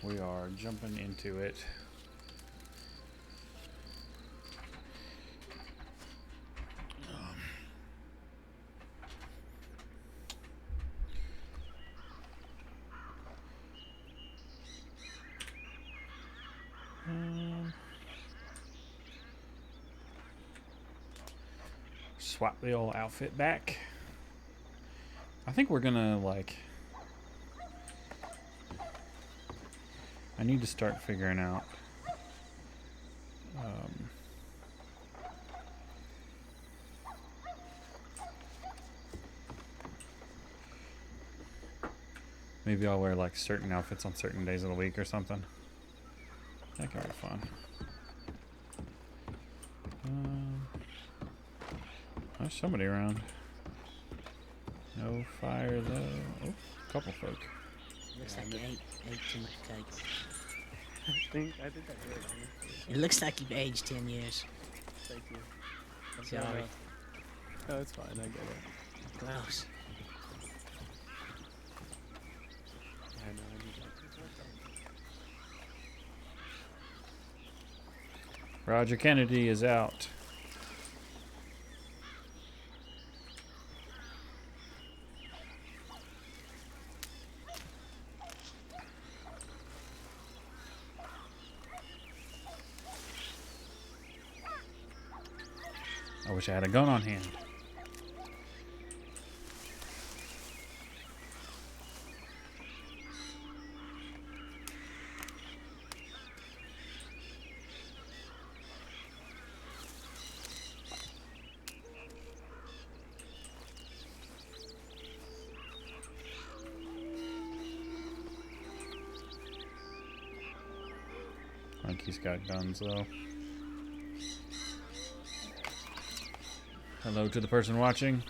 We are jumping into it. Swap the old outfit back. I think we're gonna like. I need to start figuring out. Maybe I'll wear like certain outfits on certain days of the week or something. That could be fun. There's somebody around. No fire though. Oh, couple folk. Looks like you ate too much cake. I think I did. It looks like you've aged 10 years. Thank you. Sorry. No, it's fine. I get it. Gross. I know. I need that. Roger Kennedy is out. I wish I had a gun on hand. I think he's got guns though. Hello to the person watching.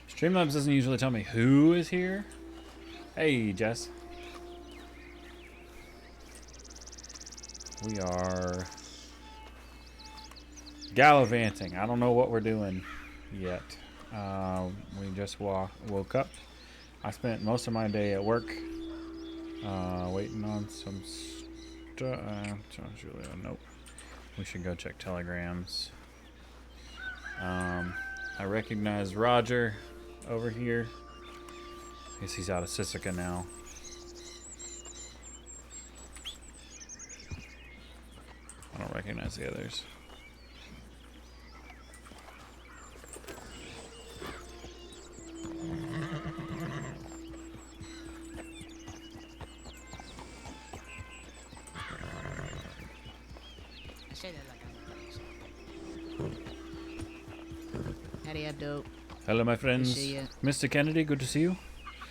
Streamlabs doesn't usually tell me who is here. Hey, Jess. We are gallivanting. I don't know what we're doing yet. We just woke up. I spent most of my day at work, waiting on some stuff. Julia, nope. We should go check telegrams. I recognize Roger over here. I guess he's out of Sisika now. I don't recognize the others. Howdy, Abdul. Hello, my friends. see ya. Mr. Kennedy, good to see you.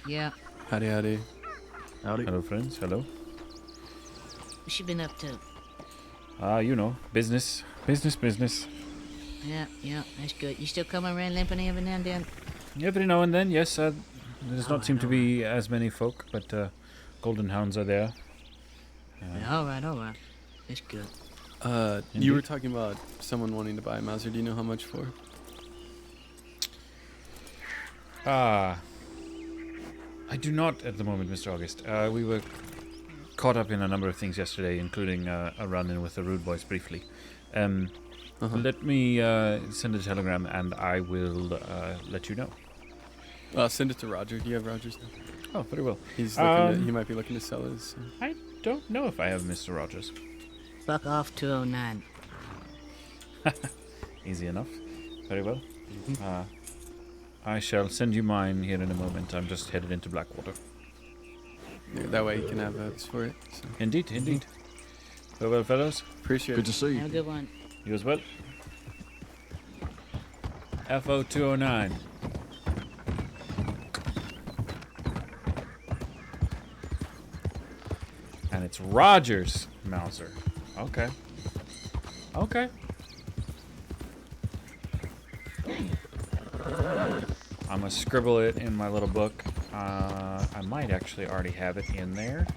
Yeah. Howdy, howdy. Howdy. Hello, friends. Hello. What you been up to? You know, business. Business. Yeah, that's good. You still coming around limping every now and then? Every now and then, yes. There does not Alright, seem to be as many folk, but golden hounds are there. All right. That's good. You were talking about someone wanting to buy a Mauser. Do you know how much for? I do not at the moment, Mr. August. We were caught up in a number of things yesterday, including a run-in with the Rude Boys briefly. Let me send a telegram, and I will let you know. Send it to Roger. Do you have Roger's number? Oh, very well. He's looking he might be looking to sell his. I don't know if I have Mr. Rogers. Fuck off 209. Easy enough. Very well. I shall send you mine here in a moment. I'm just headed into Blackwater. Yeah, that way you can have votes for it. So. Indeed. Farewell, fellows. Appreciate Good it. to see Have a you. good one. You as well. FO 209. And it's Rogers Mauser. Okay. I'm gonna scribble it in my little book. I might actually already have it in there.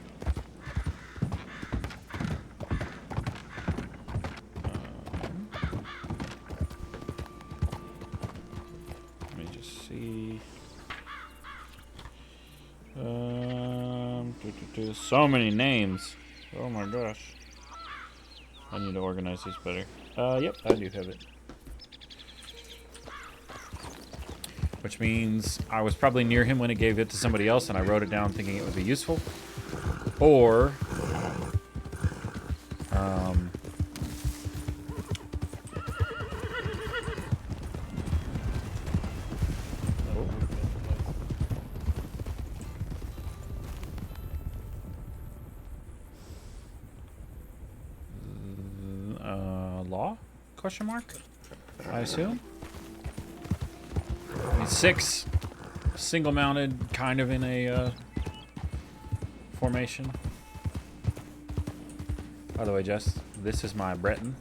There's so many names. Oh my gosh. I need to organize these better. Yep, I do have it. Which means I was probably near him when he gave it to somebody else and I wrote it down thinking it would be useful. Or... law? Question mark? I assume? He's 6. Single mounted, kind of in a formation. By the way, Jess, this is my Breton.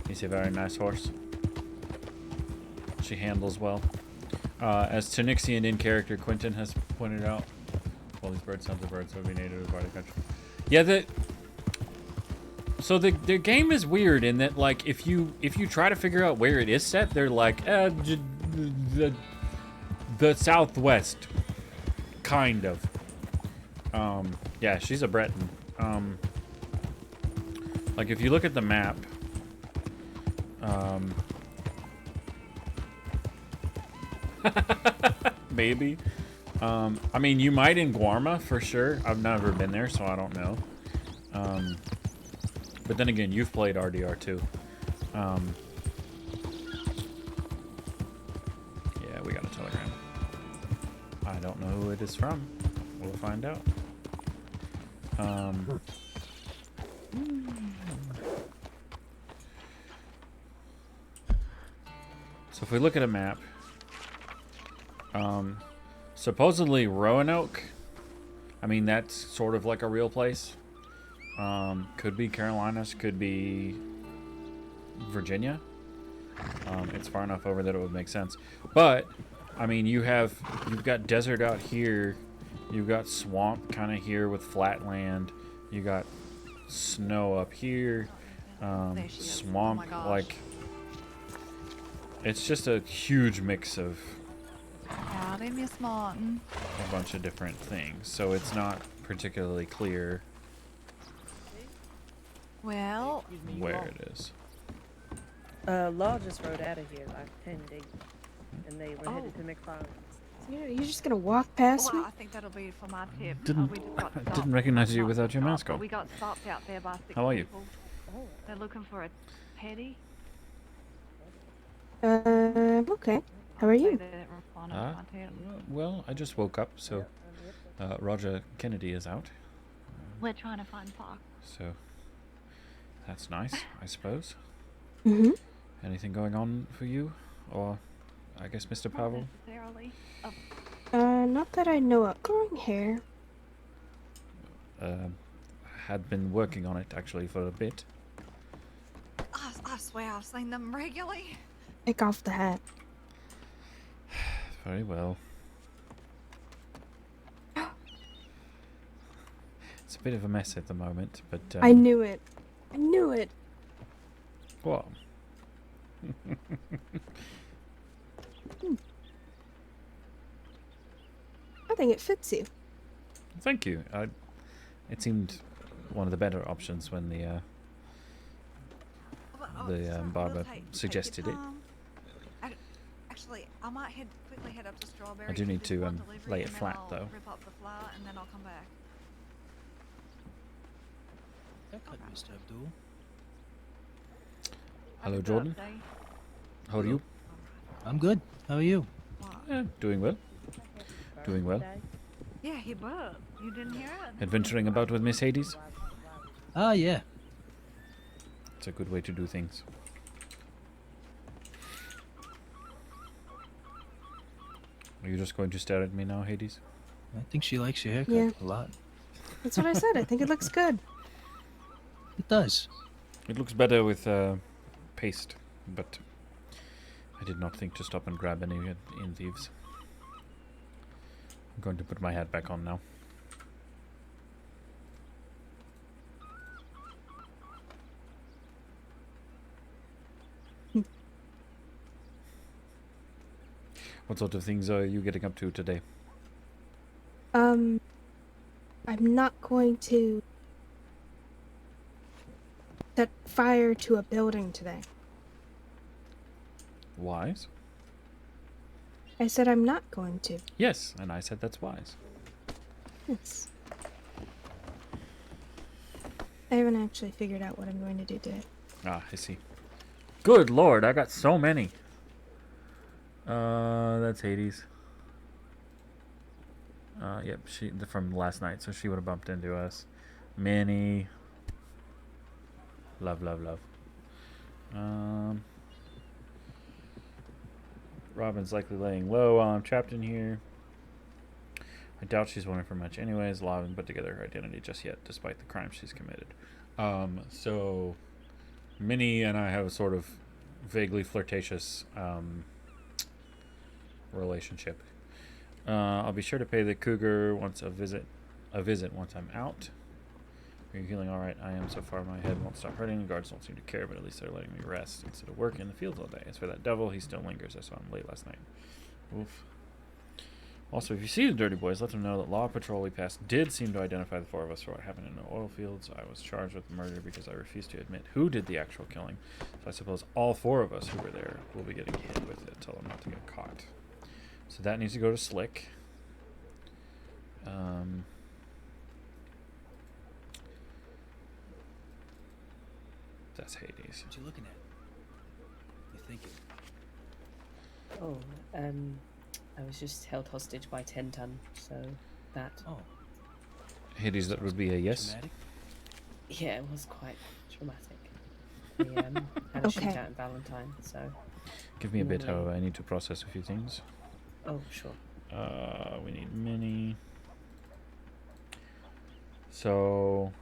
He's a very nice horse. She handles well. As Tanixian in character, Quentin has pointed out, all these bird sounds of birds would be native to part of the country. Yeah, so the game is weird in that, like, if you try to figure out where it is set, they're like the southwest, kind of. Yeah, she's a Breton. Like if you look at the map, maybe. I mean, you might in Guarma for sure. I've never been there, so I don't know. But then again, you've played RDR too. Yeah, we got a telegram. I don't know who it is from. We'll find out. So if we look at a map, supposedly Roanoke, I mean, that's sort of like a real place. Could be Carolinas, could be Virginia. It's far enough over that it would make sense. But, I mean, you've got desert out here. You've got swamp kind of here with flat land. You got snow up here. Swamp, like... It's just a huge mix of Howdy, Miss Martin. a bunch of different things. So it's not particularly clear Well, where it is. Law just rode out of here like 10 days, and they were headed to McFarland's. You're just gonna walk past me? I think that'll be for my tip. Didn't- We just got I stopped. didn't recognize you without your Stopped, mask but on. We got stopped out there by 6 How are you? people. They're looking for a petty. Okay. How are They you? didn't respond to my tip. Well, I just woke up, so Roger Kennedy is out. We're trying to find Fox. So that's nice, I suppose. Mm-hmm. Anything going on for you? Or, I guess, Mr. Not Pavel? necessarily. Not that I know of. Growing hair. Had been working on it, actually, for a bit. I swear I've seen them regularly. Take off the hat. Very well. It's a bit of a mess at the moment, but... I knew it. I knew it. What? I think it fits you. Thank you. It seemed one of the better options when the barber suggested it. Actually, I might quickly head up to Strawberry. I do need to lay it flat, I'll though. Rip up the flower and then I'll come back. Haircut, Mr. Abdul. Hello, Jordan. How are you? I'm good. How are you? Yeah, doing well. Doing well. Yeah, he burped. You didn't hear it? Adventuring about with Miss Hades? Ah, yeah. It's a good way to do things. Are you just going to stare at me now, Hades? I think she likes your haircut Yeah. a lot. That's what I said. I think it looks good. It does. It looks better with paste, but I did not think to stop and grab any in thieves. I'm going to put my hat back on now. What sort of things are you getting up to today? I'm not going to set fire to a building today. Wise? I said I'm not going to. Yes, and I said that's wise. Yes. I haven't actually figured out what I'm going to do today. Ah, I see. Good lord, I got so many. That's Hades. Yep, from last night, so she would have bumped into us. Minnie. Love, love, love. Robin's likely laying low while I'm trapped in here. I doubt she's wanted for much anyways. Law hasn't put together her identity just yet, despite the crime she's committed. So Minnie and I have a sort of vaguely flirtatious relationship. I'll be sure to pay the cougar once a visit once I'm out. Are you feeling alright? I am so far. My head won't stop hurting. The guards don't seem to care, but at least they're letting me rest instead of work in the fields all day. As for that devil, he still lingers. I saw him late last night. Oof. Also, if you see the dirty boys, let them know that law patrol we passed did seem to identify the four of us for what happened in the oil fields. I was charged with murder because I refused to admit who did the actual killing. So I suppose all four of us who were there will be getting hit with it. Tell them not to get caught. So that needs to go to Slick. That's Hades. What you looking at? You thinking? Oh, I was just held hostage by 10 Ton, so that. Oh, Hades, that would be a yes. dramatic. Yeah, it was quite traumatic. We had a Okay. shootout in Valentine, so. Give me a bit, Normally- however. I need to process a few things. Oh, sure. We need Minnie. So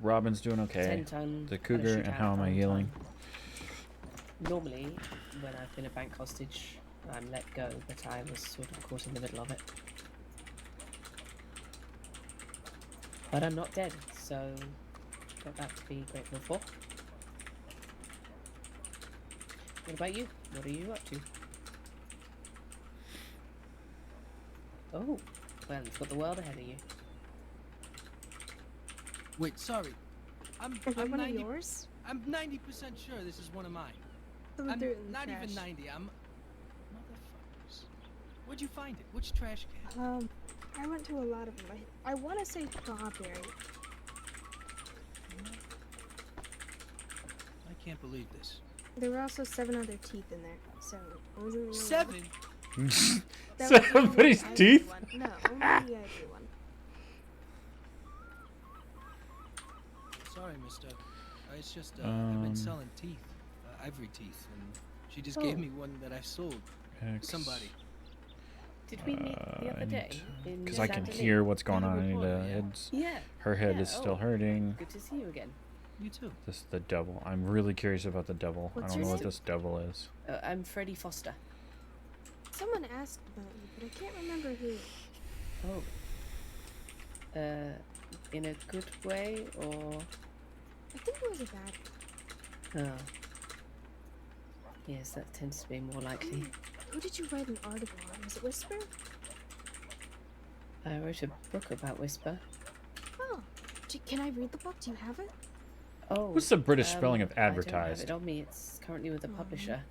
Robin's doing okay. 10 Ton. The had a cougar, and shootout how am I in healing? Valentine. Normally, when I've been a bank hostage, I'm let go, but I was sort of caught in the middle of it. But I'm not dead, so got that to be grateful for. What about you? What are you up to? Oh, well, you've got the world ahead of you. Wait, sorry. I'm Is that I'm one of 90 yours? I'm 90% sure this is one of mine. Someone I'm threw it in the not trash. even 90. I'm motherfuckers. Where'd you find it? Which trash can? I went to a lot of them. I want to say strawberry. I can't believe this. There were also 7 other teeth in there, so it wasn't the only one. 7? That was the only Somebody's ivory teeth? one. No, only the ivory one. Sorry, mister. It's just I've been selling teeth, ivory teeth, and she just gave Oh. me one that I sold X. somebody. Did we meet the other day? Because I can Saint hear what's going Yeah, on. I need reporter, to yeah. heads. Yeah. Her head Yeah, is still oh. hurting. Good to see you again. You too. This is the devil. I'm really curious about the devil. What's I don't your know what name? this devil is. I'm Freddie Foster. Someone asked about you, but I can't remember who. Oh. In a good way or? I think it was a bad. Oh. Yes, that tends to be more likely. Who did you write an article on? Was it Whisper? I wrote a book about Whisper. Oh, can I read the book? Do you have it? Oh. What's the British spelling of I don't have advertised? it on me. It's currently with the publisher.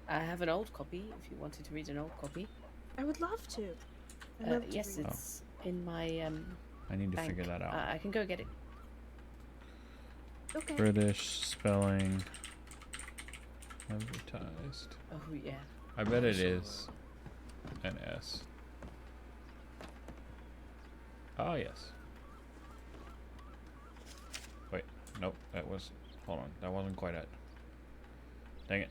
I have an old copy. If you wanted to read an old copy. I would love to. I'd love to Yes, read it. it's in my I need to bank. figure that out. I can go get it. Okay. British spelling advertised. Oh yeah. I bet it is an S. Oh, yes. Wait, nope, that was. Hold on, that wasn't quite it. Dang it.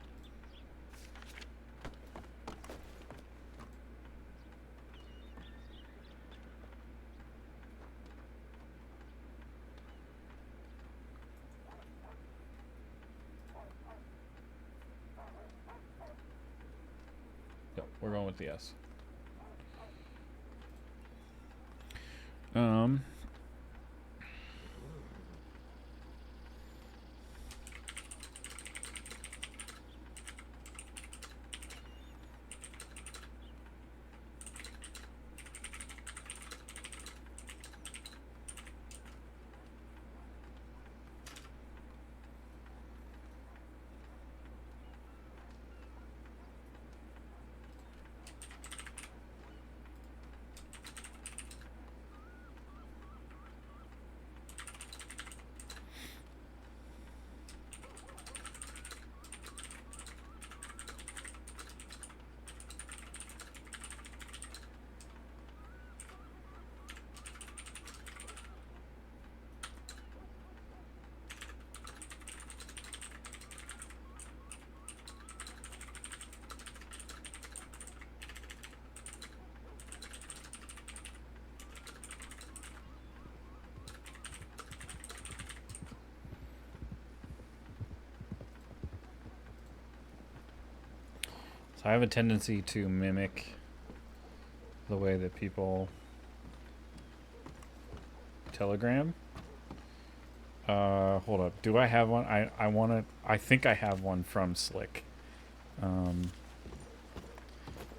Yep, we're going with the S. I have a tendency to mimic the way that people telegram. Hold up. Do I have one? I think I have one from Slick.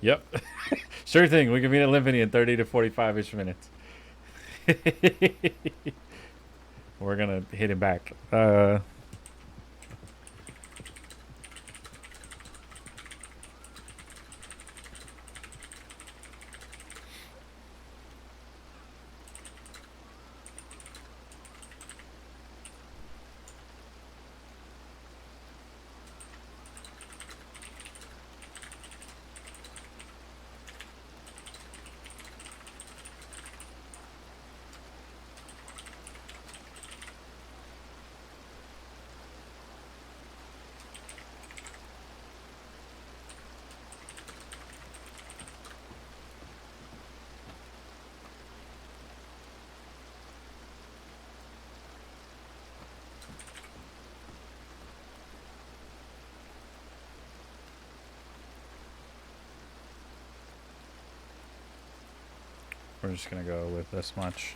Yep. Sure thing. We can meet at Limpany in 30 to 45-ish minutes. We're gonna hit him back. We're just gonna go with this much.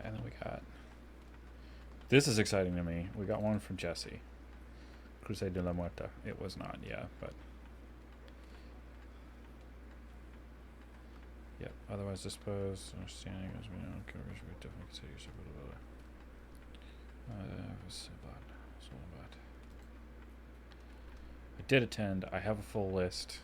And then we got... This is exciting to me. We got one from Jesse. Crusade de la Muerta. It was not, yeah, but... Yep, otherwise disposed, understanding as we know, coverage, we definitely consider yourself a little better. I did attend. I have a full list.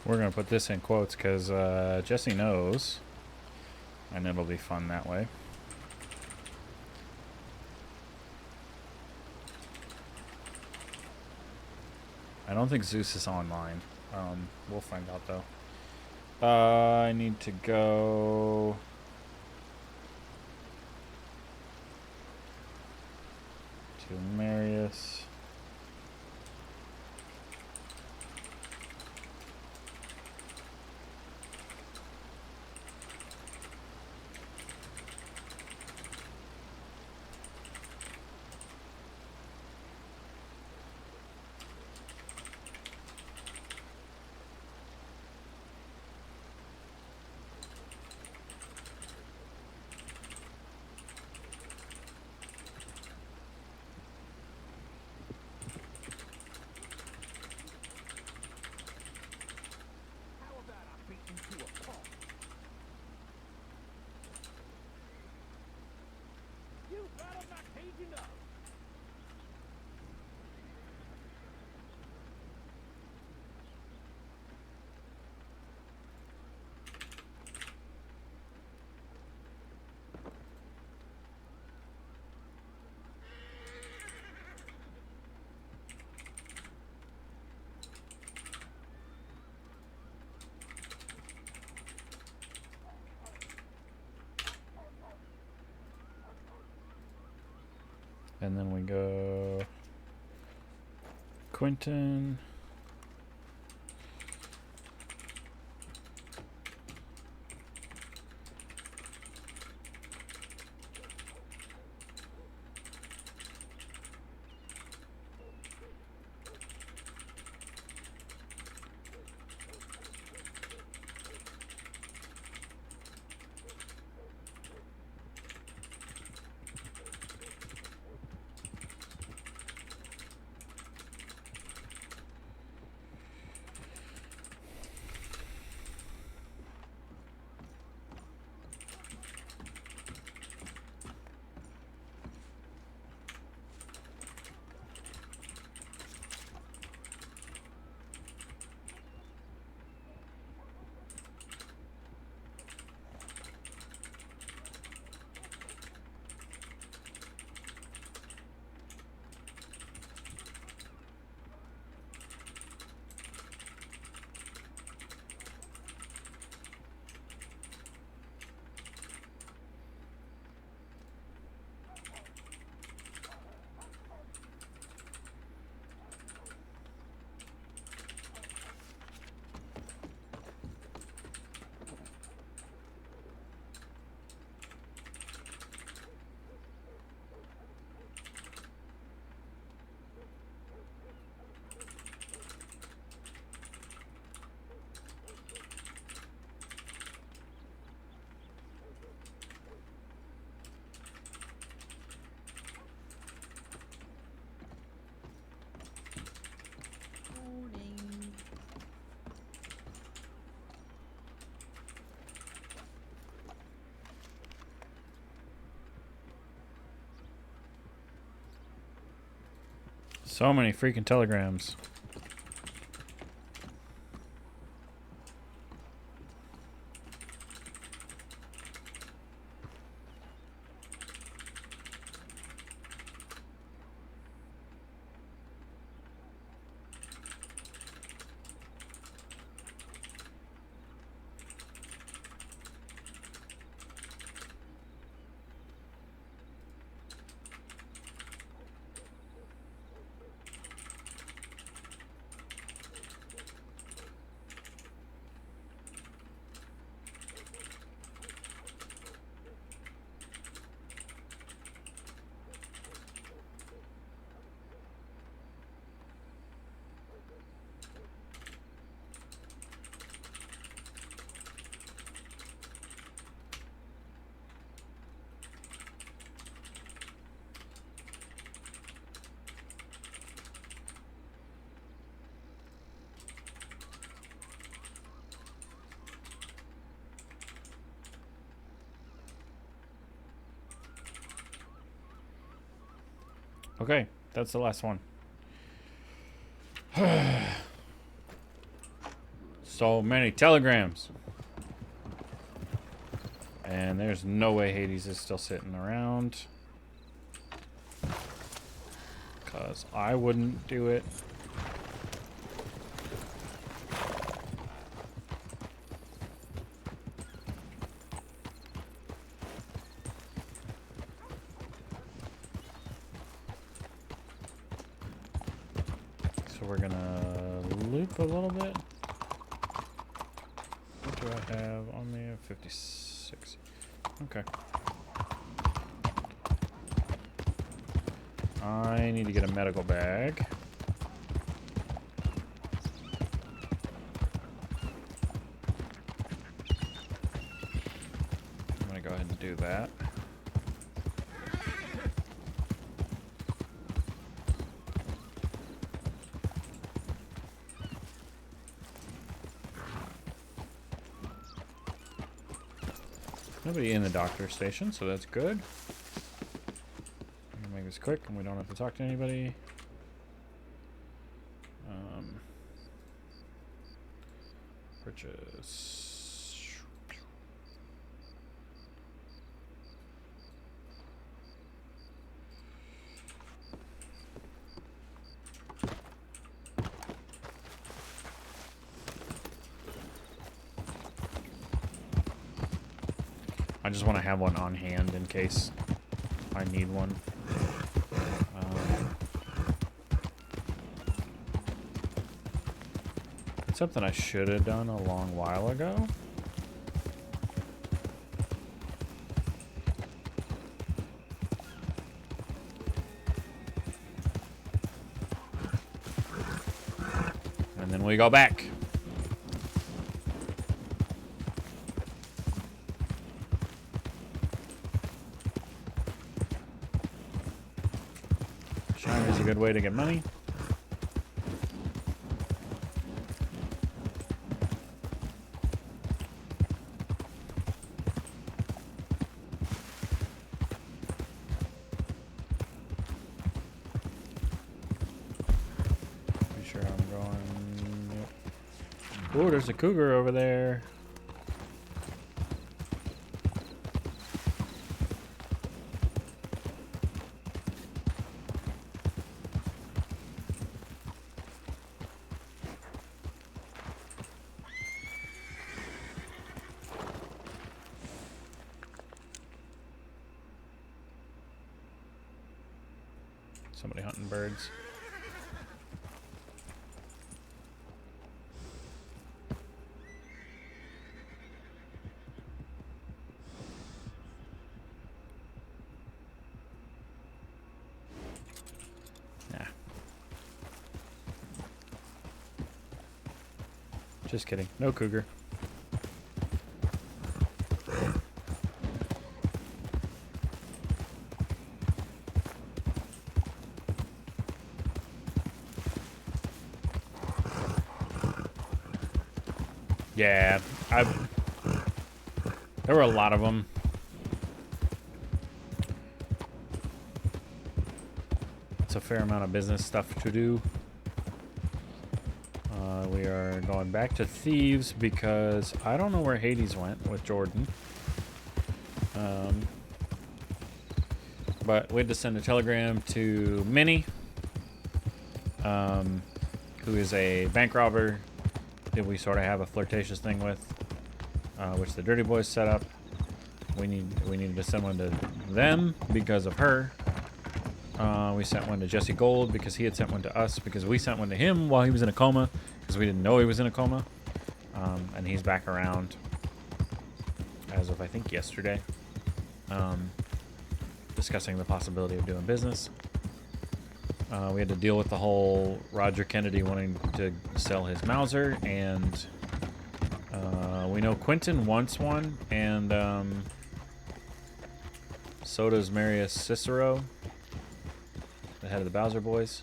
We're going to put this in quotes because Jesse knows. And it'll be fun that way. I don't think Zeus is online. We'll find out though. I need to go... to Marius. And then we go Quentin. So many freaking telegrams. Okay, that's the last one. So many telegrams. And there's no way Hades is still sitting around. Because I wouldn't do it. So we're gonna loop a little bit. What do I have on me? 56. Okay. I need to get a medical bag. I'm gonna go ahead and do that. Nobody in the doctor's station, so that's good. I'm gonna make this quick and we don't have to talk to anybody. Purchase. I just want to have one on hand in case I need one. It's something I should have done a long while ago. And then we go back. Shine is a good way to get money. Be sure I'm going. Yep. Oh, there's a cougar over there. Somebody hunting birds. Nah. Just kidding. No cougar. Yeah, there were a lot of them. It's a fair amount of business stuff to do. We are going back to Thieves because I don't know where Hades went with Jordan. But we had to send a telegram to Minnie, who is a bank robber that we sort of have a flirtatious thing with, which the Dirty Boys set up. We needed to send one to them because of her. We sent one to Jesse Gold because he had sent one to us because we sent one to him while he was in a coma because we didn't know he was in a coma. And he's back around as of I think yesterday, discussing the possibility of doing business. We had to deal with the whole Roger Kennedy wanting to sell his Mauser, and we know Quentin wants one, and so does Marius Cicero, the head of the Bowser Boys.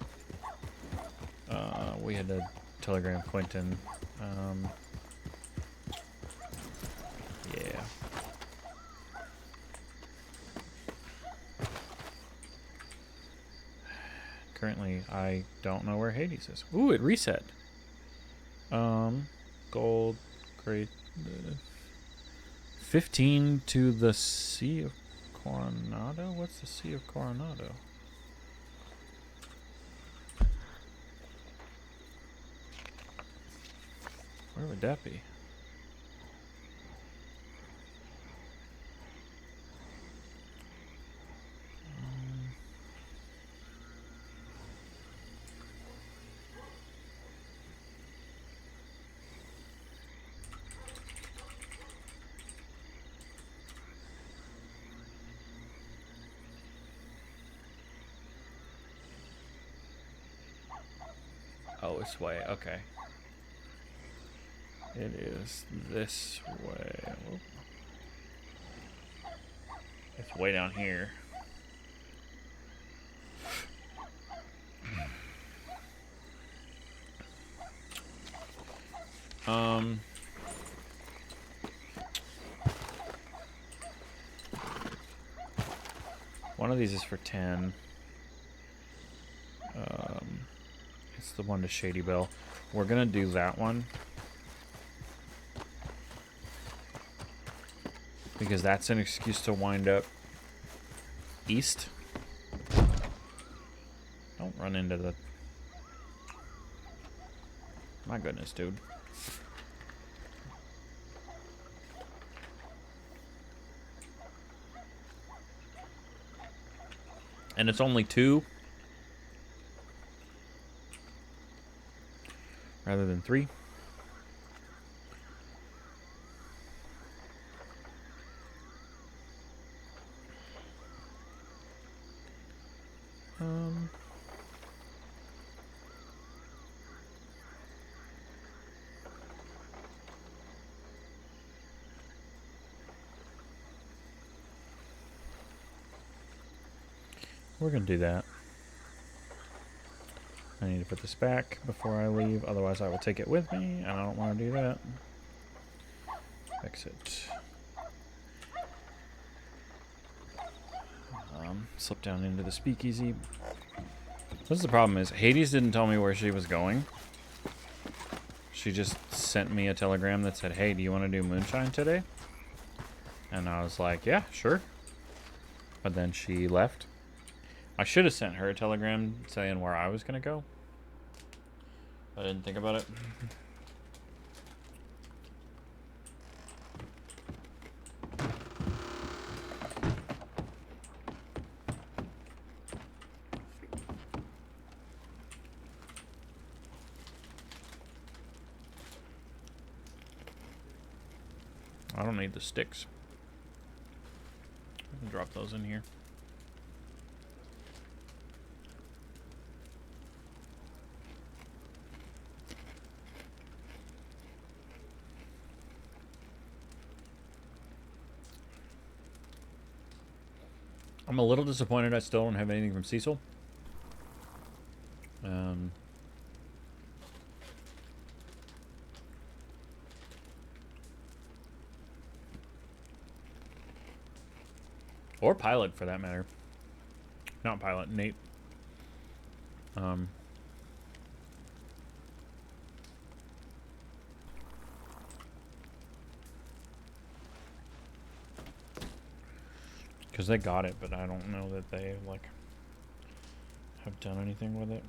We had to telegram Quentin. Yeah. Currently, I don't know where Hades is. Ooh, it reset. gold. Great. 15 to the Sea of Coronado? What's the Sea of Coronado? Where would that be? Oh, this way. Okay. It is this way. Whoop. It's way down here. One of these is for 10. It's the one to Shady Bell. We're gonna do that one because that's an excuse to wind up east. Don't run into the... My goodness, dude. And it's only 2 rather than 3. We're gonna do that. I need to put this back before I leave, otherwise I will take it with me, and I don't want to do that. Exit. Slip down into the speakeasy. What's the problem is, Hades didn't tell me where she was going. She just sent me a telegram that said, hey, do you want to do moonshine today? And I was like, yeah, sure. But then she left. I should have sent her a telegram saying where I was going to go. I didn't think about it. I don't need the sticks. I can drop those in here. I'm a little disappointed I still don't have anything from Cecil. Or Pilot, for that matter. Not Pilot, Nate. Because they got it, but I don't know that they, like, have done anything with it.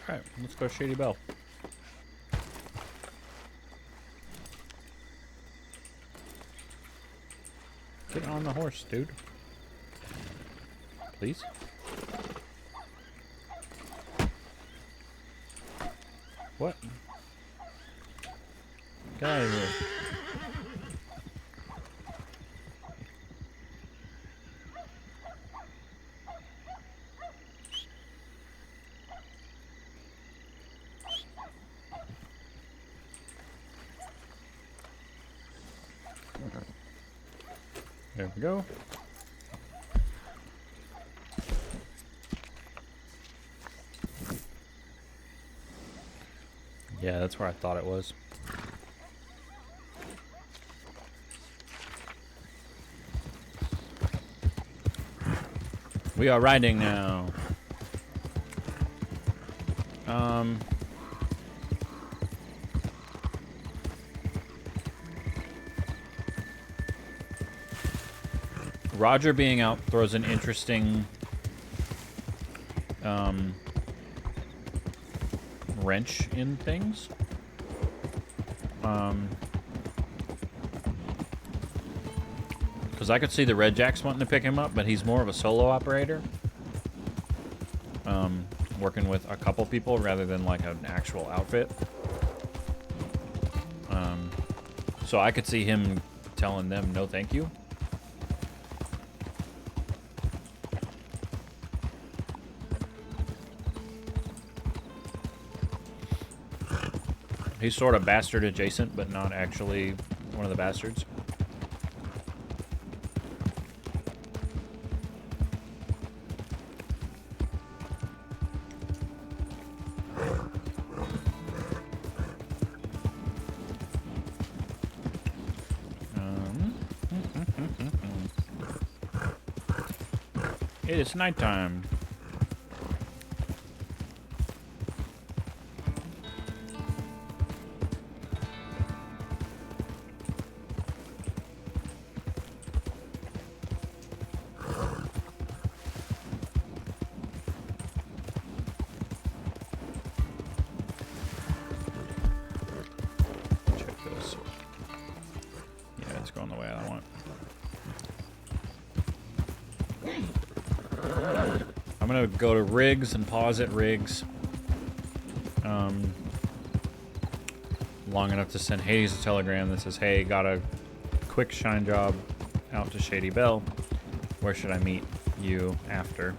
Alright, let's go Shady Bell. Get on the horse, dude. Please. What? Get out of here. There we go. Yeah, that's where I thought it was. We are riding now. Roger being out throws an interesting wrench in things. Because I could see the Red Jacks wanting to pick him up, but he's more of a solo operator. Working with a couple people rather than like an actual outfit. So I could see him telling them no thank you. He's sort of bastard adjacent, but not actually one of the bastards. It is nighttime. Check this. Yeah, it's going the way I want. I'm gonna go to rigs and pause at rigs. Long enough to send Hades a telegram that says, hey, got a quick shine job out to Shady Bell. Where should I meet you after?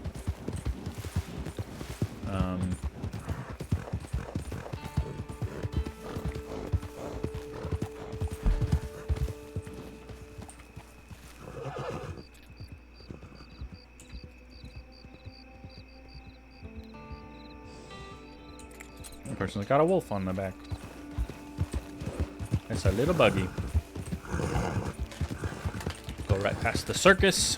One person's got a wolf on the back. It's a little buggy. Go right past the circus.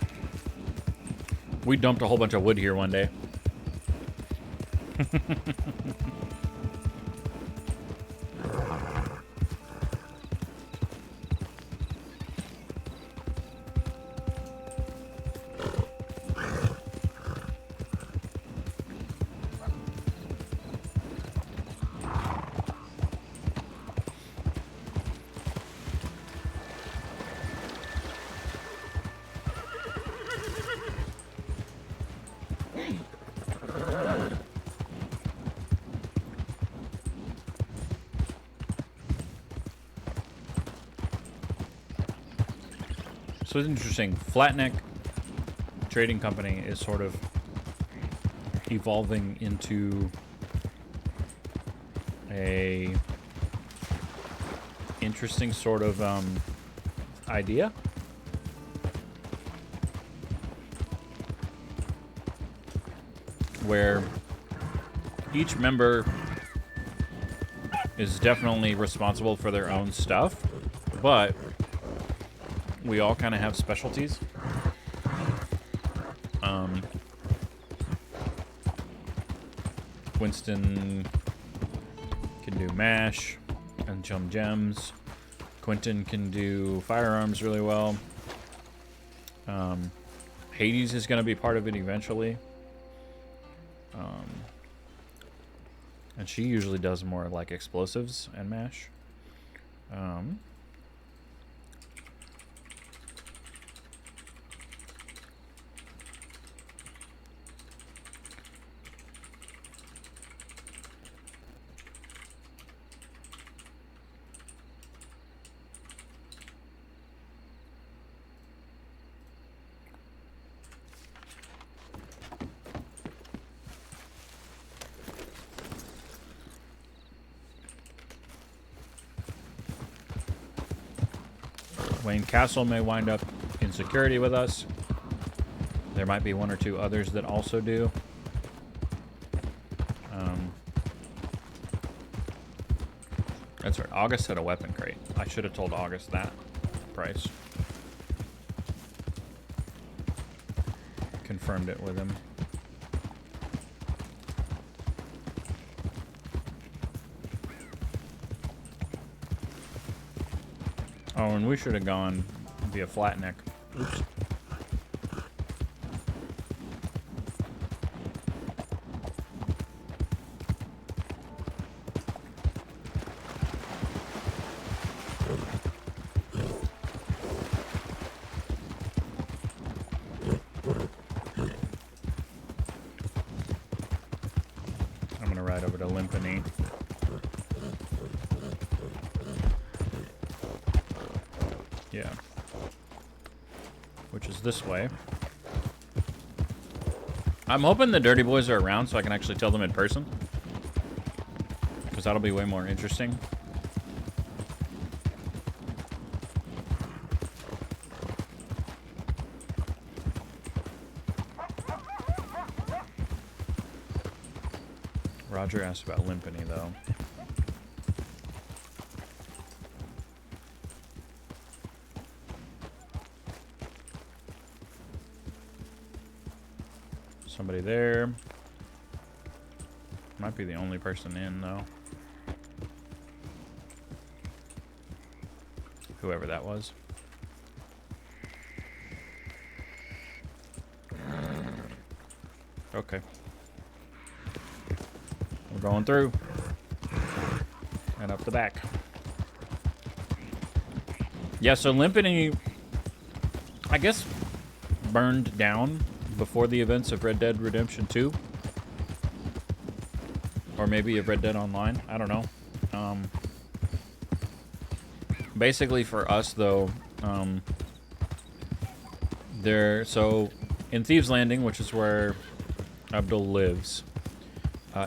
We dumped a whole bunch of wood here one day. So it's interesting. Flatneck Trading Company is sort of evolving into a interesting sort of idea. Where each member is definitely responsible for their own stuff, but we all kind of have specialties. Winston can do MASH and Chum Gems. Quentin can do firearms really well. Hades is going to be part of it eventually. And she usually does more like explosives and MASH. Wayne Castle may wind up in security with us. There might be one or two others that also do. That's right. August had a weapon crate. I should have told August that price. Confirmed it with him. Oh, and we should have gone via Flatneck. Oops. I'm gonna ride over to Limpany. Yeah. Which is this way. I'm hoping the Dirty Boys are around so I can actually tell them in person. Because that'll be way more interesting. Roger asked about Limpany, though. Somebody there. Might be the only person in, though. Whoever that was. Okay. We're going through. And up the back. Yeah, so Limpany, I guess, burned down before the events of Red Dead Redemption 2. Or maybe of Red Dead Online. I don't know. Basically for us, though, so in Thieves Landing, which is where Abdul lives,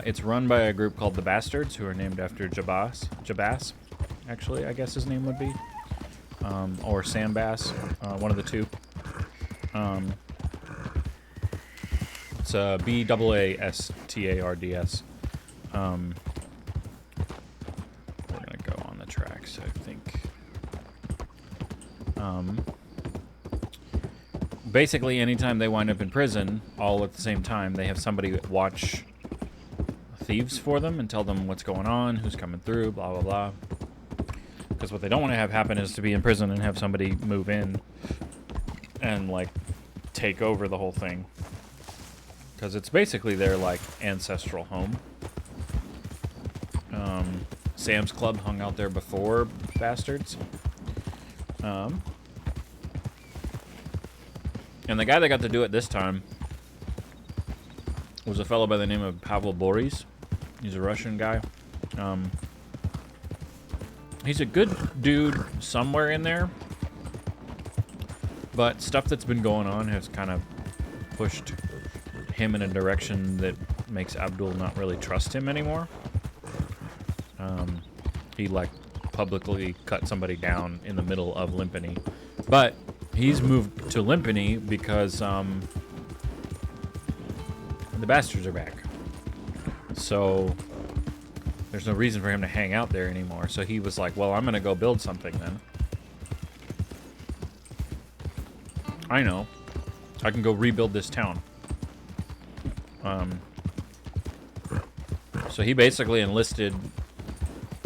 it's run by a group called the Bastards, who are named after Jabas, actually, I guess his name would be. Or Sam Bass, one of the two. It's Bastards. We're gonna go on the tracks, I think. Basically, anytime they wind up in prison, all at the same time, they have somebody watch thieves for them and tell them what's going on, who's coming through, blah, blah, blah. Because what they don't want to have happen is to be in prison and have somebody move in and, like, take over the whole thing. Because it's basically their, like, ancestral home. Sam's Club hung out there before Bastards. And the guy that got to do it this time was a fellow by the name of Pavel Boris. He's a Russian guy. He's a good dude somewhere in there. But stuff that's been going on has kind of pushed him in a direction that makes Abdul not really trust him anymore. He, like, publicly cut somebody down in the middle of Limpany. But he's moved to Limpany because the Bastards are back. So there's no reason for him to hang out there anymore. So he was like, well, I'm going to go build something then. I know. I can go rebuild this town. So he basically enlisted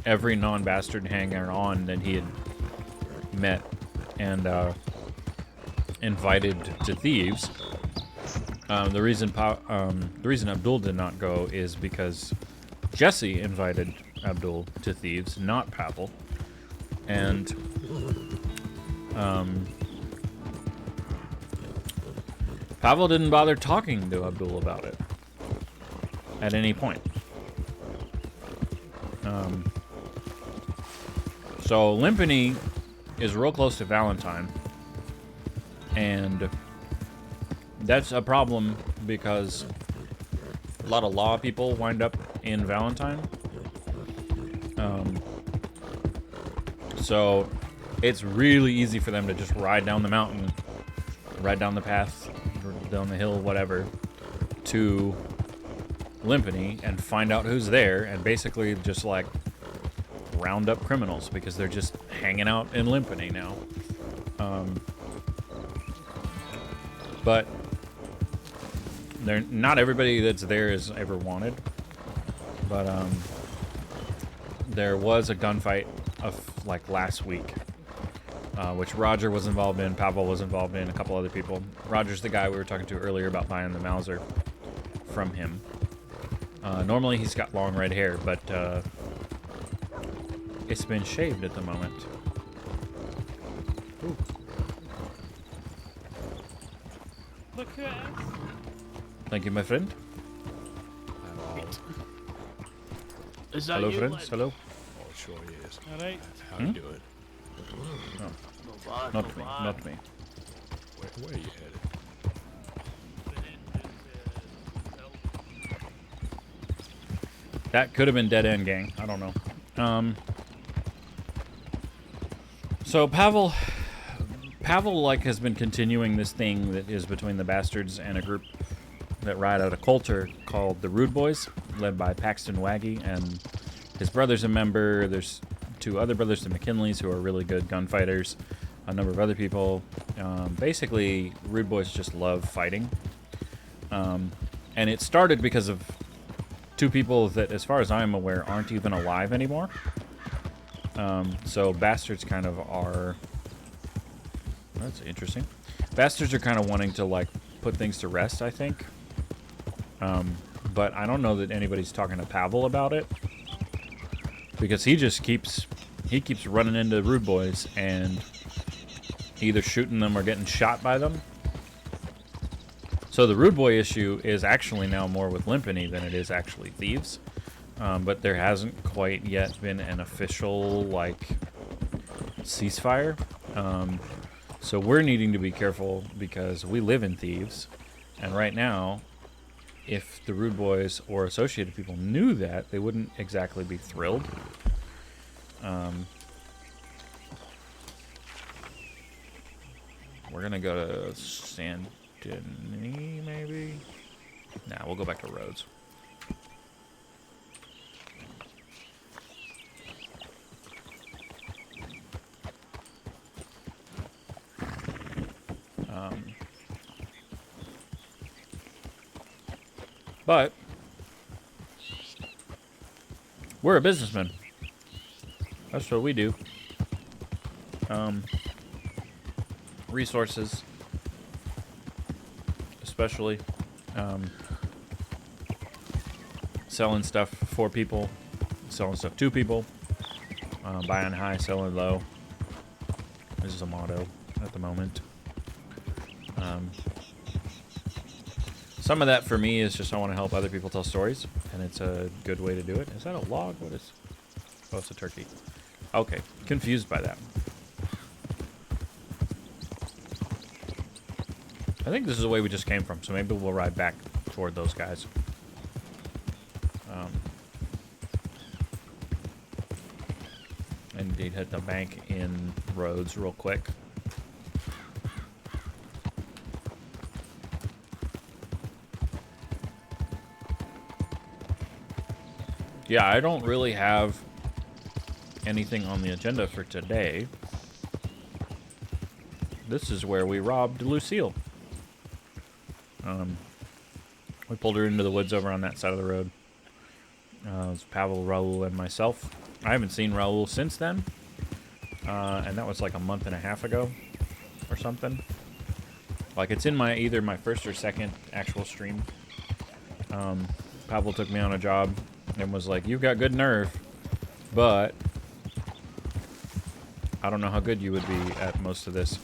every non-bastard hanger-on that he had met and invited to Thieves. The reason Abdul did not go is because Jesse invited Abdul to Thieves, not Pavel. And Pavel didn't bother talking to Abdul about it at any point. So Limpany is real close to Valentine, and that's a problem because a lot of law people wind up in Valentine. So it's really easy for them to just ride down the mountain right down the path, down the hill, whatever, to Limpany and find out who's there and basically just like round up criminals because they're just hanging out in Limpany now. But they're not everybody that's there is ever wanted. But there was a gunfight of like last week, which Roger was involved in, Pavel was involved in, a couple other people. Roger's the guy we were talking to earlier about buying the Mauser from him. Normally he's got long red hair, but it's been shaved at the moment. Ooh. Thank you, my friend. Is that Hello, you, friends. lad? Hello. Oh, it sure is. All right. How you doing? Oh, No bad, not no me. bad. Not me. Where are you headed? That could have been dead end, gang. I don't know. So Pavel like has been continuing this thing that is between the bastards and a group that ride out of Coulter called the Rude Boys, led by Paxton Waggy, and his brother's a member. There's 2 other brothers, the McKinleys, who are really good gunfighters. A number of other people. Basically, Rude Boys just love fighting. And it started because of 2 people that, as far as I'm aware, aren't even alive anymore. So bastards kind of are... That's interesting. Bastards are kind of wanting to, like, put things to rest, I think. But I don't know that anybody's talking to Pavel about it. Because he just keeps running into Rude Boys and either shooting them or getting shot by them. So the Rude Boy issue is actually now more with Limpany than it is actually Thieves. But there hasn't quite yet been an official, like, ceasefire. So we're needing to be careful because we live in Thieves. And right now, if the Rude Boys or associated people knew that, they wouldn't exactly be thrilled. We're gonna go to Saint Denis, maybe? Nah, we'll go back to Rhodes. But we're a businessman. That's what we do. Resources, especially selling stuff for people, selling stuff to people, buying high, selling low. This is a motto at the moment. Some of that for me is just I want to help other people tell stories, and it's a good way to do it. Is that a log? What is... Oh, it's a turkey. Okay, confused by that. I think this is the way we just came from, so maybe we'll ride back toward those guys. And indeed hit the bank in Rhodes real quick. Yeah, I don't really have anything on the agenda for today. This is where we robbed Lucille. We pulled her into the woods over on that side of the road. It was Pavel, Raul, and myself. I haven't seen Raul since then. And that was like a month and a half ago or something. Like it's in my either my first or second actual stream. Pavel took me on a job and was like, "You've got good nerve, but I don't know how good you would be at most of this."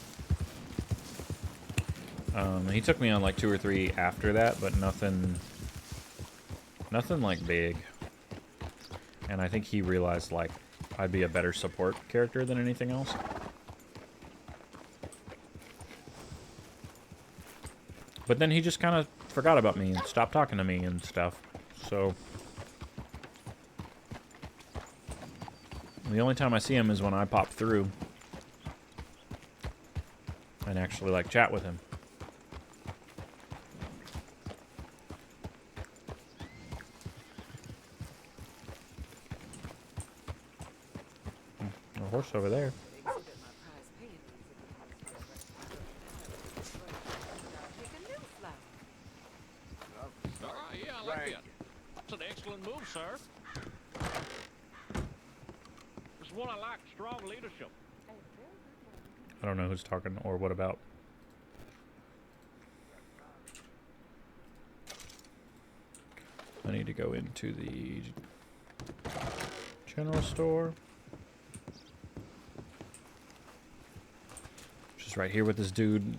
He took me on like 2 or 3 after that, but nothing like big. And I think he realized like I'd be a better support character than anything else. But then he just kind of forgot about me and stopped talking to me and stuff. So the only time I see him is when I pop through and actually like chat with him. horse over there. Yeah, I like it. That's an excellent move, sir. It's one I like, strong leadership. I don't know who's talking or what about. I need to go into the general store. Just right here with this dude,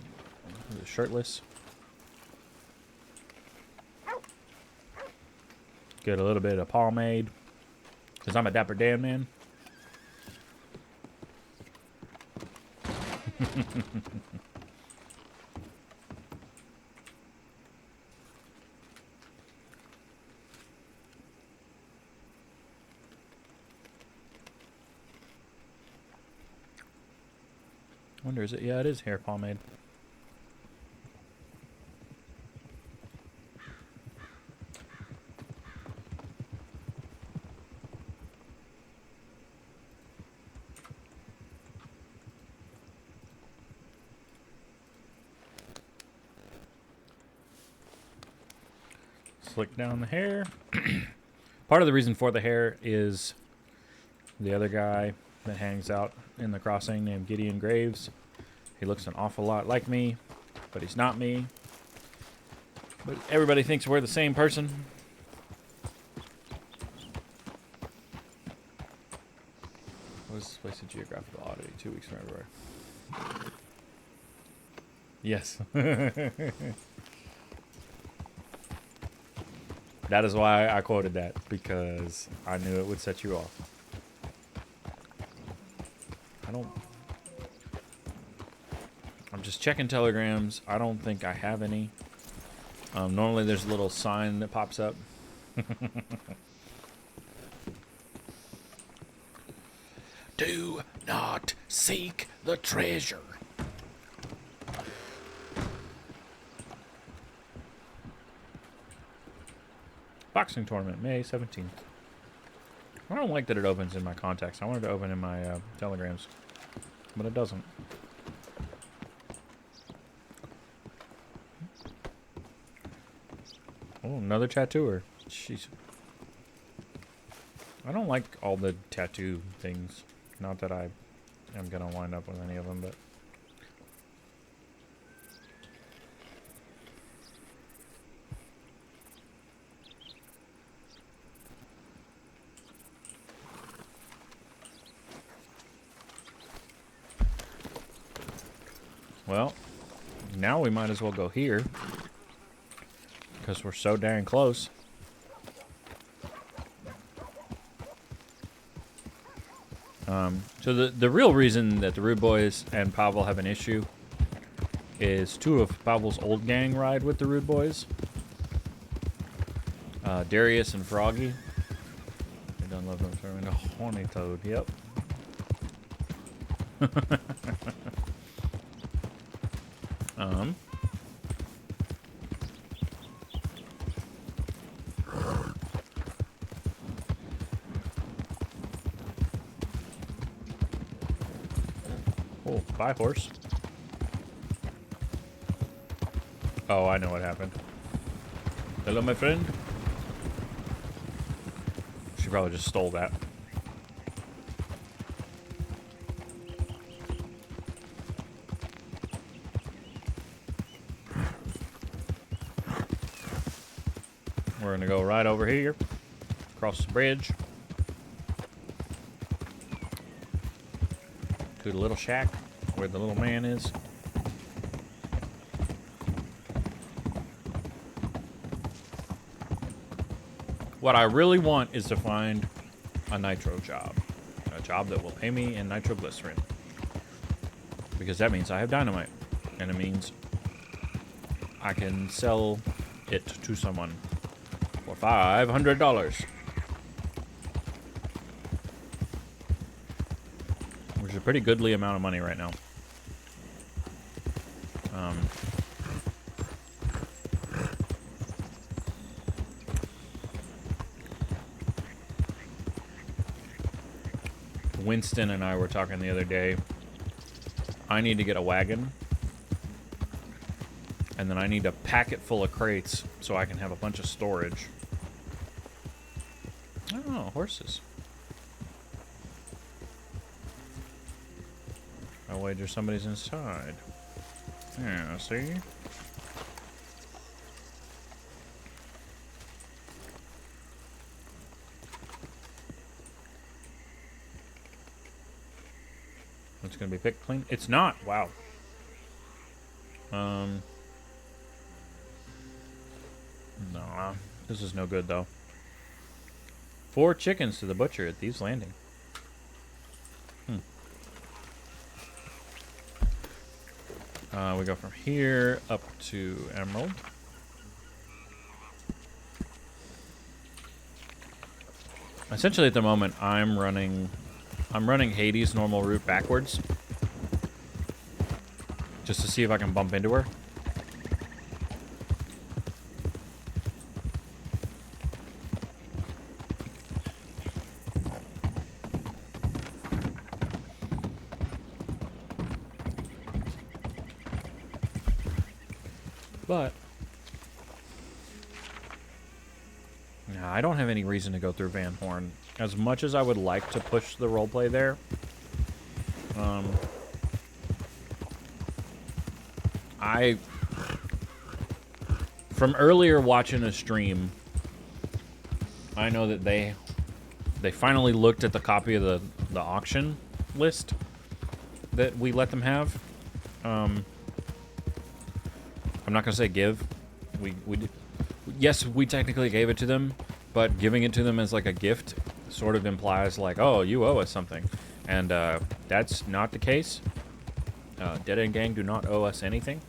who's shirtless. Get a little bit of pomade, because I'm a Dapper Dan man. I wonder, is it? Yeah, it is hair pomade. Slick down the hair. Part of the reason for the hair is the other guy that hangs out in the crossing named Gideon Graves. He looks an awful lot like me, but he's not me. But everybody thinks we're the same person. Was wasted geographical oddity, 2 weeks from everywhere. Yes. That is why I quoted that, because I knew it would set you off. I'm just checking telegrams. I don't think I have any. Normally there's a little sign that pops up. Do not seek the treasure. Boxing tournament, May 17th. I don't like that it opens in my contacts. I wanted to open in my telegrams, but it doesn't. Oh, another tattooer. Jeez. I don't like all the tattoo things. Not that I am going to wind up with any of them, but... Well, now we might as well go here, because we're so dang close. So the real reason that the Rude Boys and Pavel have an issue is two of Pavel's old gang ride with the Rude Boys. Darius and Froggy. I don't love them serving a horny toad, yep. Oh, bye, horse. Oh, I know what happened. Hello, my friend. She probably just stole that. We're gonna go right over here, across the bridge, to the little shack where the little man is. What I really want is to find a nitro job. A job that will pay me in nitroglycerin. Because that means I have dynamite. And it means I can sell it to someone for $500. Which is a pretty goodly amount of money right now. Winston and I were talking the other day. I need to get a wagon. And then I need to pack it full of crates so I can have a bunch of storage. Oh, horses. I wager somebody's inside. Yeah, see? It's gonna be picked clean. It's not. Wow. Nah, this is no good though. 4 chickens to the butcher at Thieves Landing. We go from here up to Emerald. Essentially, at the moment, I'm running Hades' normal route backwards, just to see if I can bump into her. But no, I don't have any reason to go through Van Horn. As much as I would like to push the roleplay there, from earlier watching a stream, I know that they finally looked at the copy of the auction list that we let them have. I'm not gonna say give. Yes, we technically gave it to them, but giving it to them as like a gift sort of implies like, oh, you owe us something, and that's not the case. Dead End Gang do not owe us anything.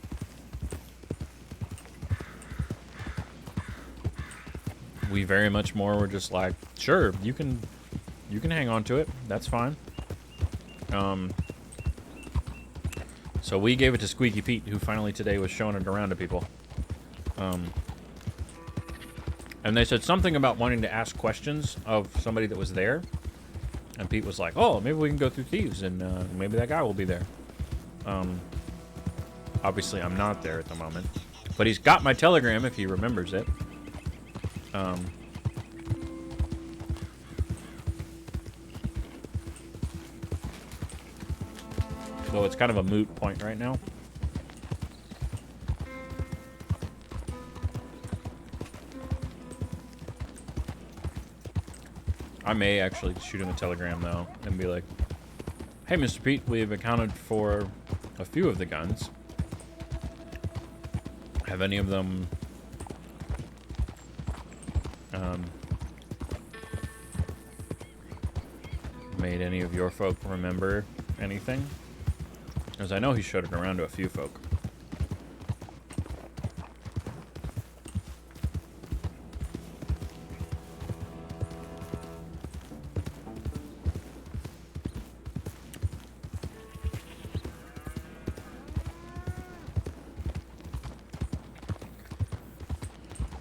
We very much more were just like, sure, you can hang on to it. That's fine. So we gave it to Squeaky Pete, who finally today was showing it around to people. And they said something about wanting to ask questions of somebody that was there. And Pete was like, oh, maybe we can go through Thieves, and maybe that guy will be there. Obviously, I'm not there at the moment. But he's got my telegram if he remembers it. Though it's kind of a moot point right now. I may actually shoot him a telegram, though, and be like, hey, Mr. Pete, we have accounted for a few of the guns. Have any of them made any of your folk remember anything? Because I know he showed it around to a few folk.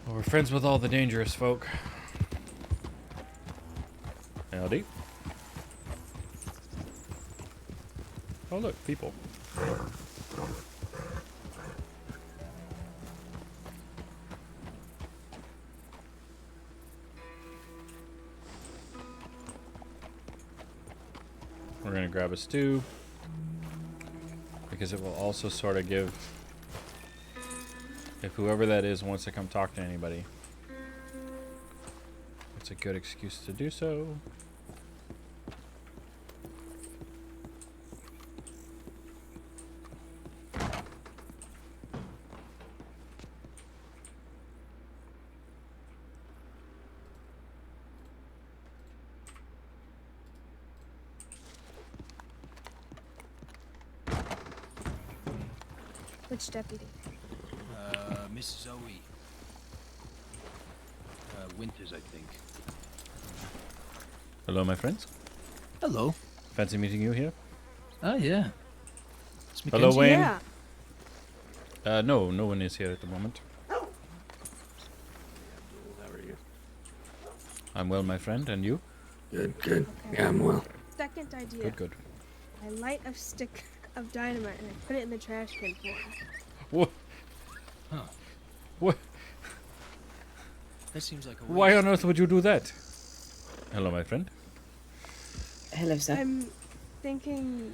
Well, we're friends with all the dangerous folk. Howdy. Oh look, people. We're gonna grab a stew because it will also sort of give, if whoever that is wants to come talk to anybody, it's a good excuse to do so. Which deputy? Miss Zoe. Winters, I think. Hello, my friends. Hello. Fancy meeting you here. Oh, yeah. It's Hello, Mackenzie. Wayne. Yeah. No one is here at the moment. How are you? I'm well, my friend, and you? Good, good. Yeah, I'm well. second idea. Good, good. I light a stick of dynamite and I put it in the trash can for him. What? Huh. What? That seems like a Why waste. on earth would you do that? Hello, my friend. Hello, sir. I'm thinking.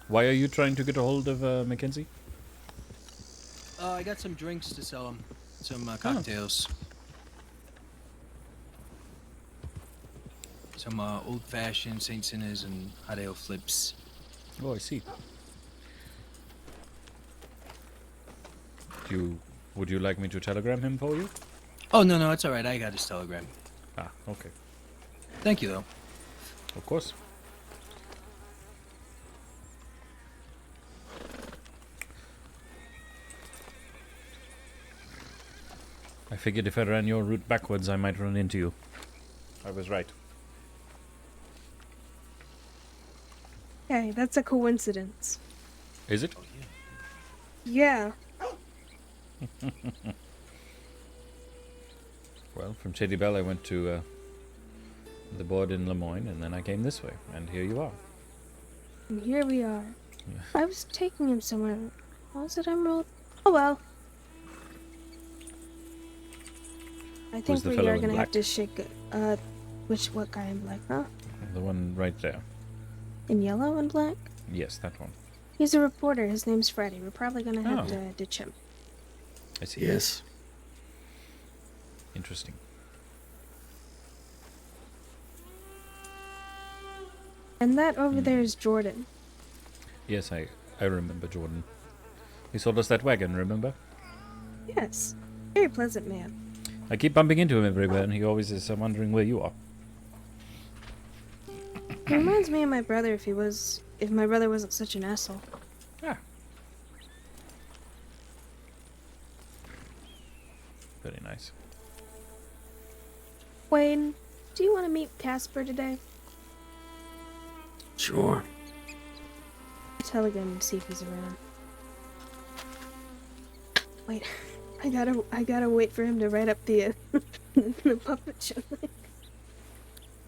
Why are you trying to get a hold of Mackenzie? I got some drinks to sell him. Some cocktails. Some old-fashioned Saint Sinners and hot ale flips. Oh, I see. Would you like me to telegram him for you? Oh, no, it's all right. I got his telegram. Ah, okay. Thank you, though. Of course. I figured if I ran your route backwards, I might run into you. I was right. Okay, that's a coincidence. Is it? Yeah. Well, from Shady Bell I went to the board in Lemoyne, and then I came this way, and here you are. And here we are. Yeah. I was taking him somewhere. Was it Emerald? Oh well. I think the we fellow are in gonna black? have to shake it. What guy in black, huh? The one right there. In yellow and black? Yes, that one. He's a reporter. His name's Freddy. We're probably gonna have Oh. to ditch him. I see. Yes. Interesting. And that over there is Jordan. Yes, I remember Jordan. He sold us that wagon, remember? Yes. Very pleasant man. I keep bumping into him everywhere, and he always is wondering where you are. He reminds me of my brother if my brother wasn't such an asshole. Ah. Very nice. Wayne, do you want to meet Casper today? Sure. Telegram and see if he's around. Wait, I gotta wait for him to write up the the puppet show.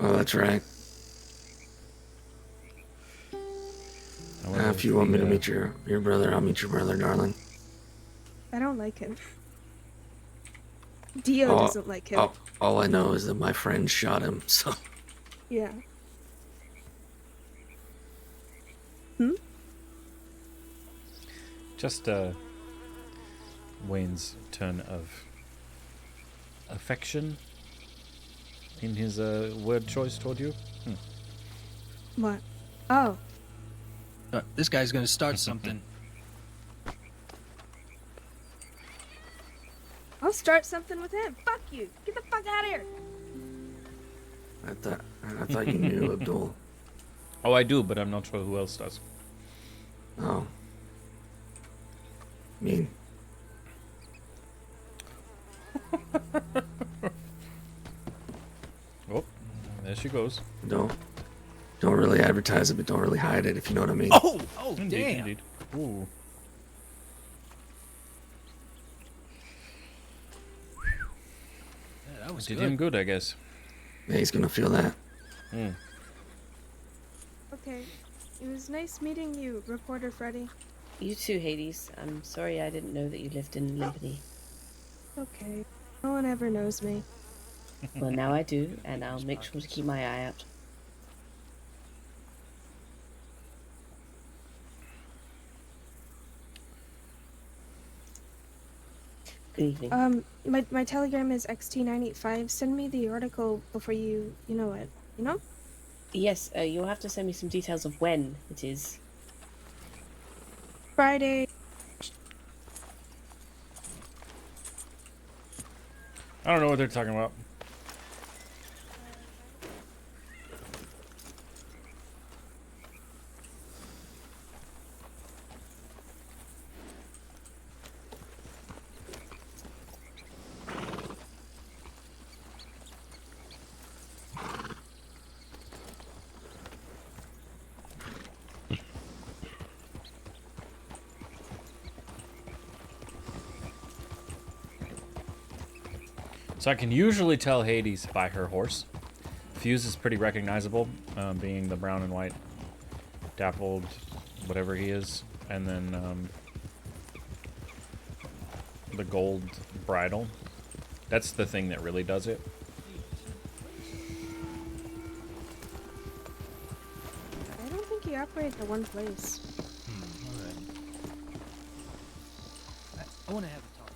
Oh, that's right. I wonder If you want me to the, meet your brother, I'll meet your brother, darling. I don't like him. Dio Oh, doesn't like him. All I know is that my friend shot him, so... Yeah. Just Wayne's turn of affection in his word choice toward you. What? Oh, This guy's gonna start something. I'll start something with him. Fuck you. Get the fuck out of here. I thought you knew, Abdul. Oh, I do, but I'm not sure who else does. Oh. Mean. Oh, there she goes. Don't really advertise it, but don't really hide it, if you know what I mean. Oh, Indeed, damn. indeed. Ooh. Yeah, that was Did good. him good, I guess. Yeah, he's gonna feel that. Hmm. Okay. It was nice meeting you, reporter Freddy. You too, Hades. I'm sorry I didn't know that you lived in Limpany. Okay. No one ever knows me. Well, now I do, and I'll make sure to keep my eye out. Good evening. My telegram is XT985. Send me the article before you know it. You know? Yes, you'll have to send me some details of when it is. Friday. I don't know what they're talking about. So I can usually tell Hades by her horse. Fuse is pretty recognizable, being the brown and white dappled whatever he is. And then the gold bridle. That's the thing that really does it. I don't think you operate the one place. Alright. I want to have a talk.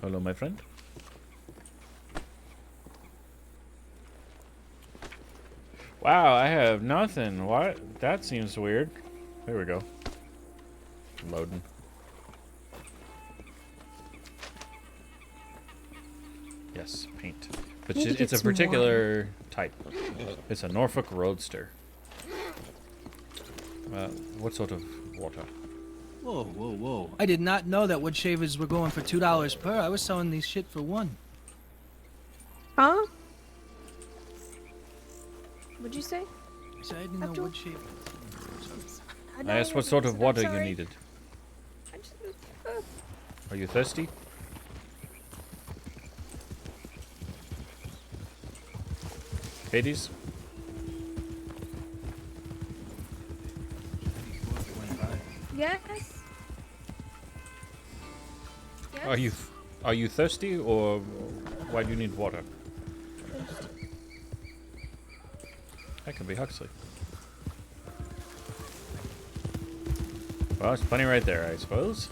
Hello, my friend. Wow, I have nothing. What? That seems weird. There we go. Loading. Yes, paint. But Need to it's get a some particular type. It's a Norfolk Roadster. What sort of water? Whoa, whoa, whoa. I did not know that wood shavers were going for $2 per. I was selling these shit for $1. Huh? What'd you say? So I didn't know Abdul? wood shavers. I asked what sort of water you needed. I just, Are you thirsty? Hades? yes. Yes. Are you thirsty, or why do you need water? That could be Huxley. Well, there's plenty right there, I suppose.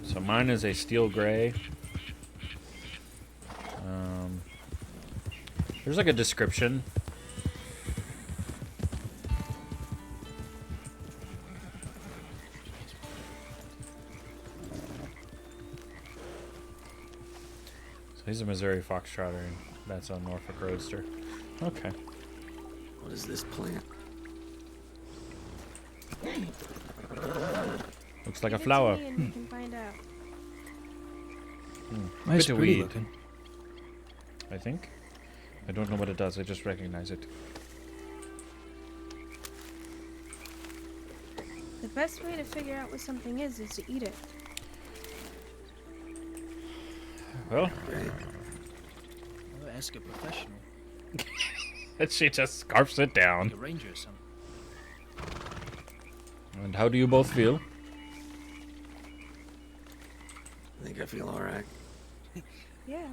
So mine is a steel gray. There's like a description. So he's a Missouri Foxtrotter, and that's a Norfolk Roadster. Okay. What is this plant? Looks like a Give it to flower. me and you can find out. Nice, Bit of pretty weed, looking. I think. I don't know what it does, I just recognize it. The best way to figure out what something is to eat it. Well, I'll ask a professional, she just scarfs it down. like a ranger or something. And how do you both feel? I think I feel alright. Yeah.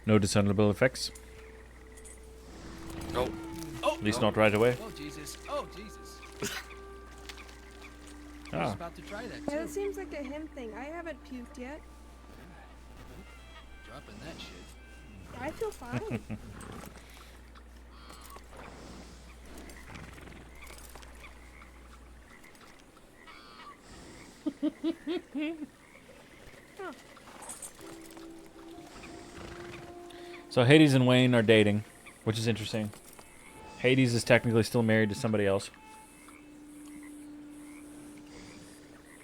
No discernible effects? Oh. At least not right away. Oh, Jesus. Oh, Jesus. I was Ah, about to try that, Yeah, that too. seems like a him thing. I haven't puked yet. Dropping that shit. I feel fine. so Hades and Wayne are dating, which is interesting. Hades is technically still married to somebody else.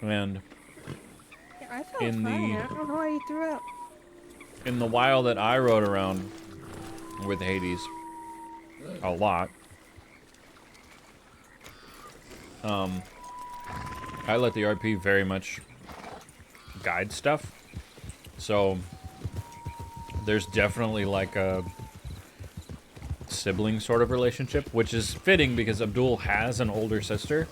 And Yeah, I felt In fine. the- I don't know why you threw up. in the while that I rode around with Hades a lot, I let the RP very much guide stuff. So there's definitely like a sibling sort of relationship, which is fitting because Abdul has an older sister.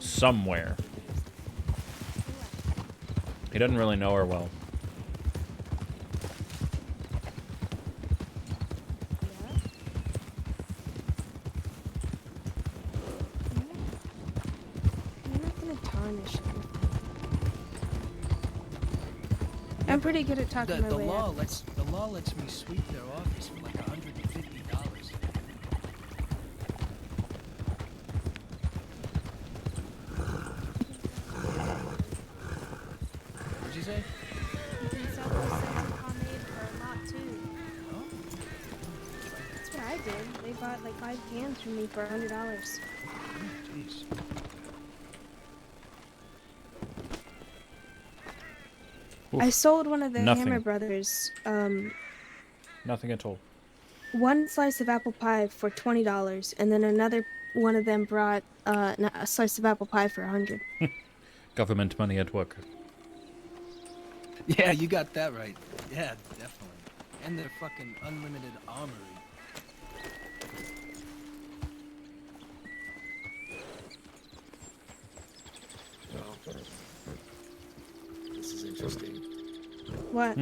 Somewhere. He doesn't really know her well. I'm not gonna tarnish anything. I'm pretty good at talking my The way law out. lets me sweep their office for like $150. What'd you say? You can sell those sets of pomade for a lot too. Oh, That's what I did. They bought like 5 cans from me for $100. jeez. I sold one of the Nothing. Hammer Brothers Nothing at all. one slice of apple pie for $20, and then another one of them brought a slice of apple pie for 100. Government money at work. Yeah, you got that right. Yeah, definitely. And their fucking unlimited armory. Well, this is interesting. What?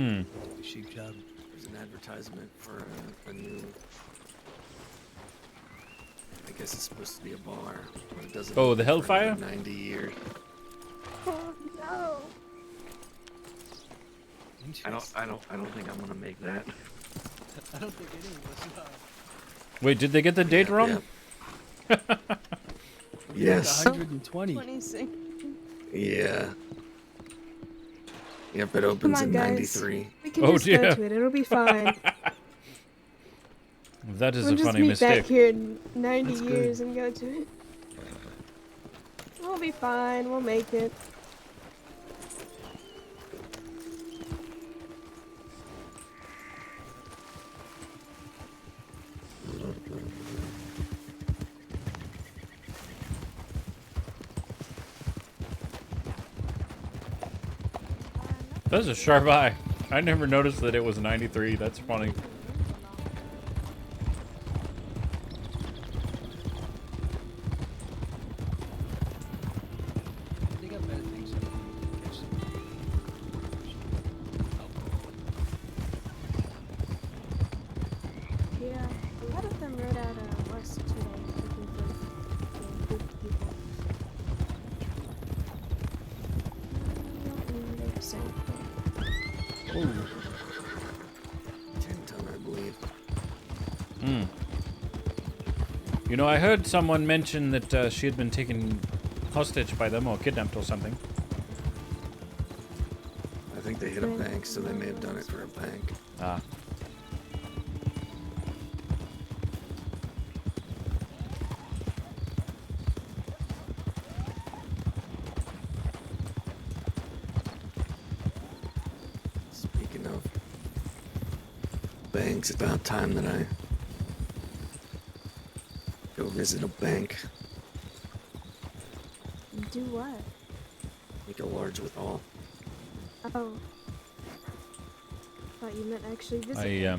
Chic job. There's an advertisement for a new. I guess it's supposed to be a bar, but it doesn't. Oh, the open for Hellfire? another 90 years. Oh no! I don't think I'm gonna make that. I don't think any of us are. Wait, did they get the date wrong? Yeah. Yes. 120. 26. Yeah. Yep, it Come opens on, in guys. 93. We can Oh, just dear. go to it. It'll be fine. That is We'll a just funny meet mistake. back here in 90 That's good. years and go to it. We'll be fine. We'll make it. That's a sharp eye. I never noticed that it was 93. That's funny. They got better things to do. Catch some Yeah, a lot of them rode out west today looking for good people. They're saying, 10-ton, I believe. You know, I heard someone mention that she had been taken hostage by them or kidnapped or something. I think they hit a bank, so they may have done it for a bank. Ah. Speaking of banks, it's about time that I go visit a bank. do what? Make a large withdrawal. Oh. Thought you meant actually visit.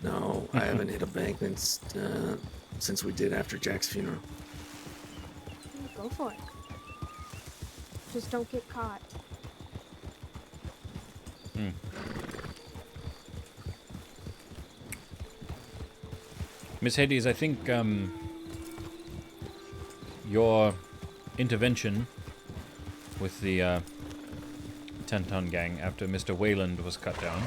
No, I haven't hit a bank since we did after Jack's funeral. Go for it. Just don't get caught. Miss Hades, I think your intervention with the 10-ton gang after Mr. Wayland was cut down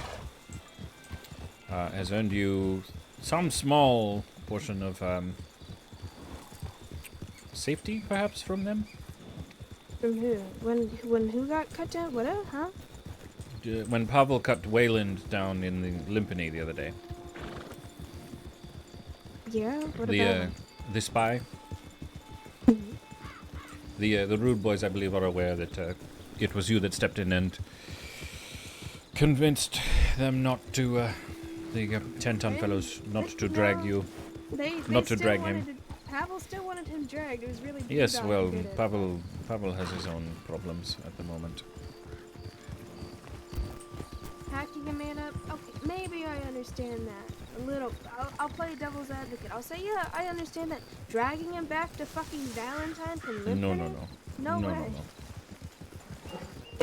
has earned you some small portion of safety, perhaps, from them? From who? When who got cut down? What? Huh? When Pavel cut Wayland down in the Limpany the other day. Yeah. What The about? the spy. The rude boys, I believe, are aware that it was you that stepped in and convinced them not to, the 10-ton fellows, not to drag you. They not to still drag wanted him. Pavel still wanted him dragged. It was really. Yes, Dog well, who did it. Pavel has his own problems at the moment. Hacking a man up. Okay, maybe I understand that a little. I'll play devil's advocate. I'll say, yeah, I understand that. Dragging him back to fucking Valentine from Limpany? No. No No, way. no.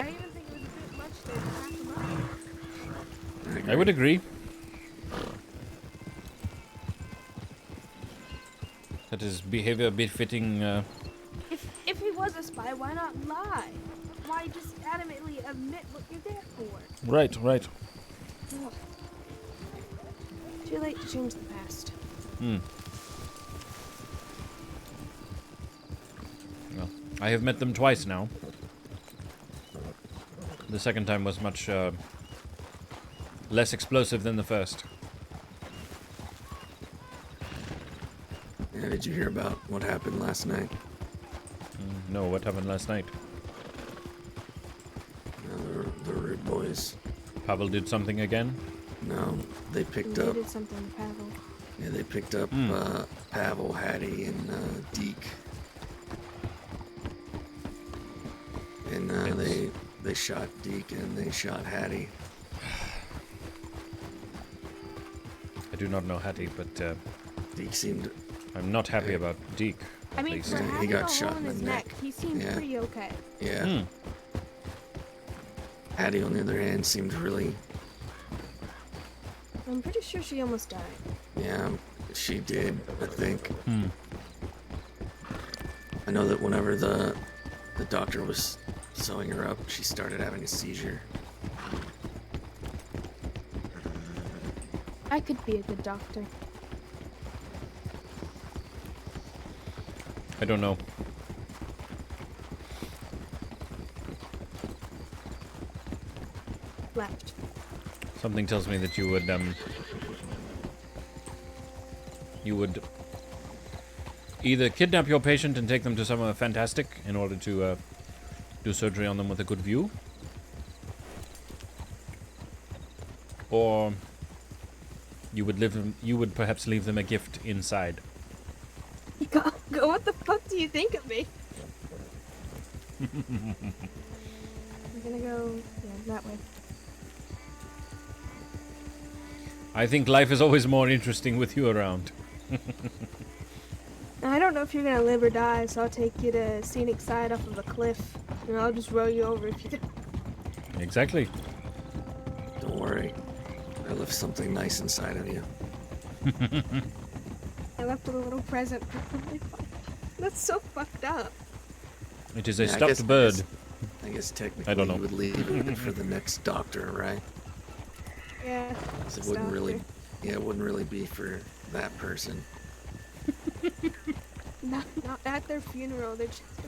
I even think it was a bit much to hack him up. I would agree. That is behavior befitting. If he was a spy, why not lie? Why just adamantly admit what you're there for? Right. Ugh. Too late to change the past. Well, I have met them twice now. The second time was much less explosive than the first. Yeah, did you hear about what happened last night? No, what happened last night? The rude boys boys. Pavel did something again? No, they picked They up. did something to Pavel. Yeah, they picked up Pavel, Hattie, and Deke. And they shot Deke and they shot Hattie. I do not know Hattie, but Deke seemed. I'm not happy about Deke. I mean, least. for Yeah, he having got a shot hole in in the his neck. he seemed Yeah. pretty okay. Yeah. Hattie, on the other hand, seemed really. I'm pretty sure she almost died. Yeah, she did, I think. I know that whenever the doctor was sewing her up, she started having a seizure. I could be a good doctor. I don't know. Left. Something tells me that you would either kidnap your patient and take them to somewhere fantastic in order to do surgery on them with a good view, or you would perhaps leave them a gift inside. Go, what the fuck do you think of me? I'm gonna go, that way. I think life is always more interesting with you around. I don't know if you're gonna live or die, so I'll take you to a scenic side off of a cliff, and I'll just row you over if you do. Exactly. Don't worry, I left something nice inside of you. I left a little present for my father. That's so fucked up. It is a Yeah, stuffed bird. I guess technically I don't know. you would leave it for the next doctor, right? Yeah. 'Cause it wouldn't really, it wouldn't really be for that person. Not at their funeral. They're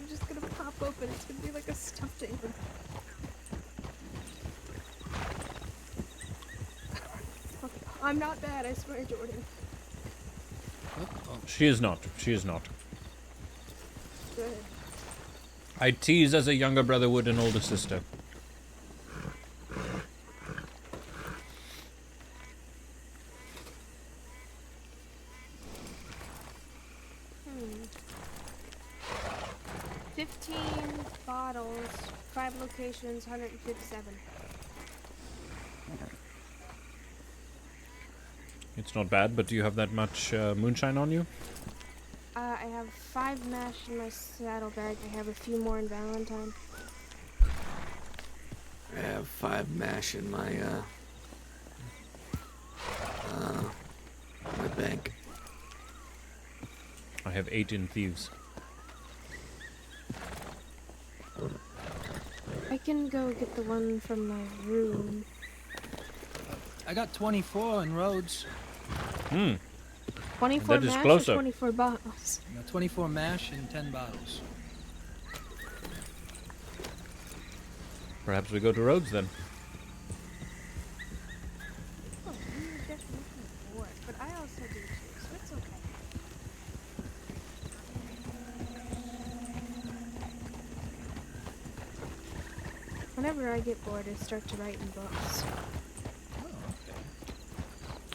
just gonna pop open. It's gonna be like a stuffed animal. Okay, I'm not bad, I swear, Jordan. She is not. She is not. Good. I tease as a younger brother would an older sister. Hmm. 15 bottles, 5 locations, 157. It's not bad, but do you have that much moonshine on you? I have 5 mash in my saddlebag. I have a few more in Valentine. I have 5 mash in my my bank. I have 8 in thieves. I can go get the one from my room. I got 24 in roads. 24 That is mash closer. or 24 bottles? 24 mash and 10 bottles. Perhaps we go to Rhodes then. Oh, you were definitely bored, but I also do too, so it's okay. Whenever I get bored, I start to write in books.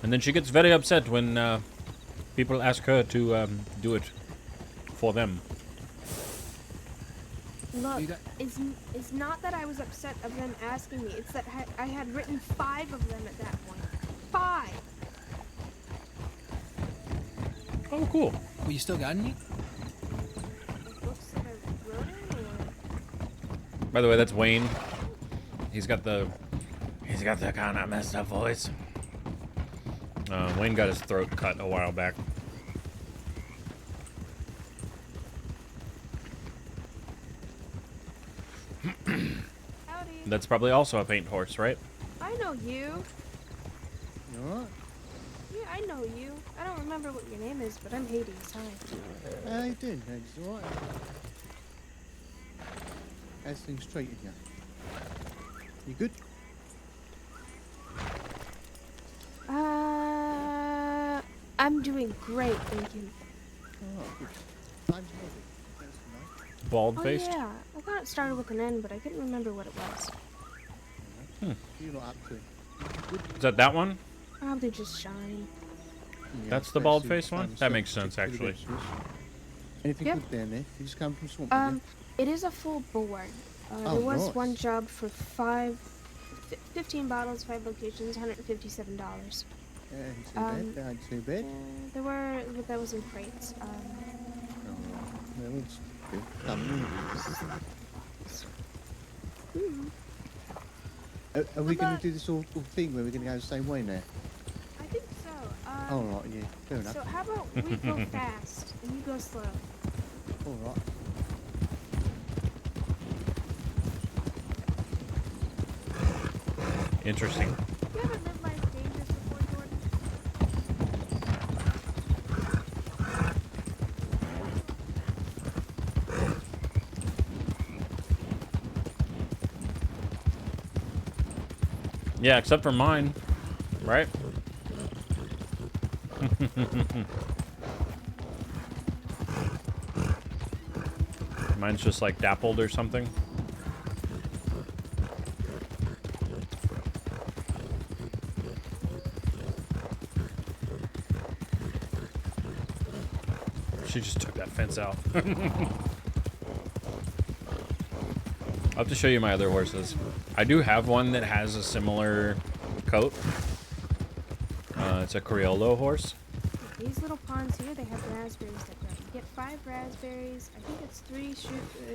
And then she gets very upset when people ask her to do it for them. Look, You got- it's not that I was upset of them asking me. It's that I had written 5 of them at that point. 5! Oh, cool. Well, you still got any? Like books that I wrote in, or... By the way, that's Wayne. He's got the kind of messed up voice. Wayne got his throat cut a while back. Howdy. That's probably also a paint horse, right? I know you. You alright? Yeah, I know you. I don't remember what your name is, but I'm Hades. Hi. How you doing, Hades? Alright? How's things treated you? You good? I'm doing great, thank you. Oh, good. Name's Hedy. That's the name. Bald faced. Oh yeah, I thought it started with an N, but I couldn't remember what it was. You're not up to it. Is that one? Probably just shine. Yeah, That's the let's bald see face what one? time That it's makes got. sense, Pretty actually. good, Swiss. Anything Yep. good down there? You just come from Swamp, did you? It is a full board. Oh, There was nice. one job for 15 bottles, 5 locations, $157. Yeah, ain't too bad. That ain't too bad. There were, but that was in crates. Alright. Well, it's good. Come Are we going to do this all thing where we're going to go the same way now? I think so. Alright, yeah. Fair enough. So how about we go fast and you go slow? Alright. Interesting. You haven't lived life dangerous before, Jordan? Yeah, except for mine, right? Mine's just like dappled or something. She just took that fence out. I'll have to show you my other horses. I do have one that has a similar coat. It's a Criollo horse. These little ponds here, they have raspberries that grow. You get 5 raspberries. I think it's 3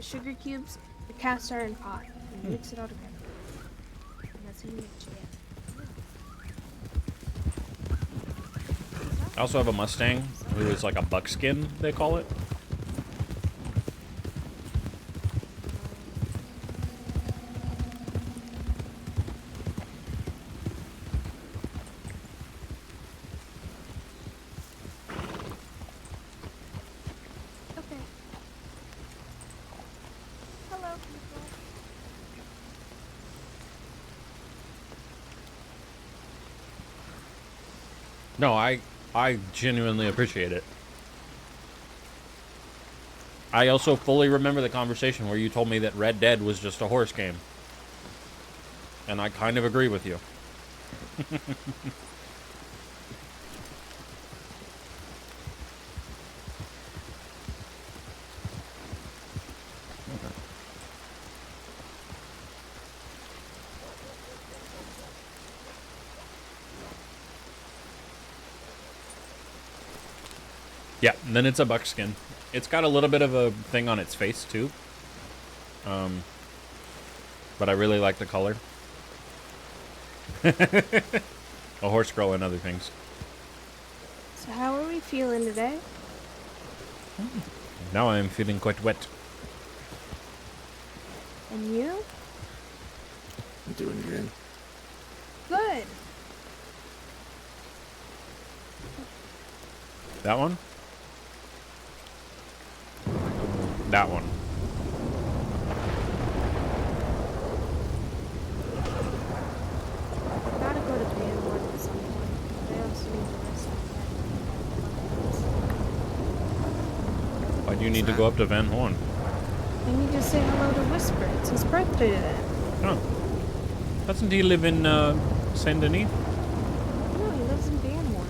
sugar cubes, a cast iron pot. And you mix it all together. And that's how you make jam. I also have a Mustang, who is like a buckskin, they call it. Okay. Hello, people. No, I genuinely appreciate it. I also fully remember the conversation where you told me that Red Dead was just a horse game. And I kind of agree with you. Yeah, and then it's a buckskin. It's got a little bit of a thing on its face, too. But I really like the color. A horse girl and other things. So how are we feeling today? Now I am feeling quite wet. And you? I'm doing good. Good. That one? That one. Gotta go to band work at some point. But I also need to rest my head. Why do you need to go up to Van Horn? I need to say hello to Whisper. It's his birthday today. Oh. Doesn't he live in Saint Denis? No, he lives in Banmore.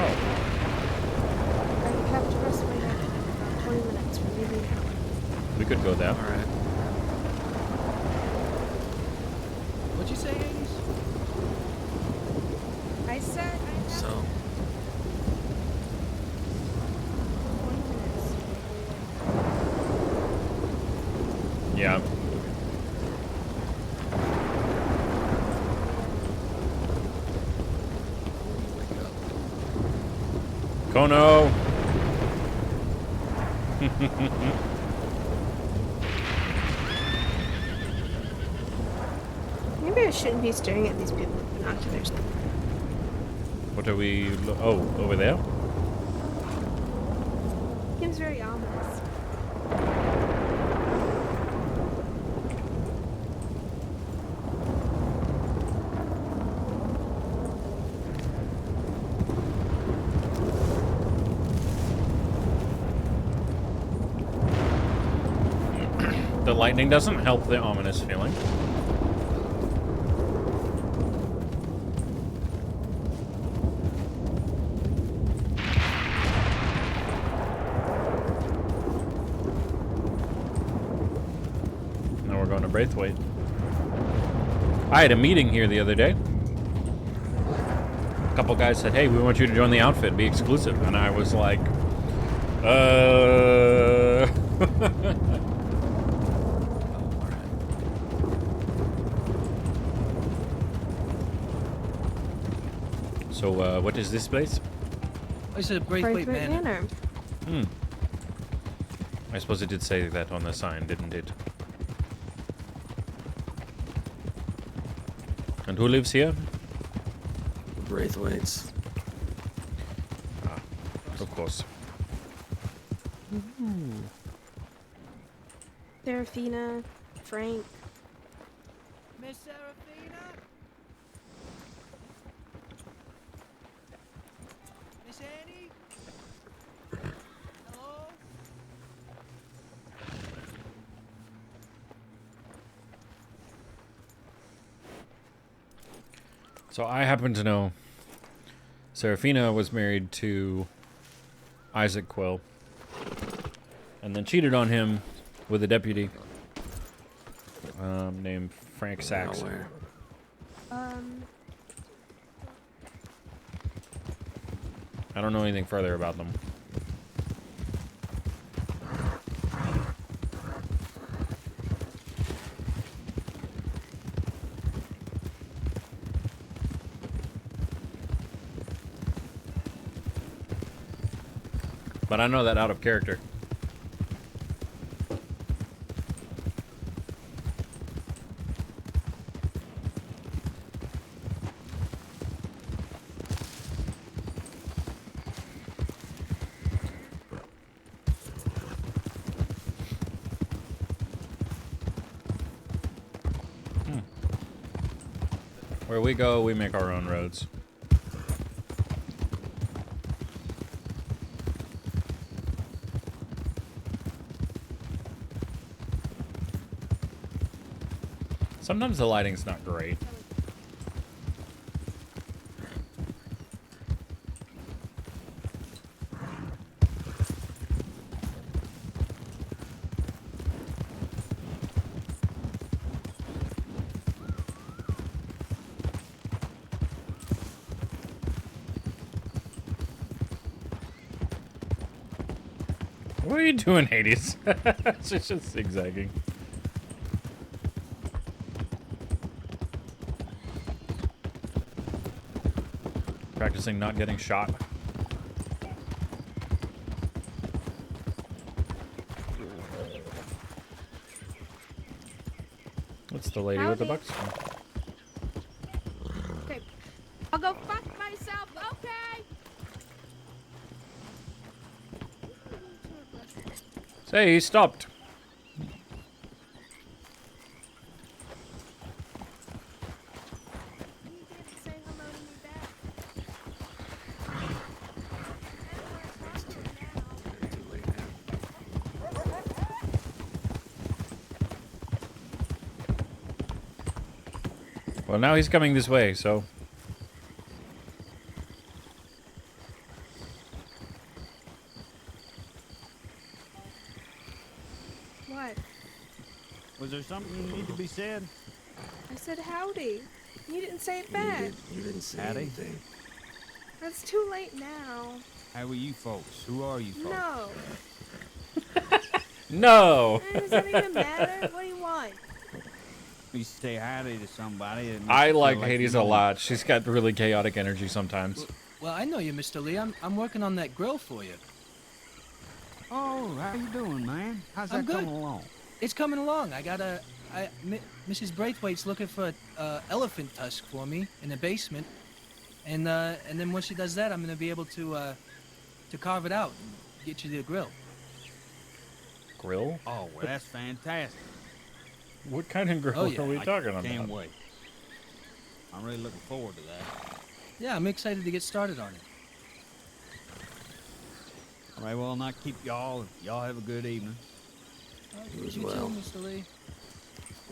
Oh. I have to rest my head in about 20 minutes. We're leaving home. We could go there. All right. What'd you say, Hades? I said I have So, 20 minutes. Yeah. Kono! Maybe I shouldn't be staring at these people with binoculars. What are we... Oh, over there? Seems very ominous. The lightning doesn't help the ominous feeling. a Braithwaite. I had a meeting here the other day. A couple guys said, "Hey, we want you to join the outfit, be exclusive," and I was like, So, what is this place? I said Braithwaite Manor. Hmm. I suppose it did say that on the sign, didn't it? And who lives here? The Braithwaites. Ah, of course. Serafina, Frank. Miss Serafina? Miss Annie? Hello? So I happen to know Serafina was married to Isaac Quill and then cheated on him with a deputy named Frank Sachs. I don't know anything further about them. But I know that out of character. Where we go, we make our own roads. Sometimes the lighting's not great. What are you doing, Hades? It's just zigzagging. Practicing not getting shot. What's the lady with the bucks? Okay. I'll go fuck myself, okay? Say, he stopped. Well, now he's coming this way, so... What? Was there something you need to be said? I said howdy. You didn't say it back. You didn't say Howdy. anything. That's too late now. How are you folks? Who are you folks? No. No! Does that even matter? What do you want? You say howdy to somebody. It makes I you feel like you Hades know a them. lot. She's got really chaotic energy sometimes. Well, I know you, Mr. Lee. I'm working on that grill for you. Oh, how you doing, man? How's I'm that good. coming along? It's coming along. Mrs. Braithwaite's looking for elephant tusk for me in the basement, and then once she does that, I'm gonna be able to carve it out and get you the grill. Grill? Oh, well, that's fantastic. What kind of grill Oh, yeah. are we I talking about? can't wait. I'm really looking forward to that. Yeah, I'm excited to get started on it. All right, well, not keep y'all. Y'all have a good evening. You as You well. too, Mr. Lee.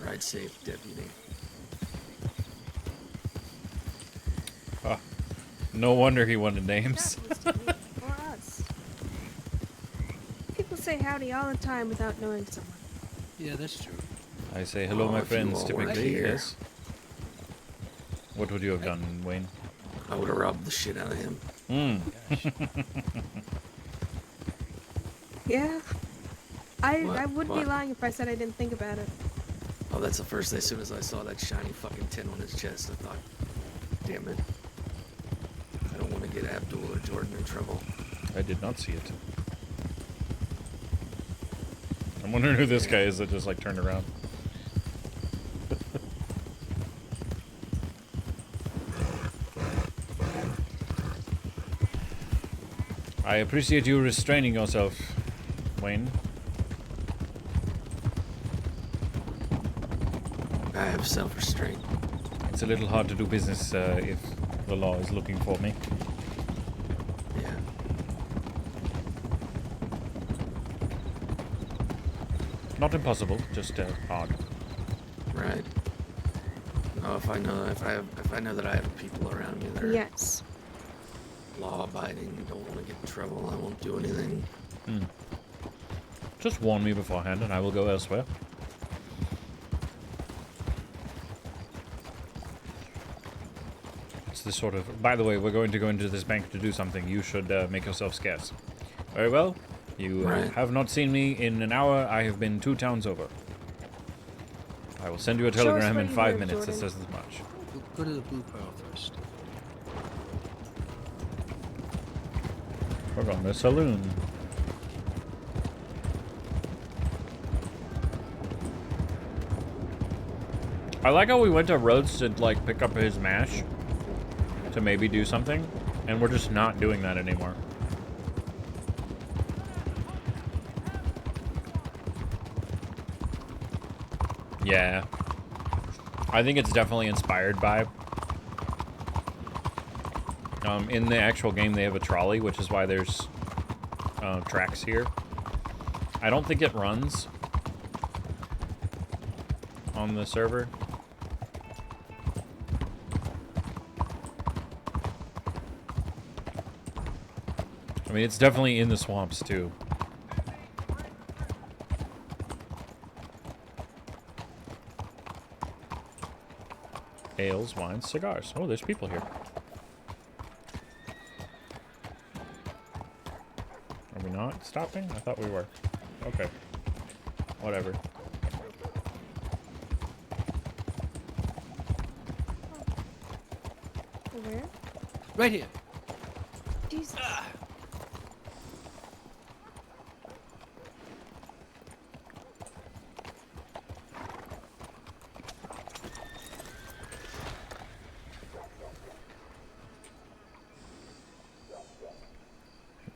Ride safe, deputy. Oh, no wonder he wanted names. That was to me, or us. People say howdy all the time without knowing someone. Yeah, that's true. I say hello, my if you friends, all weren't typically, here, yes. What would you have done, Wayne? I would have robbed the shit out of him. Yeah. I would be What? lying if I said I didn't think about it. Oh, that's the first thing. As soon as I saw that shiny fucking tin on his chest, I thought, damn it. I don't want to get Abdul or Jordan in trouble. I did not see it. I'm wondering who this guy is that just like turned around. I appreciate you restraining yourself, Wayne. I have self-restraint. It's a little hard to do business if the law is looking for me. Yeah. Not impossible, just hard. Right. No, if I know that I have people around me that are Yes. law-abiding, don't want to get in trouble, I won't do anything. Just warn me beforehand and I will go elsewhere. It's this sort of... By the way, we're going to go into this bank to do something. You should make yourself scarce. Very well. You Right. have not seen me in an hour. I have been 2 towns over. I will send you a Show us telegram what in you 5 heard, minutes that Jordan. says as much. Go to the Blue Pearl first. We're on the saloon. I like how we went to Rhodes to like pick up his mash to maybe do something, and we're just not doing that anymore. Yeah. I think it's definitely inspired by. In the actual game, they have a trolley, which is why there's tracks here. I don't think it runs on the server. I mean, it's definitely in the swamps, too. Ales, wines, cigars. Oh, there's people here. Are we not stopping? I thought we were. Okay. Whatever. Where? Right here. Jesus.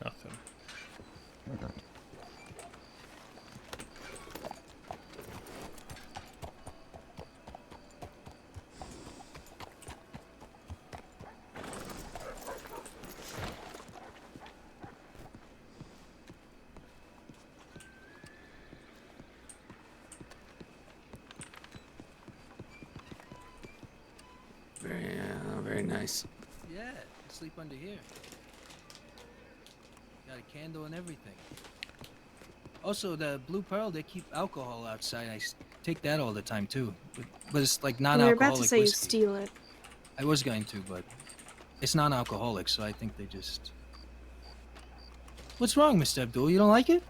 Nothing. Very nice. Yeah, sleep under here. Got a candle and everything. Also, the Blue Pearl, they keep alcohol outside. Take that all the time, too. But it's like We were non-alcoholic about to say whiskey. you steal it. I was going to, but it's non-alcoholic, so I think they just... What's wrong, Mr. Abdul? You don't like it?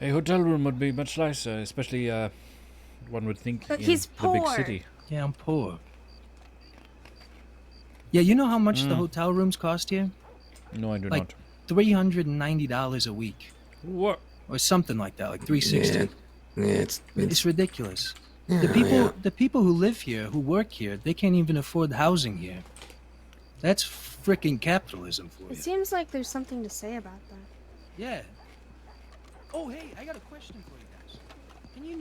A hotel room would be much nicer, especially, one would think Look, in he's the big poor. city. Yeah, I'm poor. Yeah, you know how much the hotel rooms cost here? No, I do Like not. $390 a week. What? Or something like that, like $360. Yeah, It's ridiculous. yeah, The people who live here, who work here, they can't even afford housing here. That's frickin' capitalism for It you. seems like there's something to say about that. Yeah. Oh, hey, I got a question for you guys. Can you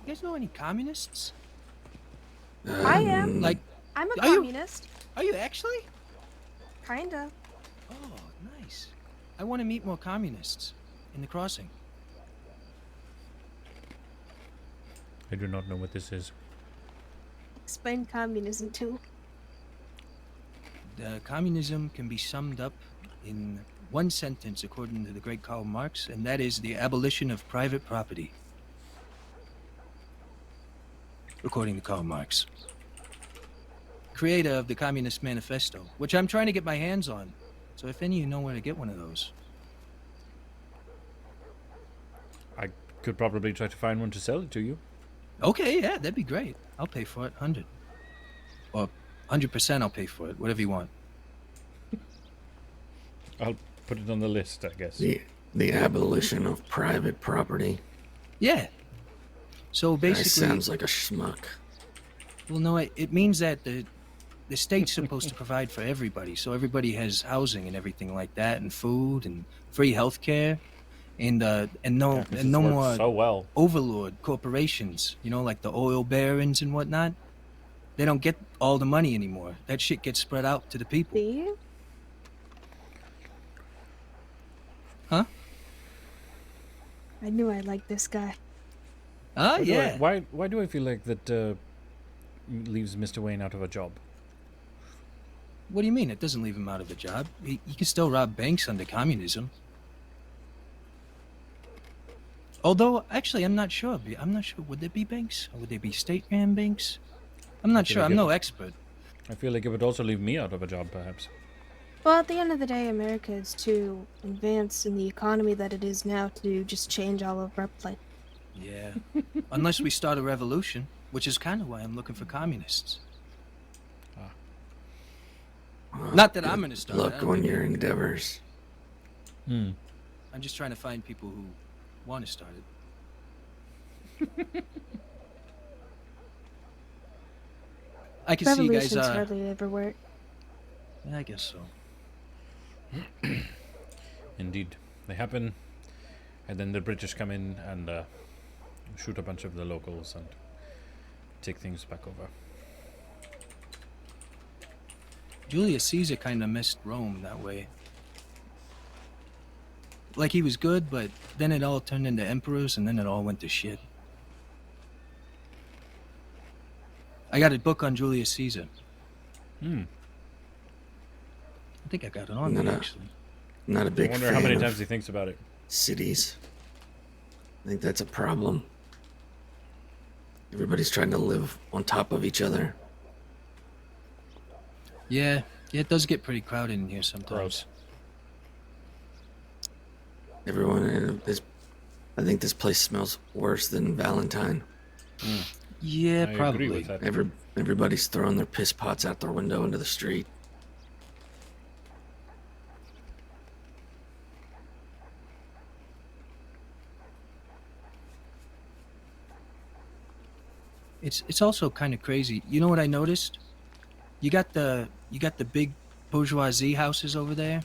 guys know any communists? I am. Like, I'm a Are you- communist. are you actually? Kinda. Oh, nice. I want to meet more communists in the crossing. I do not know what this is. Explain communism too. Communism can be summed up in one sentence according to the great Karl Marx, and that is the abolition of private property. According to Karl Marx. Creator of the Communist Manifesto, which I'm trying to get my hands on. So if any of you know where to get one of those. I could probably try to find one to sell it to you. Okay, yeah, that'd be great. I'll pay for it, 100. Or 100% I'll pay for it, whatever you want. I'll put it on the list, I guess. The abolition of private property. Yeah. So basically... That sounds like a schmuck. Well, no, it means that the state's supposed to provide for everybody, so everybody has housing and everything like that, and food, and free health care, and no more so well. overlord corporations, you know, like the oil barons and whatnot. They don't get all the money anymore. That shit gets spread out to the people. See? Huh? I knew I liked this guy. Ah, yeah. Why do I feel like that leaves Mr. Wayne out of a job? What do you mean? It doesn't leave him out of a job. He can still rob banks under communism. Although, actually, I'm not sure. Would there be banks? Or would there be state-ran banks? I'm not sure. I'm no expert. I feel like it would also leave me out of a job, perhaps. Well, at the end of the day, America is too advanced in the economy that it is now to just change all of our play. Yeah. Unless we start a revolution, which is kind of why I'm looking for communists. Not that I'm going to start. Luck on your endeavors. I'm just trying to find people who want to start it. I can see you guys. Revolutions hardly ever work. Yeah, I guess so. Indeed. They happen, and then the British come in and shoot a bunch of the locals and take things back over. Julius Caesar kind of missed Rome that way. Like, he was good, but then it all turned into emperors, and then it all went to shit. I got a book on Julius Caesar. I think I got it on me, actually. Not a big fan. I wonder how many times he thinks about it. Cities. I think that's a problem. Everybody's trying to live on top of each other. Yeah, it does get pretty crowded in here sometimes. Gross. Everyone is. I think this place smells worse than Valentine. Yeah, I probably. agree with that. Everybody's throwing their piss pots out their window into the street. It's also kind of crazy. You know what I noticed? You got the big bourgeoisie houses over there,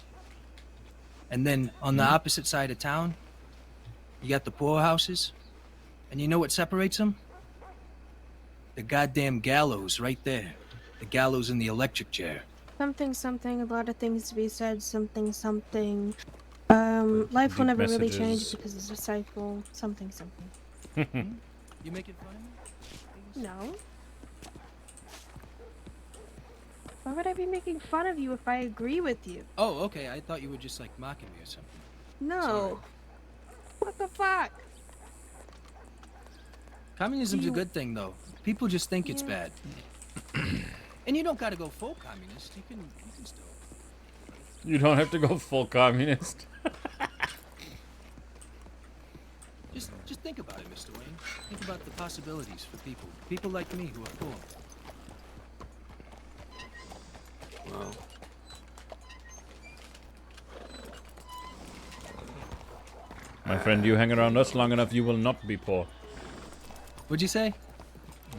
and then on the opposite side of town, you got the poor houses. And you know what separates them? The goddamn gallows right there. The gallows in the electric chair. Something, a lot of things to be said, something. Life will never really change because it's a cycle, something. You making fun of me? No. Why would I be making fun of you if I agree with you? Oh, okay. I thought you were just like mocking me or something. No. Sorry. What the fuck? Communism's a good thing, though. People just think it's bad. And you don't gotta go full communist. You can still. You don't have to go full communist. Just think about it, Mr. Wayne. Think about the possibilities for people. People like me who are poor. Well, My friend, you hang around us long enough, you will not be poor. What'd you say?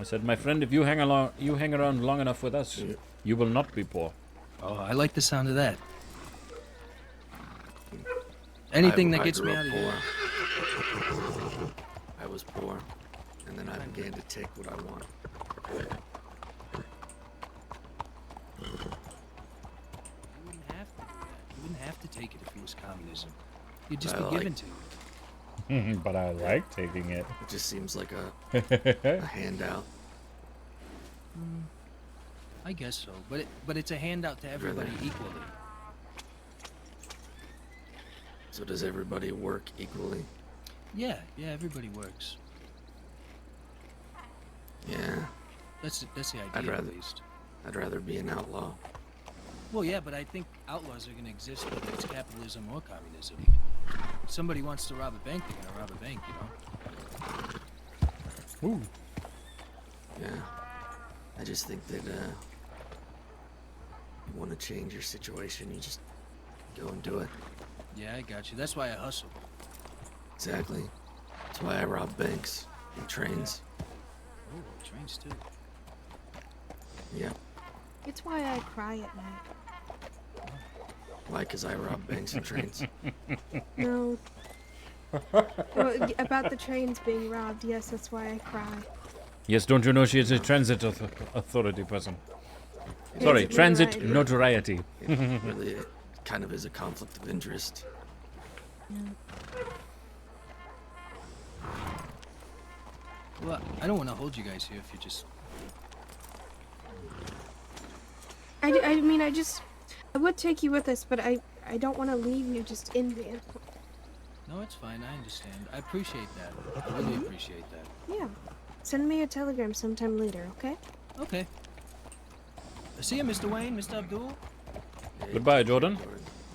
I said, my friend, if you hang around long enough with us, you will not be poor. Oh, I like the sound of that. Anything that gets me out of here. I was poor, and then I began to take what I want. You wouldn't have to do that. You wouldn't have to take it if it was communism. You'd just be given to you. But I like taking it. It just seems like a handout. I guess so, but it's a handout to everybody equally. So does everybody work equally? Yeah, everybody works. Yeah. That's the idea, at least. I'd rather be an outlaw. Well, yeah, but I think outlaws are going to exist whether it's capitalism or communism. If somebody wants to rob a bank, they're going to rob a bank, you know? Ooh. Yeah. I just think that, you want to change your situation, you just go and do it. Yeah, I got you. That's why I hustle. Exactly. That's why I rob banks and trains. Oh, trains too. Yeah. It's why I cry at night. Why? Because I rob banks and trains. No. About the trains being robbed, yes, that's why I cry. Yes, don't you know she is a transit authority person? Sorry, transit notoriety. It really kind of is a conflict of interest. Well, I don't want to hold you guys here if you just... I mean, I would take you with us, but I don't want to leave you just in there. No, it's fine. I understand. I appreciate that. I really appreciate that. Yeah. Send me a telegram sometime later, okay? Okay. See you, Mr. Wayne, Mr. Abdul. Goodbye, Jordan.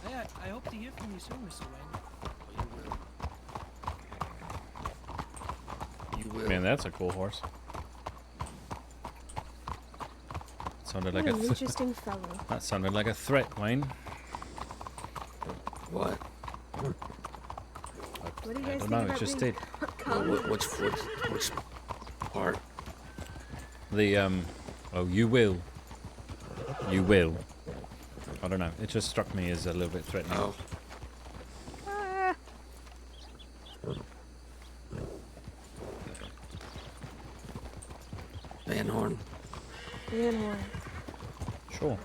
Hey, I hope to hear from you soon, Mr. Wayne. You will. Man, that's a cool horse. Sounded like What a an interesting fellow. that sounded like a threat, Wayne. What? What do you I guys don't think know. about It just being did. Which part? The oh, you will. You will. I don't know. It just struck me as a little bit threatening. Oh. Van Horn. Van Horn. Sure.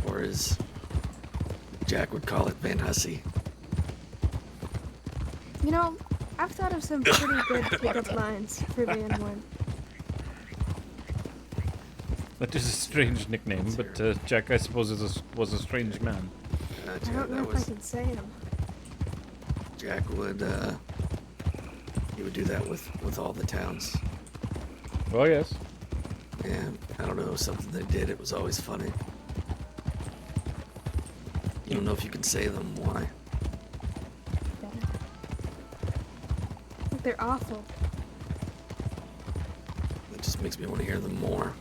Or as Jack would call it, Van Hussey. You know, I've thought of some pretty good pickup lines for Van Horn. That is a strange nickname, but Jack, I suppose, was a strange man. I don't know if I can say them. Jack would, he would do that with all the towns. Oh, yes. Yeah, I don't know, something they did, it was always funny. You don't know if you can say them, why? They're awful. It just makes me want to hear them more.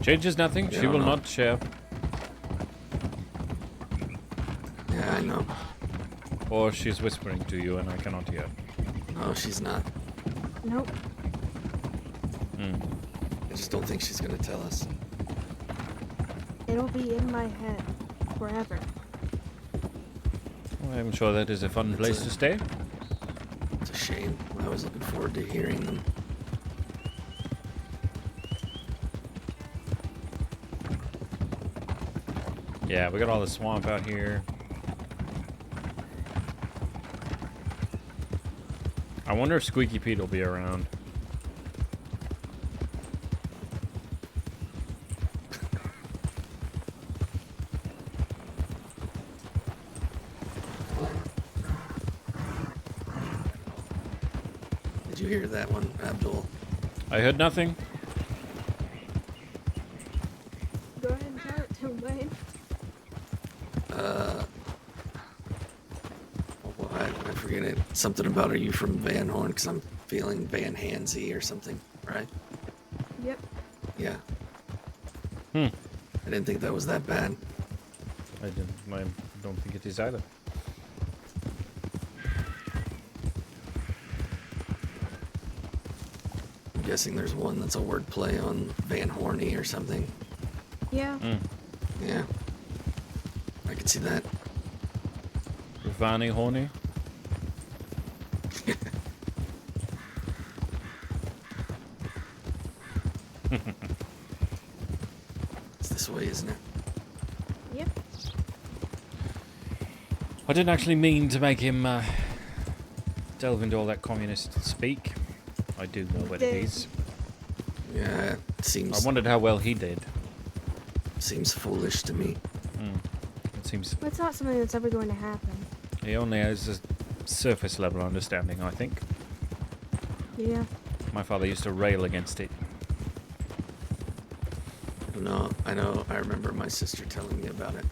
Changes nothing. She will not share. Yeah, I know. Or she's whispering to you and I cannot hear. No, she's not. Nope. I just don't think she's gonna tell us. It'll be in my head forever. Well, I'm sure that is a fun place to stay. It's a shame. I was looking forward to hearing them. Yeah, we got all the swamp out here. I wonder if Squeaky Pete will be around. Did you hear that one, Abdul? I heard nothing. Go ahead and tell it to him, Wayne. Well, I forget it. Something about are you from Van Horn? Because I'm feeling Van Hansy or something, right? Yep. Yeah. Hmm. I didn't think that was that bad. I don't think it is either. I'm guessing there's one that's a word play on Van Horny or something. Yeah. Yeah. I could see that. Vanny Horny. It's this way, isn't it? Yep. I didn't actually mean to make him delve into all that communist speak. I do know what it is. Yeah, it seems. I wondered how well he did. Seems foolish to me. It seems It's not something that's ever going to happen. he only has a surface level understanding, I think. Yeah. My father used to rail against it. No, I know. I remember my sister telling me about it.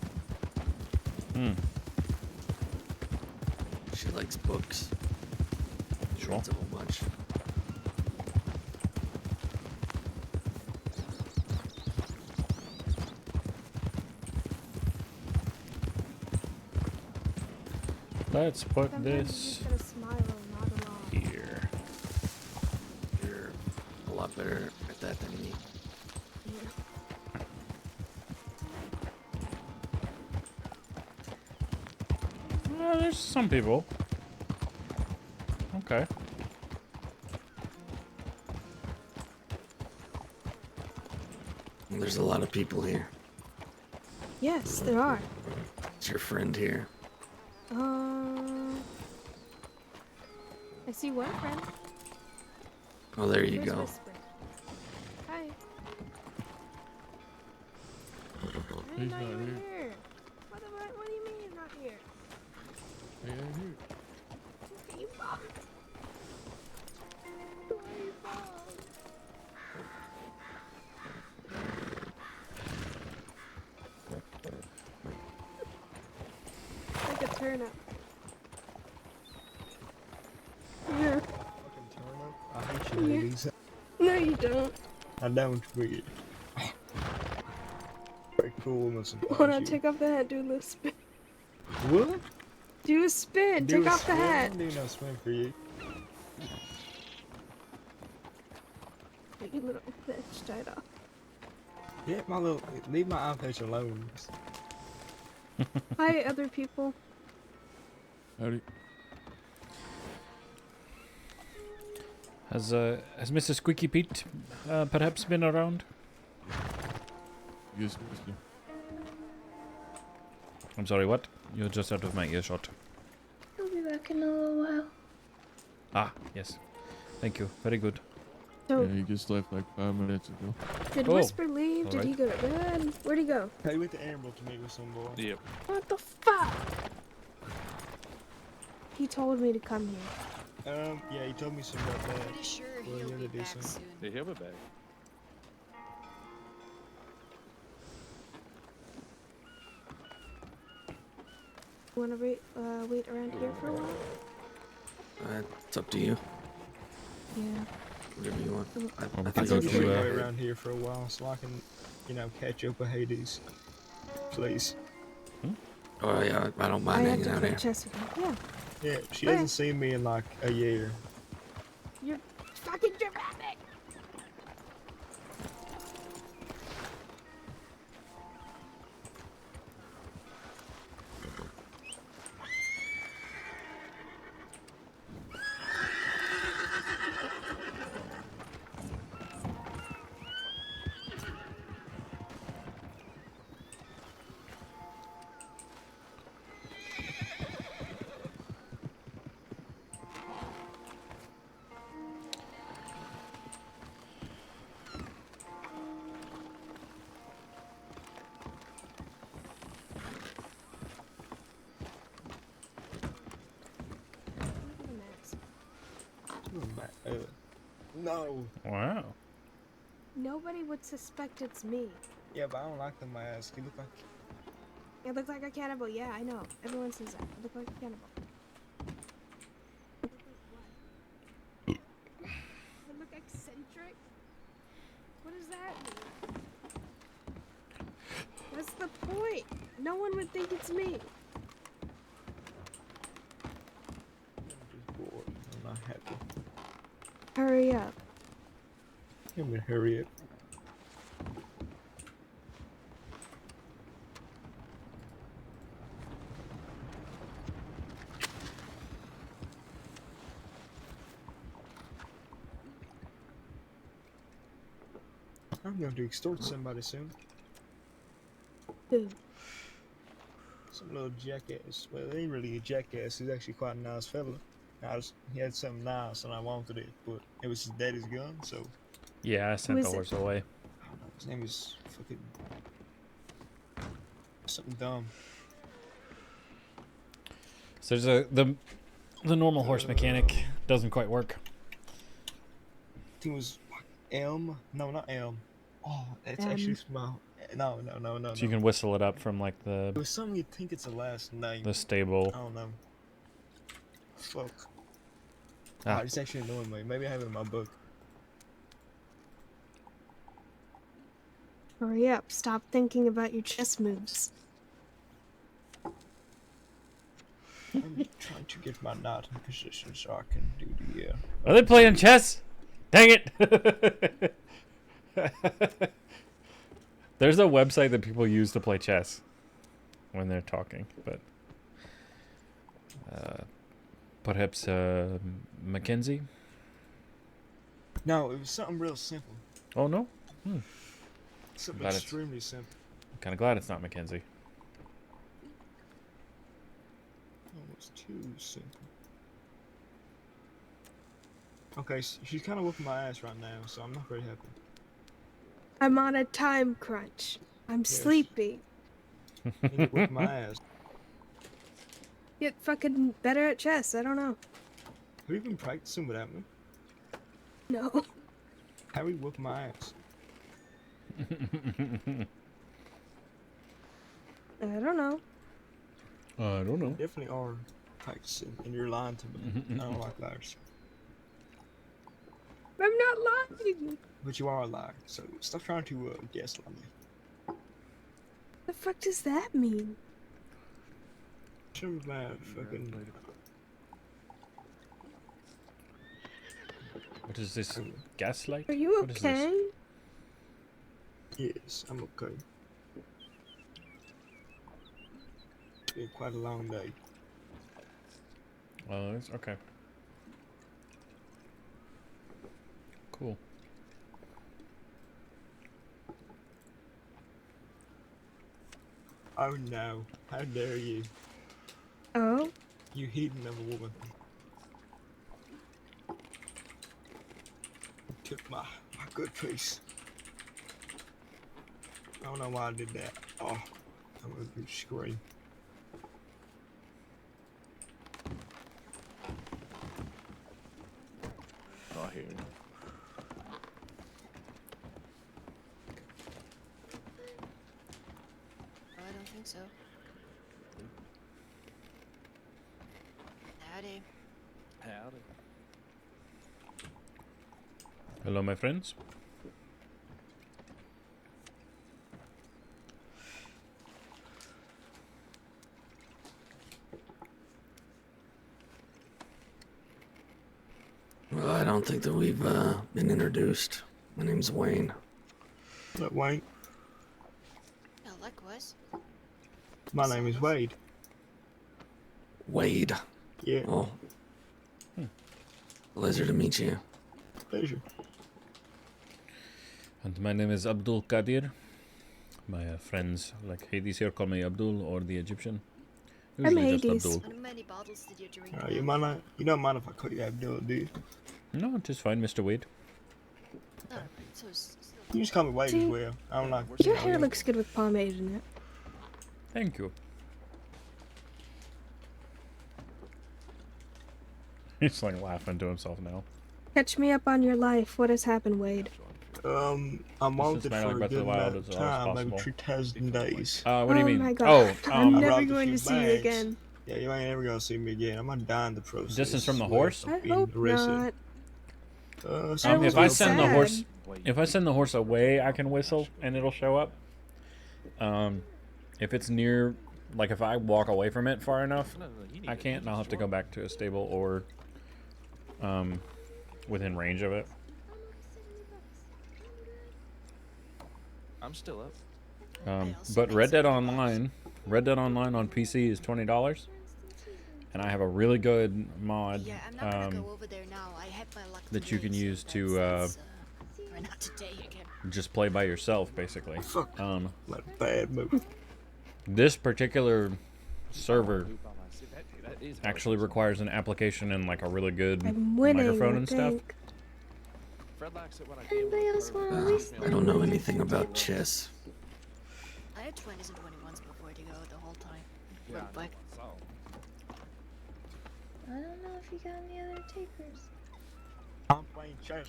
She likes books. Sure. Reads a whole bunch. Let's put Sometimes this you just gotta smile and nod along. here. You're a lot better at that than me. Well, there's some people. Okay. There's a lot of people here. Yes, there are. It's your friend here. I see one friend. Oh, there you Where's go. Whisper? Hi. He's not not even here. here. What do you mean he's not here? He ain't here. You bum. Why you bum? Like a turnip. Yeah. I hate you, ladies. No, you don't. I don't really. Very cool woman sometimes. Hold on, you. take off the hat, do a little spin. What? Do a spin, Do take a off the spin? hat. I'm doing no spin for you. Get your little bitch tied off. Yeah, my little. Leave my eye patch alone. Hi, other people. Howdy. Has Mr. Squeaky Pete perhaps been around? Yes, mister. I'm sorry, what? You're just out of my earshot. He'll be back in a little while. Ah, yes. Thank you. Very good. So, Yeah, he just left like 5 minutes ago. did Oh, Whisper leave? Did he alright. go to bed? Where'd he go? Hey, with the Emerald to meet with some boy. Yep. What the fuck? He told me to come here. Yeah, he told me some about that. Pretty sure Well, he'll yeah, be they do back some. soon. They have it back. You wanna wait around here for a while? It's up to you. Yeah. Whatever you want. I we think can I go think we to, should wait around here for a while so I can, you know, catch up with Hades. Please. Oh yeah, I don't I mind have hanging to out play here. chess with him. Yeah. Yeah, she Okay. hasn't seen me in like a year. You're fucking dramatic. No. Wow. Nobody would suspect it's me. Yeah, but I don't like the mask. You look like. I look like a cannibal. Yeah, I know. Everyone says that. I look like a cannibal. I look eccentric? What does that mean? That's the point. No one would think it's me. I'm just bored. I'm not happy. Hurry up. I'm gonna hurry up. I'm going to extort somebody soon. Who? some little jackass. Well, he ain't really a jackass. He's actually quite a nice fella. He had something nice, and I wanted it, but it was his daddy's gun, so. Yeah, I sent the horse away. I don't know. His name is fucking something dumb. So there's the normal horse mechanic doesn't quite work. I think it was M. No, not M. Oh, it's actually small. No. So you can whistle it up from like It the was something you think it's a last name. the stable. I don't know. Fuck. Ah. It's actually annoying me. Maybe I have it in my book. Hurry up. Stop thinking about your chess moves. I'm trying to get my knight in position so I can do the. Are they playing chess? Dang it! There's a website that people use to play chess when they're talking, but perhaps Mackenzie? No, it was something real simple. Oh no? Something Glad extremely simple. I'm kind of glad it's not Mackenzie. Almost too simple. Okay, she's kind of whooping my ass right now, so I'm not very happy. I'm on a time crunch. I'm sleepy. You need to whip my ass. Get fucking better at chess. I don't know. Have you been practicing without me? No. How are you whooping my ass? I don't know. I don't know. You definitely are practicing, and you're lying to me. I don't like liars. I'm not lying. But you are a liar, so stop trying to gaslight me. The fuck does that mean? Some bad fucking. What is this? Gaslight? Are you What is this? okay? Yes, I'm okay. It's been quite a long day. Oh, it's okay. Cool. Oh no, how dare you? Oh? You heathen of a woman. You took my good piece. I don't know why I did that. Oh, I'm gonna scream. Oh, here. I don't think so. Howdy. Howdy. Hello, my friends. Well, I don't think that we've been introduced. My name's Wayne. Look, Wayne. Oh, likewise. My name is Wade. Wade. Yeah. Oh. Pleasure to meet you. Pleasure. And my name is Abdul-Qadir. My friends like Hades here call me Abdul or the Egyptian. Usually just Hades. Abdul. How many bottles did you drink? You don't mind if I call you Abdul, do you? No, it is fine, Mr. Wade. Oh, so it's still... You just call me Wade as well. I don't like. Your hair looks good with pomade in it. Thank you. He's like laughing to himself now. Catch me up on your life. What has happened, Wade? I'm wanted Smiling for a Breath of good the Wild amount of as always time, maybe possible. 2,000 days. What do you mean? My God. Oh, I'm I never robbed a going few to see you banks. again. Yeah, you ain't ever gonna see me again. I'm gonna die in the process. Distance from the with horse? I being hope arrested. not. If I send the sad. horse, if I send the horse away, I can whistle and it'll show up. If it's near, like if I walk away from it far enough, I can't, and I'll have to go back to a stable or within range of it. I'm still up. But Red Dead Online on PC is $20, and I have a really good mod Yeah, I'm not gonna go over there now. I had my luck that you today, can so use to that's not today again. just play by yourself, basically. Fuck. Like bad move. This particular server actually requires an application and like a really good I'm winning, microphone I and stuff. think. Anybody else want to list? I don't know anything about chess. I had 20s and 21s before to go the whole time. Look back. I don't know if you got any other takers. I'm playing chess.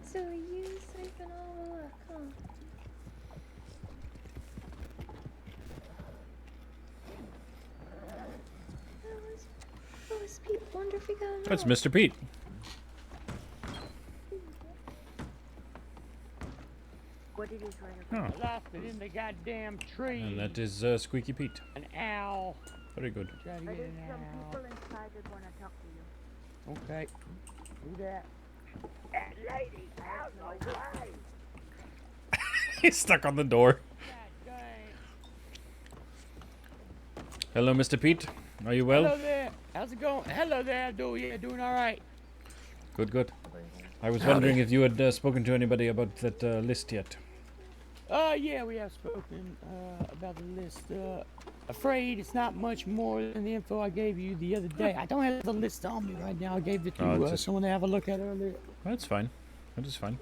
So you siphon all the luck, huh? It's Pete. Wonder if he got an That's owl. Mr. Pete. What did he try Oh. to lost it in the goddamn tree? And that is Squeaky Pete. An owl. Very good. Try to get There's an some owl. people inside that want to talk to you. Okay. Do that. That lady out the way. He's stuck on the door. God dang. Hello, Mr. Pete. Are you well? Hello there. How's it going? Hello there, Abdul. Yeah, doing all right. Good, good. I was wondering if you had spoken to anybody about that list yet. Yeah, we have spoken about the list. Afraid it's not much more than the info I gave you the other day. I don't have the list on me right now. I gave it to someone to have a look at earlier. That's fine. That is fine.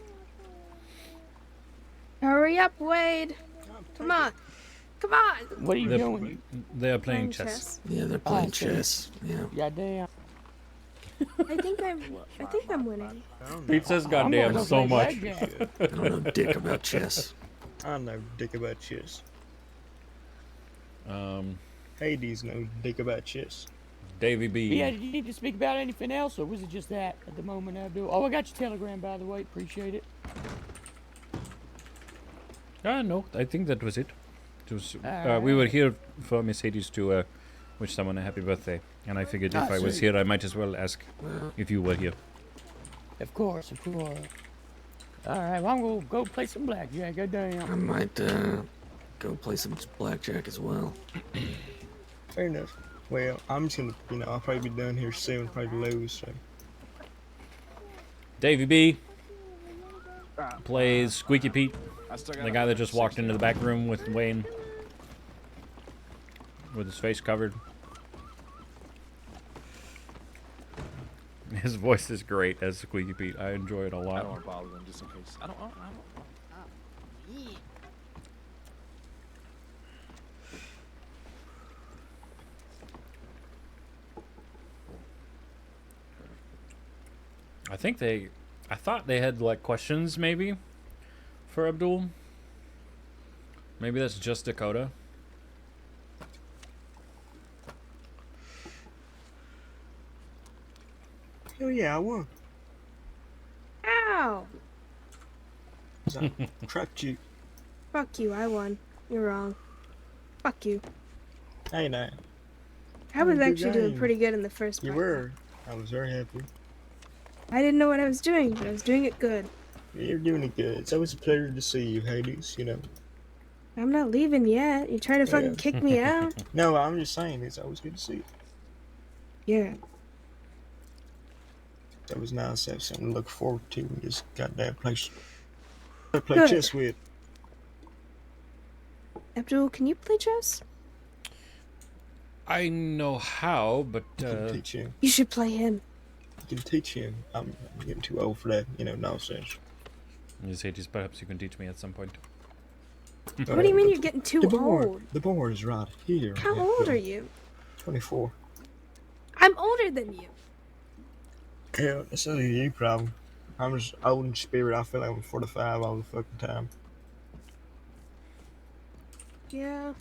Hurry up, Wade. Come on. Come on. What are you doing? They are playing chess. Yeah, they're playing chess. Yeah. Goddamn. I think I'm winning. Pete says goddamn so much. I don't know dick about chess. I know dick about chess. Hades knows dick about chess. Davy B. Yeah, did you need to speak about anything else, or was it just that at the moment, Abdul? Oh, I got your telegram, by the way. Appreciate it. No, I think that was it. It was, Alright. we were here for Miss Hades to wish someone a happy birthday, and I figured if I was sweet. here, I might as well ask if you were here. Of course, of course. Alright, well, I'm gonna go play some blackjack. Goddamn. I might go play some blackjack as well. Fair enough. Well, I'm just gonna, I'll probably be done here soon, probably lose, so. Davy B plays Squeaky Pete, the guy that just walked into the back room with Wayne, with his face covered. His voice is great as Squeaky Pete. I enjoy it a lot. I don't want to bother them just in case. I don't. Yeah. I thought they had like questions maybe for Abdul. Maybe that's just Dakota. Hell yeah, I won. Ow! I trapped you. Fuck you, I won. You're wrong. Fuck you. Hey, now. I was Good actually doing game. pretty good in the first You part. were. I was very happy. I didn't know what I was doing, but I was doing it good. You're doing it good. It's always a pleasure to see you, Hades, I'm not leaving yet. You trying to fucking Yeah. kick me out? No, I'm just saying, it's always good to see you. Yeah. That was nice to have something to look forward to in this goddamn place. I play Good. chess with. Abdul, can you play chess? I know how, but You can teach him. You should play him. You can teach him. I'm getting too old for that, nonsense. Miss Hades, perhaps you can teach me at some point. What do you mean you're getting too old? The board is right here. How old are you? 24. I'm older than you. Yeah, that's not a you problem. I'm just old in spirit. I feel like I'm 45 all the fucking time. Yeah.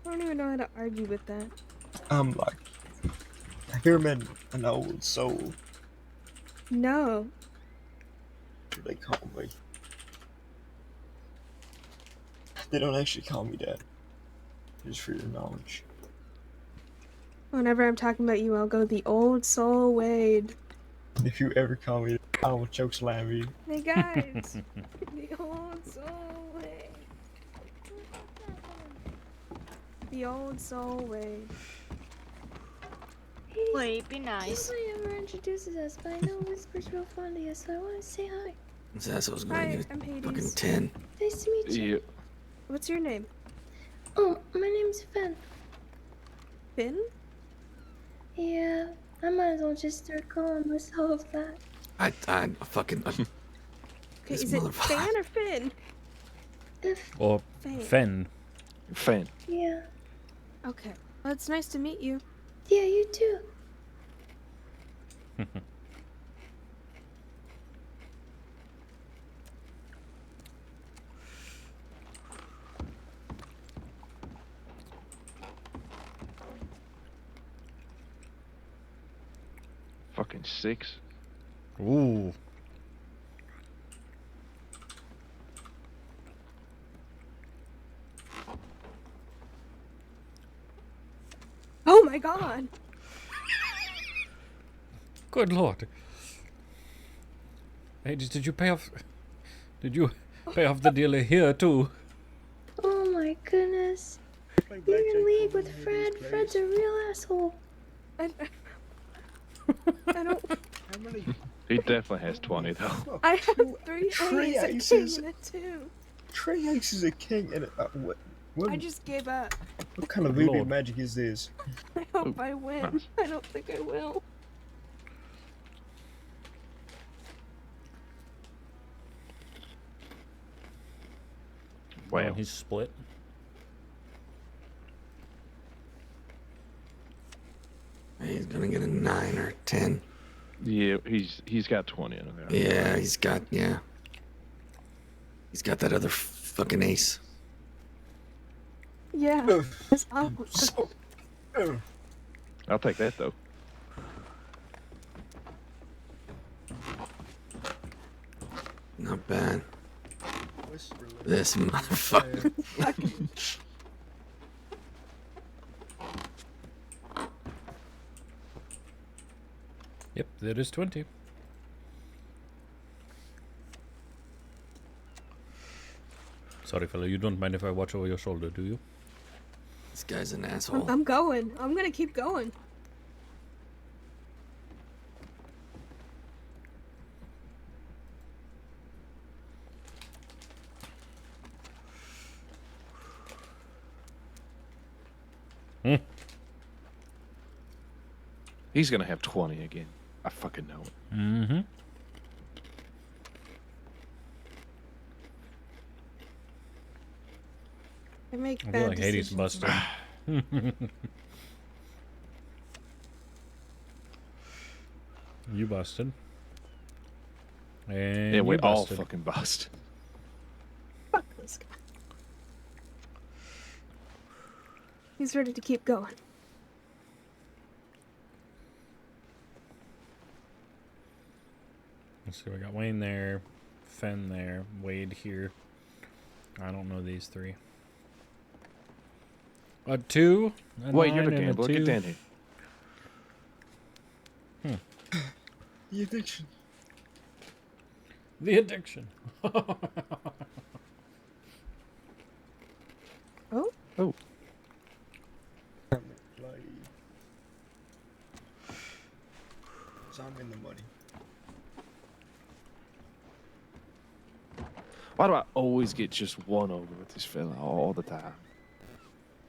I don't even know how to argue with that. I'm like, have you ever met an old soul? No. They call me. They don't actually call me that. Just for your knowledge. Whenever I'm talking about you, I'll go the old soul Wade. If you ever call me, I will choke slam you. Hey guys, the old soul Wade. The old soul Wade. Wait, be nice. Nobody ever introduces us, but I know Whisper's real fond of you, so I want to say hi. This asshole's gonna Hi, get I'm a Hades. fucking 10. Nice to meet you. Yeah. What's your name? Oh, my name's Finn. Finn? Yeah, I might as well just start calling myself that. I fucking. Okay, This is it motherfucker. Fan or Finn? Or Fen. Fan. Yeah. Okay. Well, it's nice to meet you. Yeah, you too. Fucking 6. Ooh. Oh my god! Good lord. Hey, did you pay off? Did you pay off the dealer here too? Oh my goodness. You're in league with Fred. Fred's a real asshole. I don't. He definitely has 20 though. I have three aces, a king, and a 2. 3 aces, a king, and a what? I just gave up. What kind of voodoo magic is this? I hope I win. I don't think I will. Wow. He's split. He's gonna get a 9 or 10. Yeah, he's got 20 in there. Yeah, he's got that other fucking ace. Yeah. I'll take that though. Not bad. This motherfucker. Yep, there is 20. Sorry, fella, you don't mind if I watch over your shoulder, do you? This guy's an asshole. I'm going. I'm gonna keep going. He's gonna have 20 again. I fucking know it. Mm-hmm. I make I bad feel like Hades decisions. busted. You busted. And Yeah, we you all busted. fucking bust. Fuck this guy. He's ready to keep going. Let's see, we got Wayne there, Fen there, Wade here. I don't know these three. A 2. A Wait, you're 9, the and a gambler. Get 2. down here. The addiction. The addiction. Oh? Oh. So I'm in the money. Why do I always get just one over with this fella all the time?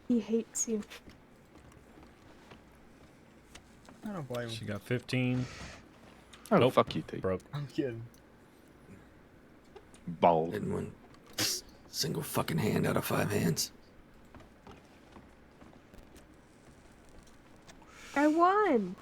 He hates you. I don't blame him. She got 15. Oh, Nope. fuck you, T. Broke. I'm kidding. Bald. Didn't win. Single fucking hand out of 5 hands. I won.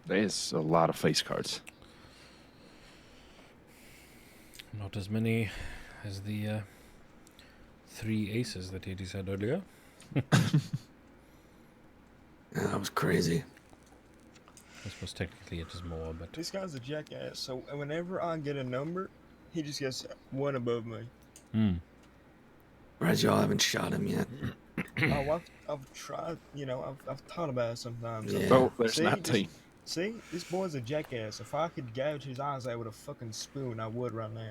There's a lot of face cards. Not as many as the 3 aces that Hades had earlier. Yeah, that was crazy. I suppose technically it is more, but... This guy's a jackass, so whenever I get a number, he just gets one above me. Hmm. Surprised y'all haven't shot him yet. Oh, I've tried. You know, I've thought about it sometimes. Yeah. Oh, there's See, that team. See, this boy's a jackass. If I could gouge his eyes out with a fucking spoon, I would right now.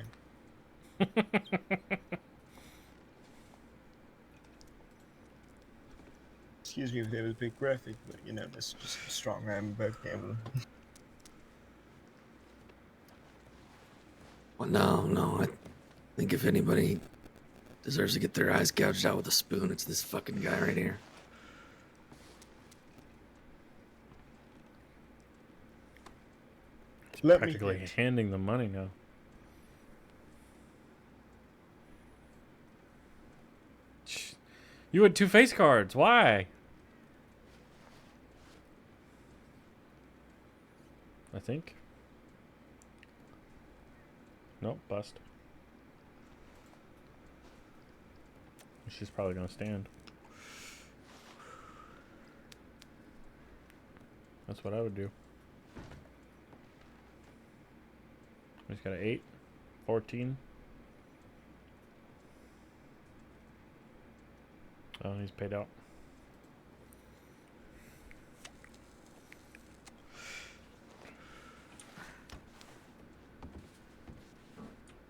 Excuse me if it was a bit graphic, but you know, that's just a strong man both gambling. Well, no. I think if anybody deserves to get their eyes gouged out with a spoon, it's this fucking guy right here. Let me Practically hit. handing the money now. You had 2 face cards. Why? I think. Nope, bust. She's probably gonna stand. That's what I would do. He's got an 8, 14. Oh, he's paid out.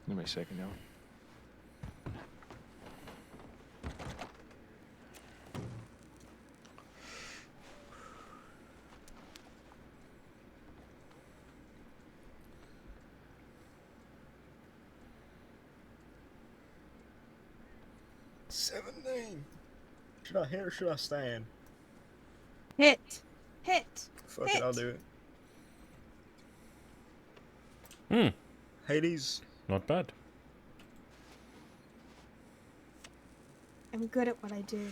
Give me a second now. Should I hit or should I stand? Hit. Hit. Fuck Hit. it, I'll do it. Hmm. Hades. Not bad. I'm good at what I do.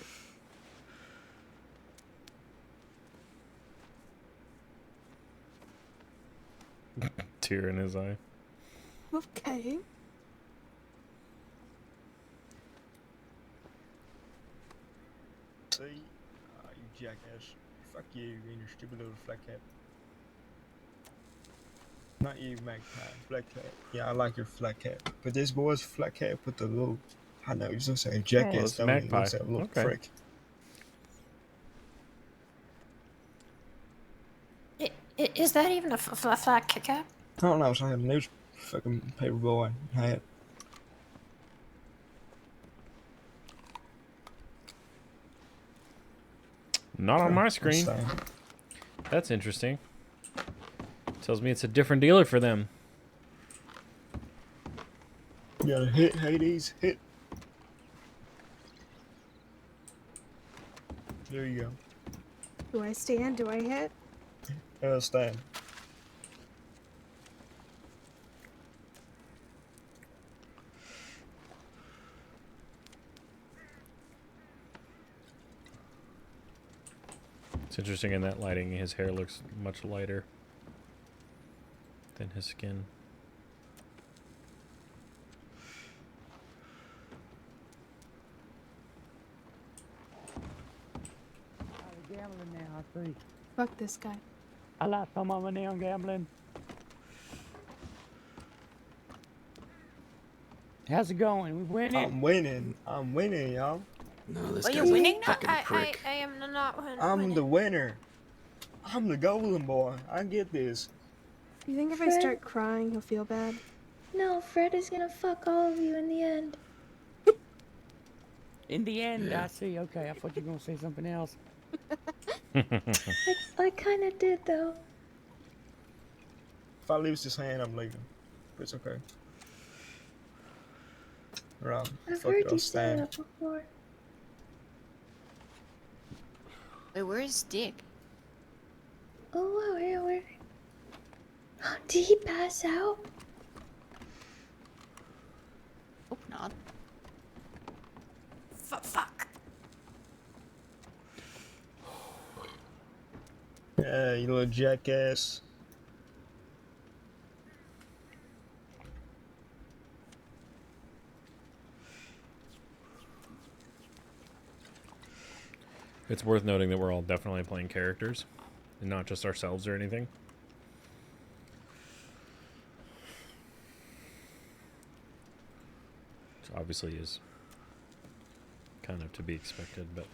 Tear in his eye. Okay. See? You jackass. Fuck you and your stupid little flat cap. Not you, magpie. Flat cap. Yeah, I like your flat cap. But this boy's flat cap with the little... I know, you're supposed to say jackass. it's Don't you? magpie. Looks like a little Okay. frick. Is that even a flat cap? I don't know, it's like a news fucking paper boy hat. Not on my screen. That's interesting. Tells me it's a different dealer for them. You gotta hit, Hades, hit. There you go. Do I stand? Do I hit? Stand. It's interesting in that lighting, his hair looks much lighter than his skin. Gambling now, I see. Fuck this guy. I lost some of my money on gambling. How's it going? We winning? I'm winning, y'all. No, this Are guy's you winning a now? fucking prick. I am not winning. I'm the winner. I'm the golden boy. I get this. You think if I Fred? start crying, he'll feel bad? No, Fred is gonna fuck all of you in the end. In the end, I see. Okay, I thought you were gonna say something else. I kinda did though. If I lose this hand, I'm leaving. But it's okay. Right. I've Fuck heard it, I'll you say stand. that before. Wait, where's Dick? Oh wow, yeah, where? Did he pass out? Hope not. Fuck. Yeah, you little jackass. It's worth noting that we're all definitely playing characters and not just ourselves or anything. Which obviously is kind of to be expected, but.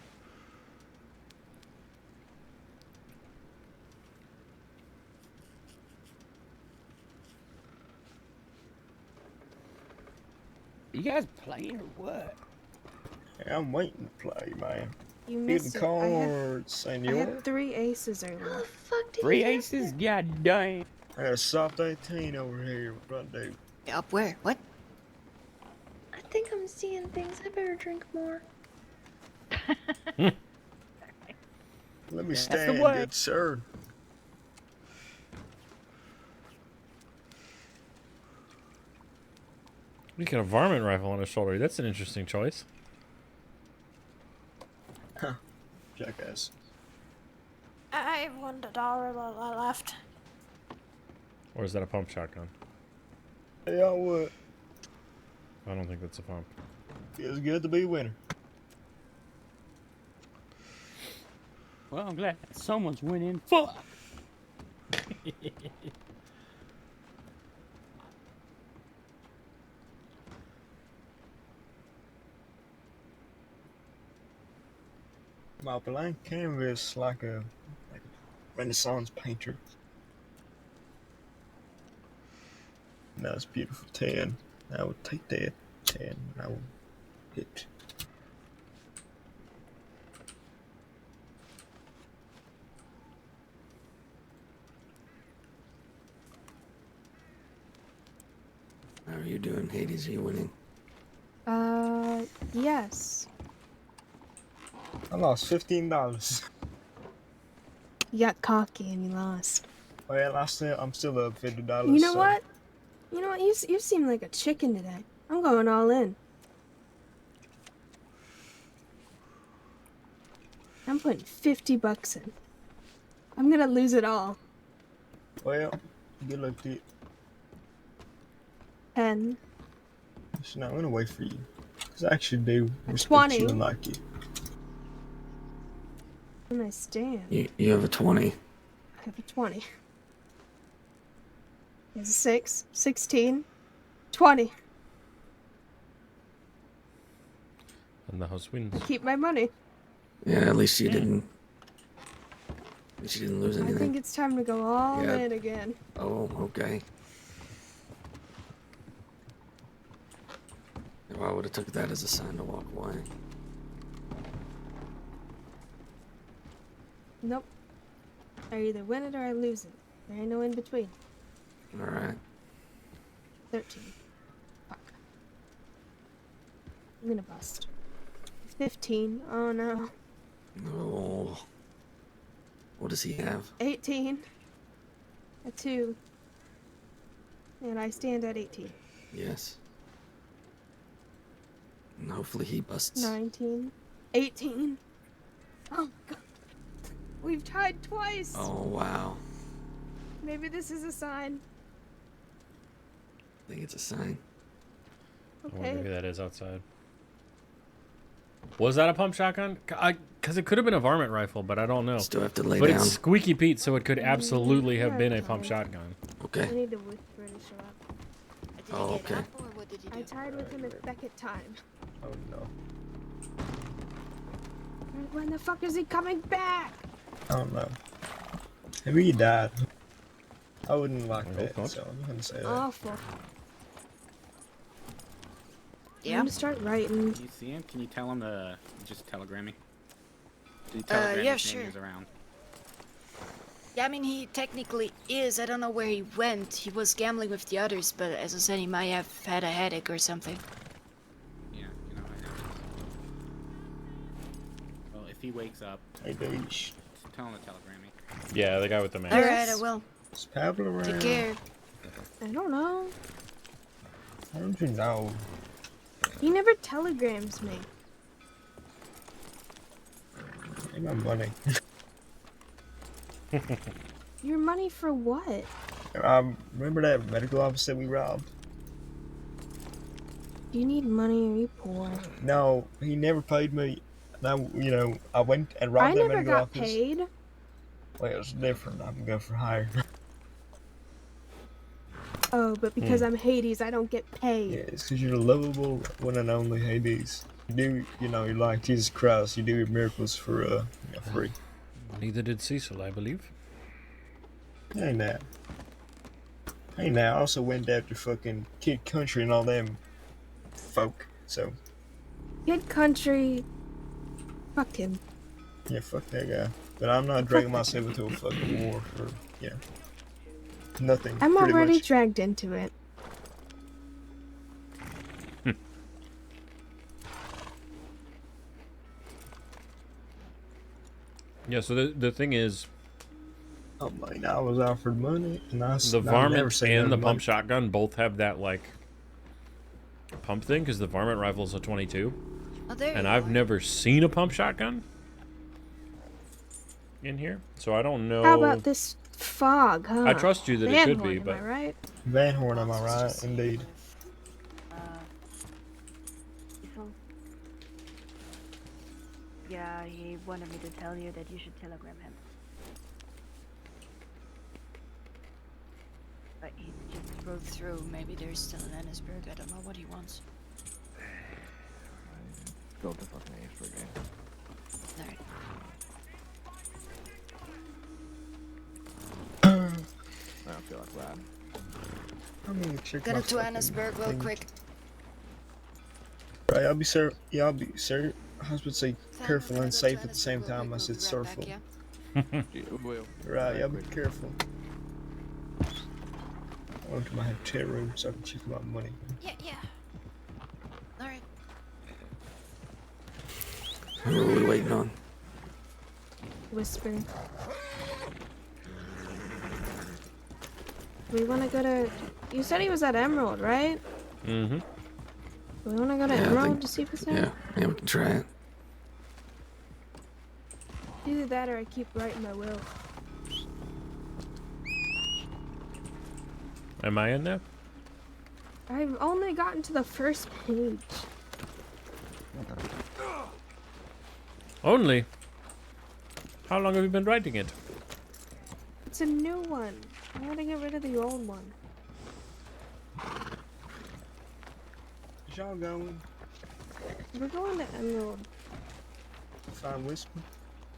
You guys playing or what? Hey, I'm waiting to play, man. You Getting missed it. cards, I senor. had 3 aces earlier. How the fuck did 3 you get aces? up God damn. I got a soft 18 over here. What do I do? Up where? What? there? I think I'm seeing things. I better drink more. Let me the stand, way. good sir. You get a varmint rifle on his shoulder. That's an interesting choice. Huh. Jackass. I have $1 left. Or is that a pump shotgun? Hey, y'all what? I don't think that's a pump. Feels good to be a winner. Well, I'm glad someone's winning. Fuck! My blank canvas like a Renaissance painter. That's beautiful 10. I would take that 10. I will hit. How are you doing, Hades? Are you winning? Yes. I lost $15. You got cocky and you lost. Well, I'm still up $50. You know so- what? You know what? You seem like a chicken today. I'm going all in. I'm putting $50 in. I'm gonna lose it all. Well, good luck to you. 10. So now I'm gonna wait for you. Because I actually do respect 20. you and like you. And I stand. You have a 20. I have a 20. There's a 6, 16, 20. And the house wins. Keep my money. Yeah, at least you didn't. At least you didn't lose I anything. think it's time to go all Yeah. in again. Oh, okay. Well, I would have took that as a sign to walk away. Nope. I either win it or I lose it. There ain't no in between. All right. 13. Fuck. I'm gonna bust. 15. Oh no. Oh. What does he have? 18. A 2. And I stand at 18. Yes. And hopefully he busts. 19. 18. Oh my god. We've tied twice. Oh, wow. Maybe this is a sign. I think it's a sign. I wonder who Okay. that is outside. Was that a pump shotgun? Because it could have been a varmint rifle, but I don't know. Still have to lay but down. it's Squeaky Pete, so it could absolutely have been a pump shotgun. Okay. I need to whisper to show up. Oh, okay. I tied with him a second time. Oh no. When the fuck is he coming back? I don't know. Maybe he died. I wouldn't like I that, hope not. so I'm gonna say that. Awful. Yeah. I'm gonna start writing. Can you see him? Can you tell him to just telegram me? Did you telegram yeah, his name sure. is around? Yeah, I mean, he technically is. I don't know where he went. He was gambling with the others, but as I said, he might have had a headache or something. Yeah, you know, I know. Well, if he wakes up, Hey, douche. tell him to telegram me. Yeah, the guy with the mask. Alright, I will. Is Pablo around? Take care. I don't know. How don't you know? He never telegrams me. Hey, my money. Your money for what? Remember that medical office that we robbed? Do you need money or are you poor? No, he never paid me. Now, you know, I went and robbed I that never medical got office. paid. Well, it was different. I can go for hire. Oh, but because I'm Hades, I don't get paid. Yeah, it's because you're the lovable one and only Hades. do, you know, you're like Jesus Christ. You do your miracles for free. Neither did Cecil, I believe. Hey now. Hey now. I also went after fucking Kid Country and all them folk. So. Kid Country. Fuck him. Yeah, fuck that guy. But I'm not dragging myself into a fucking war for nothing. I'm pretty already much. dragged into it. Yeah, so the thing is, Oh man, I was offered money, and the varmint and the pump shotgun both have that like pump thing because the varmint rifle's a 22, Oh, there and you I've are. never seen a pump shotgun in here, so I don't know. How about this fog, huh? I trust you that it could be, Van Horn, but am I right? Van Horn, am I right? Indeed. Yeah, he wanted me to tell you that you should telegram him. But he just rode through. Maybe there's still an Ennisburg. I don't know what he wants. Go to fucking Amesburg, eh? Alright. I don't feel like that. I'm gonna check Get my it to fucking Ennisburg real thing. quick. Right, I'll be sir. Yeah, I'll be sir. I was about to say careful and safe at the same time. I said surful. Right, I'll be careful. I went to my hotel room so I can check my money. Yeah. Alright. Who are we waiting on? Whisper. We want to go to... You said he was at Emerald, right? Mm-hmm. We want to go to Yeah, I Emerald think- to see if it's there? Yeah, we can try it. Either that or I keep writing my will. Am I in there? I've only gotten to the first page. Only? How long have you been writing it? It's a new one. I gotta get rid of the old one. Is y'all going? We're going to Emerald. Find Whisper?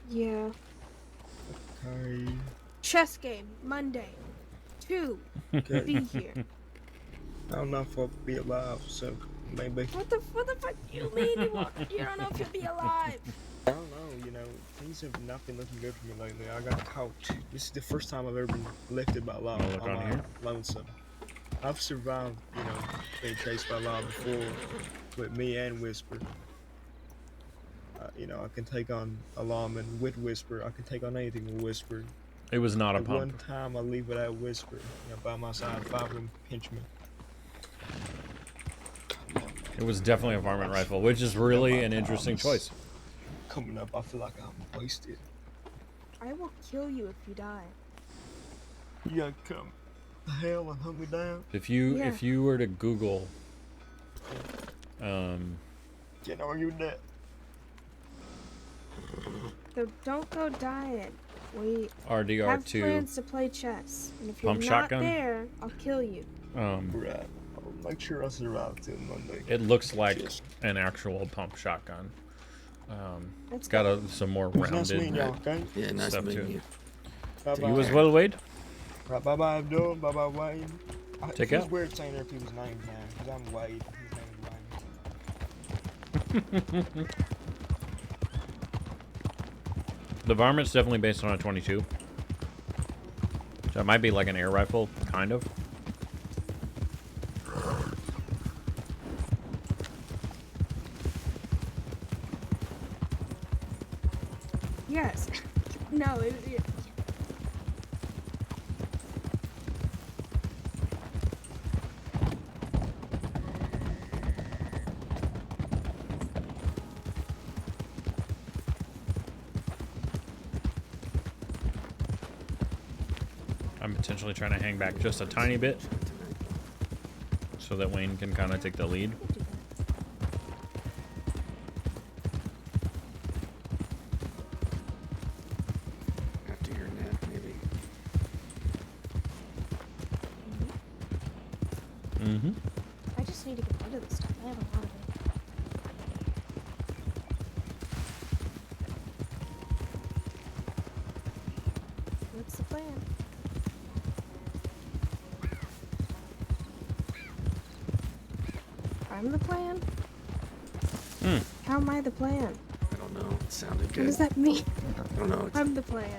Yeah. Okay. Chess game, Monday. 2. Okay. Be here. I don't know if I'll be alive, so maybe. What the fuck do you mean you don't know if you'll be alive? I don't know, you know, things have not been looking good for me lately. I got caught. This is the first time I've ever been lifted by law Oh, look on on my here. lonesome. I've survived, you know, being chased by law before with me and Whisper. You know, I can take on a lawman with Whisper. I can take on anything with Whisper. It was not a At pump. one time, I leave without Whisper. You know, by my side, 5 of them pinch me. It was definitely a varmint rifle, which is really an interesting choice. Coming up, I feel like I'm wasted. I will kill you if you die. You gotta come to hell and hunt me down. If you Yeah. if you were to Google, Can't argue with that. So don't go dying. We have RDR2 plans to play chess. And if you're Pump not shotgun? there, I'll kill you. Right. I'll make sure I survive till Monday. It looks like an actual pump shotgun. It's got some more It was nice rounded meeting y'all, okay? Yeah, nice stuff meeting to you. it. Bye-bye. You as well, Wade? Right, bye-bye, Abdul. Bye-bye, Wade. Take It's out. weird saying other people's names now, because I'm Wade. His name is Wade. The varmint's definitely based on a 22. So it might be like an air rifle, kind of. Yes. No, I'm potentially trying to hang back just a tiny bit so that Wayne can kind of take the lead. After your nap, maybe. Mm-hmm. I just need to get rid of this stuff. I have a lot of it. plan. I'm the plan? How am I the plan? I don't know. It sounded good. What does that mean? I don't know. I'm the plan.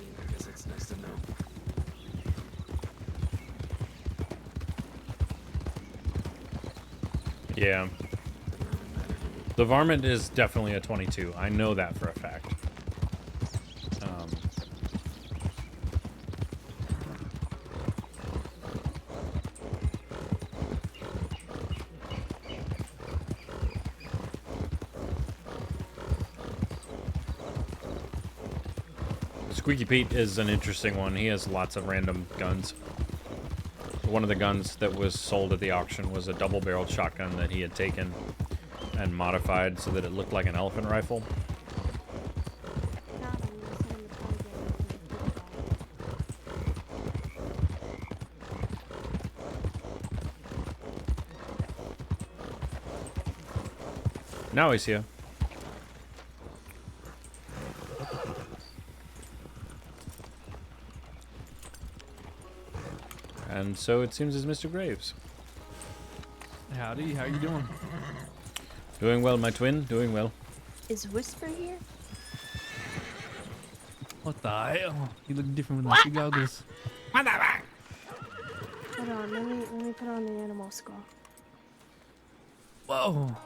I guess it's nice to know. Yeah. The varmint is definitely a 22. I know that for a fact. Squeaky Pete is an interesting one. He has lots of random guns. One of the guns that was sold at the auction was a double-barreled shotgun that he had taken and modified so that it looked like an elephant rifle. Now he's here. And so it seems as Mr. Graves. Howdy, how you doing? Doing well, my twin. Doing well. Is Whisper here? What the hell? You look different with the goggles. Hold on, let me put on the animal skull. Whoa.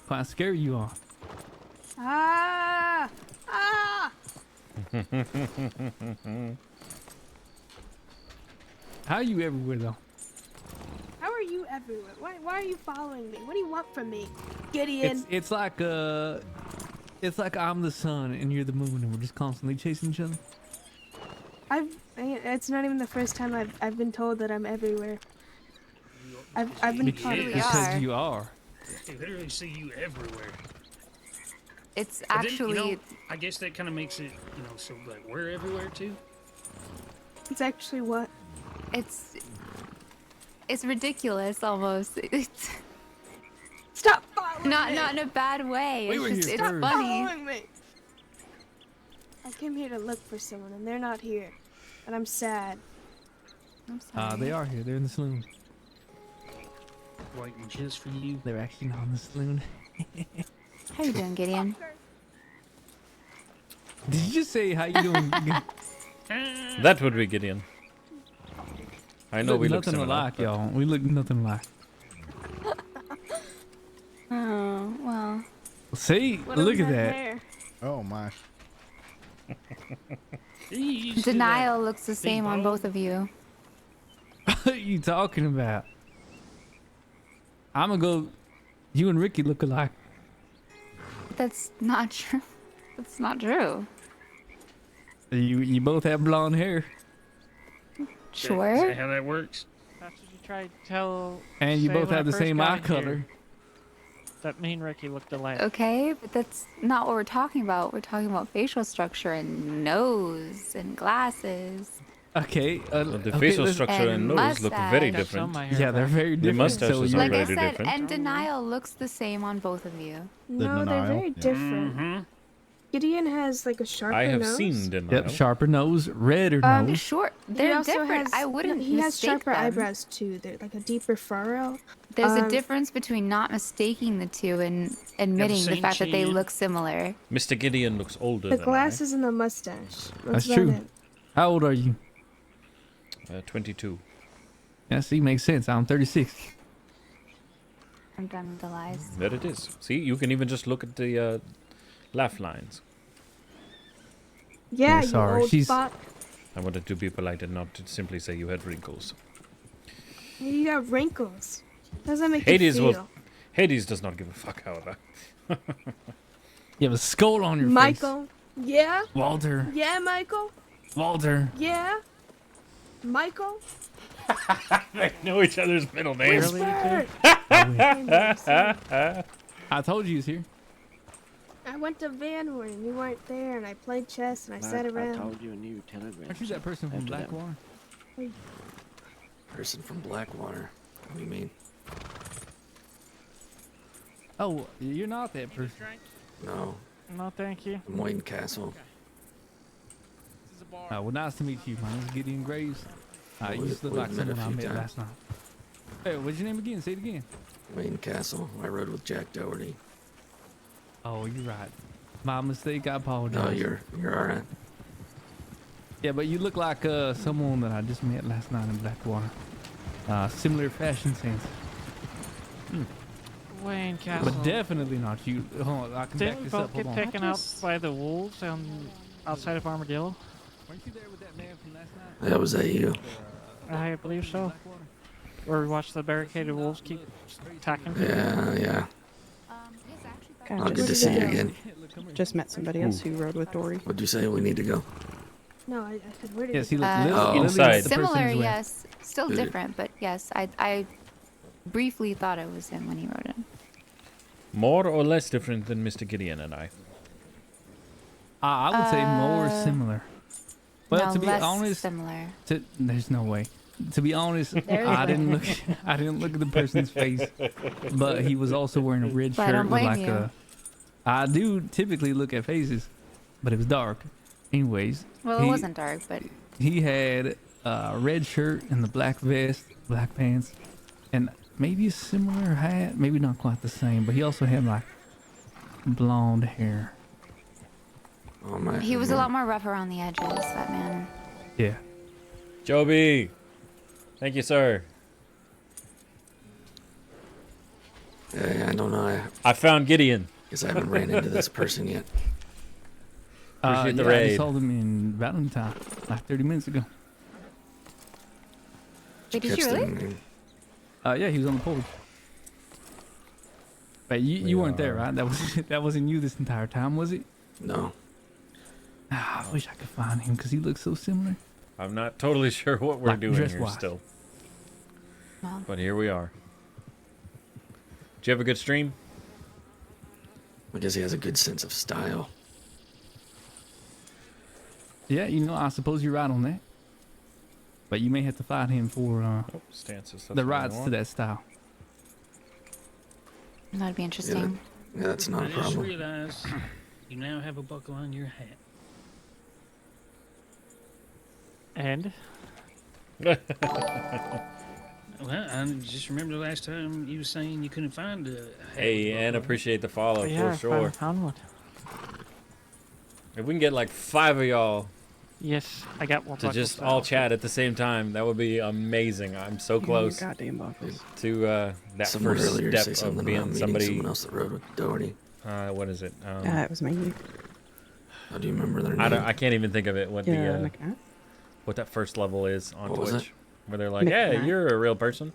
Quite scary you are. Ah! Ah! How are you everywhere though? How are you everywhere? Why are you following me? What do you want from me, Gideon? It's like I'm the sun and you're the moon and we're just constantly chasing each other. It's not even the first time I've been told that I'm everywhere. I've been told because you are. They literally see you everywhere. It's But then, actually. I guess that kind of makes it, so like we're everywhere too. It's actually what? It's ridiculous almost. It's Stop following me! not in a bad way. We were It's just here it's first. funny. Following me! I came here to look for someone and they're not here. And I'm sad. I'm sorry. They are here. They're in the saloon. Waiting just for you. They're actually not in the saloon. How you doing, Gideon? Did you just say how you doing? That would be Gideon. I know we look nothing similar. alike, y'all. We look nothing alike. Oh, well. See, What look was at that that. hair? Oh my. Denial looks the same on both of you. What are you talking about? I'm gonna go. You and Ricky look alike. That's not true. That's not true. You both have blonde hair. Sure. Is that how that works? That's what you tried to tell. And you say both when I have the first same got eye in color. here. That me and Ricky looked alike. Okay, but that's not what we're talking about. We're talking about facial structure and nose and glasses. Okay. The facial structure and nose look very different. Yeah, they're very different. The mustaches so are Like I very said, different. and denial looks the same on both of you. No, they're very different. Mm-hmm. Gideon has like a sharper I have nose. seen denial. Yep, sharper nose, redder nose. Short. He They're also different. has- I wouldn't He has mistake sharper them. eyebrows too. They're like a deeper furrow. There's a difference between not mistaking the two and admitting the same fact that they chin. look similar. Mr. Gideon looks older The than glasses and the mustache. That's about true. it. How old are you? 22. Yeah, see, makes sense. I'm 36. I'm done with the lies. There it is. See, you can even just look at the laugh lines. Yeah, you sorry, old she's- fuck. I wanted to be polite and not to simply say you had wrinkles. You got wrinkles. Doesn't make Hades you feel. Hades does not give a fuck, however. You have a skull on your Michael. Yeah. face. Walter. Yeah, Michael. Walter. Yeah. Michael. They know each other's middle names. Whisper. I told you he's here. I went to Vanward and you weren't there, and I played chess and I sat around. I told you a new telegram. Aren't you that person from Blackwater? Person from Blackwater. What do you mean? Oh, you're not that person. No, No, thank you. I'm Wayne Castle. Well, nice to meet you. My name's Gideon Graves. You We've- just look we've like met a someone I few met times. last night. Hey, what's your name again? Say it again. Wayne Castle. I rode with Jack Doherty. Oh, you're right. My mistake. I apologize. No, you're all right. Yeah, but you look like someone that I just met last night in Blackwater. Similar fashion sense. Wayne Castle. But definitely not you. Hold on, I can back Didn't this both up. Hold get on. taken out by the wolves outside of Armadillo? Weren't you there with that man from last night? That was that you. I believe so. Or we watched the barricaded wolves keep attacking. Yeah. Kind Oh, of good to just, see you again. just met somebody else who rode with Dory. What'd you say? We need to go. No, I said where did Yes, you he go? looked Oh. Lily Inside. was the person Similar, who's with. yes. Still Did it? different, but yes, I briefly thought it was him when he wrote it. More or less different than Mr. Gideon and I. I would say more similar. Well, no, to be less honest, similar. there's no way. To be honest, There I is didn't way. look. I didn't look at the person's face, but he was also wearing a red But I shirt don't with blame like you. a. I do typically look at faces, but it was dark. Anyways, Well, it wasn't dark, but he had a red shirt and the black vest, black pants, and maybe a similar hat. Maybe not quite the same, but he also had like blonde hair. Oh my. he was a lot more rough around the edges, that man. Yeah. Joby! Thank you, sir. Yeah, I don't know. I found Gideon. Guess I haven't ran into this person yet. Appreciate the yeah, I raid. saw them in Valentine like 30 minutes ago. Wait, did Catch you really? them. Yeah, he was on the porch. But you weren't there, right? That wasn't you this entire time, was it? No. I wish I could find him because he looks so similar. I'm not totally sure what we're Like, doing here dress-wise. still. Well, But here we are. Did you have a good stream? I guess he has a good sense of style. Yeah, I suppose you're right on that. But you may have to fight him for Stances. the rights to that style. that'd be interesting. Yeah, that's not a I just problem. realized you now have a buckle on your hat. And? Well, I just remember the last time you were saying you couldn't find a hat. Hey, and appreciate the follow Yeah, for sure. found one. If we can get like 5 of y'all Yes, I got one. to buckle just style. all chat at the same time, that would be amazing. I'm so close Goddamn buckles. to that Someone first earlier step say of something about being meeting somebody. someone else that rode with Doherty. What is it? It was me. How do you remember their name? I can't even think of it. What Yeah, the McNabb. what that first level is on What was Twitch, it? where they're like, "Yeah, McNabb. you're a real person."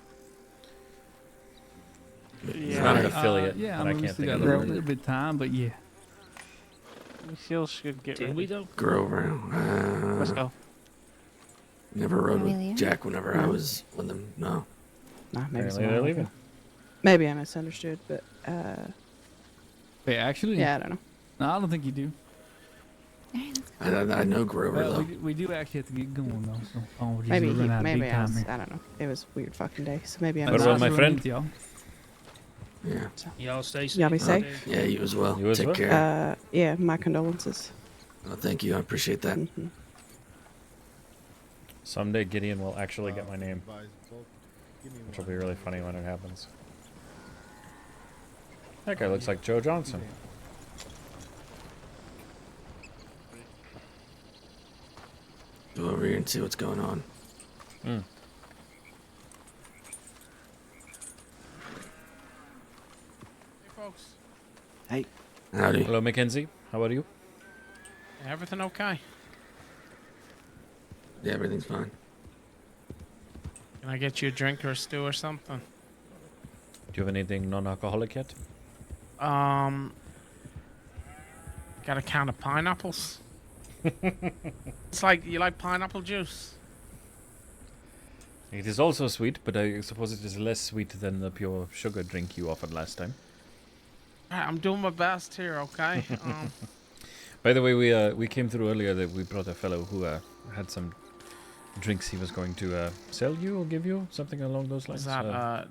It's not an affiliate, Yeah, but I we can't still think of got the a word. little bit of time, but yeah. We still should get Did ready. we though? Grover. Let's go. Never rode with Really? Jack whenever I was with him. No. Nah, maybe Apparently someone they're else. leaving. Maybe I misunderstood, but Wait, actually? yeah, I don't know. No, I don't think you do. I know Grover though. We do actually have to get going though. So apologies. Maybe we run out of maybe beat I time was, here. I don't know. It was a weird fucking day, so maybe I'm. What about my friend? Y'all. Yeah. Y'all stay safe. Y'all be safe. Yeah, you as well. You as Take well? care. Yeah, my condolences. Oh, thank you. I appreciate that. Someday Gideon will actually get my name. Which will be really funny when it happens. That guy looks like Joe Johnson. Go over here and see what's going on. Hmm. Hey, folks. Hey. Howdy. Hello, Mackenzie. How are you? Everything okay? Yeah, everything's fine. Can I get you a drink or a stew or something? Do you have anything non-alcoholic yet? Got a can of pineapples? It's like, you like pineapple juice? It is also sweet, but I suppose it is less sweet than the pure sugar drink you offered last time. Alright, I'm doing my best here, okay? By the way, we came through earlier that we brought a fellow who had some drinks he was going to sell you or give you, something along those lines. Is that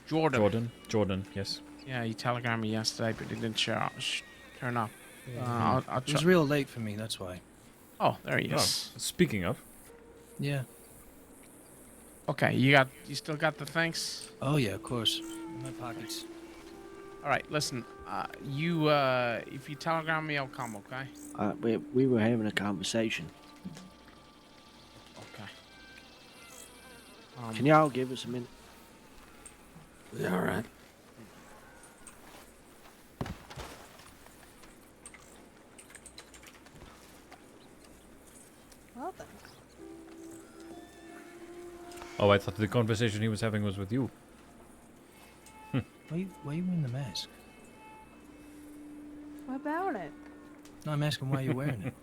Jordan? Jordan, yes. Yeah, he telegrammed me yesterday, but he didn't turn up. Yeah. I'll It was try. real late for me, that's why. Oh, there he is. Oh, speaking of. Yeah. Okay, you still got the thanks? Oh yeah, of course. In my pockets. All right, listen. If you telegram me, I'll come. Okay. We were having a conversation. Okay. Can y'all give us a minute? Yeah, all right. Well then. Oh, I thought the conversation he was having was with you. Why you wearing the mask? What about it? No, I'm asking why you're wearing it.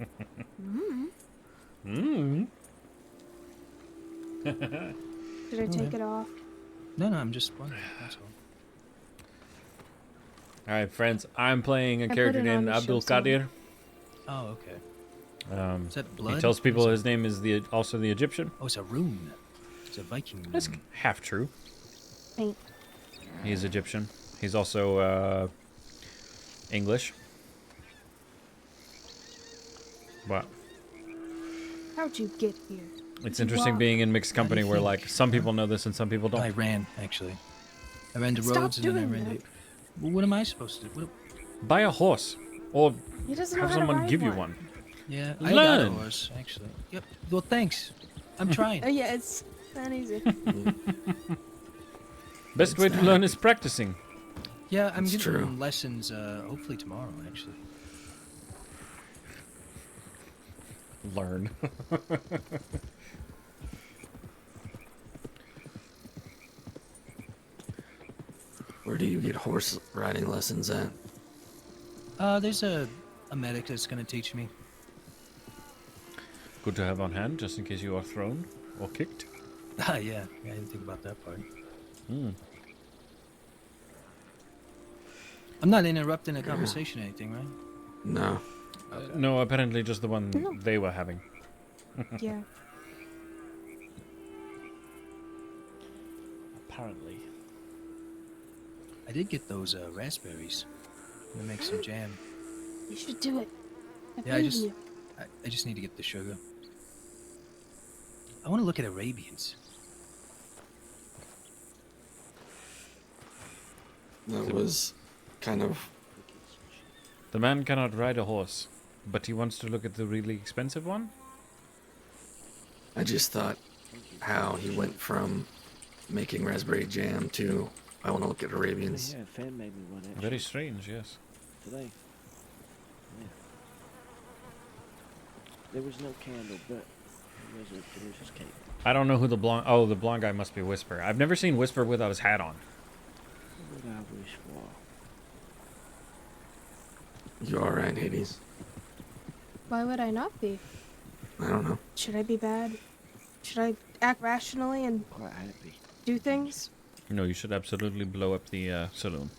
Should I take it off? No, I'm just wondering. That's all. Alright, friends, I'm playing a I put character it on named to show Abdul-Qadir. Oh, okay. Is that He blood? tells people his name is also the Egyptian. Oh, it's a rune. It's a Viking rune. That's half true. Paint. He's Egyptian. He's also English. What? How'd you get here? It's interesting being in mixed company where like some people know this and some people don't. I ran, actually. I ran to Stop roads and then I doing ran that. to... Well, what am I supposed to do? Buy a horse. Or He doesn't know have how to someone ride give you one. one. Yeah, I got a Learn. horse, actually. Yep. Well, thanks. I'm trying. Yeah, it's not easy. Best way to learn is practicing. Yeah, I'm It's getting true. lessons, hopefully tomorrow, actually. Learn. Where do you get horse riding lessons at? There's a medic that's gonna teach me. Good to have on hand, just in case you are thrown or kicked. Ah, yeah. I didn't think about that part. Hmm. I'm not interrupting a conversation or anything, right? No. No, apparently just the one they were having. Yeah. Apparently. I did get those raspberries. I'm gonna make some jam. You should do it. I Yeah, I believe just, in you. I just need to get the sugar. I want to look at Arabians. That was kind of... The man cannot ride a horse, but he wants to look at the really expensive one? I just thought how he went from making raspberry jam to I want to look at Arabians. Yeah, Fan made me one actually. Very strange, yes. Today. Yeah. There was no candle, but there was a delicious cake. I don't know who the blonde... Oh, the blonde guy must be Whisper. I've never seen Whisper without his hat on. What would I wish for? You alright, Hades? Why would I not be? I don't know. Should I be bad? Should I act rationally and Quite happy. do things? No, you should absolutely blow up the saloon.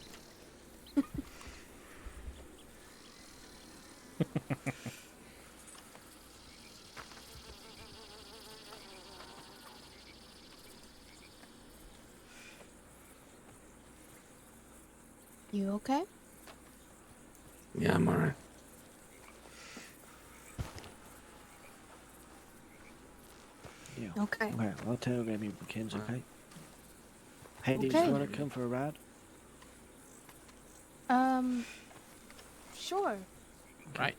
You okay? Yeah, I'm alright. Yeah. Okay. Okay, I'll telegram you when Ken's okay. Hades, Okay. you wanna come for a ride? Sure. Right.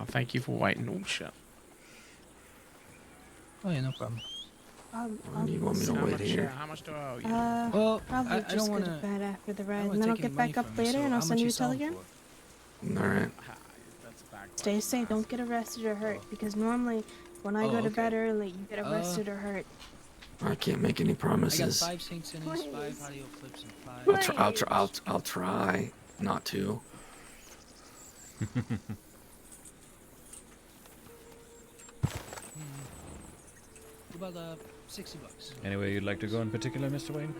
Thank you for waiting. Oh, shit. Oh yeah, no problem. You want me to wait here? How much do I owe you? Well, Probably I just don't go wanna. to bed after the I ride, don't and then wanna I'll take any get money back up from you, later, so and I'll how send much you you a selling telegram. for? Alright. Stay safe. Don't get arrested or hurt, because normally when I Oh, go to okay. bed early, you get arrested or hurt. I can't make any I got promises. 5 sinks in this, 5 audio clips, and 5. I'll try not to. About $60. Anywhere you'd like to go in particular, Mr. Wayne?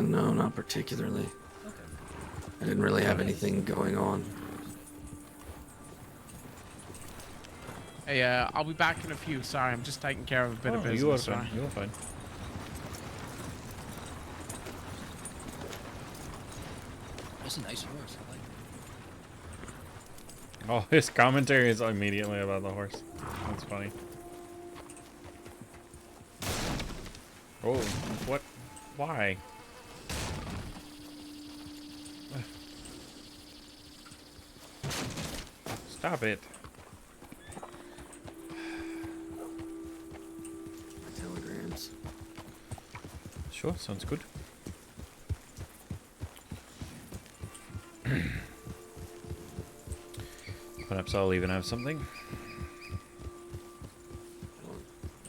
No, not particularly. I didn't really have anything going on. Hey, I'll be back in a few. Sorry, I'm just taking care of a bit of business. You are sorry. fine. You are fine. That's a nice horse. I like it. Oh, his commentary is immediately about the horse. That's funny. Oh, what? Why? Stop it. Telegrams. Sure, sounds good. Perhaps I'll even have something.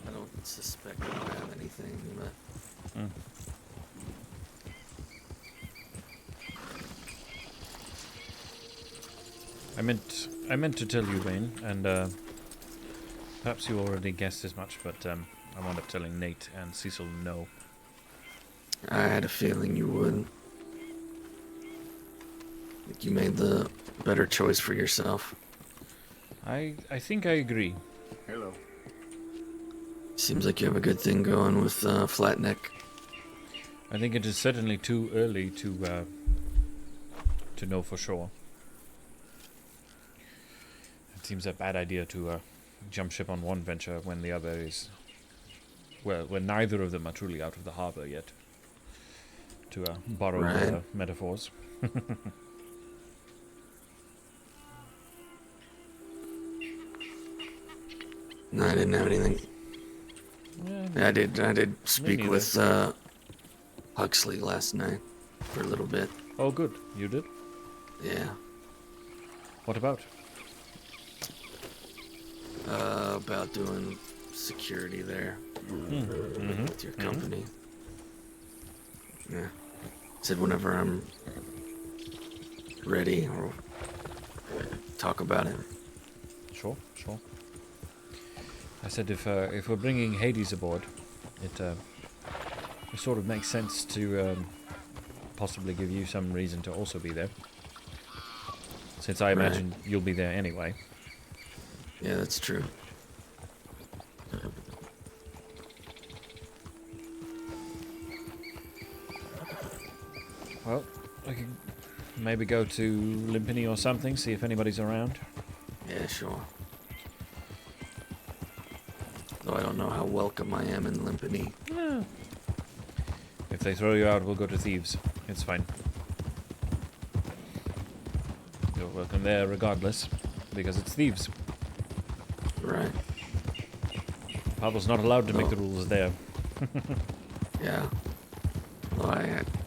I don't suspect I'll have anything, but... I meant to tell you, Wayne, and perhaps you already guessed as much, but I wound up telling Nate and Cecil no. I had a feeling you would. I think you made the better choice for yourself. I think I agree. Hello. Seems like you have a good thing going with Flatneck. I think it is certainly too early to know for sure. It seems a bad idea to jump ship on one venture when the other is, well, when neither of them are truly out of the harbor yet. To borrow the metaphors. No, I didn't have anything. Yeah, I did speak with Huxley last night for a little bit. Oh, good. You did? Yeah. What about? About doing security there with your company. Yeah. Said whenever I'm ready, we'll talk about it. Sure. I said if we're bringing Hades aboard, it sort of makes sense to possibly give you some reason to also be there. Since I imagine you'll be there anyway. Yeah, that's true. Well, I could maybe go to Limpini or something, see if anybody's around. Yeah, sure. Though I don't know how welcome I am in Limpini. Yeah. If they throw you out, we'll go to Thieves. It's fine. You're welcome there regardless, because it's Thieves. Right. Pavel's not allowed to make the rules there. Yeah. Well,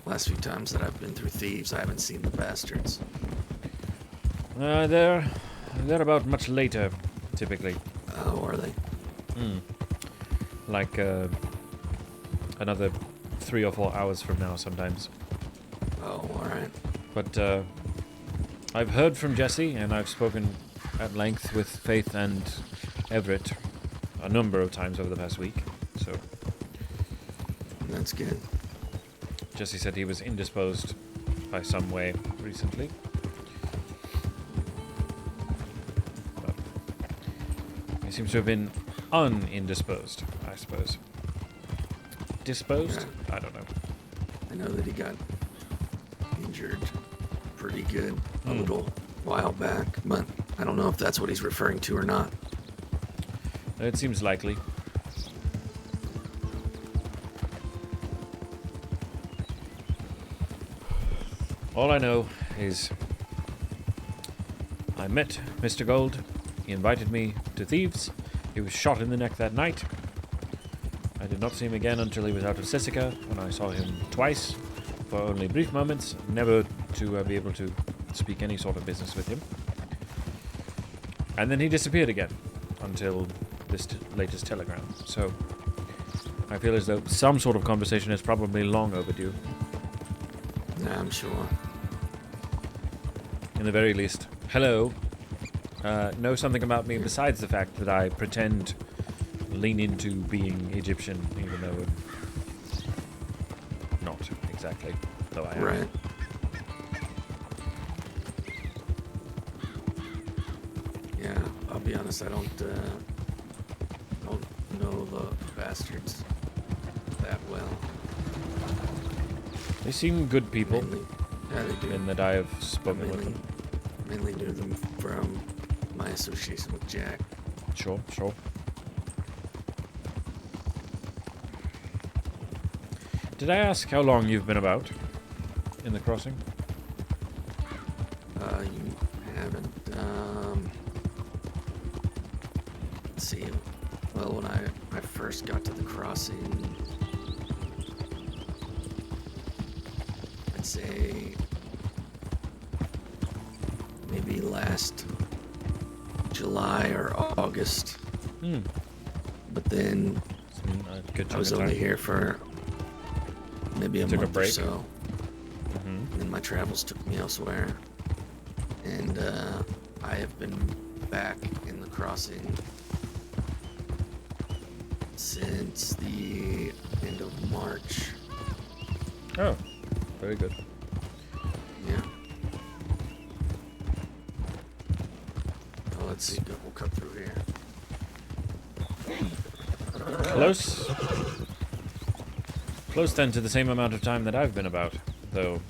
last few times that I've been through Thieves, I haven't seen the bastards. They're about much later, typically. Oh, are they? Like another 3 or 4 hours from now, sometimes. Oh, all right. But I've heard from Jesse, and I've spoken at length with Faith and Everett a number of times over the past week. So that's good. Jesse said he was indisposed by some way recently. But he seems to have been unindisposed, I suppose. Disposed? Yeah. I don't know. I know that he injured pretty good a little while back, but I don't know if that's what he's referring to or not. It seems likely. All I know is I met Mr. Gold. He invited me to Thieves. He was shot in the neck that night. I did not see him again until he was out of Sessica, when I saw him twice for only brief moments, never to be able to speak any sort of business with him. And then he disappeared again until this latest telegram. So I feel as though some sort of conversation is probably long overdue. Yeah, I'm sure. In the very least, hello. Know something about me besides the fact that I pretend lean into being Egyptian, even though I'm not exactly, though I am. Right. Yeah, I'll be honest, I don't know the bastards that well. They seem good people. Mainly, yeah, they do. In that I have spoken with them. Mainly knew them from my association with Jack. Sure, sure. Did I ask how long you've been about in the crossing? You haven't. Let's see. Well, when I first got to the crossing, I'd say maybe last July or August. But then I was only here for maybe a month or so. And my travels took me elsewhere. And I have been back in the crossing since the end of March. Oh, very good. Yeah. Oh, let's see. We'll cut through here. Close. Close then to the same amount of time that I've been about, though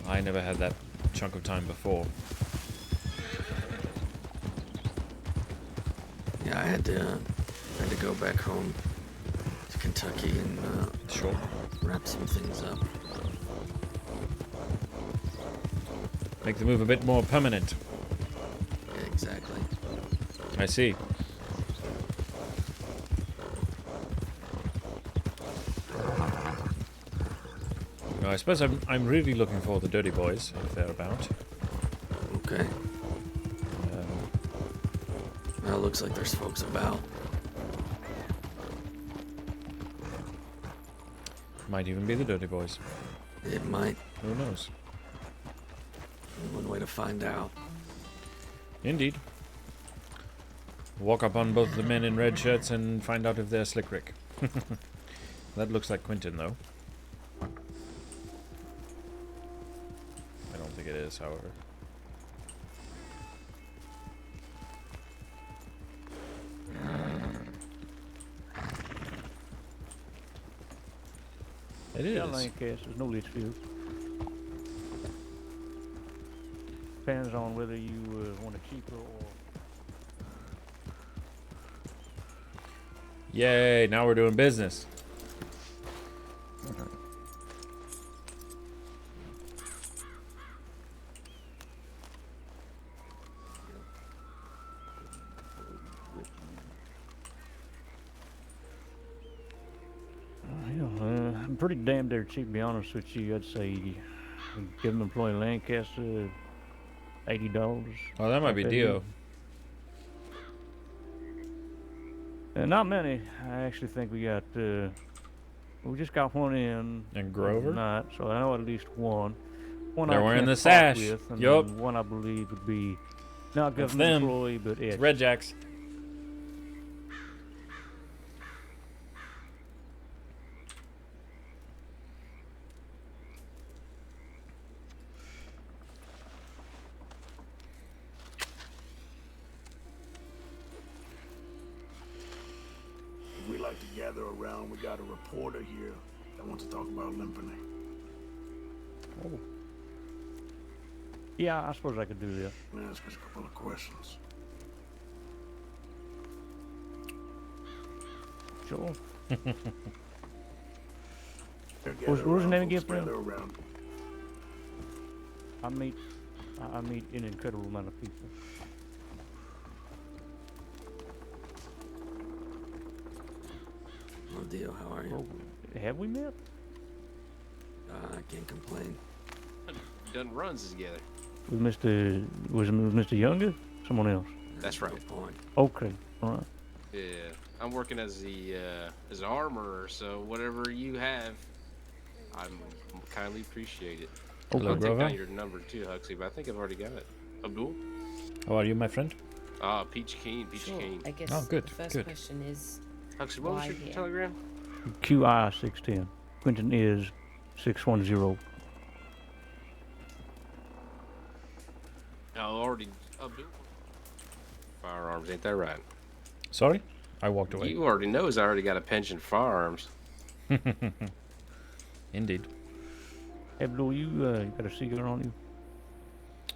I never had that chunk of time before. Yeah, I had to go back home to Kentucky and sure, wrap some things up. Make the move a bit more permanent. Yeah, exactly. I see. Well, I suppose I'm really looking for the Dirty Boys, if they're about. Okay. Well, it looks like there's folks about. Might even be the Dirty Boys. It might. Who knows? One way to find out. Indeed. Walk up on both the men in red shirts and find out if they're Slick Rick. That looks like Quentin, though. I don't think it is, however. It is. Lancaster's no Litchfield. Depends on whether you want it cheaper or. Yay! Now we're doing business. I'm pretty damn dead cheap, to be honest with you. I'd say give an employee Lancaster $80. Oh, that might be Dio. Not many. I actually think we got. We just got one in. And Grover? Not, so I know at least one. One They're I wearing can't the talk sash. with, and Yup. then one I believe would be not That's government them. employee, but It's it. Red Jacks. We like to gather around. We got a reporter here that wants to talk about Limpany. Oh. Yeah, I suppose I could do that. Let me ask us a couple of questions. Sure. What's the name again, friend? I meet an incredible amount of people. No deal. How are you? Well, have we met? I can't complain. Done runs together. With Mr. Younger? Someone else? That's right. Okay. All right. Yeah, I'm working as the armorer, so whatever you have, I'm kindly appreciate it. Hello, I'll take Grover. down your number too, Huxley, but I think I've already got it. Abdul? How are you, my friend? Peach Keen, Peach Keen. I guess Oh, good, the first good. question is Huxley, what was why your here? telegram? QI 610. Quentin is 610. Oh, already Abdul. Firearms, ain't that right? Sorry? I walked away. You already knows I already got a penchant for firearms. Indeed. Abdul, you got a cigar on you?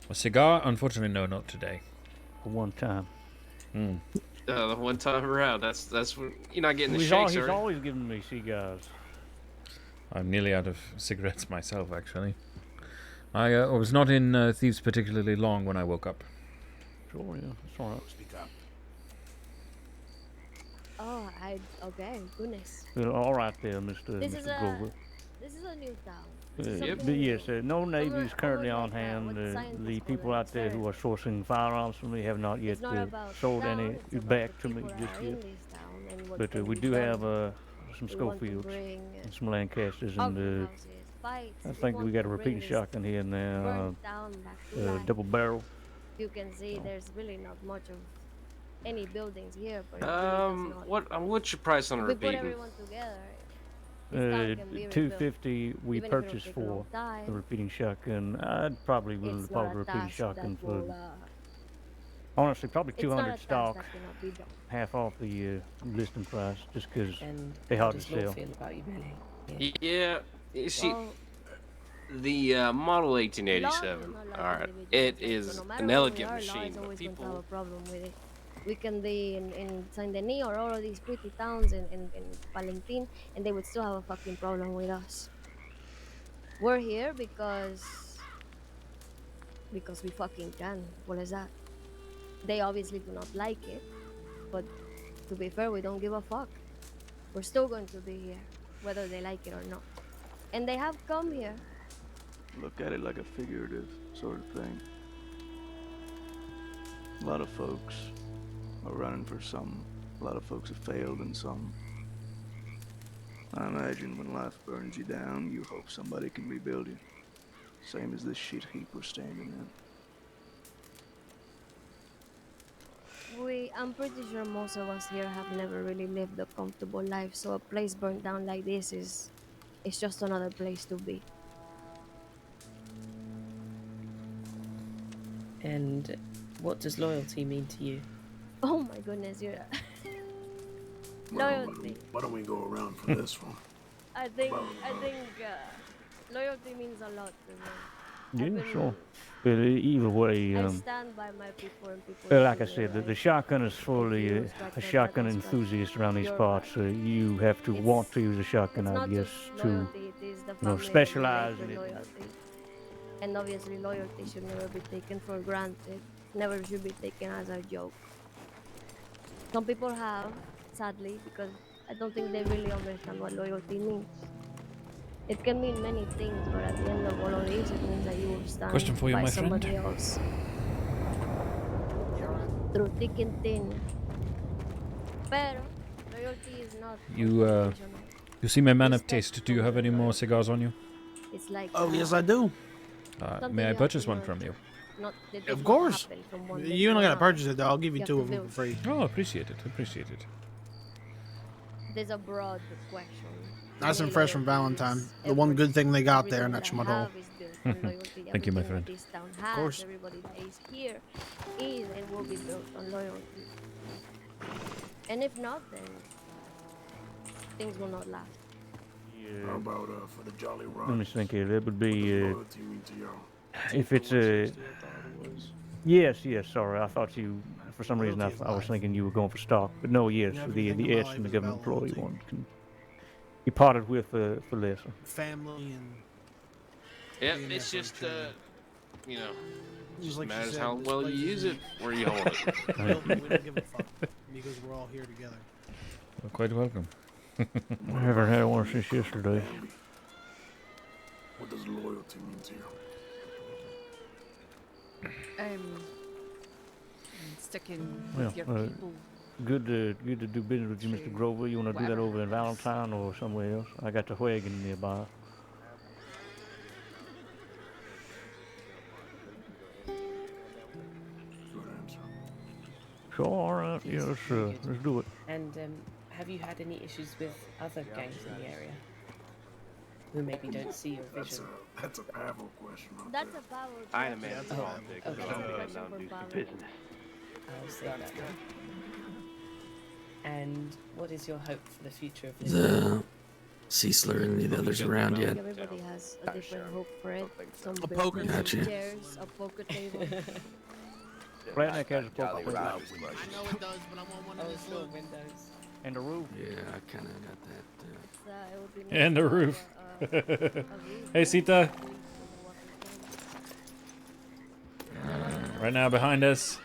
A cigar? Unfortunately, no, not today. For one time. The one time around, that's when you're not getting the He's shakes, he's are you? always giving me cigars. I'm nearly out of cigarettes myself, actually. I was not in Thieves particularly long when I woke up. Sure, yeah, that's all right. Oh, okay, goodness. Well, all right there, Mr. This is Mr. Grover. this is a new town. But yes, no Navy is currently on hand. The people out there who are sourcing firearms for me have not yet sold any back to me just yet. But we do have some Schofields and some Lancasters, and I think we got a repeating shotgun here now, double barrel. You can see there's really not much of any buildings here. But what's your price on a we put repeating? everyone together. 250 we Even if it'll purchased take a long for time, the repeating shotgun. I'd probably willing to it's buy not the a repeating task shotgun that for will, honestly probably it's not a 200 task stock, that cannot be done. half off the listing price, just because And they're how hard to does Law sell. feel about you, Billy? Yeah, you see, Well, the model 1887. All right, it is no matter an where we elegant are, law machine, is but always going to have people. a problem with it. We can be in Saint Denis or all of these pretty towns in Valentin, and they would still have a fucking problem with us. We're here because we fucking can. What is that? They obviously do not like it, but to be fair, we don't give a fuck. We're still going to be here, whether they like it or not. And they have come here. Look at it like a figurative sort of thing. A lot of folks are running for some. A lot of folks have failed in some. I imagine when life burns you down, you hope somebody can rebuild you. Same as this shit heap we're standing in. I'm pretty sure most of us here have never really lived a comfortable life, so a place burned down like this is just another place to be. And what does loyalty mean to you? Oh my goodness, you're loyalty. Why don't we go around for this one? I think loyalty means a lot to me. Yeah, sure. But either way, I stand by my people and people. well, like I treat said, me the right. shotgun is fully a shotgun enthusiast around these parts. You have to want to use a shotgun, It's I not guess, just to loyalty, it is the family that you specialize make in with it. loyalty. And obviously, loyalty should never be taken for granted. Never should be taken as a joke. Some people have, sadly, because I don't think they really understand what loyalty means. It can mean many things, but at the end of all of this, it means that you will stand Question for you, by my friend. somebody else. Through thick and thin. Pero, loyalty is not You seem a man of taste. Do you have any more cigars on you? It's like Oh, yes, I do. May I purchase one from you? Of course. You don't gotta purchase it, though. I'll give you two of them for free. Oh, appreciate it. Appreciate it. There's a broad question. Nice and fresh from Valentine. The one good thing they got there in that schmutthole. Thank you, my friend. This town Of course. has, everybody that is here is and will be built on loyalty. And if not, then things will not last. How about for the Jolly Let me Rockers? think here. That would be Loyalty mean to y'all? if it's a. Yes, yes. Sorry, I thought you. For some reason, I was thinking you were going for stock, but no. Yes, the S and the government employee one can be parted with for lesser. Family and. Yep, being it's there just for each other. you know, Just like she matters said, how this well you place use is it, where you hold it. we don't give a fuck because we're all here together. Well, quite welcome. I haven't had one since yesterday. What does loyalty mean to you? Sticking Well, with your people. good to do business with you, Mr. Grover. You want to do that over in Valentine or somewhere else? I got the wagon nearby. Sure, all right. Yeah, let's do it. And have you had any issues with other gangs in the area who maybe don't see your vision? That's a Pavel question. That's a Pavel I am a question. man of politics, so I don't think I know do some business. I'll say that now. And what is your hope for the future of this? The Cecil and the others around yet? Everybody has a different hope for it. Some A poker buildings, Gotcha. chairs, a poker table. Flatneck has a poker table. I know it does, but I want one of those little windows. And a roof. Yeah, I kind of got that. It would be nice And to a have roof. a roof. Hey, Sita. Right now behind us,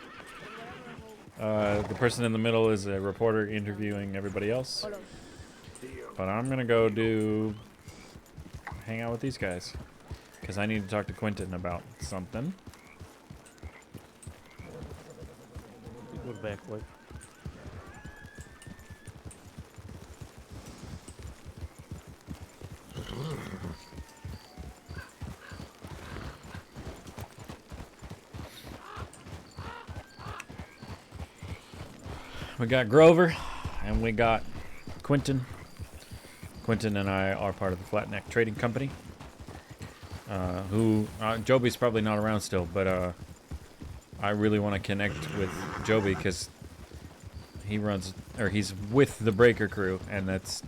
the person in the middle is a reporter interviewing everybody else. But I'm gonna go hang out with these guys because I need to talk to Quentin about something. Go back way. We got Grover, and we got Quentin. Quentin and I are part of the Flatneck Trading Company. Joby's probably not around still, but I really want to connect with Joby because he's with the Breaker crew, and it's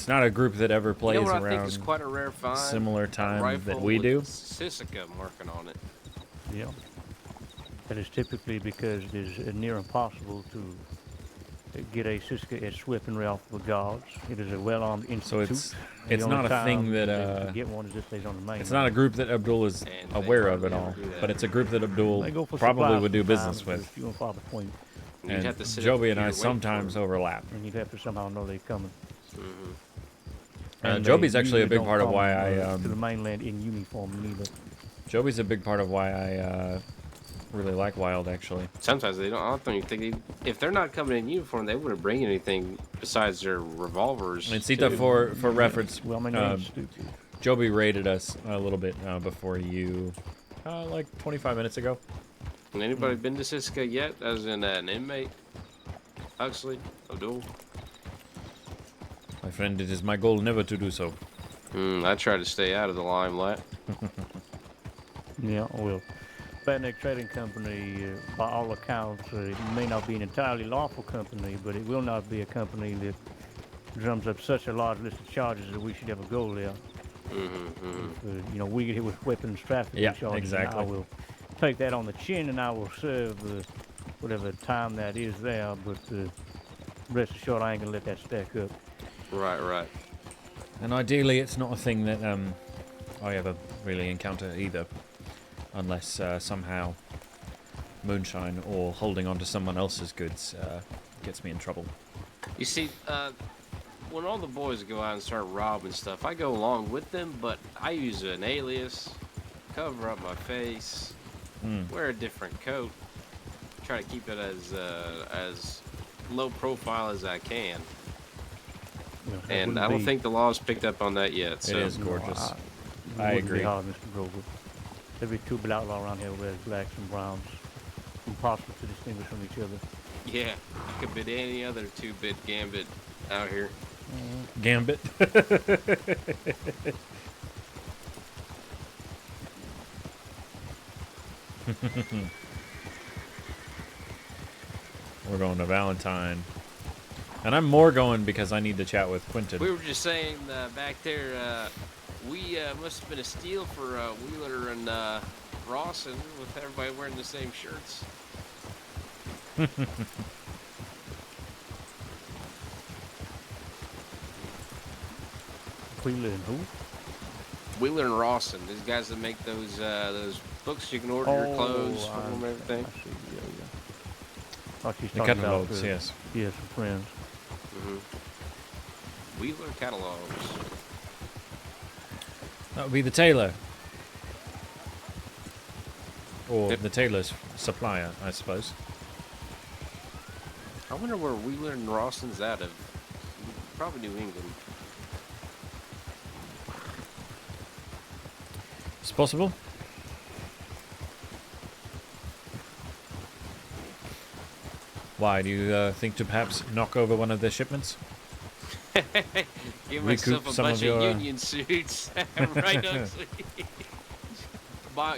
not a group that ever plays You know what I think around is quite a rare find? similar A time rifle that we with do. Sisika working on it. Yeah. That is typically because it is near impossible to get a Siska S weaponry off the guards. It is a well-armed institute. So it's not a thing that get one is if they're on the main it's not a group that Abdul is aware of at all, but it's a group that Abdul probably would do business with. Few and far between. You'd have to sit Joby up and I here waiting for sometimes them. overlap. And you'd have to somehow know they're coming. Joby's actually a big part of why I to the mainland in uniform neither. Joby's a big part of why I really like Wild, actually. Sometimes they don't. I don't think if they're not coming in uniform, they wouldn't bring anything besides their revolvers. And Sita, for reference, well, my name's stupid. Joby raided us a little bit before you, like 25 minutes ago. And anybody been to Siska yet, as in an inmate? Huxley, Abdul. My friend, it is my goal never to do so. I try to stay out of the limelight. Yeah, well, Flatneck Trading Company, by all accounts, it may not be an entirely lawful company, but it will not be a company that drums up such a large list of charges that we should ever go there. If, we get hit with weapons trafficking charges. Exactly. I will take that on the chin, and I will serve whatever time that is there. But rest assured, I ain't gonna let that stack up. Right. And ideally, it's not a thing that I ever really encounter either, unless somehow moonshine or holding on to someone else's goods gets me in trouble. You see, when all the boys go out and start robbing stuff, I go along with them, but I use an alias, cover up my face, wear a different coat, try to keep it as low profile as I can. And I don't think the law's picked up on that yet. So. It is gorgeous. I Wouldn't agree. be hard, Mr. Grover. Every two-bit outlaw around here wears blacks and browns. Impossible to distinguish from each other. Yeah, I could bid any other two-bit gambit out here. Gambit. We're going to Valentine. And I'm more going because I need to chat with Quentin. We were just saying back there, we must have been a steal for Wheeler and Rawson with everybody wearing the same shirts. Wheeler and who? Wheeler and Rawson, these guys that make those books you can order your clothes from and everything. I see, yeah. Thought she's The talking about catalogs, yes. Yes, some friends. Wheeler catalogs. That would be the tailor. Or the tailor's supplier, I suppose. I wonder where Wheeler and Rawson's out of. Probably New England. It's possible. Why, do you think to perhaps knock over one of their shipments? Give Recoup myself a some bunch of your, of union suits right up.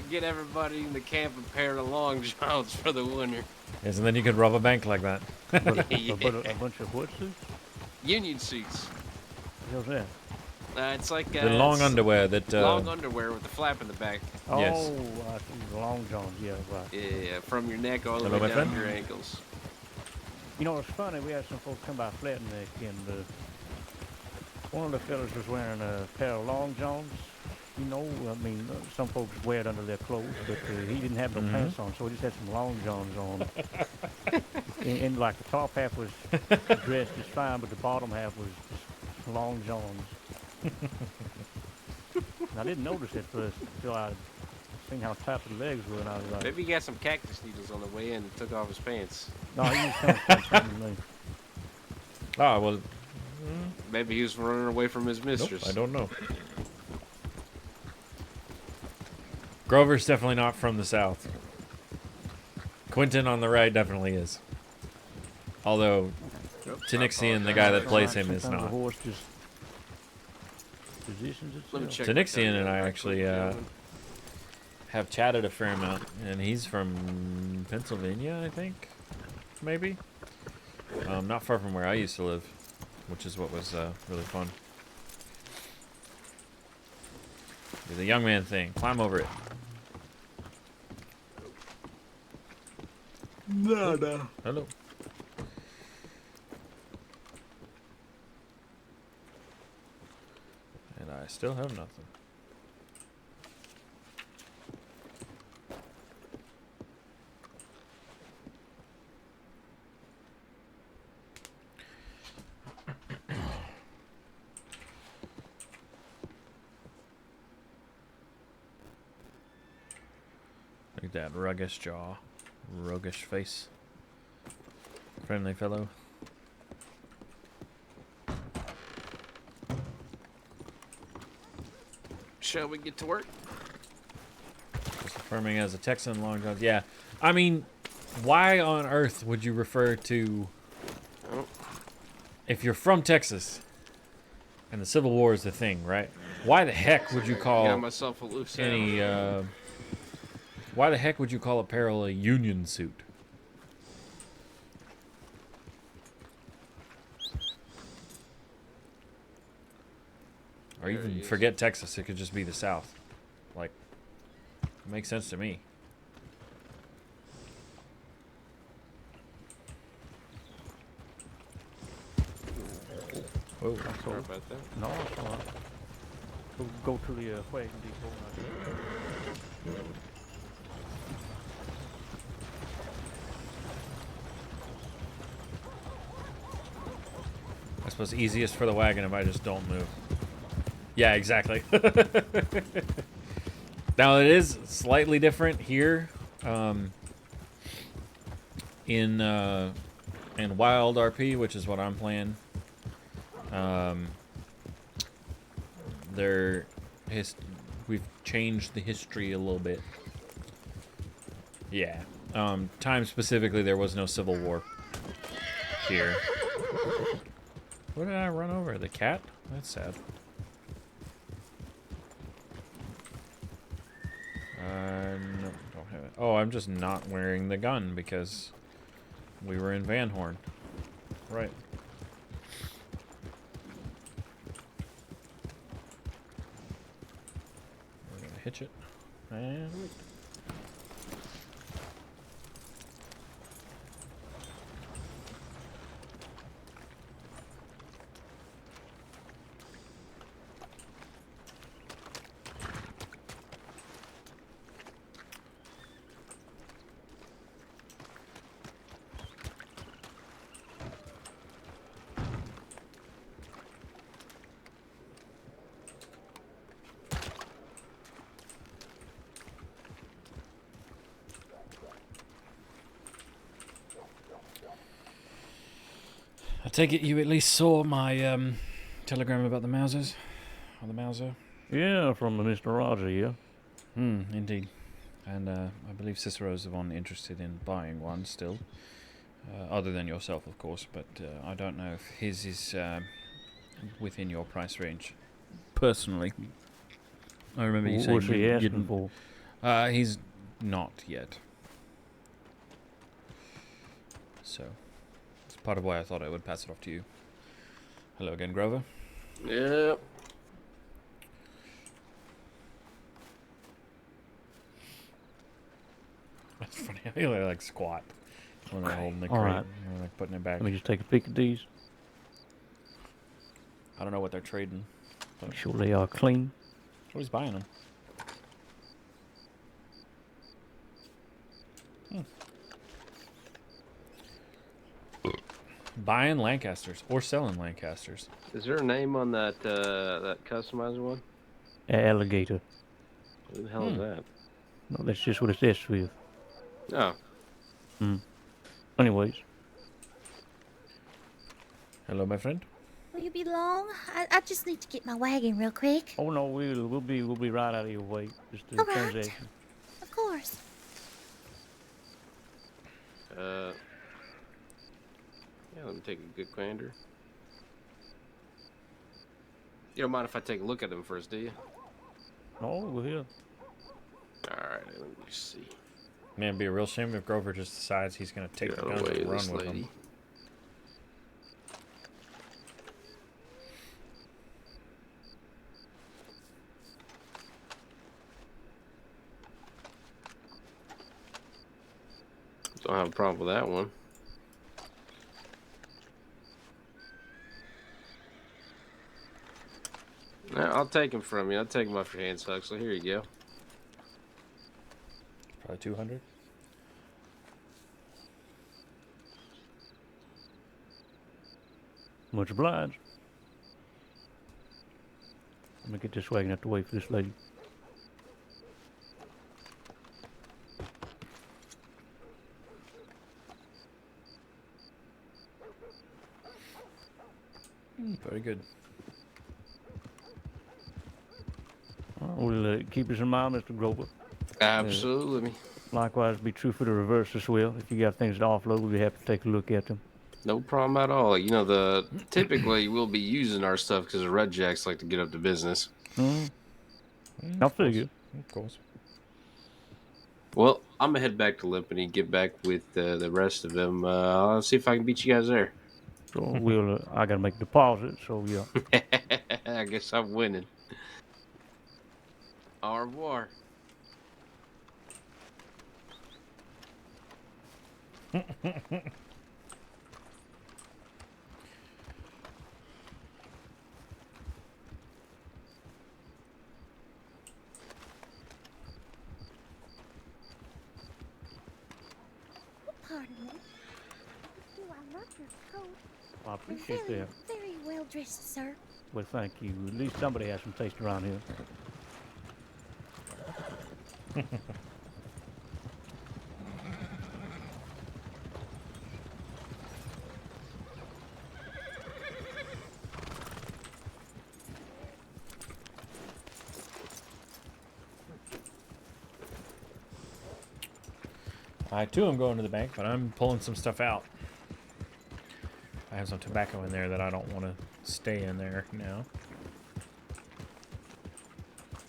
Get everybody in the camp a pair of long johns for the winter. Yes, and then you could rob a bank like that. A bunch of what suits? Union suits. What's that? It's like the long underwear that. Long underwear with the flap in the back. Oh, Yes. I see. The long johns. Yeah, right. Yeah, from your neck all the Hello, way my down friend. to your ankles. You know, it's funny. We had some folks come by Flat Neck, and one of the fellas was wearing a pair of long johns. You know, I mean, some folks wear it under their clothes, but he didn't have no pants on, so he just had some long johns on. and like the top half was dressed just fine, but the bottom half was just long johns. And I didn't notice it first until I seen how tight the legs were, and I was like, Maybe he got some cactus needles on the way in and took off his pants. no, he was kind of something to me. Ah, well. Maybe he was running away from his mistress. Nope, I don't know. Grover's definitely not from the south. Quentin on the right definitely is. Although Tanixian, the guy that plays him, is Sometimes not. the horse just positions itself. Tanixian and I actually have chatted a fair amount, and he's from Pennsylvania, I think, maybe. Not far from where I used to live, which is what was really fun. Do the young man thing. Climb over it. Nada. Hello. And I still have nothing. Look at that ruggish jaw, roguish face. Friendly fellow. Shall we get to work? Affirming as a Texan, long johns. Yeah, I mean, why on earth would you refer to? If you're from Texas, and the Civil War is the thing, right? Why the heck would you call Got myself a loose any? Why the heck would you call apparel a union suit? Or even forget Texas, it could just be the South. Like, it makes sense to me. Whoa. Sorry about that. No, it's all right. Go to the wagon depot. I suppose easiest for the wagon if I just don't move. Yeah, exactly. Now it is slightly different here, in WildRP, which is what I'm playing. We've changed the history a little bit. Yeah. Time specifically, there was no Civil War here. What did I run over? The cat? That's sad. No, don't have it. Oh, I'm just not wearing the gun because we were in Van Horn. Right. hitch it. And wait. I take it you at least saw my telegram about the Mausers? Or the Mauser? Yeah, from Mr. Roger, yeah. Indeed. And I believe Cicero's the one interested in buying one still. Other than yourself, of course, but I don't know if his is within your price range. Personally. I remember you saying What's he asking for? He's not yet. So, it's part of why I thought I would pass it off to you. Hello again, Grover. Yeah. That's funny. I feel like squat when I'm holding the crate. Alright. And like putting it back. Let me just take a peek at these. I don't know what they're trading. Make sure they are clean. Who's buying them? Buying Lancasters or selling Lancasters. Is there a name on that that customizer one? Alligator. Who the hell is that? No, that's just what it's S with. Oh. Anyways. Hello, my friend. Will you be long? I just need to get my wagon real quick. Oh no, we'll be right out of your way. Just a transaction. Of course. Yeah, let me take a good gander. You don't mind if I take a look at them first, do you? No, go ahead. Alright, let me see. Man, it'd be a real shame if Grover just decides he's going to take the guns and run with them. Don't have a problem with that one. No, I'll take them from you. I'll take them off your hands, Huxley. Here you go. Probably 200. Much obliged. Let me get this wagon out the way for this lady. Very good. We'll keep this in mind, Mr. Grover. Absolutely. Likewise, be true for the reverse as well. If you got things to offload, we'll be happy to take a look at them. No problem at all. You know, typically we'll be using our stuff because the Red Jacks like to get up to business. I figure. Of course. Well, I'm gonna head back to Limpany, get back with the rest of them. I'll see if I can beat you guys there. So I gotta make a deposit, so yeah. I guess I'm winning. Au revoir. Pardon me. Do I love your coat? I appreciate very, that. Very well dressed, sir. Well, thank you. At least somebody has some taste around here. I too am going to the bank, but I'm pulling some stuff out. I have some tobacco in there that I don't want to stay in there now.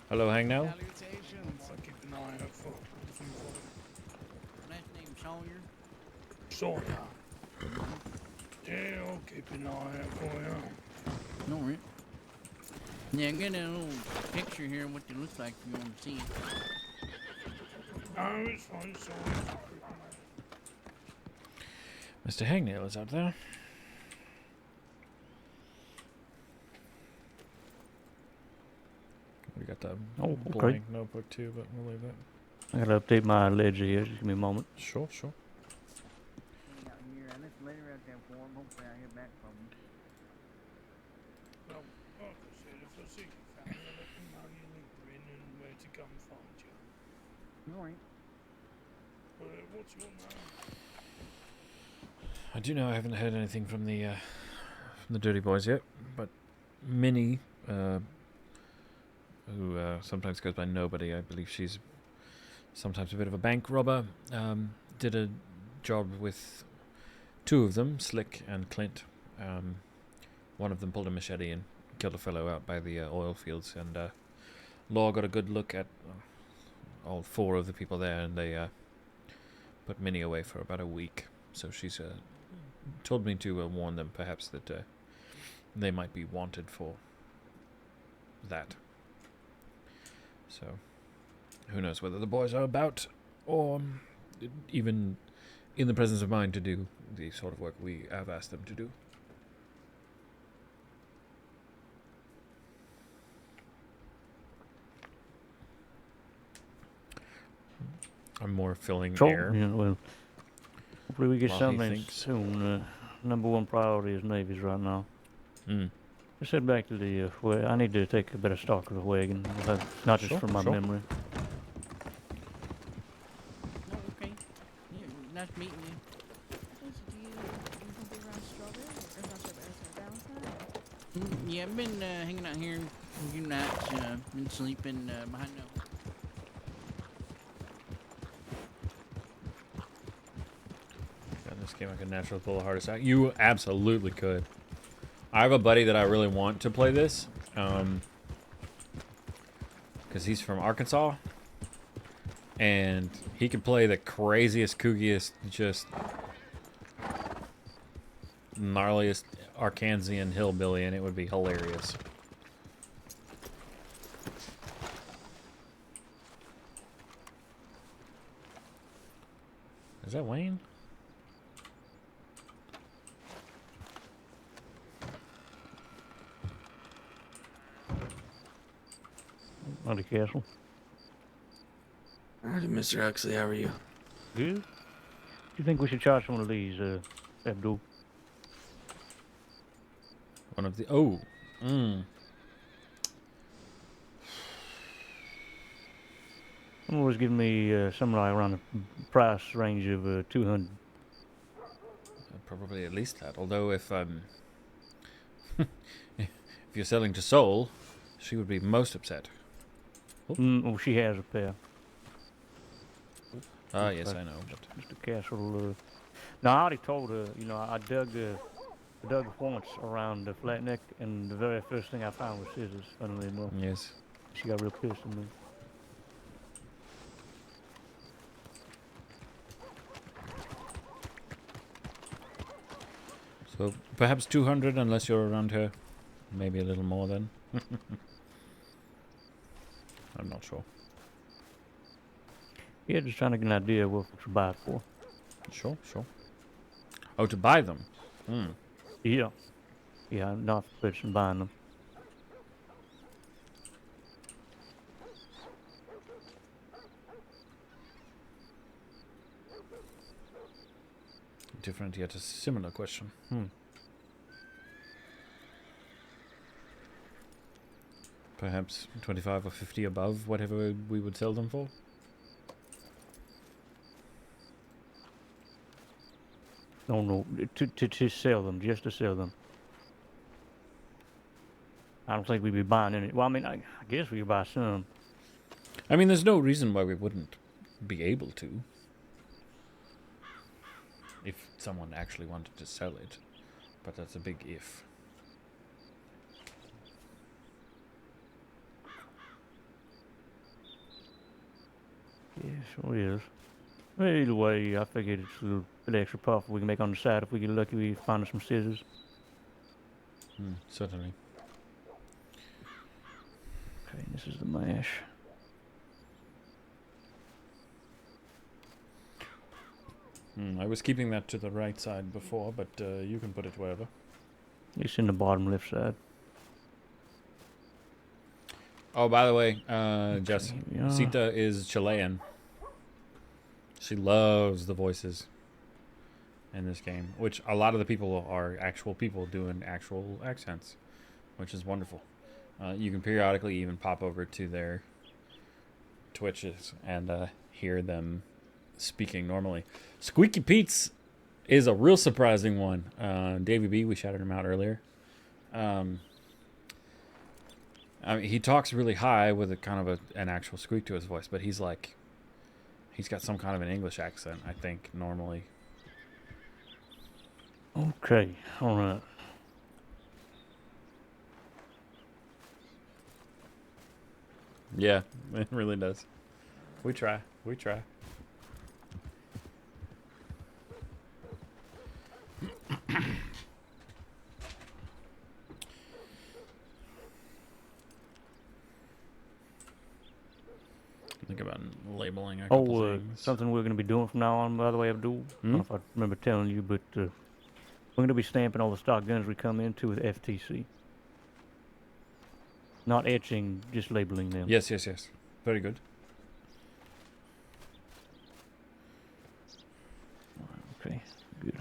Hello, Hangnell. Salutations. I'll keep an eye out for. Last name Sawyer. Sawyer. Yeah, I'll keep an eye out for you. No, right. Yeah, I got a little picture here of what they look like if you want to see it. Oh, it's fine, it's fine. Mr. Hangnail is out there. We got the blank notebook too, but we'll leave that. I gotta update my ledger here. Just give me a moment. Sure, sure. Out here, I left a letter out there for him. Hopefully I'll hear back from him. Well, like I said, if I see your family, I'll let them know you're lingering and where to come find you. Alright. What's your name? I do know I haven't heard anything from the Dirty Boys yet, but Minnie, who sometimes goes by Nobody, I believe she's sometimes a bit of a bank robber, did a job with two of them, Slick and Clint. One of them pulled a machete and killed a fellow out by the oil fields, and Law got a good look at all four of the people there, and they put Minnie away for about a week. So she's told me to warn them, perhaps, that they might be wanted for that. So, who knows whether the boys are about, or even in the presence of mind to do the sort of work we have asked them to do. I'm more filling air. Yeah, well, hopefully we get While he something thinks. soon. Number one priority is navies right now. Mm. Let's head back to the I need to take a better stock of the wagon, not just Sure, from my sure. memory. Oh, okay. Yeah, nice meeting you. Yeah, I've been hanging out here a few nights. Been sleeping behind the. God, this game I could naturally pull a heart attack. You absolutely could. I have a buddy that I really want to play this, because he's from Arkansas, and he could play the craziest, kookiest, just gnarliest Arkansian hillbilly, and it would be hilarious. Is that Wayne? On the castle. Alrighty, Mr. Huxley, how are you? Good. Do you think we should charge one of these, Abdul? One of the... Oh. Someone was giving me something like around the price range of 200. Probably at least that. Although if if you're selling to Soul, she would be most upset. Oh, she has a pair. Yes, I know. But Mr. Castle. No, I already told her. You know, I dug once around the flat neck, and the very first thing I found was scissors. Funnily enough. Yes. She got real pissed at me. So perhaps 200, unless you're around her. Maybe a little more then. I'm not sure. Yeah, just trying to get an idea of what to buy it for. Sure, sure. Oh, to buy them? Yeah. Yeah, I'm not for purchasing buying them. Different yet a similar question. Perhaps 25 or 50 above whatever we would sell them for? No, to sell them, just to sell them. I don't think we'd be buying any. Well, I mean, I guess we could buy some. I mean, there's no reason why we wouldn't be able to. If someone actually wanted to sell it. But that's a big if. Yeah, sure is. Well, either way, I figured it's a little bit extra profit we can make on the side if we get lucky we find some scissors. Certainly. Okay, this is the mash. I was keeping that to the right side before, but you can put it wherever. It's in the bottom left side. Oh, by the way, Jess, here we are. Sita is Chilean. She loves the voices in this game, which a lot of the people are actual people doing actual accents, which is wonderful. You can periodically even pop over to their Twitches and hear them speaking normally. Squeaky Pete's is a real surprising one. Davey B, we shouted him out earlier. I mean, he talks really high with a kind of an actual squeak to his voice, but he's got some kind of an English accent, I think, normally. Okay, all right. Yeah, it really does. We try. We try. Think about labeling a couple things. Something we're going to be doing from now on, by the way, Abdul. I don't know if I remember telling you, but we're going to be stamping all the stock guns we come into with FTC. Not etching, just labeling them. Yes, yes, yes. Very good. Okay, good.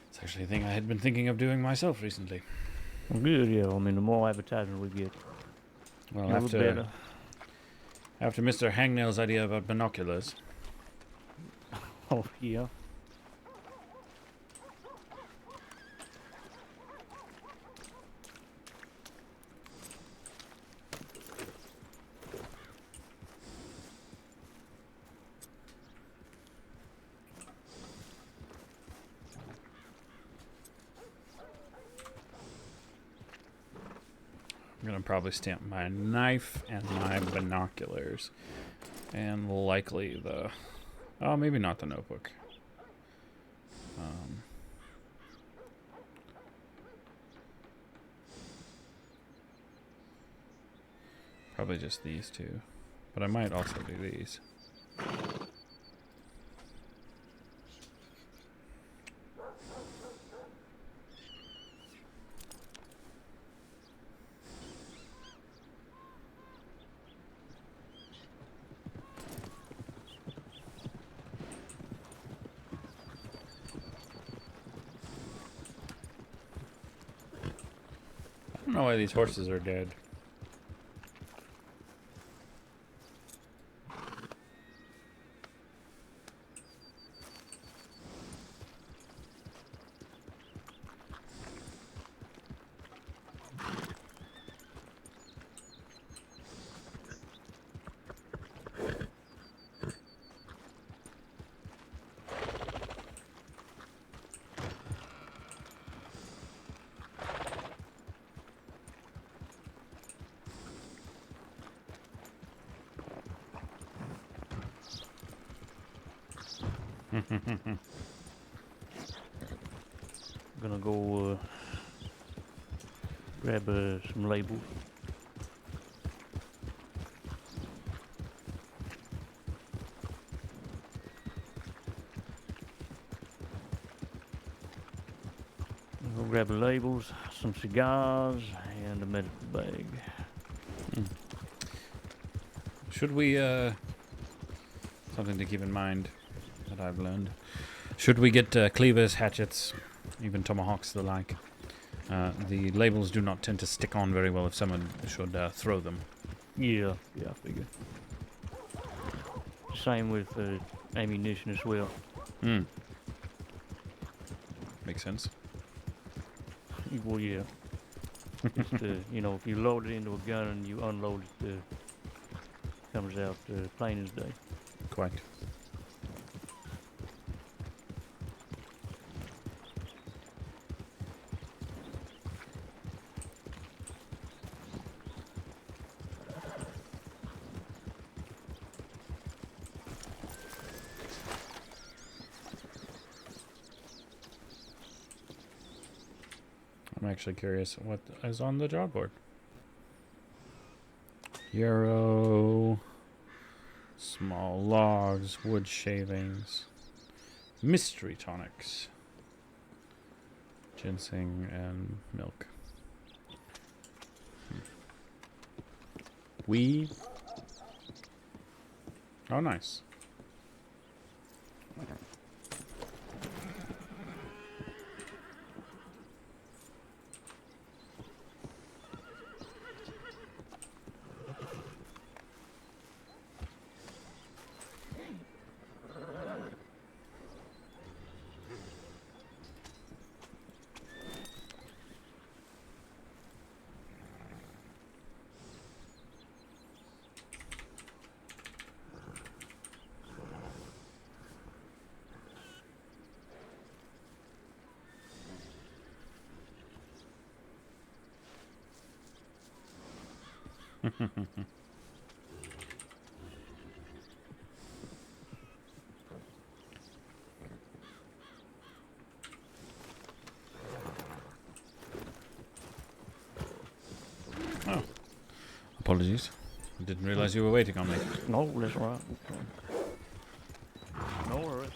It's actually a thing I had been thinking of doing myself recently. Well, good, yeah. I mean, the more advertising we get, well, a little better. After Mr. Hangnail's idea about binoculars. Oh, yeah. I'm going to probably stamp my knife and my binoculars. And likely the... Oh, maybe not the notebook. Probably just these two. But I might also do these. I don't know why these horses are dead. Gonna go grab some labels. Go grab the labels, some cigars, and a medical bag. Should we, something to keep in mind that I've learned. Should we get cleavers, hatchets, even tomahawks, the like? The labels do not tend to stick on very well if someone should throw them. Yeah, I figure. Same with ammunition as well. Makes sense. Well, yeah. Just, you know, if you load it into a gun and you unload it, comes out plain as day. Quite. actually curious what is on the job board. Yarrow, small logs, wood shavings, mystery tonics, ginseng, and milk. Weed. Oh, nice. Oh, apologies. I didn't realize you were waiting on me. No, that's all right. No worries.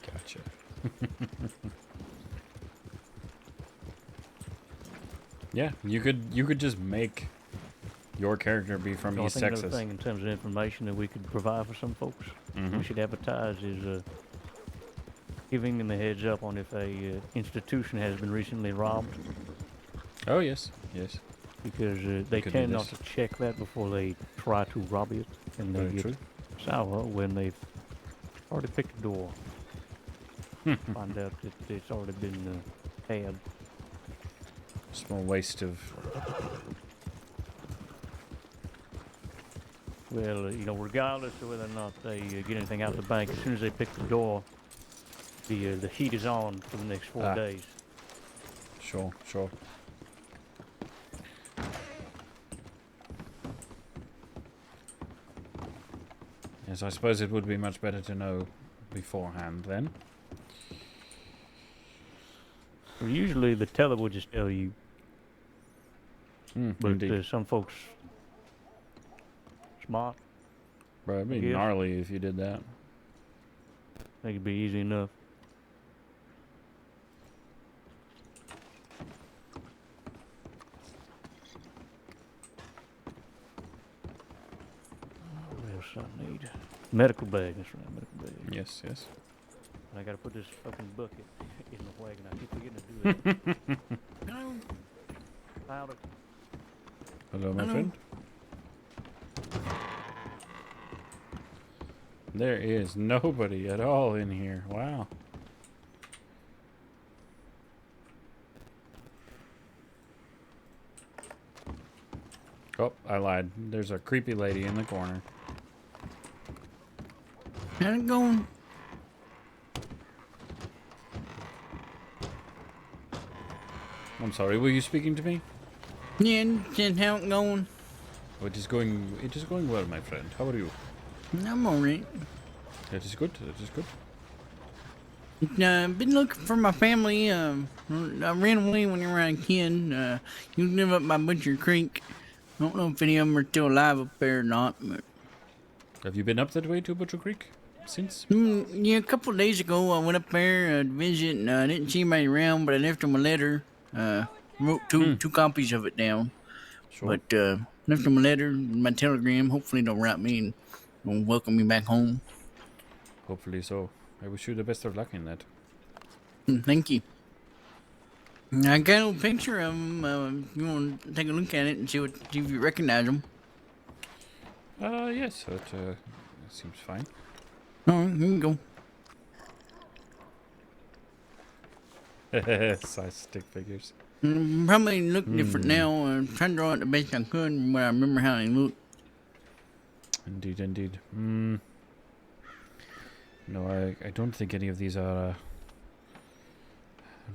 Gotcha. Yeah, you could just make your character be from So East I think Texas. another thing in terms of information that we could provide for some folks, we should advertise is giving them a heads up on if a institution has been recently robbed. Oh yes, yes. Because they Could tend do not this. to check that before they try to rob it, and they Very get true. sour when they've already picked the door. Find out that it's already been had. Small waste of. Well, you know, regardless of whether or not they get anything out of the bank, as soon as they pick the door, the heat is on for the next 4 days. Sure, sure. Yes, I suppose it would be much better to know beforehand then. Well, usually the teller will just tell you. But some folks smart. Bro, it'd be Yes. gnarly if you did that. I think it'd be easy enough. What else I need? Medical bag. That's right, medical bag. Yes, yes. I gotta put this fucking bucket in the wagon. I keep forgetting to do that. Hello. Powder. Hello, my Hello. friend. There is nobody at all in here. Wow. Oh, I lied. There's a creepy lady in the corner. How's it going? I'm sorry, were you speaking to me? Yeah, just how it going? It is going well, my friend. How are you? I'm alright. That is good. That is good. Been looking for my family. I ran away when I was a kid. You live up by Butcher Creek. I don't know if any of them are still alive up there or not. But Have you been up that way to Butcher Creek since? yeah, a couple of days ago I went up there to visit and I didn't see anybody around, but I left them a letter. Wrote two copies of it down. Sure. But left them a letter, my telegram. Hopefully they'll write me and will welcome me back home. Hopefully so. I wish you the best of luck in that. Thank you. I got a little picture of them. You want to take a look at it and see if you recognize them? Yes, that seems fine. All right, here you go. Size stick figures. Probably look different now. Trying to draw it the best I could, but I remember how they look. Indeed, indeed. No, I don't think any of these are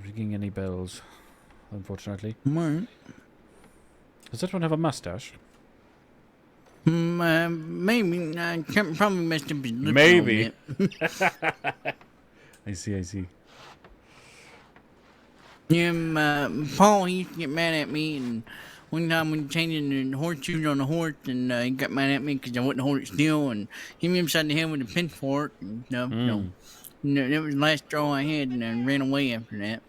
ringing any bells, unfortunately. Right. Does that one have a mustache? Maybe. Probably messed up his lips. Maybe. I see. Yeah, Paul, he used to get mad at me, and one time when changing the horseshoes on the horse, and he got mad at me because I wouldn't hold it still, and hit me upside the head with a pitchfork, and stuff. No, that was the last straw I had, and I ran away after that.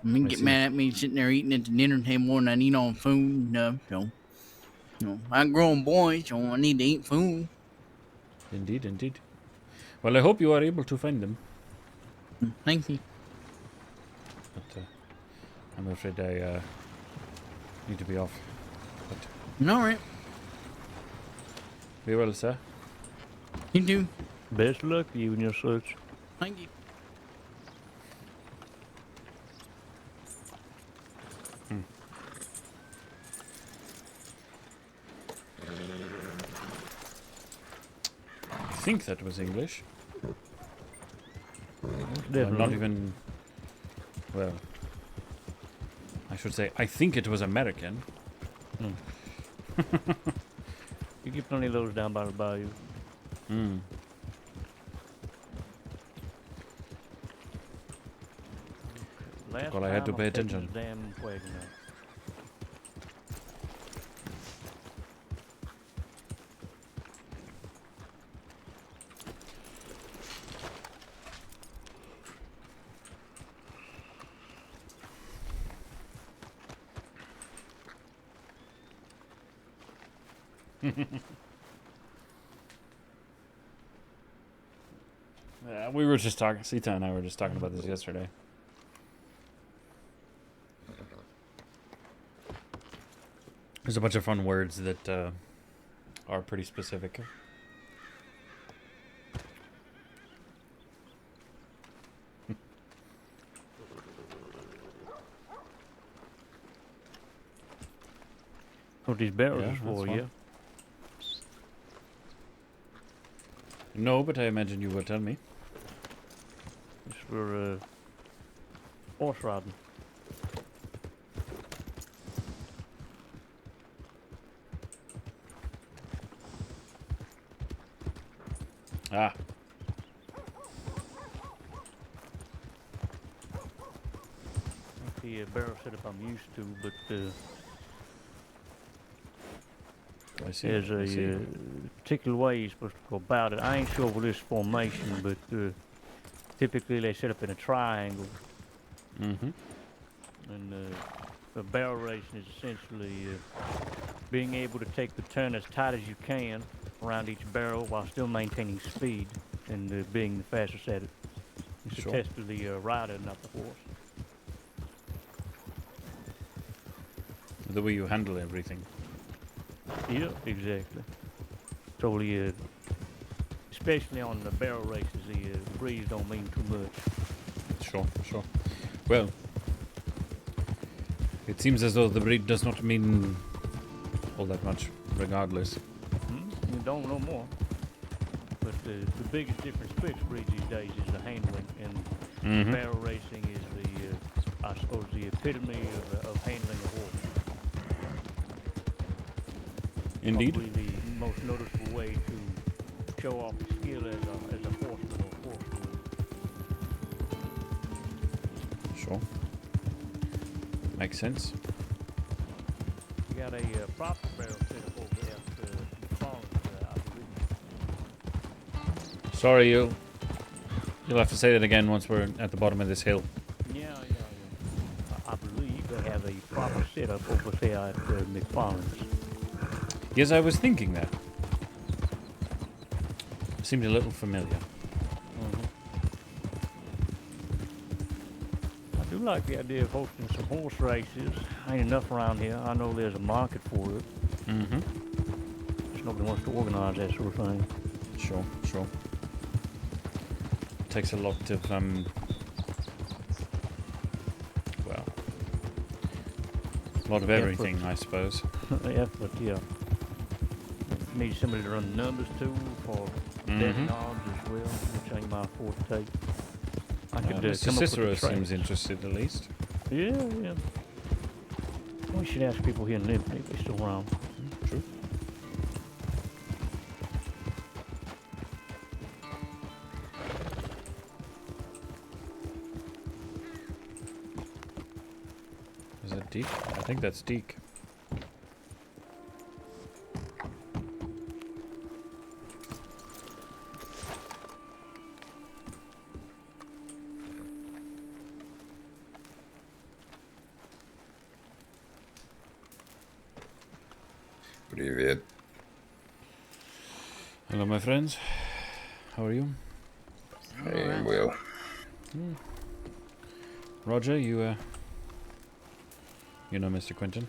And he get mad at me sitting there eating at the dinner table, and I eat all food and stuff. So, I'm a grown boy, so I need to eat food. Indeed. Well, I hope you are able to find them. Thank you. But I'm afraid I need to be off. But all right. Be well, sir. You too. Best luck to you in your search. Thank you. I think that was English. Definitely. Not even. Well, I should say I think it was American. You get plenty of those down by the bayou. Well, I had to pay attention. Damn wagon now. We were just talking. Sita and I were just talking about this yesterday. There's a bunch of fun words that are pretty specific. What these barrels Yeah, is for, that's yeah? fine. No, but I imagine you will tell me. It's for horse riding. Ah. The barrel setup I'm used to, but I see. there's a particular way you're supposed to go about it. I ain't sure with this formation, but typically they set up in a triangle. Mm-hmm. And the barrel racing is essentially being able to take the turn as tight as you can around each barrel while still maintaining speed and being the fastest at it. It's a test of the rider, not the horse. The way you handle everything. Yeah, exactly. Totally, especially on the barrel races, the breeze don't mean too much. Sure. Well, it seems as though the breed does not mean all that much, regardless. You don't know more. But the biggest difference betwixt breeds these days is the handling, and barrel racing is the, I suppose, the epitome of handling a horse. Indeed. Probably the most noticeable way to show off your skill as a horseman or horsewoman. Sure. Makes sense. You got a proper barrel set up over there at the farm, I believe. Sorry, you'll have to say that again once we're at the bottom of this hill. Yeah. I believe they have a proper setup over there at McFarland's. Yes, I was thinking that. Seemed a little familiar. I do like the idea of hosting some horse races. Ain't enough around here. I know there's a market for it. Just nobody wants to organize that sort of thing. Sure. Takes a lot of well, a lot of everything, I suppose. Effort, yeah. Need somebody to run the numbers too for dead knobs as well, which I might afford to take. I could Mr. come Cicero up with seems interested, at least. Yeah. We should ask people here in Liverpool if they're still around. True. that Deke? I think that's Deke. Привет. Hello, my friends. How are you? I am well. Roger, you know Mr. Quentin?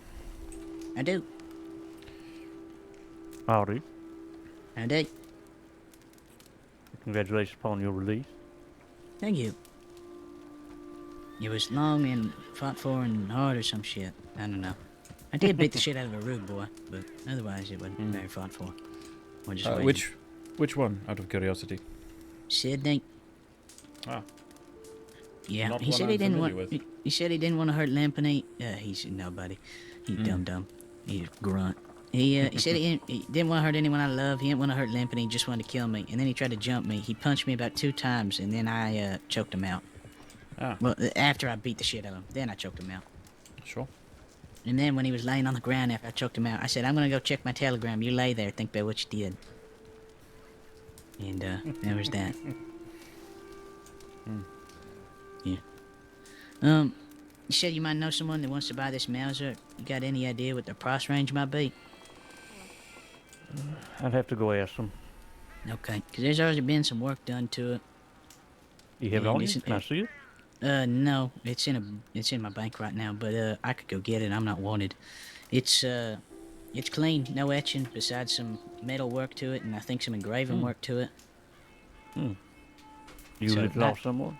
I do. Howdy. I do. Congratulations upon your release. Thank you. It was long and fought for and hard or some shit. I don't know. I did beat the shit out of a rude boy, but otherwise it wasn't very fought for. Or just waiting. Which one, out of curiosity? Sydney. Ah. Yeah, Not he one said I'm he didn't familiar want. with. He said he didn't want to hurt Lampany. He's nobody. He dumb. He's a grunt. He said he didn't want to hurt anyone I love. He didn't want to hurt Lampany. He just wanted to kill me. And then he tried to jump me. He punched me about 2 times, and then I choked him out. Ah. Well, after I beat the shit out of him, then I choked him out. Sure. And then when he was laying on the ground after I choked him out, I said, "I'm gonna go check my telegram. You lay there, think about what you did." And that was that. Yeah. You said you might know someone that wants to buy this Mauser. You got any idea what the price range might be? I'd have to go ask them. Okay, because there's already been some work done to it. You have it on you? Can I see it? No, it's in my bank right now, but I could go get it. I'm not wanted. It's clean, no etching, besides some metal work to it, and I think some engraving work to it. You So ripped it off someone?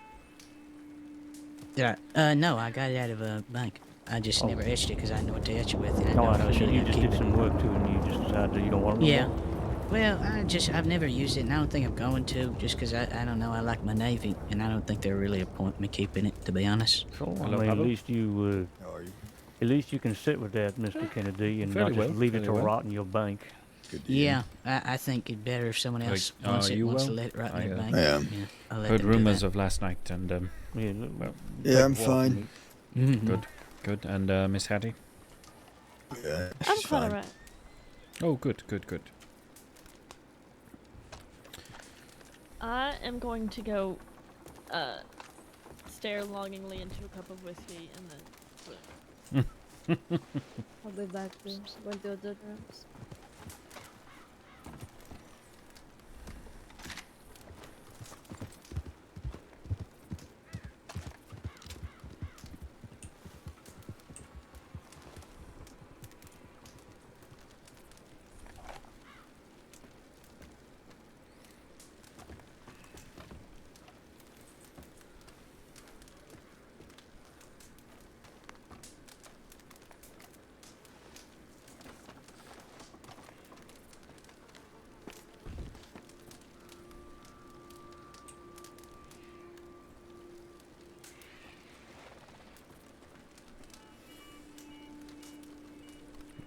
Did I? No, I got it out of a bank. I just never etched it because I didn't know what to etch it with, and I No, know if I was see. really You gonna just keep did it. some work to it, and you just decided that you don't want it Yeah. anymore? Well, I've never used it, and I don't think I'm going to, just because I don't know, I like my Navy, and I don't think there's really a point in me keeping it, to be honest. Sure. I mean, at least you, at least you can sit with that, Mr. Kennedy, and Fairly not just well, leave it fairly to well. rot in your bank. Yeah, I think it's better if someone else wants it, you wants to well? let it rot in their I, bank. am. Yeah, I'll let Heard them do rumors that. of last night, and well, Yeah, I'm fine. Good. And Miss Hattie? Yeah, I'm she's quite fine. alright. Oh, good. I am going to go stare longingly into a cup of whiskey and then I'll be back then. Going to other rooms.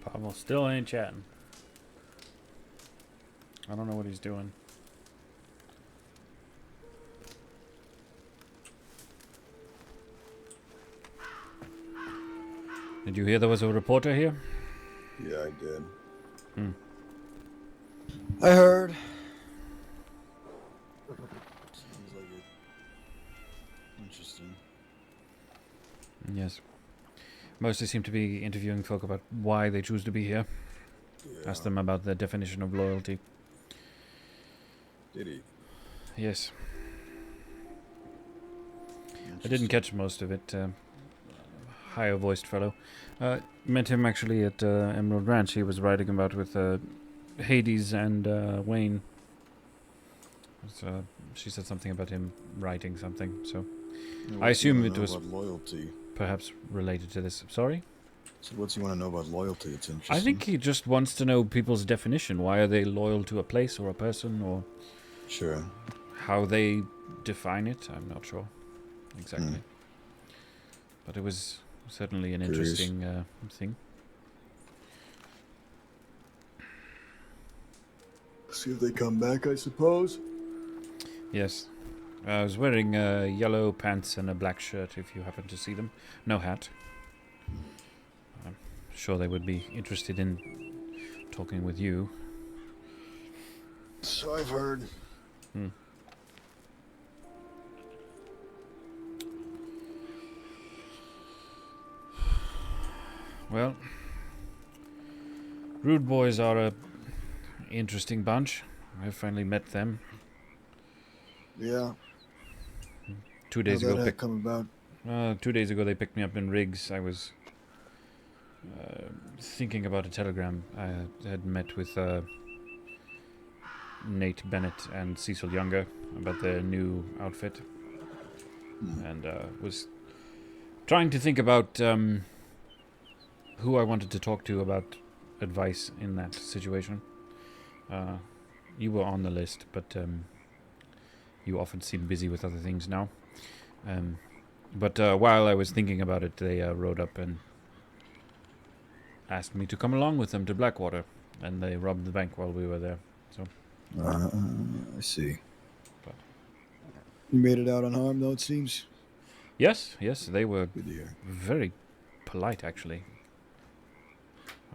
Pavel still ain't chatting. I don't know what he's doing. Did you hear there was a reporter here? Yeah, I did. I heard. Seems like it. Interesting. Yes. Mostly seem to be interviewing folk about why they choose to be here. Yeah. Ask them about their definition of loyalty. Did he? Yes. I didn't catch most of it. Higher voiced fellow. Met him actually at Emerald Ranch. He was writing about with Hades and Wayne. So she said something about him writing something. So I assume it was loyalty. Perhaps related to this. Sorry? So what's he want to know about loyalty? It's interesting. I think he just wants to know people's definition. Why are they loyal to a place or a person, or sure how they define it? I'm not sure exactly. But it was certainly an Curious. interesting thing. See if they come back, I suppose. Yes. I was wearing yellow pants and a black shirt, if you happen to see them. No hat. sure they would be interested in talking with you. So I've heard. Hmm. Well, Rude Boys are a interesting bunch. I finally met them. Yeah. 2 days How'd ago. that come about? 2 days ago they picked me up in Riggs. I was thinking about a telegram. I had met with Nate Bennett and Cecil Younger about their new outfit, and was trying to think about who I wanted to talk to about advice in that situation. You were on the list, but you often seem busy with other things now. But while I was thinking about it, they rode up and asked me to come along with them to Blackwater, and they robbed the bank while we were there. So, I see. You made it out unharmed, though, it seems. Yes, they were very polite, actually.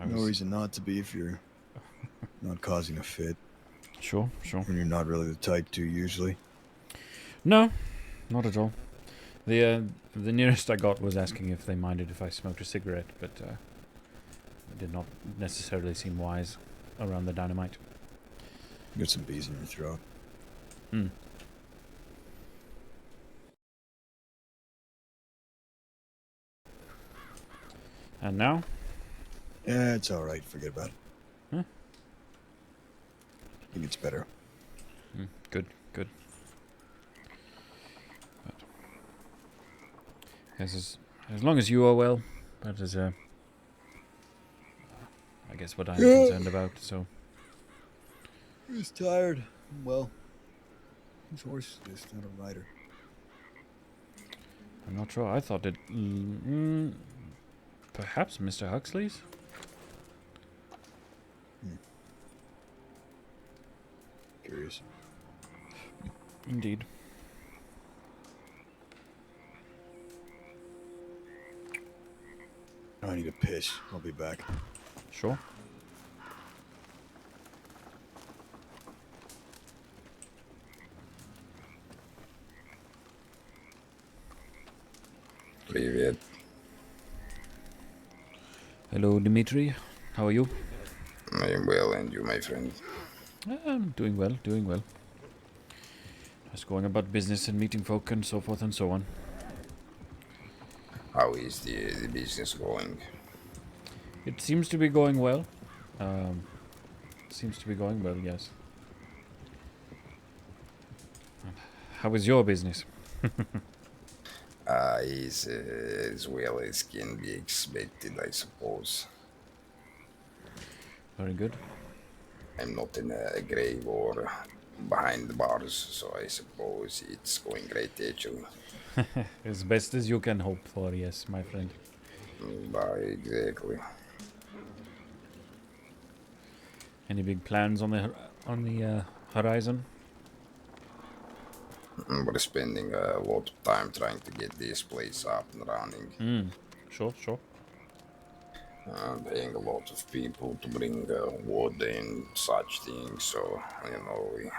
No reason not to be if you're not causing a fit. Sure. And you're not really the type to, usually. No, not at all. The nearest I got was asking if they minded if I smoked a cigarette, but it did not necessarily seem wise around the dynamite. You got some bees in your throat. And now? Yeah, it's alright. Forget about it. Huh? I think it's better. Good. But, as long as you are well, that is, I guess, what I'm concerned about, so... He's tired. Well, his horse is just not a rider. I'm not sure. I thought it... perhaps Mr. Huxley's? Curious. Indeed. I need a piss. I'll be back. Sure. Привет. Hello, Dimitri. How are you? I am well, and you, my friend? I'm doing well. Just going about business and meeting folk and so forth and so on. How is the business going? It seems to be going well. Yes. How is your business? Is as well as can be expected, I suppose. Very good. I'm not in a grave or behind the bars, so I suppose it's going great, actually. As best as you can hope for, yes, my friend. Exactly. Any big plans on the horizon? We're spending a lot of time trying to get this place up and running. Sure. Paying a lot of people to bring wood and such things, so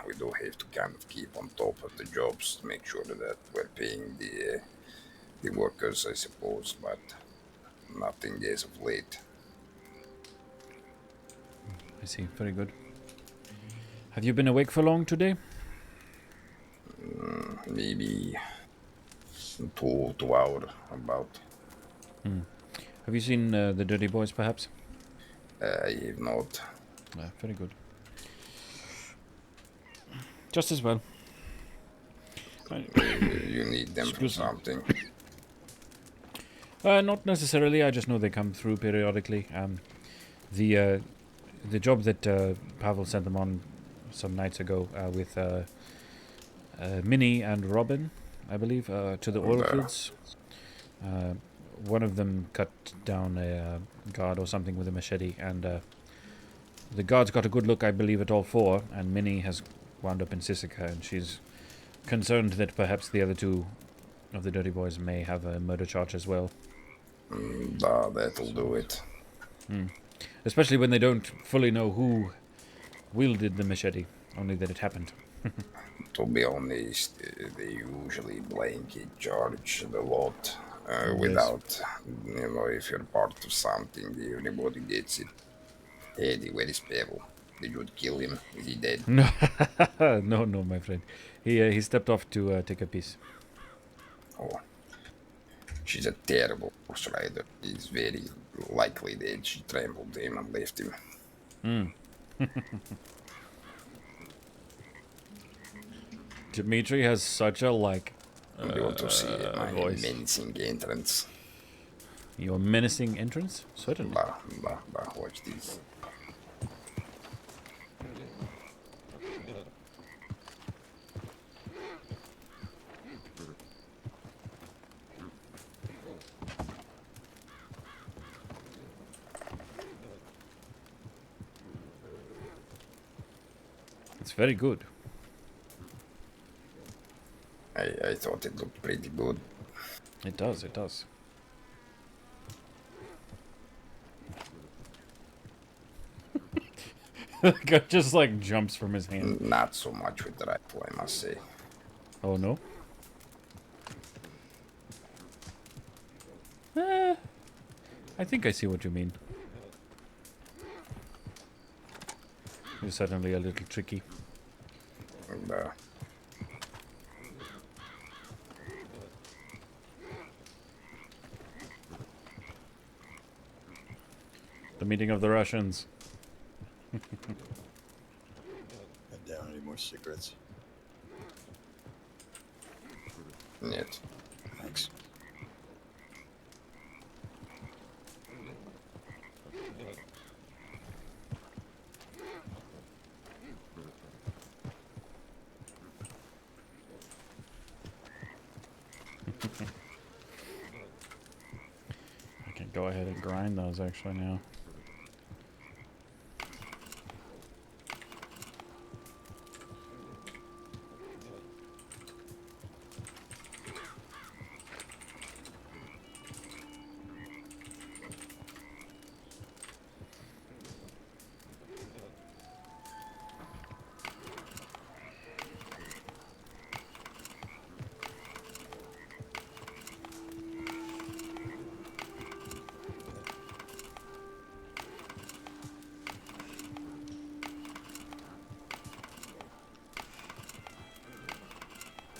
we do have to kind of keep on top of the jobs to make sure that we're paying the workers, I suppose, but nothing as of late. I see. Very good. Have you been awake for long today? Maybe 2 hours about. Have you seen the Dirty Boys, perhaps? I have not. Very good. Just as well. You need them for something? Not necessarily. I just know they come through periodically. The job that Pavel sent them on some nights ago with Minnie and Robin, I believe, to the oil fields. One of them cut down a guard or something with a machete, and the guards got a good look, I believe, at all four, and Minnie has wound up in Sisika, and she's concerned that perhaps the other two of the Dirty Boys may have a murder charge as well. That'll do it. Especially when they don't fully know who wielded the machete, only that it happened. To be honest, they usually blanket charge the lot Always. without, if you're part of something, everybody gets it. Eddie, where is Pebble? Did you kill him? Is he dead? No, no, my friend. He stepped off to take a piss. Oh, she's a terrible horse rider. It's very likely that she trampled him and left him. Dimitri has such a You want to see my voice. menacing entrance? Your menacing entrance? Certainly. Watch this. It's very good. I thought it looked pretty good. It does, it does. The guy just like jumps from his hand. Not so much with the rifle, I must say. Oh no? I think I see what you mean. You're certainly a little tricky. And, The meeting of the Russians. Got down any more cigarettes? Нет. Thanks. I can go ahead and grind those actually now.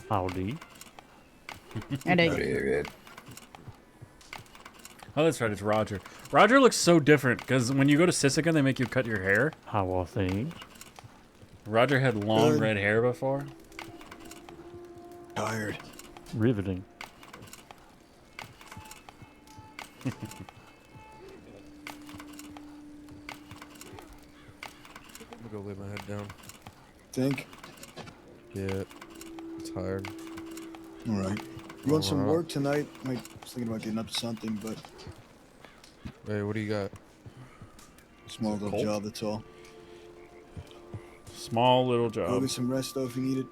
Howdy. Привет. Oh, that's right, it's Roger. Roger looks so different, because when you go to Sisika, they make you cut your hair. How are things? Roger had long Good. red hair before. Tired. Riveting. I'm gonna go lay my head down. Think? Yeah. Tired. Alright. You want some Alright. work tonight? I was thinking about getting up to something, but Hey, what do you got? small little Colt? job, that's all. Small little Go job. get some rest though if you need it.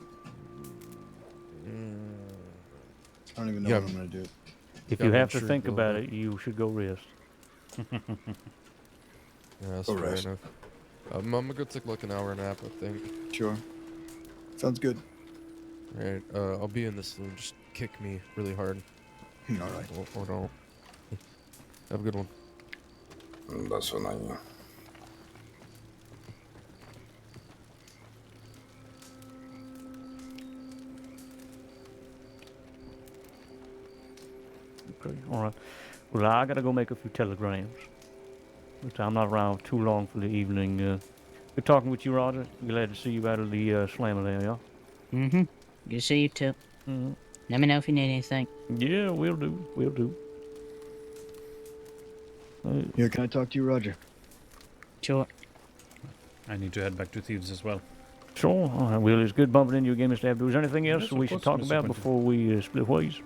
I don't even know Yeah. what I'm gonna do. If Yeah, you I'm have to sure think you'll about know. it, you should go rest. Yeah, that's Go fair rest. enough. I'm gonna go take like an hour nap, I think. Sure. Sounds good. Alright, I'll be in the saloon. Just kick me really hard. Alright. Or don't. Have a good one. До свидания. Okay, all right. Well, I gotta go make a few telegrams. But I'm not around too long for the evening. Good talking with you, Roger. Glad to see you out of the slammer there, y'all. Mm-hmm. Good to see you too. Mm-hmm. Let me know if you need anything. Yeah, we'll do. We'll do. Here, can I talk to you, Roger? Sure. I need to head back to Thieves as well. Sure. All right. Well, it's good bumping into you again, Mr. Abdul. Is there anything else Yes, of we should course, talk Mr. about Quentin. before we split ways?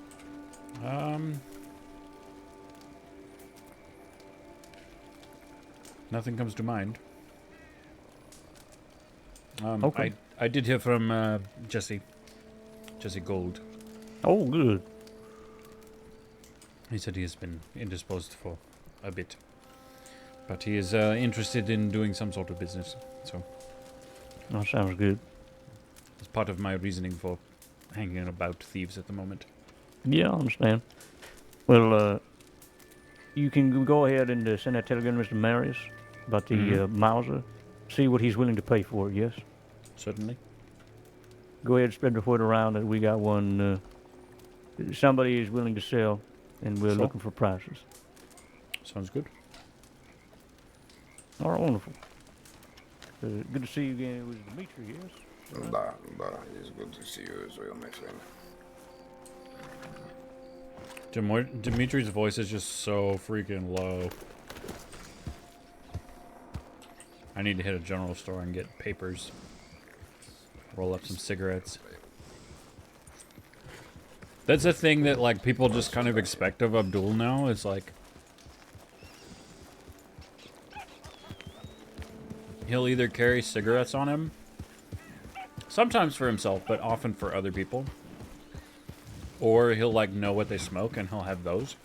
Nothing comes to mind. Okay. I did hear from Jesse Gold. Oh, good. He said he has been indisposed for a bit. But he is interested in doing some sort of business, so. That sounds good. It's part of my reasoning for hanging about thieves at the moment. Yeah, I understand. Well, you can go ahead and send that telegram to Mr. Marius about the Mauser. See what he's willing to pay for it, yes? Certainly. Go ahead and spread the word around that we got one. Somebody is willing to sell, and we're looking for prices. Sounds good. All right, wonderful. Good to see you again. It was Dimitri, yes? Da, it's good to see you as well, my friend. Dimitri's voice is just so freaking low. I need to hit a general store and get papers. Roll up some cigarettes. That's a thing that, like, people just kind of expect of Abdul now. It's like, he'll either carry cigarettes on him, sometimes for himself, but often for other people. Or he'll, like, know what they smoke and he'll have those.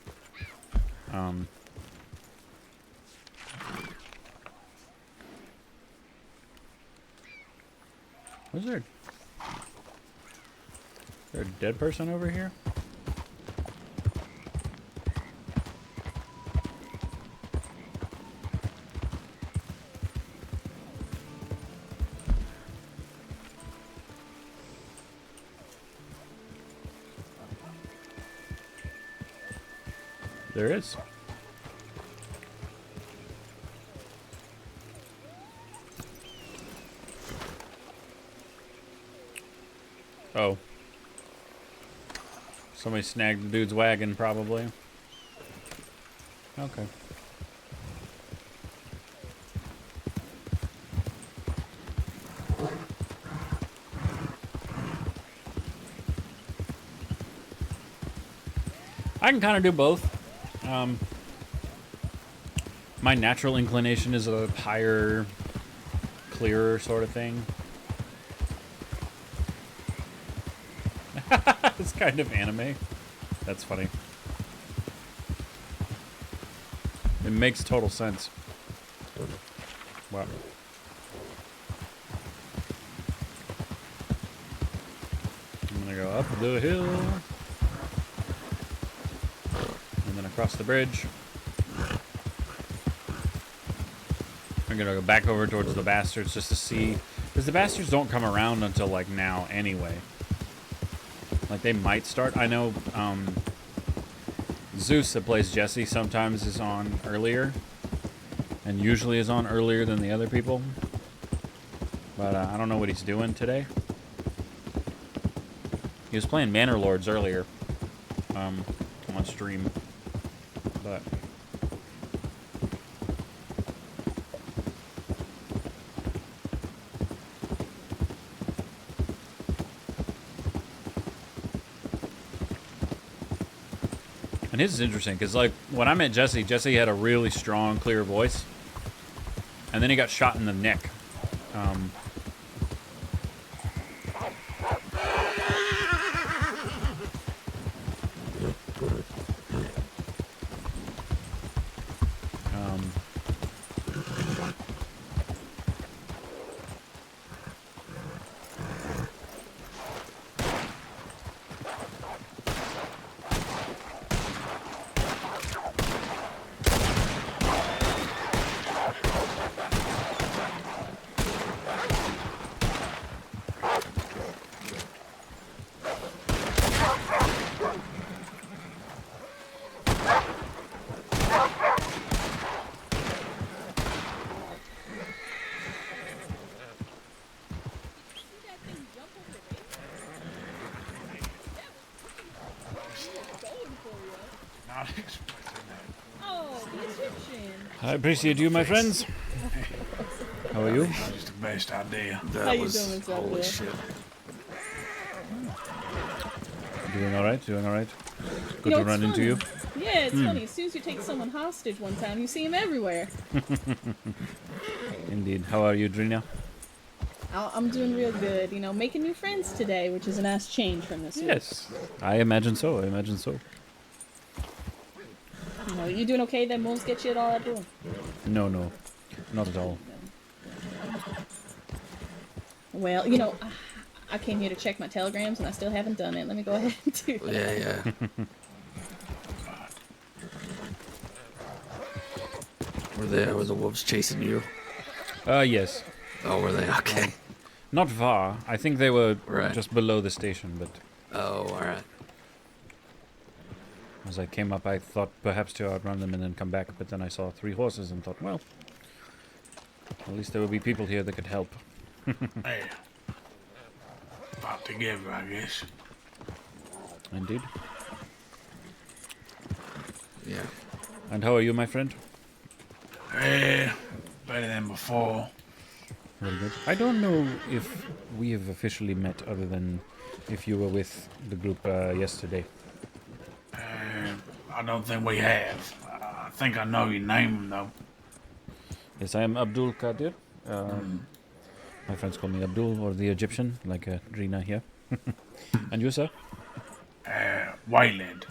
Was there? Is there a dead person over here? There is. Oh. Somebody snagged the dude's wagon, probably. Okay. I can kind of do both. My natural inclination is a higher, clearer sort of thing. It's kind of anime. That's funny. It makes total sense. Wow. I'm gonna go up the hill. And then across the bridge. I'm gonna go back over towards the bastards just to see. Because the bastards don't come around until like now anyway. Like, they might start. I know Zeus, that plays Jesse, sometimes is on earlier. And usually is on earlier than the other people. But I don't know what he's doing today. He was playing Manor Lords earlier. On stream. But... And his is interesting, because, like, when I met Jesse, Jesse had a really strong, clear voice. And then he got shot in the neck. I appreciate you, my friends. How are you? That was the best idea. How you doing, holy shit. Doing all right. Doing all right. Good You know, to run it's into you. funny. Yeah, it's funny. As soon as you take someone hostage one time, you see him everywhere. Indeed. How are you, Drina? I'm doing real good. You know, making new friends today, which is a nice change from this week. Yes, I imagine so. I imagine so. You know, you doing okay? Then moles get you at all, Abdul? No, not at all. Well, you know, I came here to check my telegrams and I still haven't done it. Let me go ahead and do that. Yeah. Were the wolves chasing you? Yes. Oh, were they? Okay. Not far. I think they were just below the station, but... Oh, alright. As I came up, I thought perhaps to outrun them and then come back, but then I saw 3 horses and thought, well, at least there will be people here that could help. Hey. About together, I guess. Indeed. Yeah. And how are you, my friend? Better than before. Very good. I don't know if we have officially met other than if you were with the group yesterday. I don't think we have. I think I know your name, though. Yes, I am Abdul-Qadir. My friends call me Abdul, or the Egyptian, like Drina here. And you, sir? Wayland.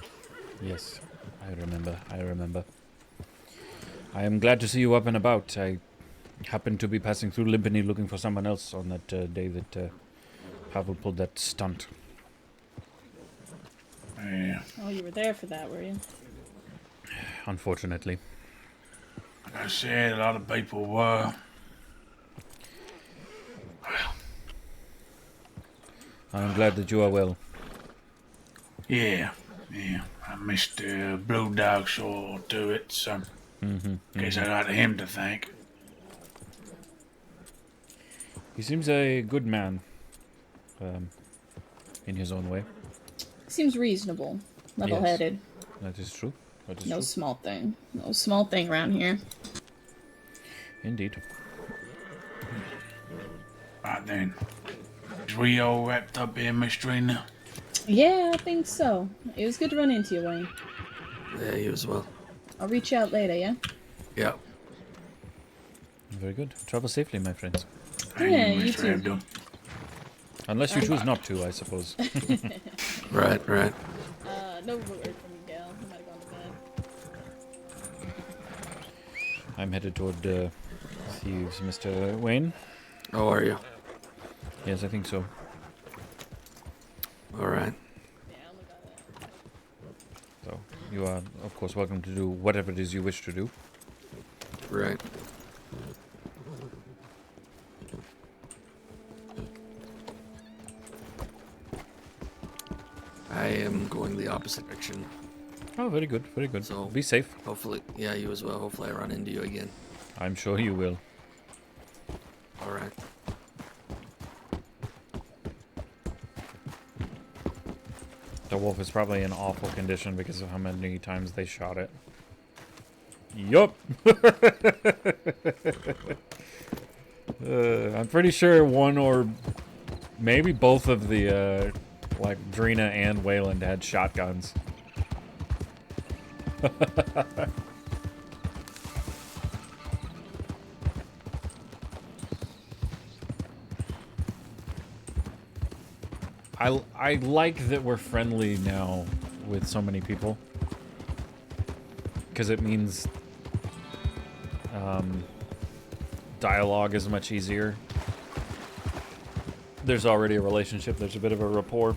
Yes, I remember. I am glad to see you up and about. I happened to be passing through Limpany looking for someone else on that day that Pavel pulled that stunt. Yeah. Oh, you were there for that, were you? Unfortunately. Like I said, a lot of people were. Well. I'm glad that you are well. Yeah. I missed Blue Dog saw to it, so guess I got him to thank. He seems a good man, in his own way. Seems reasonable, level-headed. Yes, that is true. No small thing. No small thing around here. Indeed. Right then. Is we all wrapped up here, Miss Trina? Yeah, I think so. It was good to run into you, Wayne. Yeah, you as well. I'll reach out later, yeah? Yeah. Very good. Travel safely, my friends. Yeah, you too. Unless you choose not to, I suppose. Right. No word from you, gal. You might have gone to bed. I'm headed toward Thieves, Mr. Wayne. Oh, are you? Yes, I think so. Alright. So, you are, of course, welcome to do whatever it is you wish to do. Right. I am going the opposite direction. Oh, very good, very good. So, be safe. Hopefully, yeah, you as well. Hopefully I run into you again. I'm sure you will. Alright. The wolf is probably in awful condition because of how many times they shot it. Yup! I'm pretty sure one or maybe both of the, like, Drina and Wayland had shotguns. I like that we're friendly now with so many people, because it means dialogue is much easier. There's already a relationship, there's a bit of a rapport.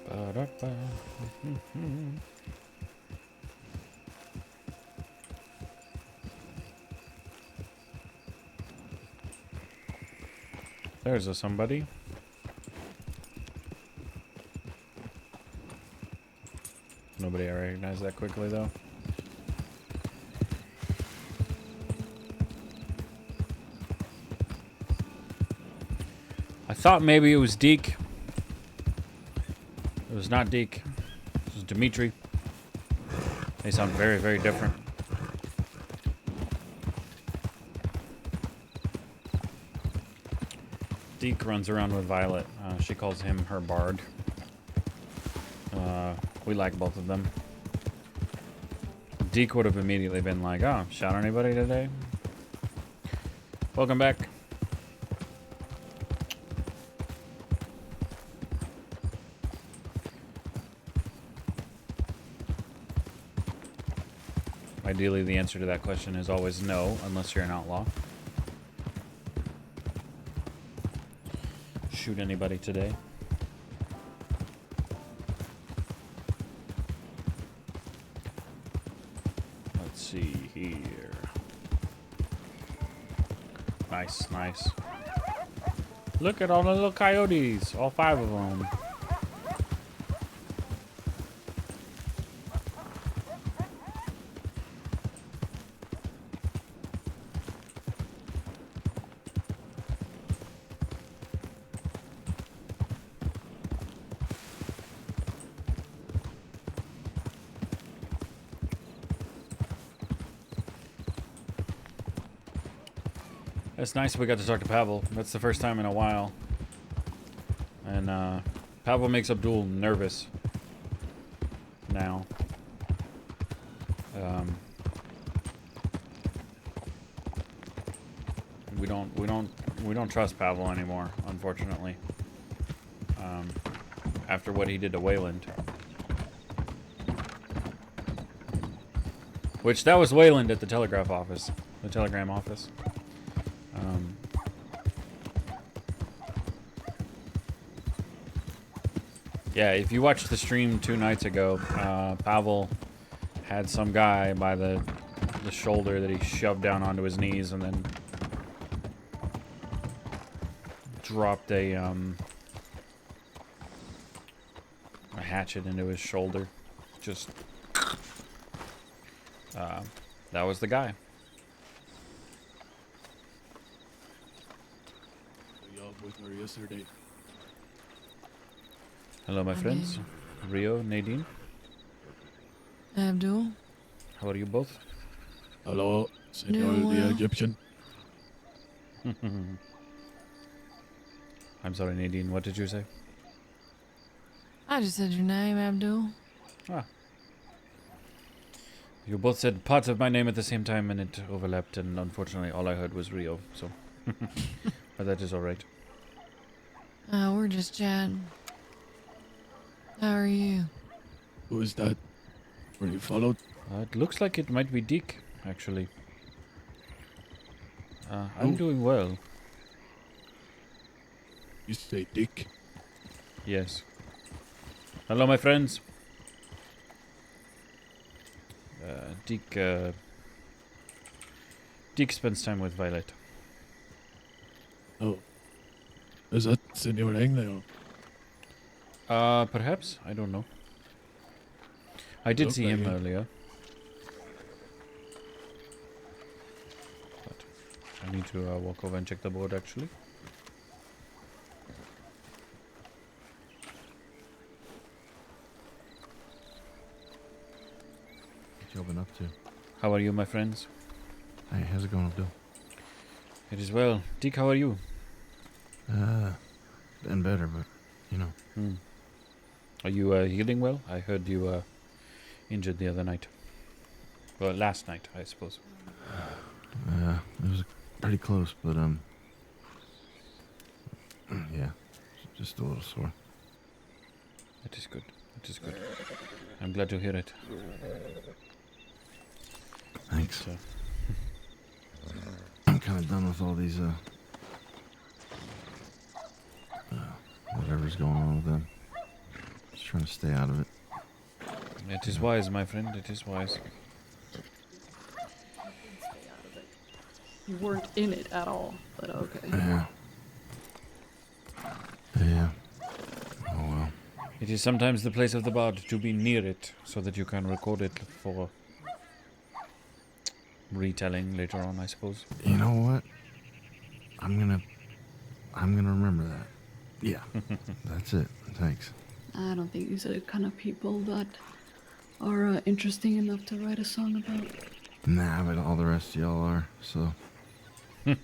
Ba-da-ba. There's a somebody. Nobody I recognize that quickly, though. I thought maybe it was Deke. It was not Deke. It was Dimitri. They sound very, very different. Deke runs around with Violet. She calls him her bard. We like both of them. Deke would have immediately been like, oh, shot anybody today? Welcome back. Ideally, the answer to that question is always no, unless you're an outlaw. Shoot anybody today? Let's see here. Nice, nice. Look at all the little coyotes, all 5 of them. It's nice we got to talk to Pavel. That's the first time in a while. And Pavel makes Abdul nervous now. We don't trust Pavel anymore, unfortunately. After what he did to Wayland. Which that was Wayland at the telegraph office. The telegram office. Yeah, if you watched the stream 2 nights ago, Pavel had some guy by the shoulder that he shoved down onto his knees and then dropped a hatchet into his shoulder. Just that was the guy. Y'all boys were yesterday. Hello, my friends. Rio, Nadine. Abdul. How are you both? Hello, Senor Doing the well. Egyptian. I'm sorry, Nadine. What did you say? I just said your name, Abdul. Ah. You both said parts of my name at the same time and it overlapped, and unfortunately all I heard was Rio, so. But that is alright. We're just chatting. How are you? Who is that? Were you followed? It looks like it might be Deke, actually. I'm doing well. You say Dick? Yes. Hello, my friends. Deke spends time with Violet. Oh. Is that Senor Engleo? Perhaps? I don't know. I did see him earlier. But I need to walk over and check the board, actually. What you been up to? How are you, my friends? Hey, how's it going, Abdul? It is well. Deke, how are you? Been better, but, you know. Are you healing well? I heard you injured the other night. Well, last night, I suppose. It was pretty close, but, yeah, just a little sore. That is good. That is good. I'm glad to hear it. Thanks. I'm kind of done with all these, whatever's going on with them. trying to stay out of it. It is wise, my friend. It is wise. You weren't in it at all, but okay. Yeah. Yeah. Oh well. It is sometimes the place of the bard to be near it, so that you can record it for retelling later on, I suppose. You know what? I'm gonna remember that. Yeah. That's it. Thanks. I don't think these are the kind of people that are interesting enough to write a song about. Nah, but all the rest of y'all are, so. Alright,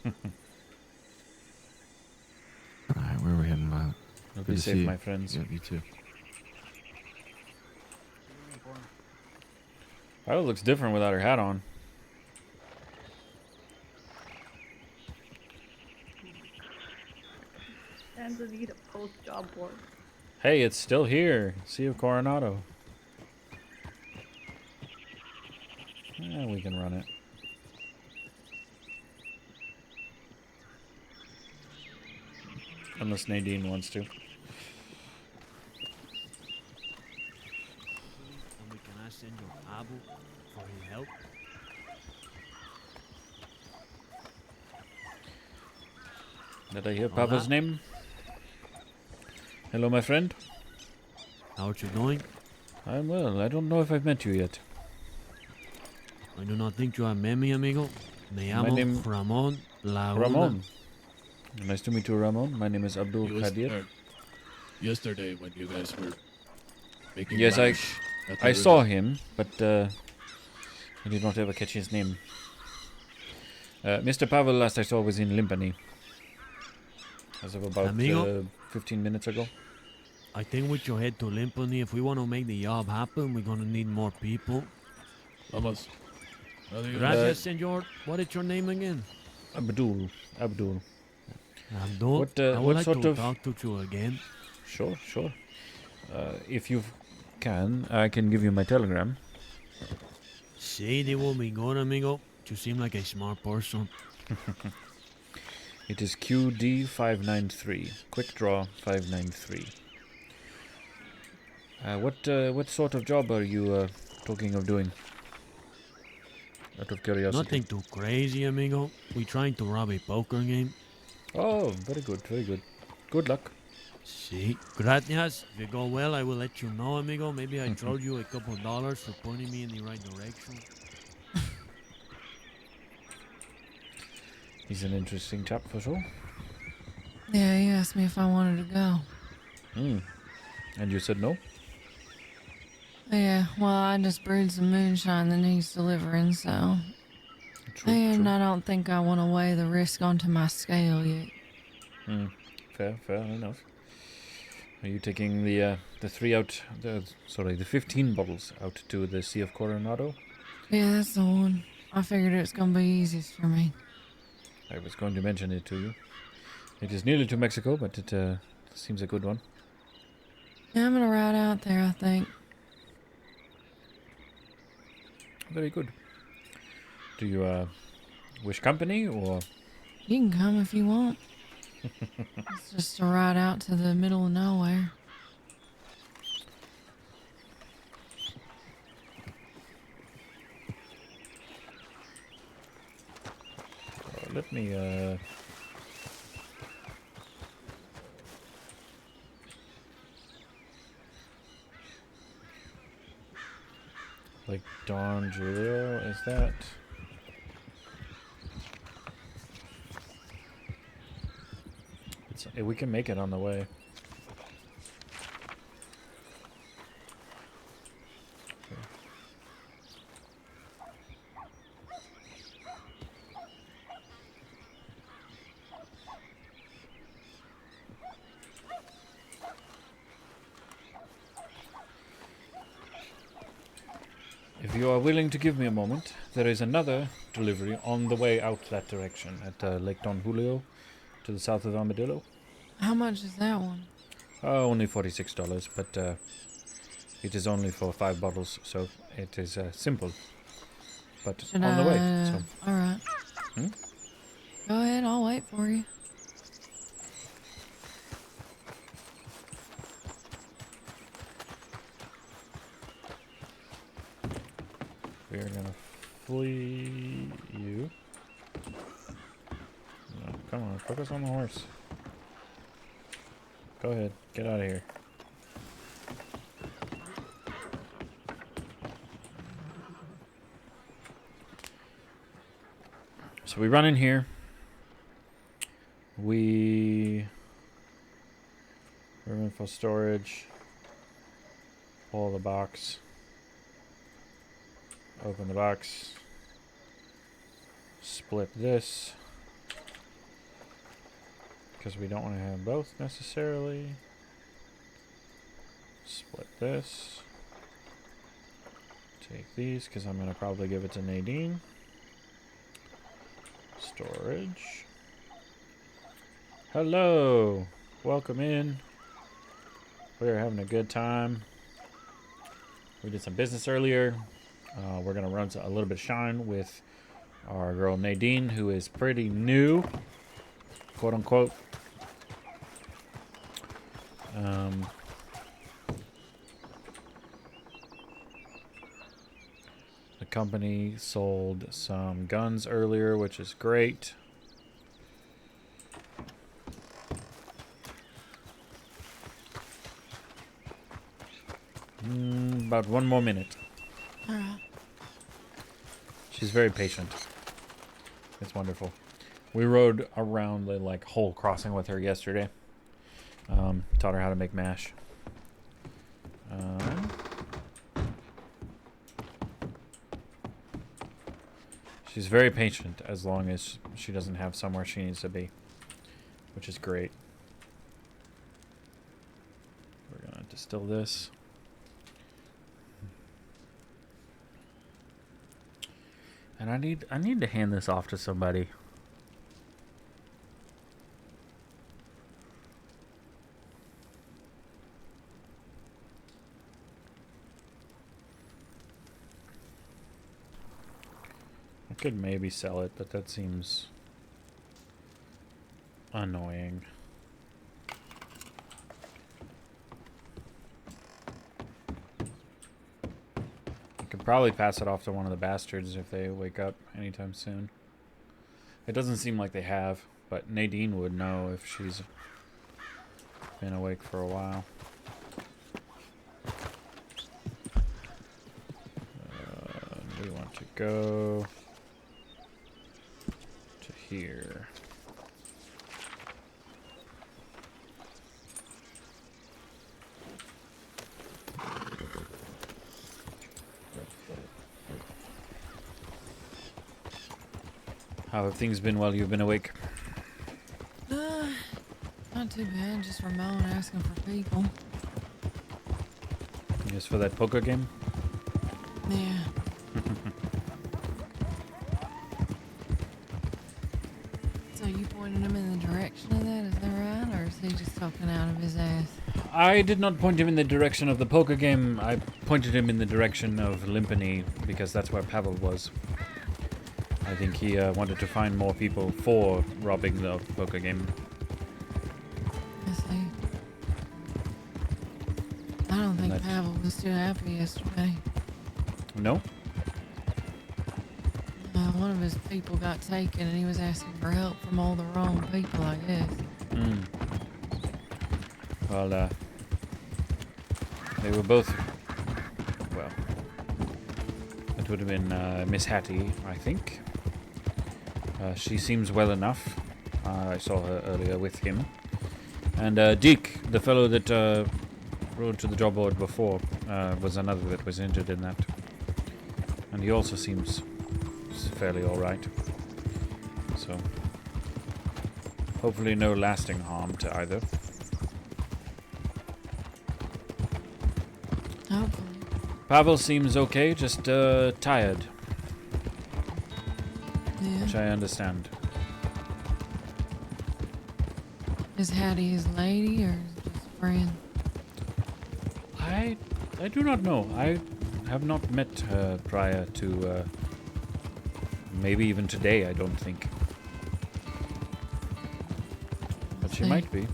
where are we heading, Violet? You'll Good be to safe, see you. my friends. Yep, you too. Violet looks different without her hat on. And to need a post-job board. Hey, it's still here. Sea of Coronado. Yeah, we can run it. Unless Nadine wants to. Can I send your Abu for his help? Did I hear Hola. Papa's name? Hello, my friend. How are you doing? I'm well. I don't know if I've met you yet. I do not think you have met me, amigo. Me My llamo name- Ramon Laguna. Ramon. Nice to meet you, Ramon. My name is Abdul-Qadir. Yesterday when you guys were making Yes, relish at the I saw river. him, but I did not ever catch his name. Mr. Pavel last I saw was in Limpany. As of about Amigo? 15 minutes ago. I think with your head to Limpany, if we want to make the job happen, we're going to need more people. Vamos. Gracias, senor. What is your name again? Abdul. Abdul, What, I would what like sort to of- talk to you again. Sure, sure. If you can, I can give you my telegram. Sí, they will be good, amigo. You seem like a smart person. It is QD593. Quick draw 593. What sort of job are you talking of doing? Out of curiosity. Nothing too crazy, amigo. We trying to rob a poker game. Oh, very good, very good. Good luck. Sí, gracias. If it go well, I will let you know, amigo. Maybe I throw you a couple dollars for pointing me in the right direction. He's an interesting chap for sure. Yeah, he asked me if I wanted to go. Hmm. And you said no? Yeah, well, I just brewed some moonshine that needs delivering, so. And I don't think I want to weigh the risk onto my scale yet. Hmm. Fair enough. Are you taking the 15 bottles out to the Sea of Coronado? Yeah, that's the one. I figured it was going to be easiest for me. I was going to mention it to you. It is nearly to Mexico, but it seems a good one. Yeah, I'm going to ride out there, I think. Very good. Do you wish company or? You can come if you want. It's just a ride out to the middle of nowhere. Let me like Don Julio, is that? We can make it on the way. If you are willing to give me a moment, there is another delivery on the way out that direction at Lake Don Julio to the south of Armadillo. How much is that one? Only $46, but it is only for 5 bottles, so it is simple. But Should on the way. I- So. Alright. Hmm? Go ahead, I'll wait for you. We are gonna flee you. No, come on, focus on the horse. Go ahead, get out of here. So we run in here. We room info storage. Pull the box. Open the box. Split this. Because we don't want to have both necessarily. Split this. Take these because I'm going to probably give it to Nadine. Storage. Hello. Welcome in. We're having a good time. We did some business earlier. We're going to run a little bit of shine with our girl Nadine, who is pretty new, quote unquote. The company sold some guns earlier, which is great. About 1 more minute. Alright. She's very patient. It's wonderful. We rode around the whole crossing with her yesterday. Taught her how to make mash. She's very patient as long as she doesn't have somewhere she needs to be, which is great. We're gonna distill this. And I need to hand this off to somebody. I could maybe sell it, but that seems annoying. Probably pass it off to one of the bastards if they wake up anytime soon. It doesn't seem like they have, but Nadine would know if she's been awake for a while. We want to go to here. How have things been while you've been awake? Not too bad. Just Ramon asking for people. Just for that poker game? Yeah. So you pointed him in the direction of that, is that right? Or is he just talking out of his ass? I did not point him in the direction of the poker game. I pointed him in the direction of Limpany because that's where Pavel was. I think he wanted to find more people for robbing the poker game. I see. I don't think Pavel was too happy yesterday. No? One of his people got taken and he was asking for help from all the wrong people, I guess. Well, they were both... Well, it would have been Miss Hattie, I think. She seems well enough. I saw her earlier with him. And Deke, the fellow that rode to the job board before, was another that was injured in that. And he also seems fairly alright. So, hopefully no lasting harm to either. Hopefully. Pavel seems okay, just tired. Yeah. Which I understand. Is Hattie his lady or just a friend? I do not know. I have not met her prior to maybe even today, I don't think. But she might be,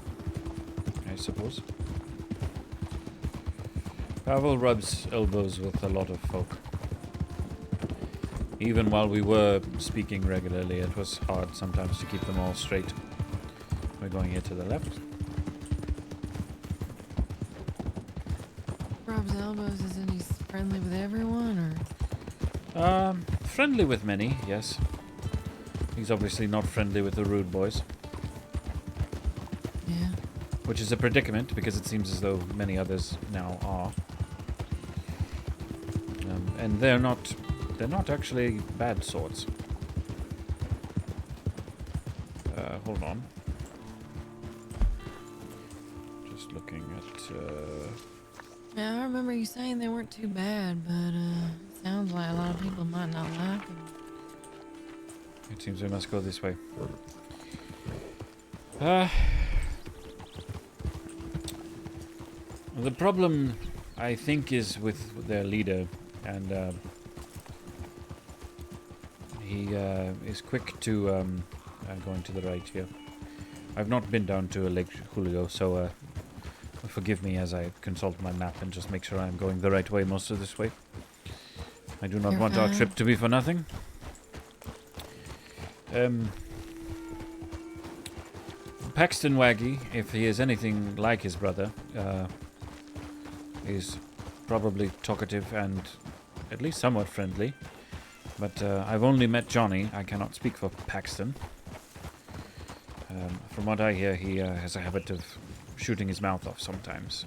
I suppose. Pavel rubs elbows with a lot of folk. Even while we were speaking regularly, it was hard sometimes to keep them all straight. We're going here to the left. Rob's Elbows, isn't he friendly with everyone, or? Friendly with many, yes. He's obviously not friendly with the rude boys. Yeah. Which is a predicament, because it seems as though many others now are. And they're not actually bad sorts. Hold on. Just looking at... Yeah, I remember you saying they weren't too bad, but sounds like a lot of people might not like them. It seems we must go this way. The problem, I think, is with their leader, and he is quick to going to the right here. I've not been down to Lake Julio, so forgive me as I consult my map and just make sure I'm going the right way most of this way. I do not want our trip to be for nothing. Paxton Waggy, if he is anything like his brother, is probably talkative and at least somewhat friendly. But I've only met Johnny. I cannot speak for Paxton. From what I hear, he has a habit of shooting his mouth off sometimes.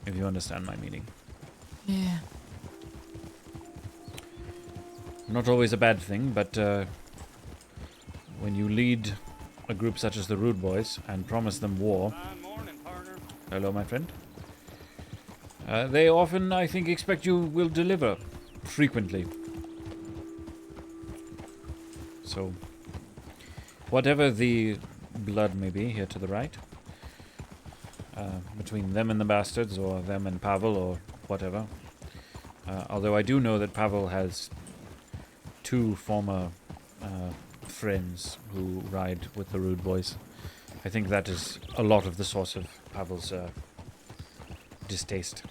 If you understand my meaning. Yeah. Not always a bad thing, but when you lead a group such as the Rude Boys and promise them war... Hello, my friend. They often, I think, expect you will deliver. Frequently. So, whatever the blood may be here to the right, between them and the bastards, or them and Pavel, or whatever. Although I do know that Pavel has 2 former friends who ride with the Rude Boys. I think that is a lot of the source of Pavel's distaste.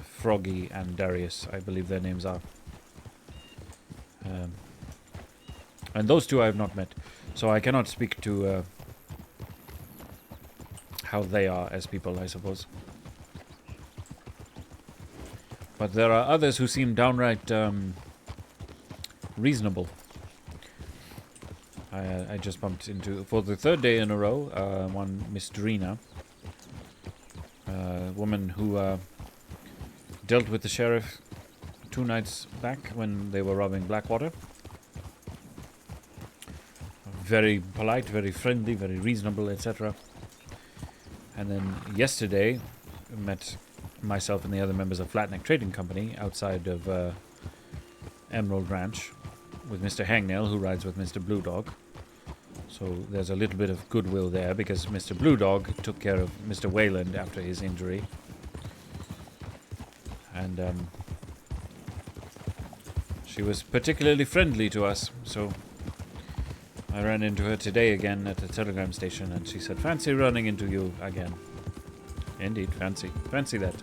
Froggy and Darius, I believe their names are. And those 2 I have not met, so I cannot speak to how they are as people, I suppose. But there are others who seem downright reasonable. I just bumped into, for the 3rd day in a row, one Miss Drina, a woman who dealt with the sheriff 2 nights back when they were robbing Blackwater. Very polite, very friendly, very reasonable, etc. And then yesterday, I met myself and the other members of Flatneck Trading Company outside of Emerald Ranch with Mr. Hangnail, who rides with Mr. Blue Dog. So there's a little bit of goodwill there because Mr. Blue Dog took care of Mr. Wayland after his injury. And she was particularly friendly to us, so I ran into her today again at the telegram station, and she said, "Fancy running into you again." Indeed, fancy. Fancy that.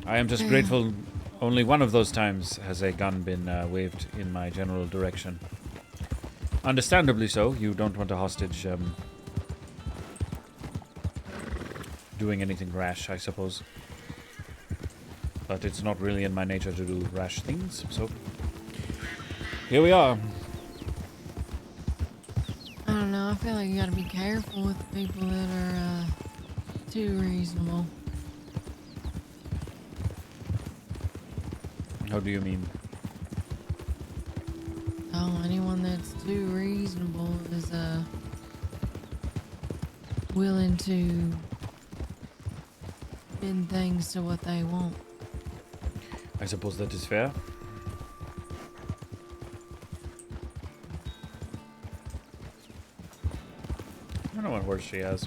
I am just grateful only one of those times has a gun been waved in my general direction. Understandably so. You don't want a hostage doing anything rash, I suppose. But it's not really in my nature to do rash things, so here we are. I don't know, I feel like you gotta be careful with people that are too reasonable. How do you mean? Oh, anyone that's too reasonable is willing to bend things to what they want. I suppose that is fair. I don't know what words she has.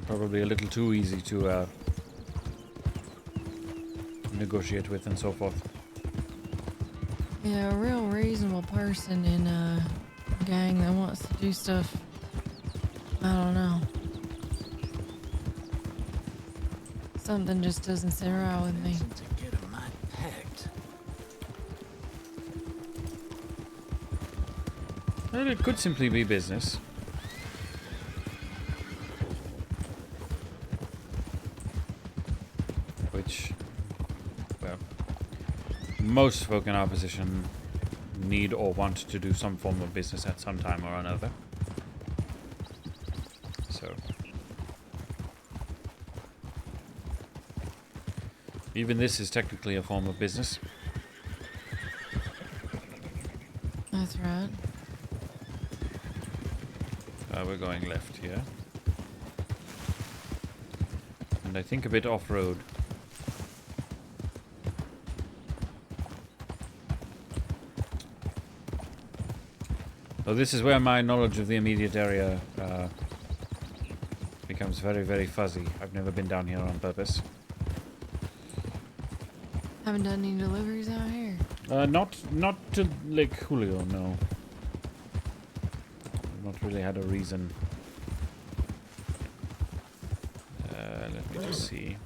Probably a little too easy to negotiate with and so forth. Yeah, a real reasonable person in a gang that wants to do stuff, I don't know. Something just doesn't sit right with me. Well, it could simply be business. Which, well, most folk in our position need or want to do some form of business at some time or another. So, even this is technically a form of business. That's right. We're going left here. And I think a bit off-road. So this is where my knowledge of the immediate area becomes very, very fuzzy. I've never been down here on purpose. Haven't done any deliveries out here. Not to Lake Julio, no. I've not really had a reason. Let me just see.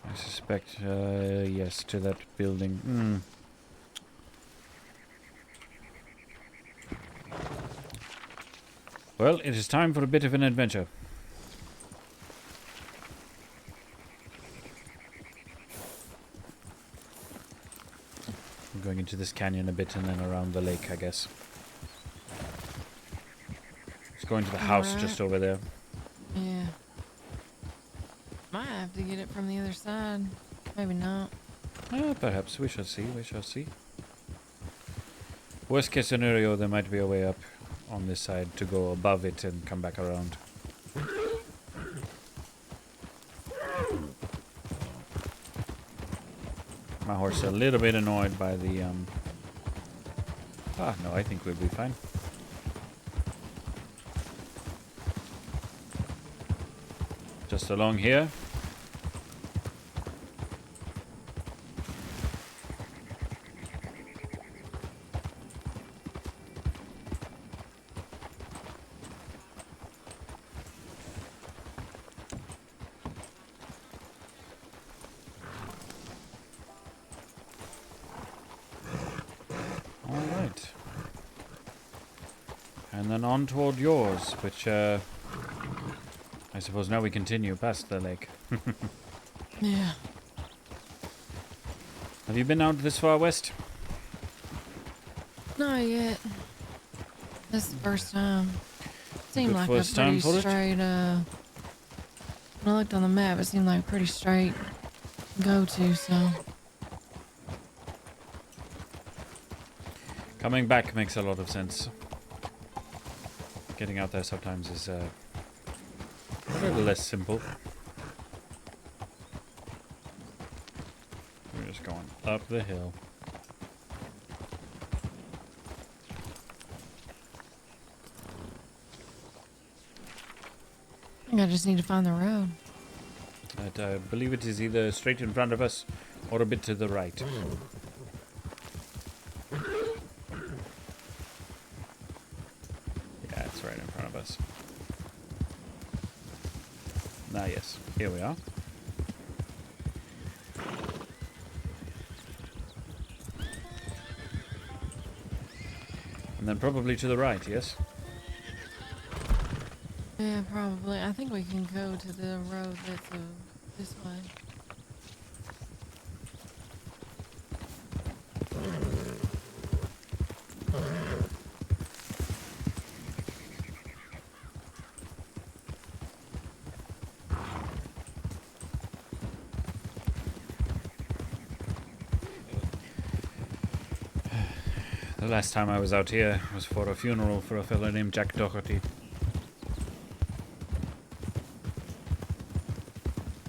I suspect, yes, to that building. Well, it is time for a bit of an adventure. I'm going into this canyon a bit and then around the lake, I guess. Just going to the house just over there. Yeah. Might have to get it from the other side. Maybe not. Perhaps. We shall see. We shall see. Worst case scenario, there might be a way up on this side to go above it and come back around. My horse is a little bit annoyed by the no, I think we'll be fine. Just along here. On toward yours, which I suppose now we continue past the lake. Yeah. Have you been out this far west? Not yet. This is the first time. Seemed Good like a first time pretty for it? straight, when I looked on the map, it seemed like a pretty straight go-to, so. Coming back makes a lot of sense. Getting out there sometimes is a little less simple. We're just going up the hill. I think I just need to find the road. I believe it is either straight in front of us or a bit to the right. Yeah, it's right in front of us. Ah, yes. Here we are. And then probably to the right, yes? Yeah, probably. I think we can go to the road that's this way. The last time I was out here was for a funeral for a fellow named Jack Doherty.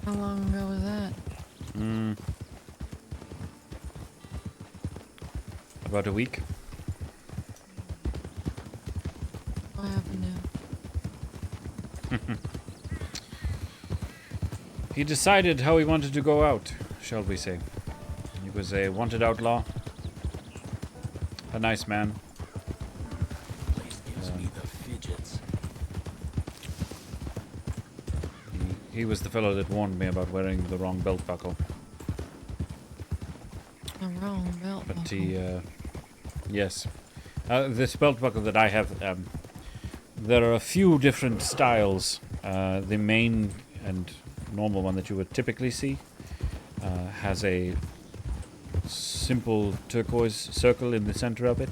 How long ago was that? About a week. What happened now? He decided how he wanted to go out, shall we say. He was a wanted outlaw. a nice man. Gives me the fidgets. He was the fellow that warned me about wearing the wrong belt buckle. The wrong belt But buckle. he, yes. This belt buckle that I have, there are a few different styles. The main and normal one that you would typically see has a simple turquoise circle in the center of it.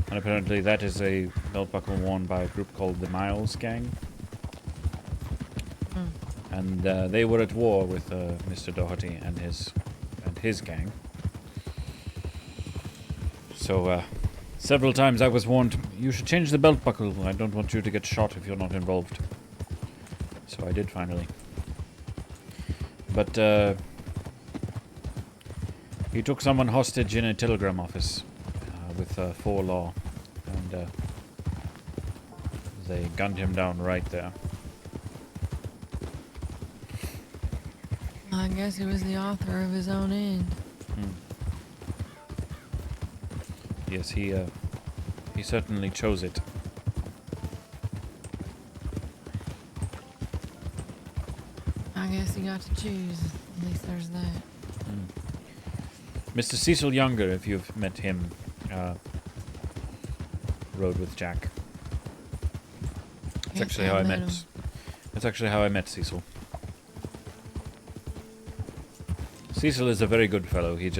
And apparently that is a belt buckle worn by a group called the Miles Gang. And they were at war with Mr. Doherty and his gang. So several times I was warned, you should change the belt buckle. I don't want you to get shot if you're not involved. So I did finally. But he took someone hostage in a telegram office with 4 law. And they gunned him down right there. I guess he was the author of his own end. Yes, he certainly chose it. I guess he got to choose. At least there's that. Mr. Cecil Younger, if you've met him, rode with Jack. That's Yes, actually I how I met met. him. That's actually how I met Cecil. Cecil is a very good fellow. He's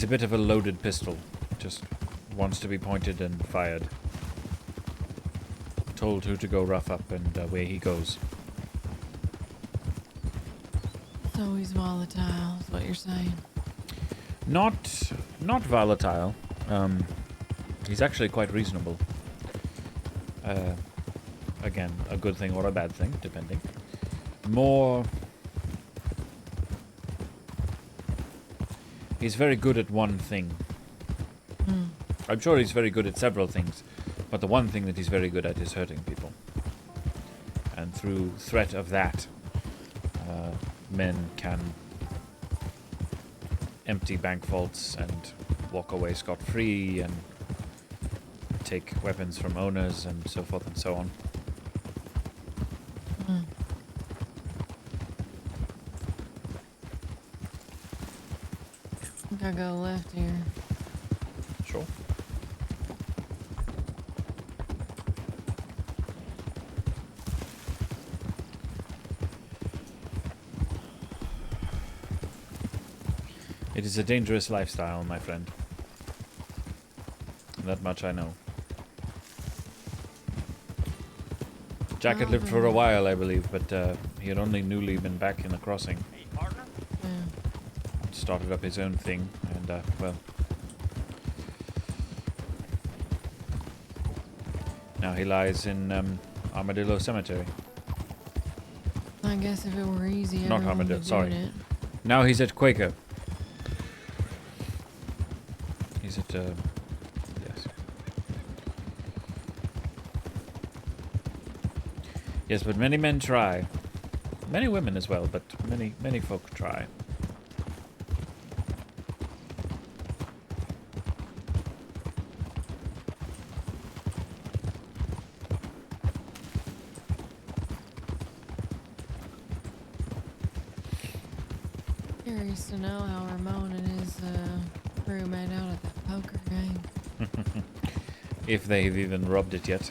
a bit of a loaded pistol. Just wants to be pointed and fired. Told who to go rough up, and away he goes. So he's volatile, is what you're saying. Not volatile. He's actually quite reasonable. Again, a good thing or a bad thing, depending. More... He's very good at one thing. I'm sure he's very good at several things, but the one thing that he's very good at is hurting people. And through threat of that, men can empty bank vaults and walk away scot-free and take weapons from owners and so forth and so on. I think I go left here. Sure. It is a dangerous lifestyle, my friend. That much I know. Jack had lived for a while, I believe, but he had only newly been back in the crossing. Started up his own thing, and, well... Now he lies in Armadillo Cemetery. I guess if it were easy, Not everyone Armadillo, would do sorry. it. Now he's at Quaker. He's at, yes. Yes, but many men try. Many women as well, but many folk try. Curious to know how Ramon and his crew made out at that poker game. If they've even rubbed it yet.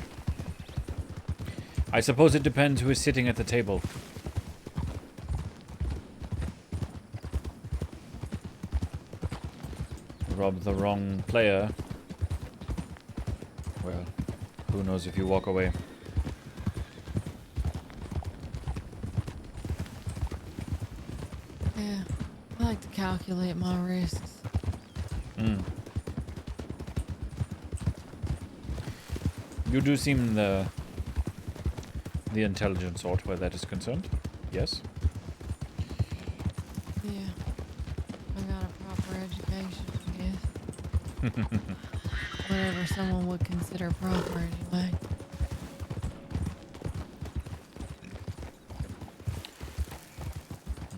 I suppose it depends who is sitting at the table. Rob the wrong player. Well, who knows if you walk away. Yeah, I like to calculate my risks. You do seem the intelligent sort where that is concerned. Yes? Yeah, I got a proper education, I guess. Whatever someone would consider proper, anyway.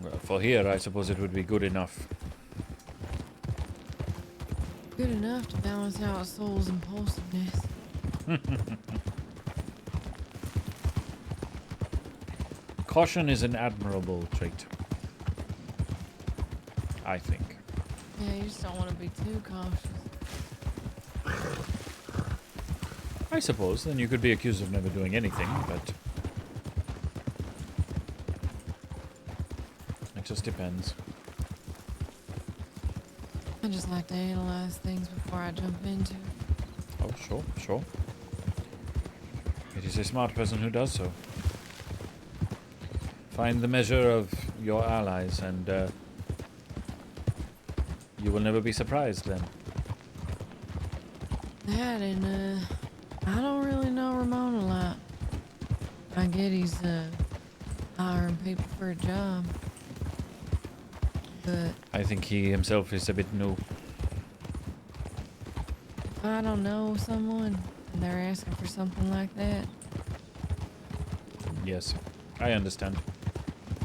Well, for here, I suppose it would be good enough. Good enough to balance out a soul's impulsiveness. Caution is an admirable trait. I think. Yeah, you just don't want to be too cautious. I suppose. Then you could be accused of never doing anything, but... it just depends. I just like to analyze things before I jump into it. Oh, sure, sure. It is a smart person who does so. Find the measure of your allies, and you will never be surprised then. That and, I don't really know Ramon a lot. I get he's, hiring people for a job. But I think he himself is a bit new. if I don't know someone and they're asking for something like that, Yes, I understand.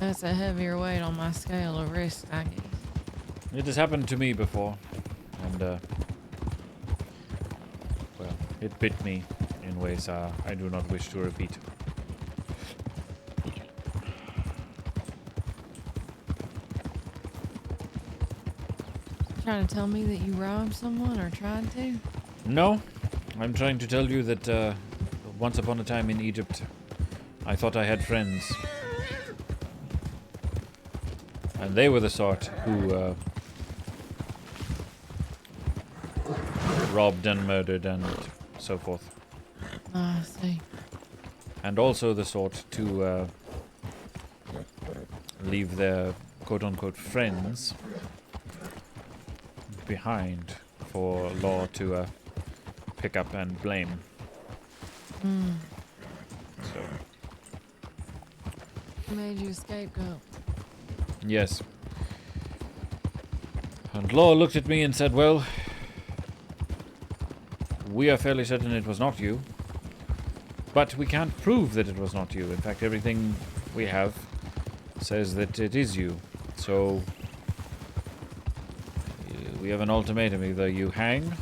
that's a heavier weight on my scale of risk, I guess. It has happened to me before, and, well, it bit me in ways I do not wish to repeat. Trying to tell me that you robbed someone or tried to? No, I'm trying to tell you that once upon a time in Egypt, I thought I had friends. And they were the sort who robbed and murdered and so forth. Oh, I see. And also the sort to leave their quote-unquote friends behind for law to pick up and blame. Hmm. So, Made you a scapegoat. yes. And law looked at me and said, well, we are fairly certain it was not you, but we can't prove that it was not you. In fact, everything we have says that it is you. So we have an ultimatum: either you hang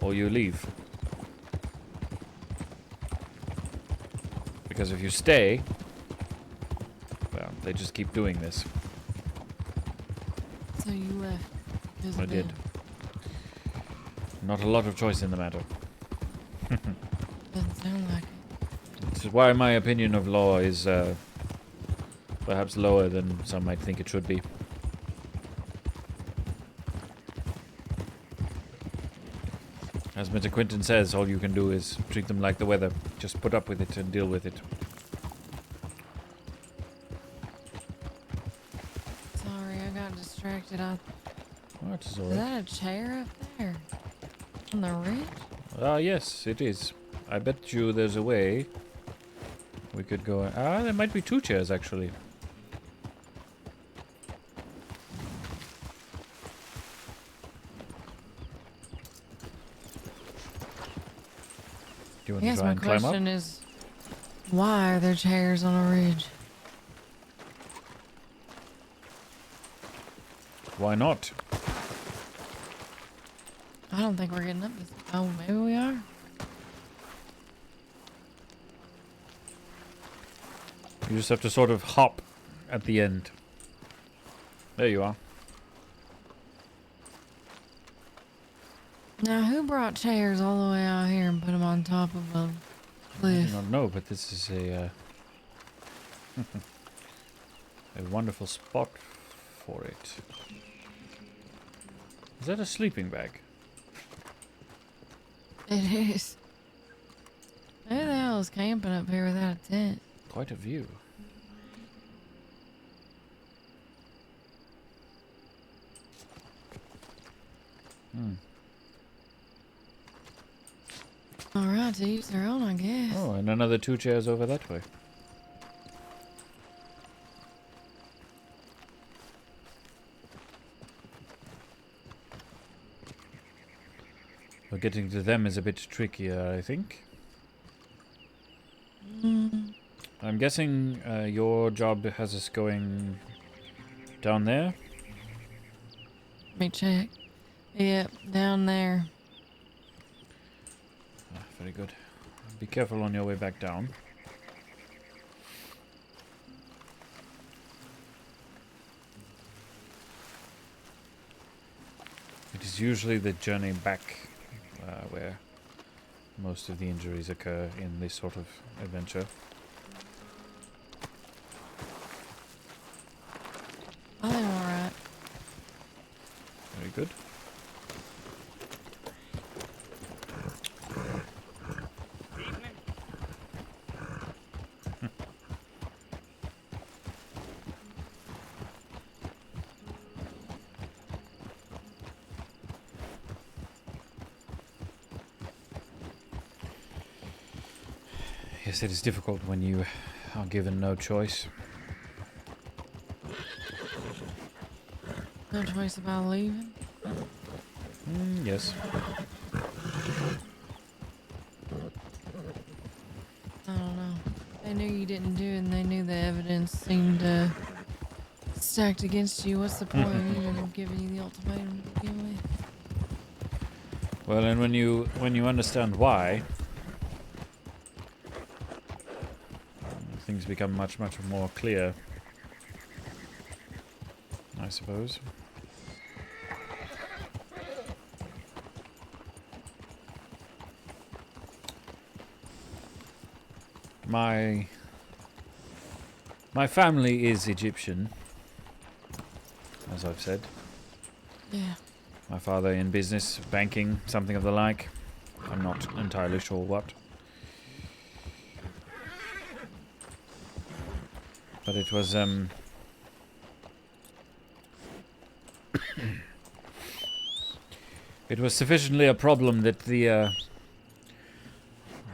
or you leave. Because if you stay, well, they just keep doing this. So you left. because I of did. them. Not a lot of choice in the matter. Doesn't sound like it. This is why my opinion of law is perhaps lower than some might think it should be. As Mr. Quinton says, all you can do is treat them like the weather. Just put up with it and deal with it. Sorry, I got distracted. Oh, it is all Is right. that a chair up there? On the ridge? Ah, yes, it is. I bet you there's a way we could go... Ah, there might be two chairs, actually. Do you I want to guess try my and climb up? question is, why are there chairs on a ridge? Why not? I don't think we're getting up this. Oh, maybe we are. You just have to sort of hop at the end. There you are. Now, who brought chairs all the way out here and put them on top of a I do cliff? not know, but this is a a wonderful spot for it. Is that a sleeping bag? It is. Who the hell is camping up here without a tent? Quite a view. Alright, to each their own, I guess. Oh, and another two chairs over that way. Well, getting to them is a bit trickier, I think. Mm, I'm guessing your job has us going down there. let me check. Yep, down there. Very good. Be careful on your way back down. It is usually the journey back where most of the injuries occur in this sort of adventure. I think I'm alright. Very good. Yes, it is difficult when you are given no choice. No choice about leaving? Yes. I don't know. They knew you didn't do it and they knew the evidence seemed stacked against you. What's the point of even giving you the ultimatum to begin with? Well, and when you understand why, things become much more clear, I suppose. My family is Egyptian, as I've said. Yeah. My father in business, banking, something of the like. I'm not entirely sure what. But it was it was sufficiently a problem that the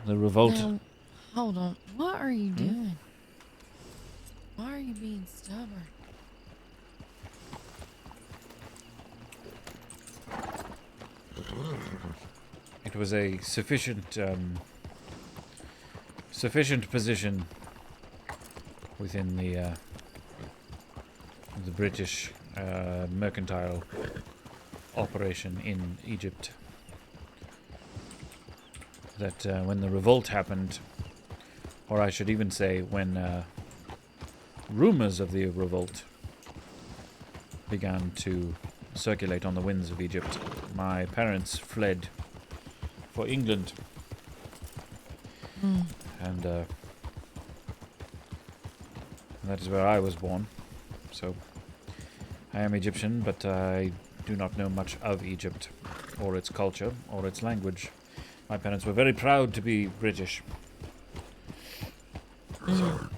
revolt. Now, hold on. What are you doing? Why are you being stubborn? It was a sufficient position within the British mercantile operation in Egypt that when the revolt happened, or I should even say when rumors of the revolt began to circulate on the winds of Egypt, my parents fled for England. And that is where I was born. So I am Egyptian, but I do not know much of Egypt, or its culture, or its language. My parents were very proud to be British. So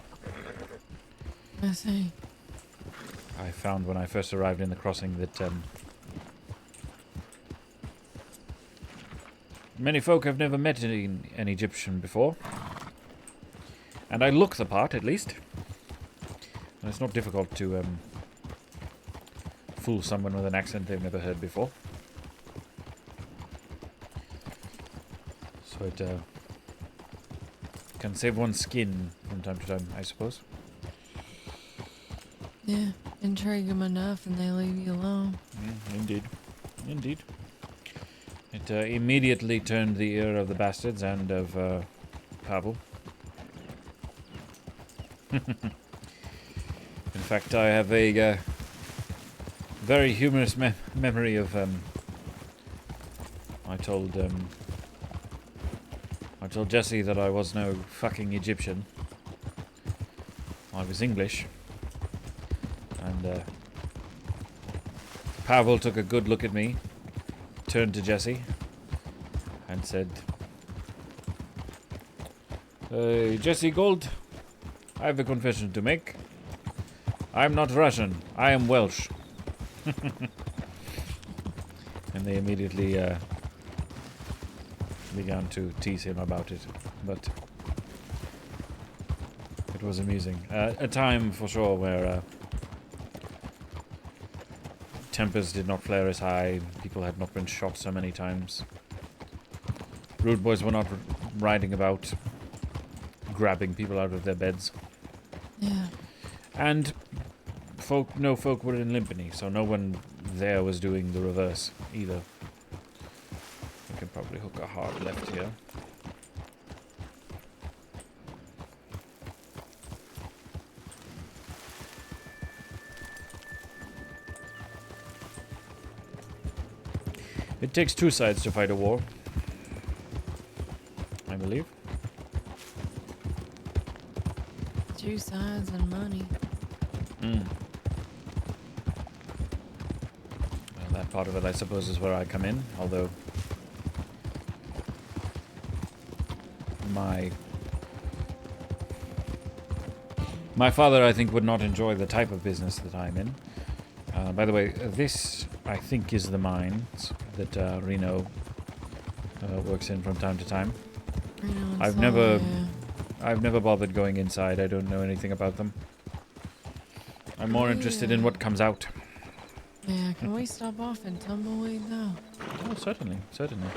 I see. I found when I first arrived in the crossing that many folk have never met an Egyptian before. And I look the part, at least. And it's not difficult to fool someone with an accent they've never heard before. So it can save one's skin from time to time, I suppose. Yeah, intrigue them enough and they leave you alone. Indeed. Indeed. It immediately turned the ear of the bastards and of Pavel. In fact, I have a very humorous memory of I told Jesse that I was no fucking Egyptian. I was English. And Pavel took a good look at me, turned to Jesse, and said, Jesse Gold, I have a confession to make. I'm not Russian, I am Welsh. And they immediately began to tease him about it, but it was amusing. A time for sure where tempers did not flare as high, people had not been shot so many times. Rude boys were not riding about, grabbing people out of their beds. Yeah. And no folk were in Limpany, so no one there was doing the reverse either. I can probably hook a hard left here. It takes two sides to fight a war, I believe. Two sides and money. Well, that part of it, I suppose, is where I come in, although my father, I think, would not enjoy the type of business that I'm in. By the way, this, I think, is the mines that Reno works in from time to time. I've never bothered going inside. I don't know anything about them. I'm more interested in what comes out. Yeah, can we stop off in Tumbleweed though? Oh, certainly, certainly.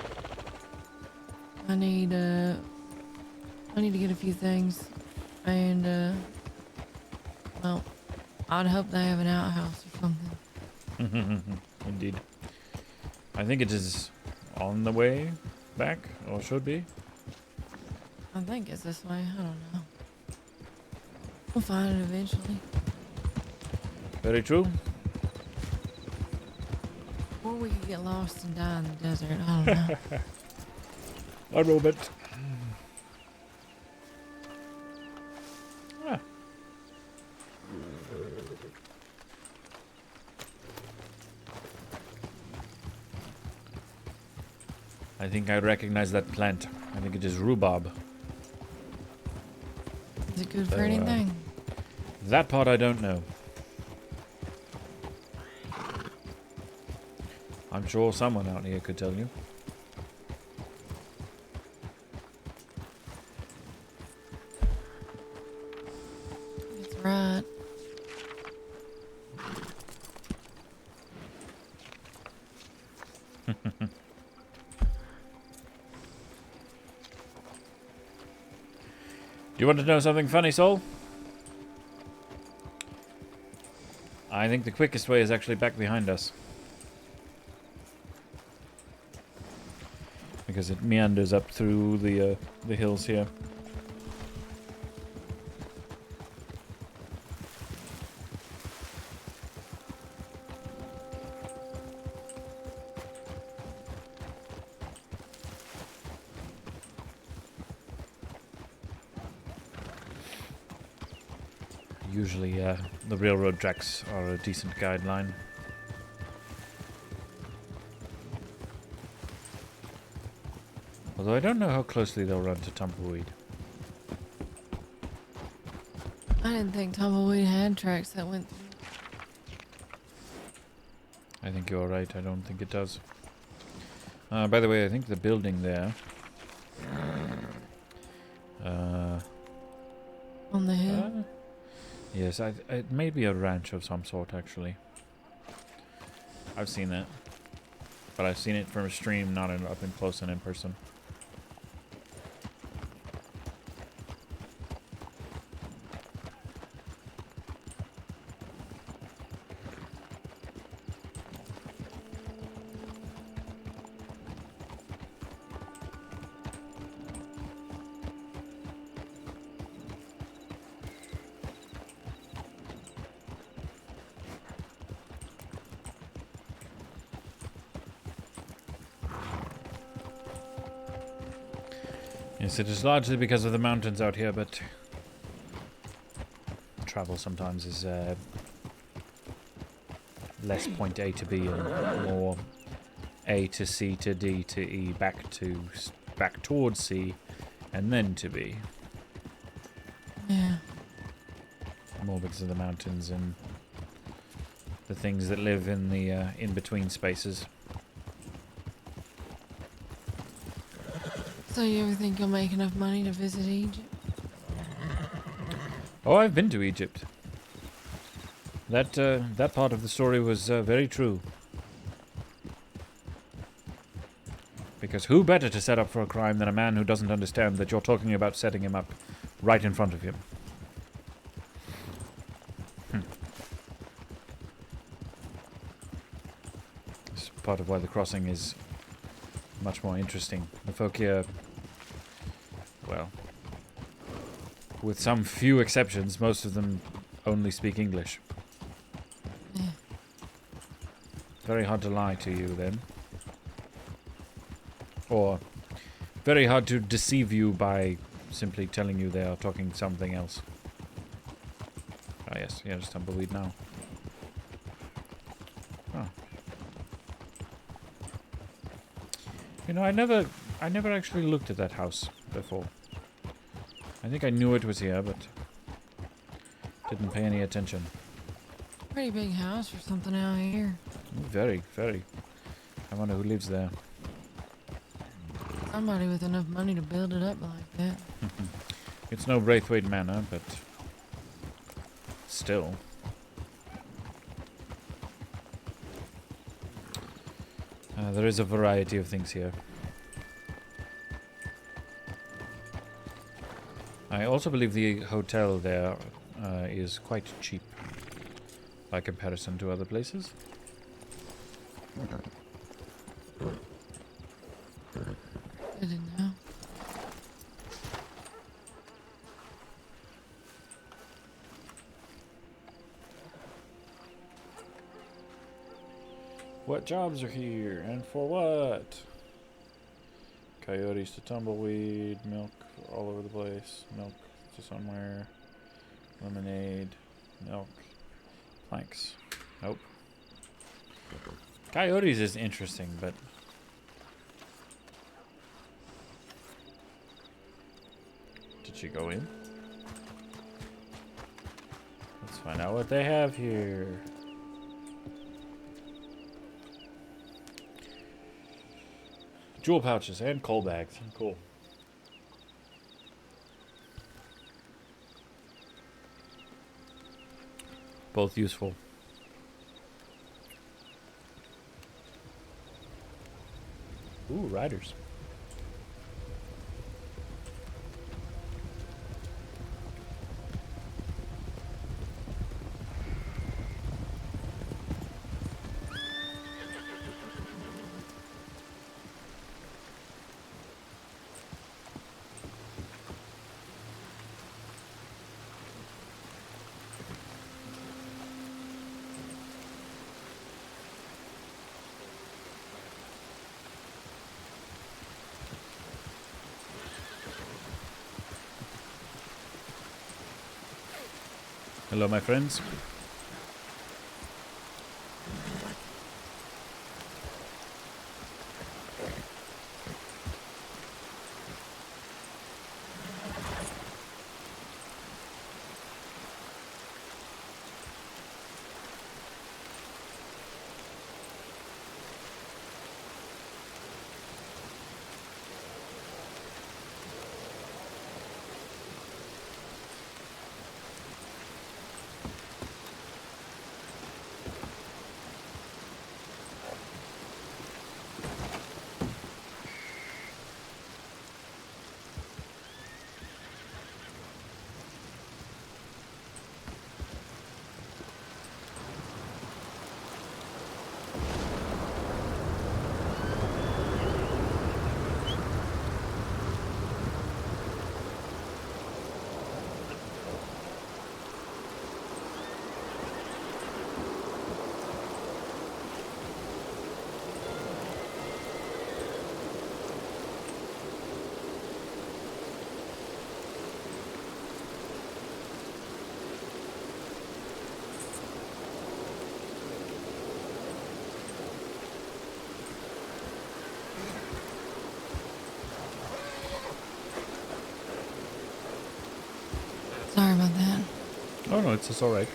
I need to get a few things, and well, I'd hope they have an outhouse or something. Indeed. I think it is on the way back, or should be. I think it's this way. I don't know. We'll find it eventually. Very true. Or we could get lost and die in the desert. I don't know. A robot. Ah. I think I recognize that plant. I think it is rhubarb. Is it good for anything? That part I don't know. I'm sure someone out here could tell you. That's right. Do you want to know something funny, Soul? I think the quickest way is actually back behind us. Because it meanders up through the hills here. Usually, the railroad tracks are a decent guideline. Although I don't know how closely they'll run to Tumbleweed. I didn't think Tumbleweed had tracks that went through. I think you're right. I don't think it does. By the way, I think the building there... on the hill? Yes, it may be a ranch of some sort, actually. I've seen that. But I've seen it from a stream, not up in close and in person. Yes, it is largely because of the mountains out here, but travel sometimes is less point A to B and more A to C to D to E back towards C and then to B. Yeah. More because of the mountains and the things that live in the in-between spaces. So you ever think you'll make enough money to visit Egypt? Oh, I've been to Egypt. That part of the story was very true. Because who better to set up for a crime than a man who doesn't understand that you're talking about setting him up right in front of him? This is part of why the crossing is much more interesting. The folk here, well, with some few exceptions, most of them only speak English. Yeah. Very hard to lie to you then. or very hard to deceive you by simply telling you they are talking something else. Ah, yes, here's tumbleweed now. Oh. You know, I never actually looked at that house before. I think I knew it was here, but didn't pay any attention. Pretty big house or something out here. Very, very. I wonder who lives there. Somebody with enough money to build it up like that. It's no Braithwaite Manor, but still. There is a variety of things here. I also believe the hotel there is quite cheap by comparison to other places. Good to know. What jobs are here and for what? Coyotes to tumbleweed, milk all over the place, milk to somewhere, lemonade, milk, planks. Nope. Coyotes is interesting, but did she go in? Let's find out what they have here. Jewel pouches and coal bags. Cool. Both useful. Ooh, riders. Hello, my friends. Sorry about that. Oh no, it's all right.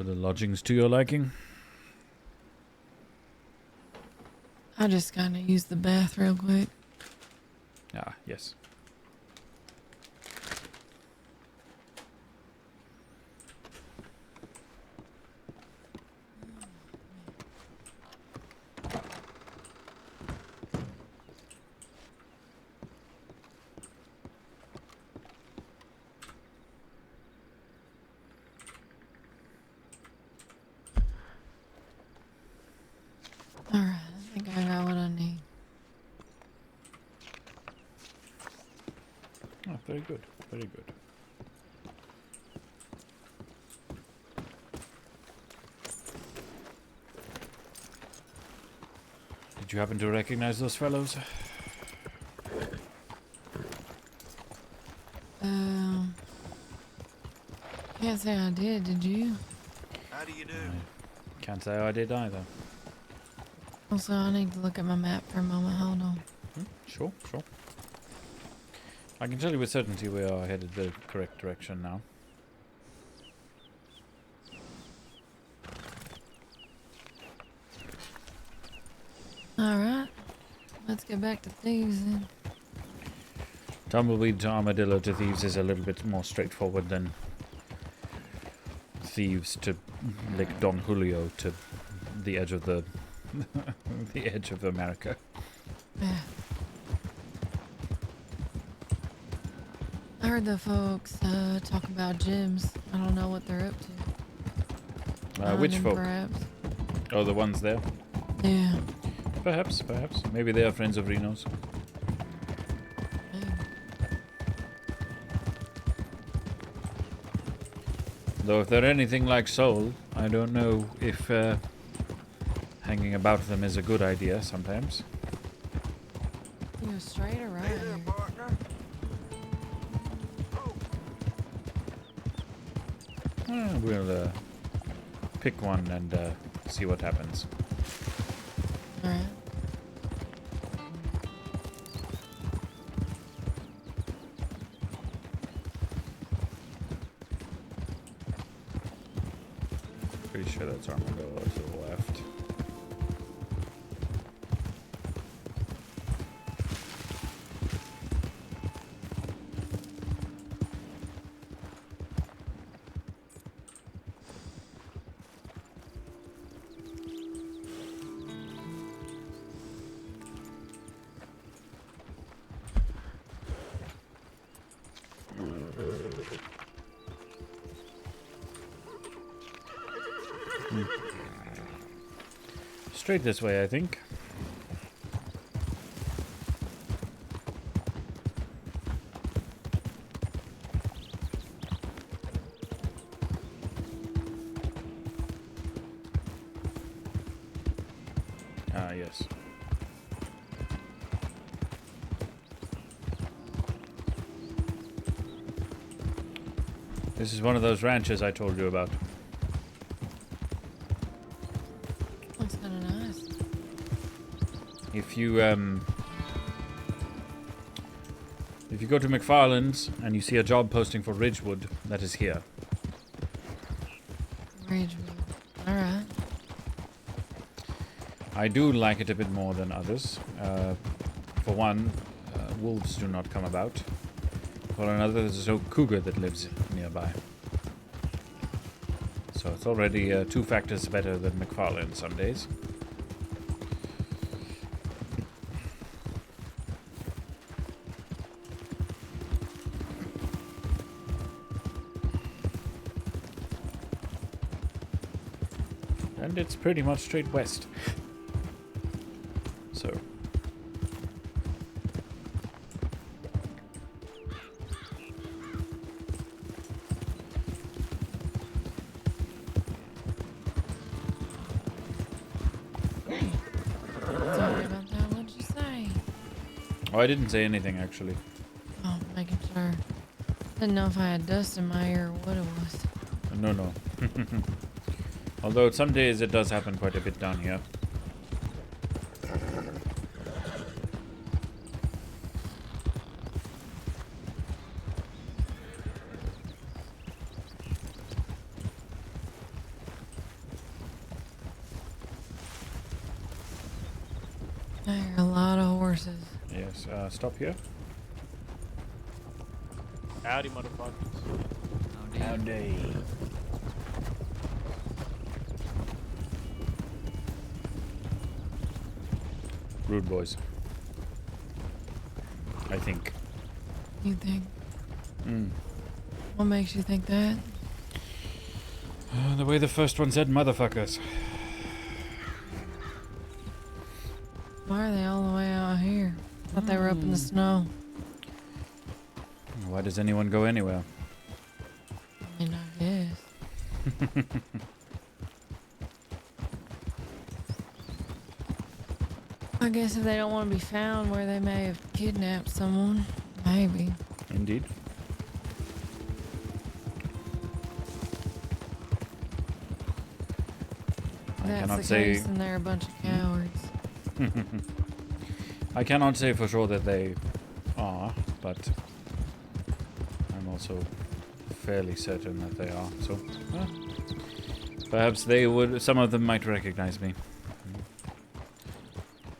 Were the lodgings to your liking? I just kind of used the bath real quick. Ah, yes. Alright, I think I got what I need. Oh, very good. Very good. Did you happen to recognize those fellows? Can't say I did you? How do you do? Can't say I did either. Also, I need to look at my map for a moment. Hold on. Sure, sure. I can tell you with certainty we are headed the correct direction now. Alright. Let's get back to thieves then. Tumbleweed to armadillo to thieves is a little bit more straightforward than thieves to Lake Don Julio to the edge of the the edge of America. Yeah. I heard the folks talk about gyms. I don't know what they're up to. Which folk? Perhaps. Oh, the ones there? Yeah. Perhaps. Maybe they are friends of Reno's. Though if they're anything like Soul, I don't know if hanging about them is a good idea sometimes. You go straight or right? We'll pick one and see what happens. Alright. Pretty sure that's Armadillo to the left. Straight this way, I think. Ah, yes. This is one of those ranches I told you about. Looks kind of nice. If you go to McFarland's and you see a job posting for Ridgewood, that is here. Ridgewood. Alright. I do like it a bit more than others. For one, wolves do not come about. For another, there's a cougar that lives nearby. So it's already 2 factors better than McFarland some days. And it's pretty much straight west. So. Sorry about that. What'd you say? Oh, I didn't say anything actually. Oh, making sure. Didn't know if I had dust in my ear or what it was. No. Although some days it does happen quite a bit down here. I hear a lot of horses. Yes, stop here. Howdy, motherfuckers. Howdy. Rude boys. I think. You think? Mm. What makes you think that? The way the first one said motherfuckers. Why are they all the way out here? Thought they were up in the snow. Why does anyone go anywhere? I mean, I guess. I guess if they don't want to be found where they may have kidnapped someone, maybe. Indeed. If that's the case, then they're a bunch of cowards. I cannot say for sure that they are, but I'm also fairly certain that they are. So, perhaps they would. Some of them might recognize me.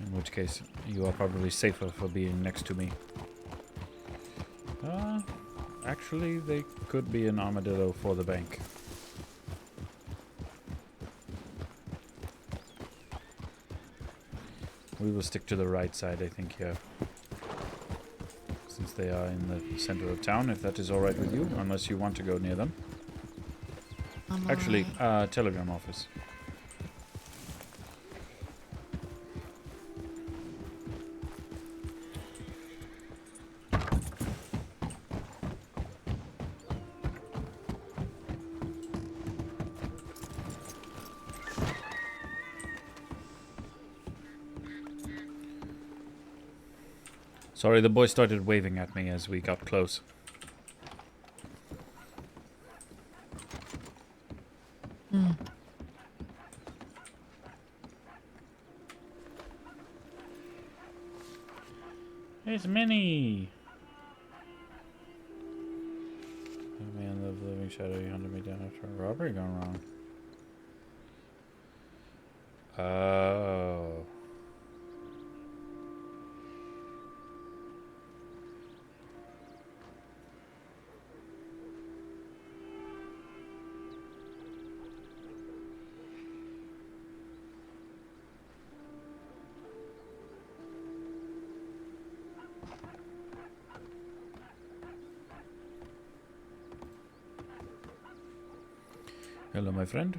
In which case, you are probably safer for being next to me. Actually, they could be an armadillo for the bank. We will stick to the right side, I think, here. Since they are in the center of town, if that is alright with you, unless you want to go near them. Actually, telegram office. Sorry, the boy started waving at me as we got close. Hmm. It's Minnie! The man of the living shadow, you hunted me down after a robbery gone wrong. Oh. Hello, my friend.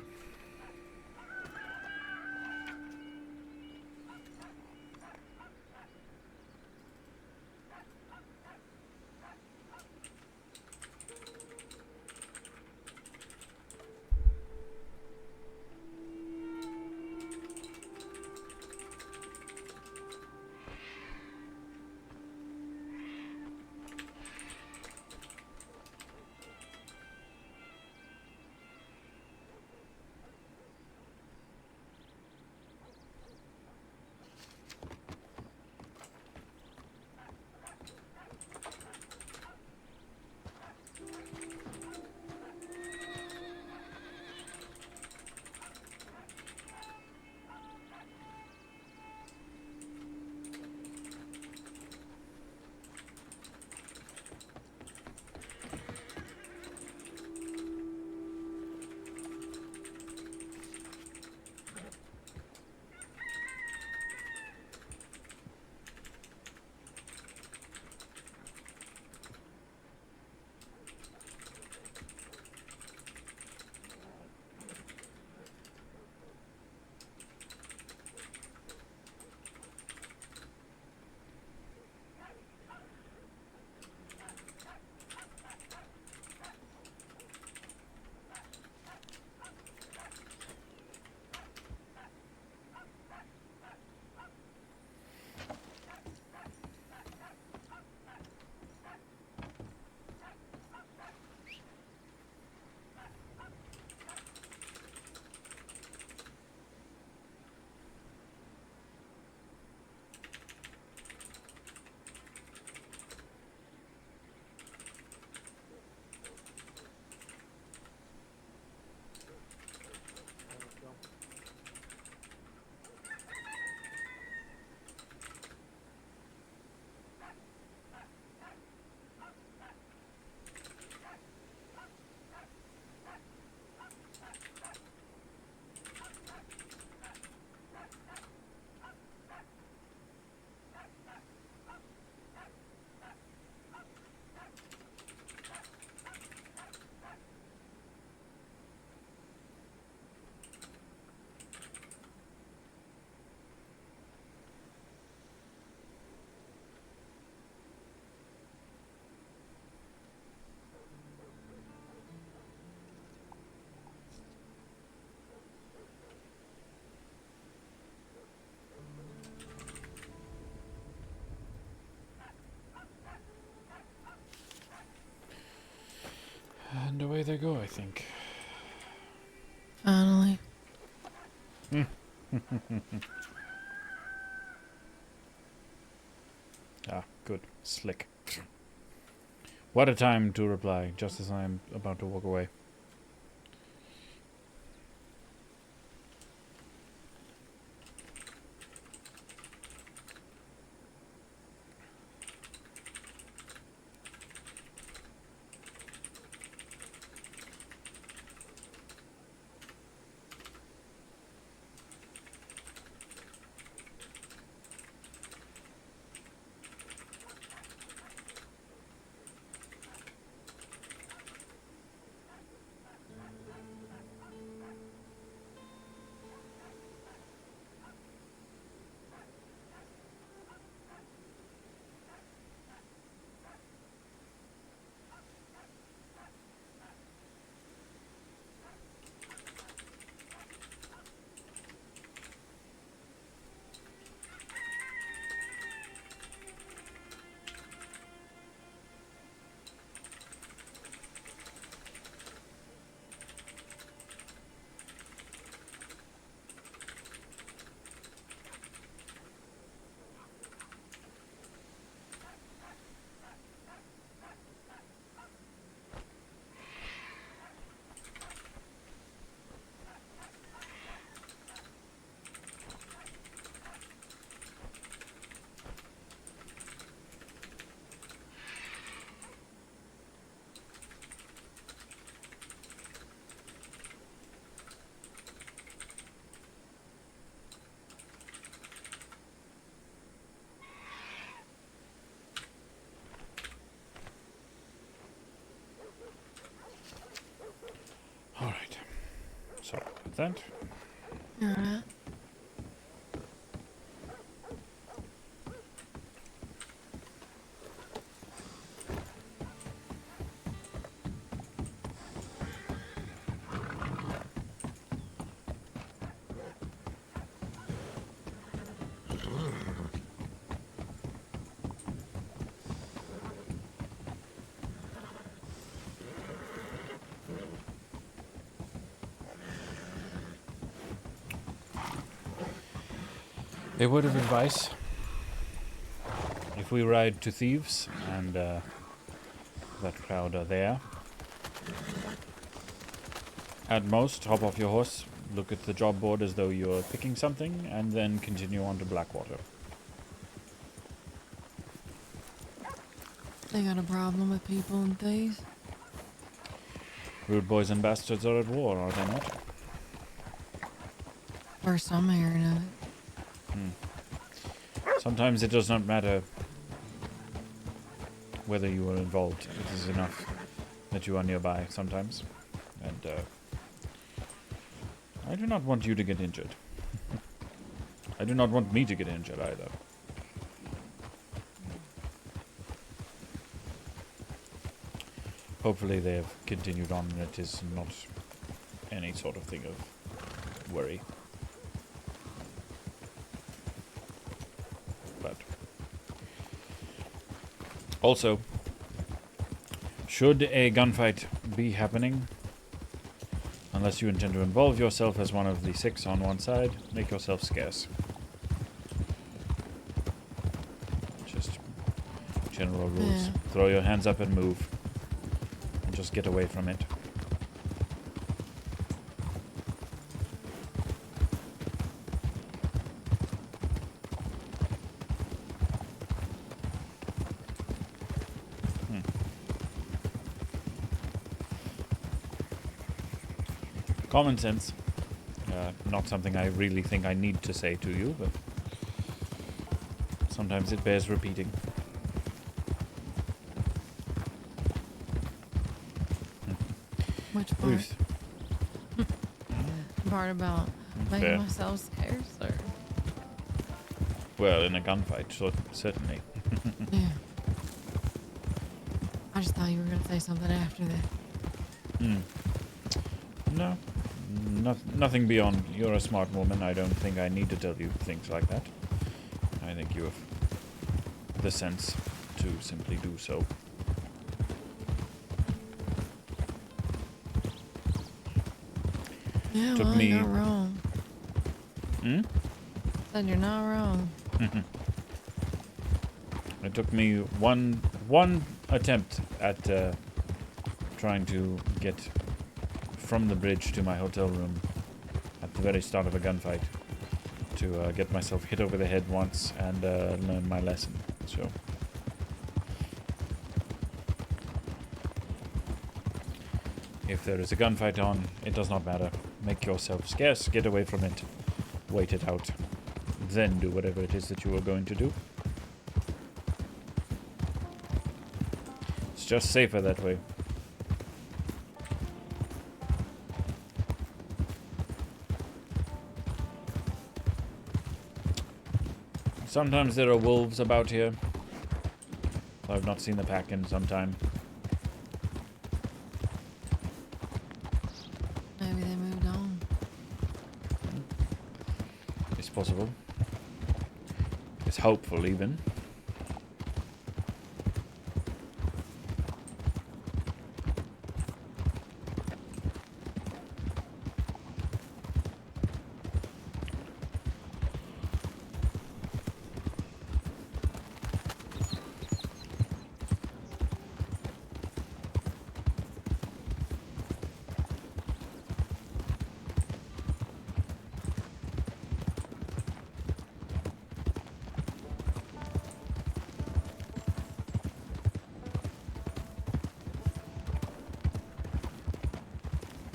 way they go, I think. Finally. Ah, good. Slick. What a time to reply, just as I am about to walk away. Alright. Sorry about that. Alright. A word of advice. If we ride to Thieves and that crowd are there, at most, hop off your horse, look at the job board as though you're picking something, and then continue on to Blackwater. They got a problem with people and thieves. Rude boys and bastards are at war, are they not? First I'm hearing of it. Sometimes it does not matter whether you are involved. It is enough that you are nearby sometimes. And I do not want you to get injured. I do not want me to get injured either. Hopefully they have continued on and it is not any sort of thing of worry. But also, should a gunfight be happening, unless you intend to involve yourself as one of the 6 on one side, make yourself scarce. Just general rules. Yeah. Throw your hands up and move. And just get away from it. Common sense. Not something I really think I need to say to you, but sometimes it bears repeating. Which part? Part about making Fair. myself scarce, or? Well, in a gunfight, certainly. Yeah. I just thought you were gonna say something after that. No. Nothing beyond. You're a smart woman. I don't think I need to tell you things like that. I think you have the sense to simply do so. Yeah, Took well, me. you're not wrong. Hmm? Said you're not wrong. It took me one attempt at trying to get from the bridge to my hotel room at the very start of a gunfight to get myself hit over the head once and learn my lesson. So if there is a gunfight on, it does not matter. Make yourself scarce, get away from it, wait it out, then do whatever it is that you are going to do. It's just safer that way. Sometimes there are wolves about here. I've not seen the pack in some time. Maybe they moved on. It's possible. It's hopeful even.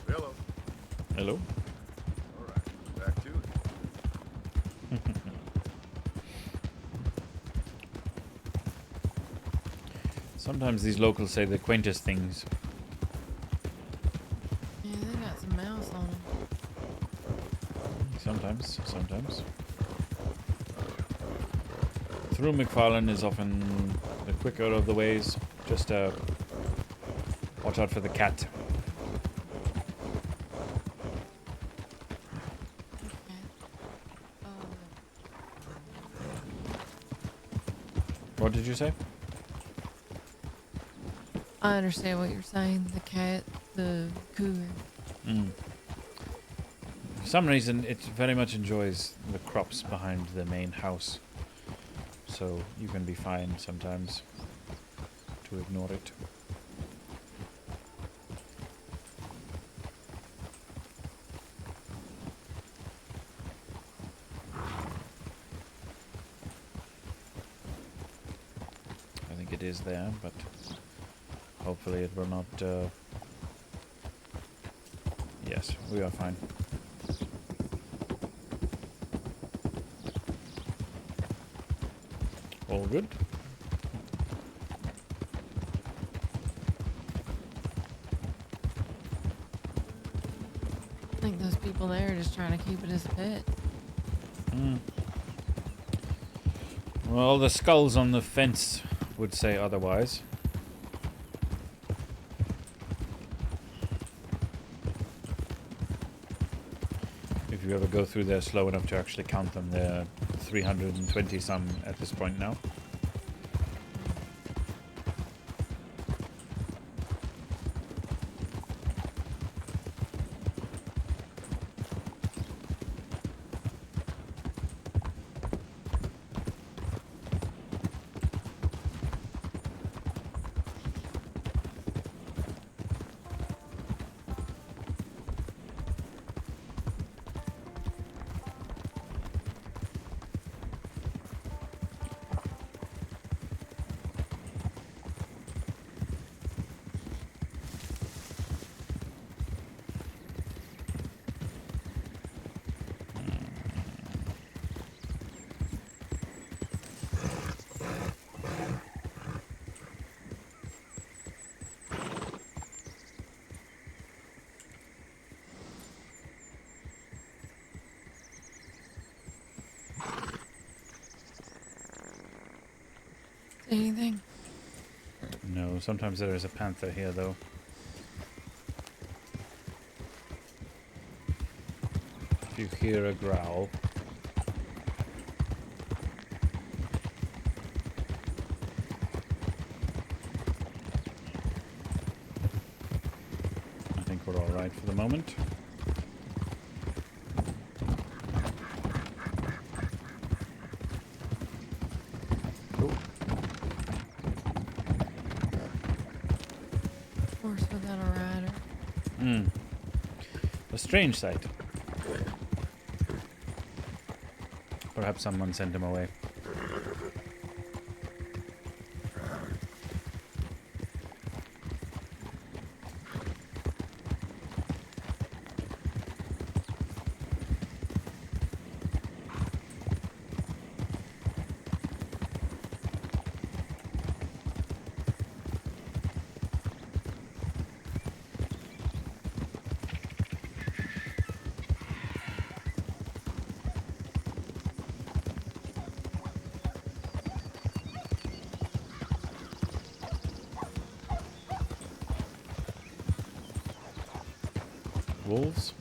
Hello. Hello? Alright, back to it. Sometimes these locals say the quaintest things. Yeah, they got some mouse on them. Sometimes. Through McFarlane is often the quicker of the ways. Just watch out for the cat. What did you say? I understand what you're saying. The cat, the cougar. For some reason, it very much enjoys the crops behind the main house. So you can be fine sometimes to ignore it. I think it is there, but hopefully it will not... Yes, we are fine. All good? I think those people there are just trying to keep it as a pet. Well, the skulls on the fence would say otherwise. If you ever go through there slow enough to actually count them, there are 320 some at this point now. Anything? No, sometimes there is a panther here though. If you hear a growl, I think we're alright for the moment. strange sight. Perhaps someone sent him away. Wolves?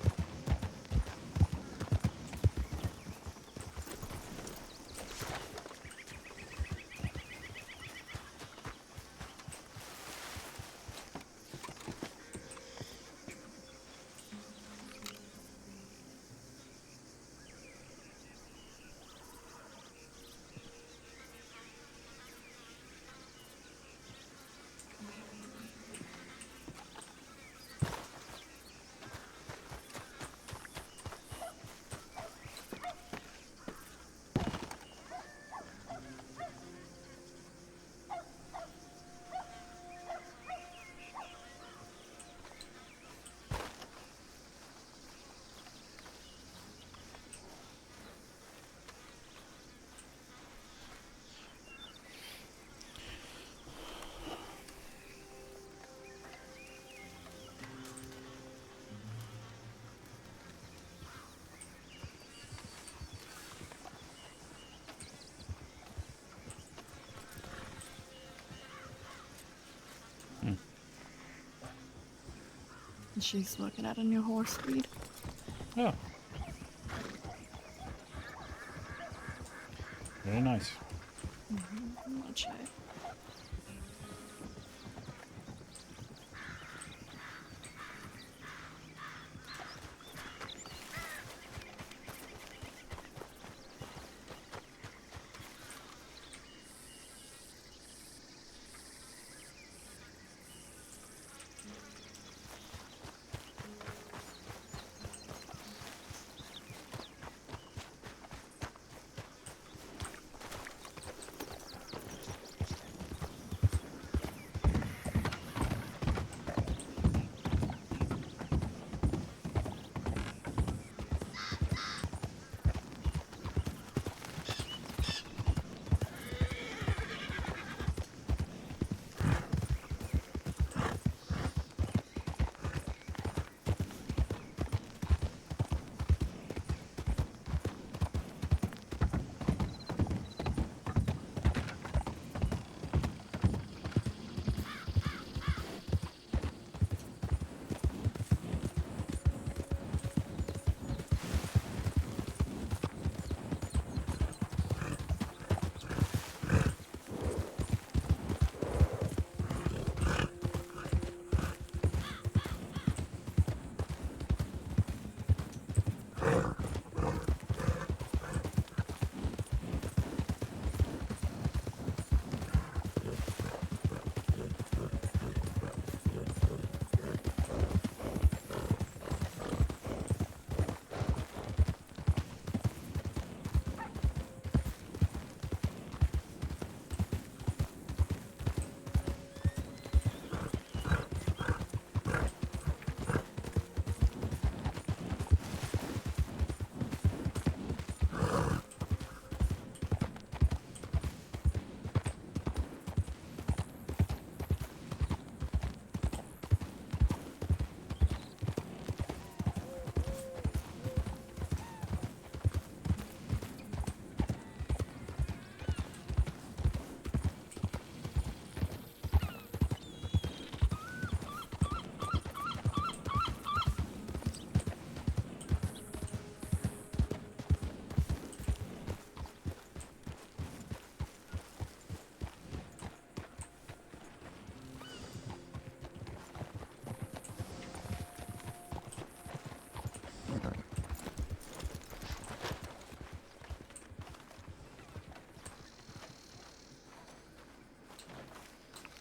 She's looking at a new horse breed. Oh. Very nice. Much I.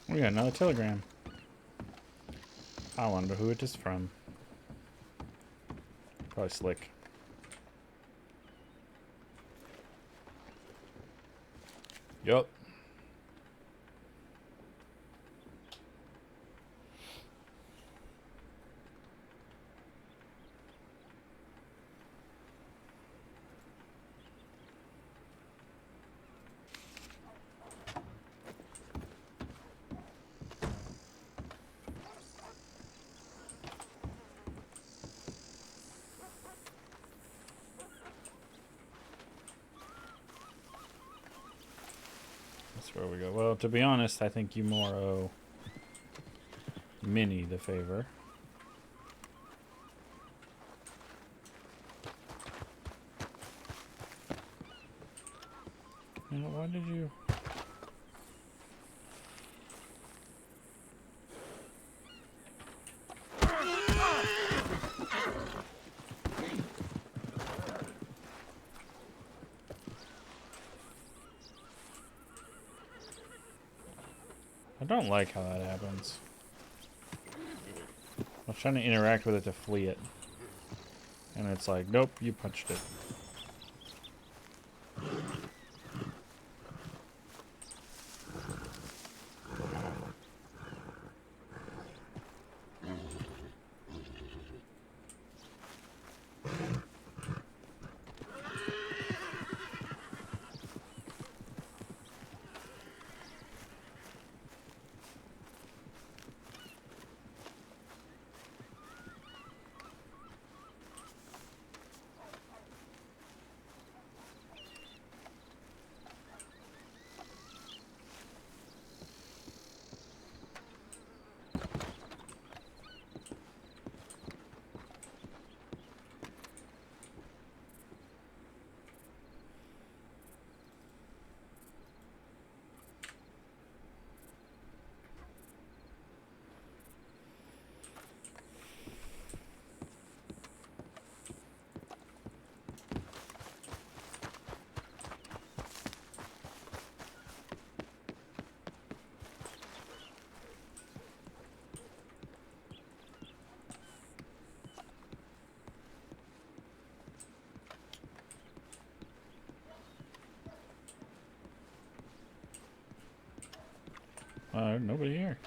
We got another telegram. I wonder who it is from. Probably slick. Yup. That's where we go. Well, to be honest, I think you more owe Minnie the favor. You know, why did you... I don't like how that happens. I was trying to interact with it to flee it. And it's like, nope, you punched it. Nobody here.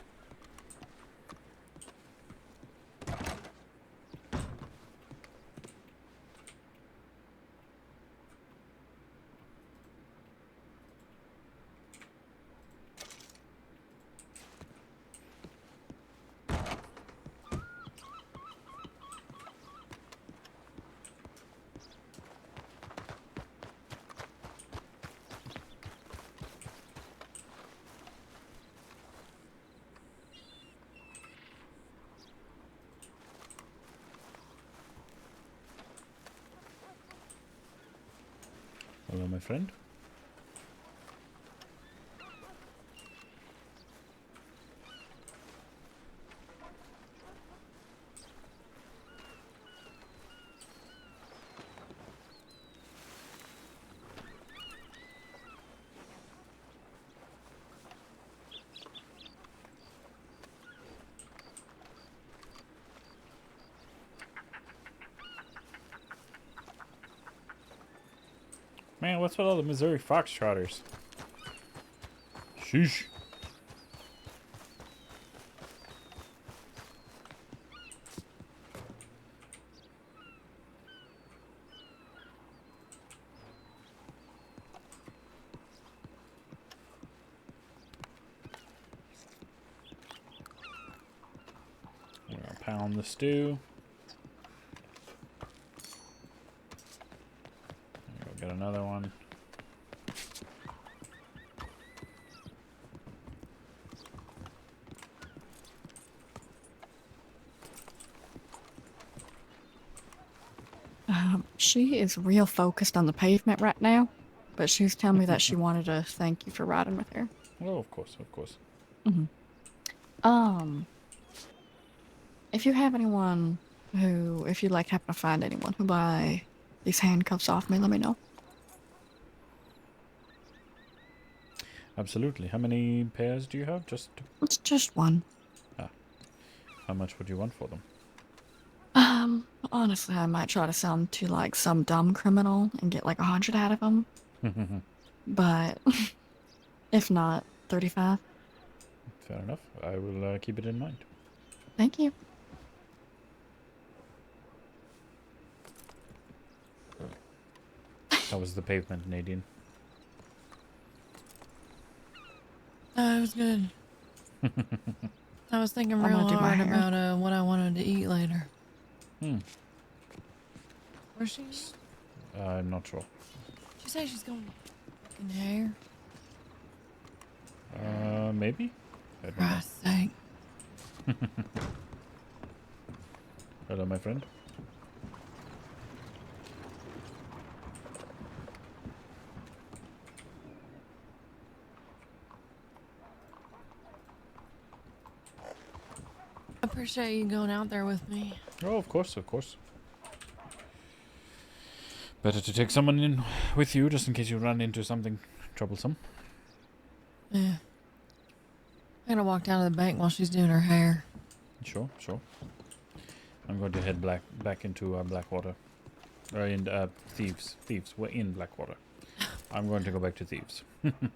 Hello, my friend. Man, what's with all the Missouri Foxtrotters? Sheesh. We're gonna pound the stew. Go get another one. She is real focused on the pavement right now, but she was telling me that she wanted to thank you for riding with her. Oh, of course, of course. If you have anyone who, if you like happen to find anyone who buy these handcuffs off me, let me know. Absolutely. How many pairs do you have? It's just one. Ah. How much would you want for them? Honestly, I might try to sell them to like some dumb criminal and get like 100 out of them. But if not, 35. Fair enough. I will keep it in mind. Thank you. How was the pavement, Nadine? It was good. I was thinking real hard about what I wanted to eat later. Where's she? I'm not sure. She said she's going fucking hair. Maybe? I don't know. Christ's sake. Hello, my friend. I appreciate you going out there with me. Oh, of course, of course. Better to take someone in with you just in case you run into something troublesome. Yeah. I'm gonna walk down to the bank while she's doing her hair. Sure, sure. I'm going to head back into Blackwater. Or in Thieves. Thieves. We're in Blackwater. I'm going to go back to Thieves.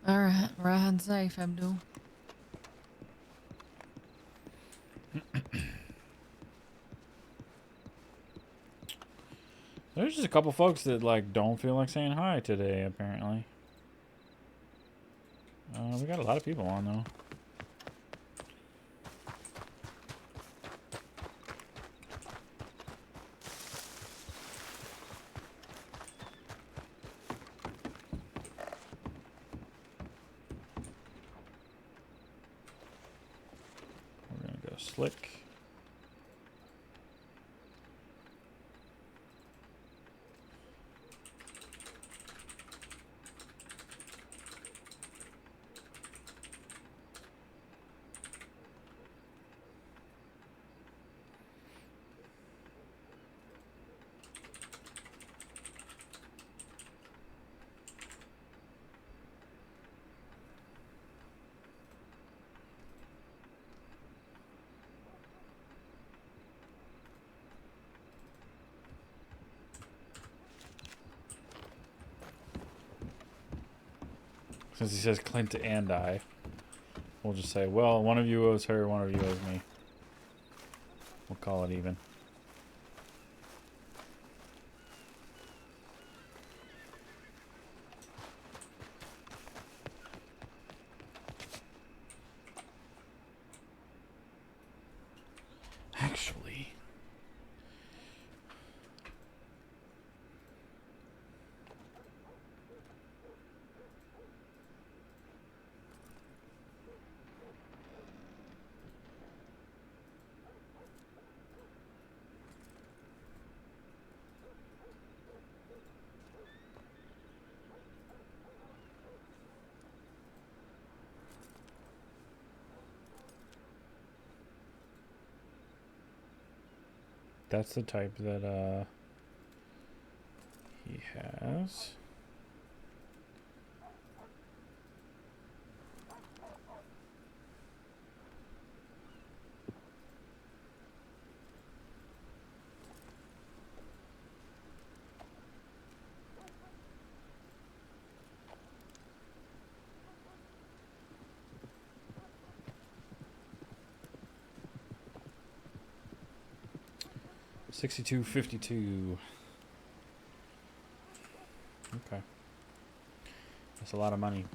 Alright, ride safe, Abdul. There's just a couple folks that like don't feel like saying hi today, apparently. We got a lot of people on though. We're gonna go slick. Since he says Clint and I, we'll just say, well, one of you owes her, one of you owes me. We'll call it even. Actually... That's the type that he has. $62.52. Okay. That's a lot of money.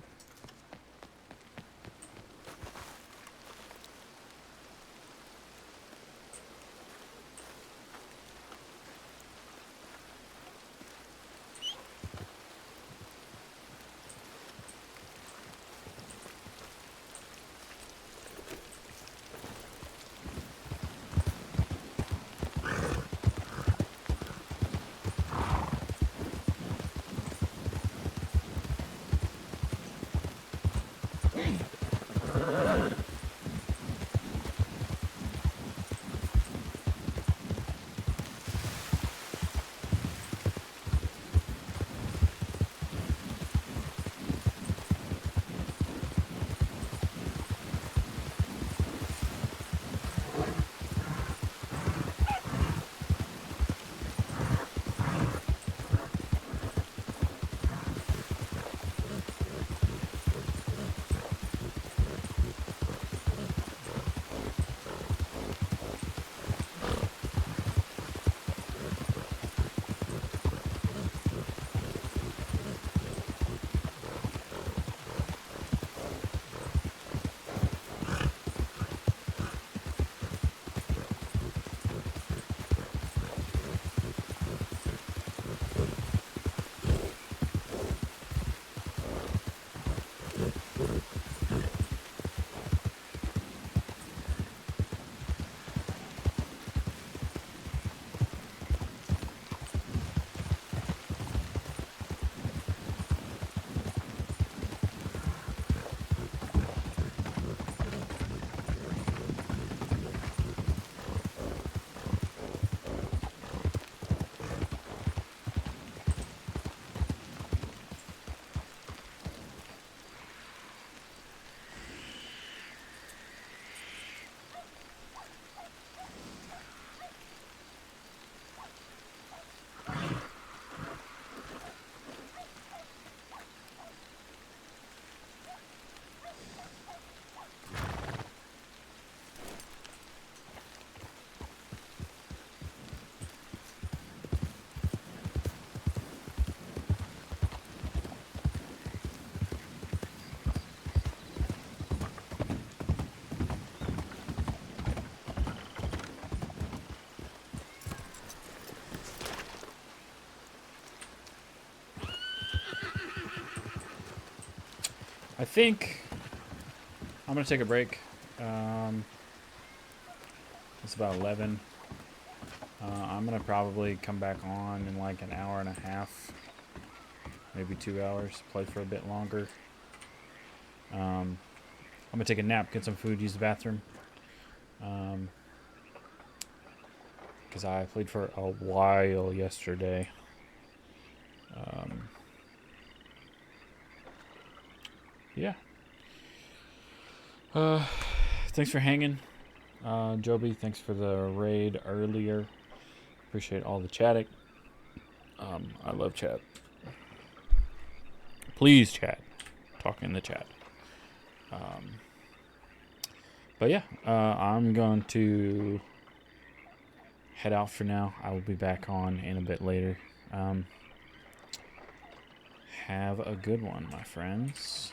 I think I'm gonna take a break. It's about 11. I'm gonna probably come back on in like an hour and a half, maybe 2 hours. Play for a bit longer. I'm gonna take a nap, get some food, use the bathroom. Because I played for a while yesterday. Yeah. Thanks for hanging. Joby, thanks for the raid earlier. Appreciate all the chatting. I love chat. Please chat. Talk in the chat. But yeah, I'm going to head out for now. I will be back on in a bit later. Have a good one, my friends.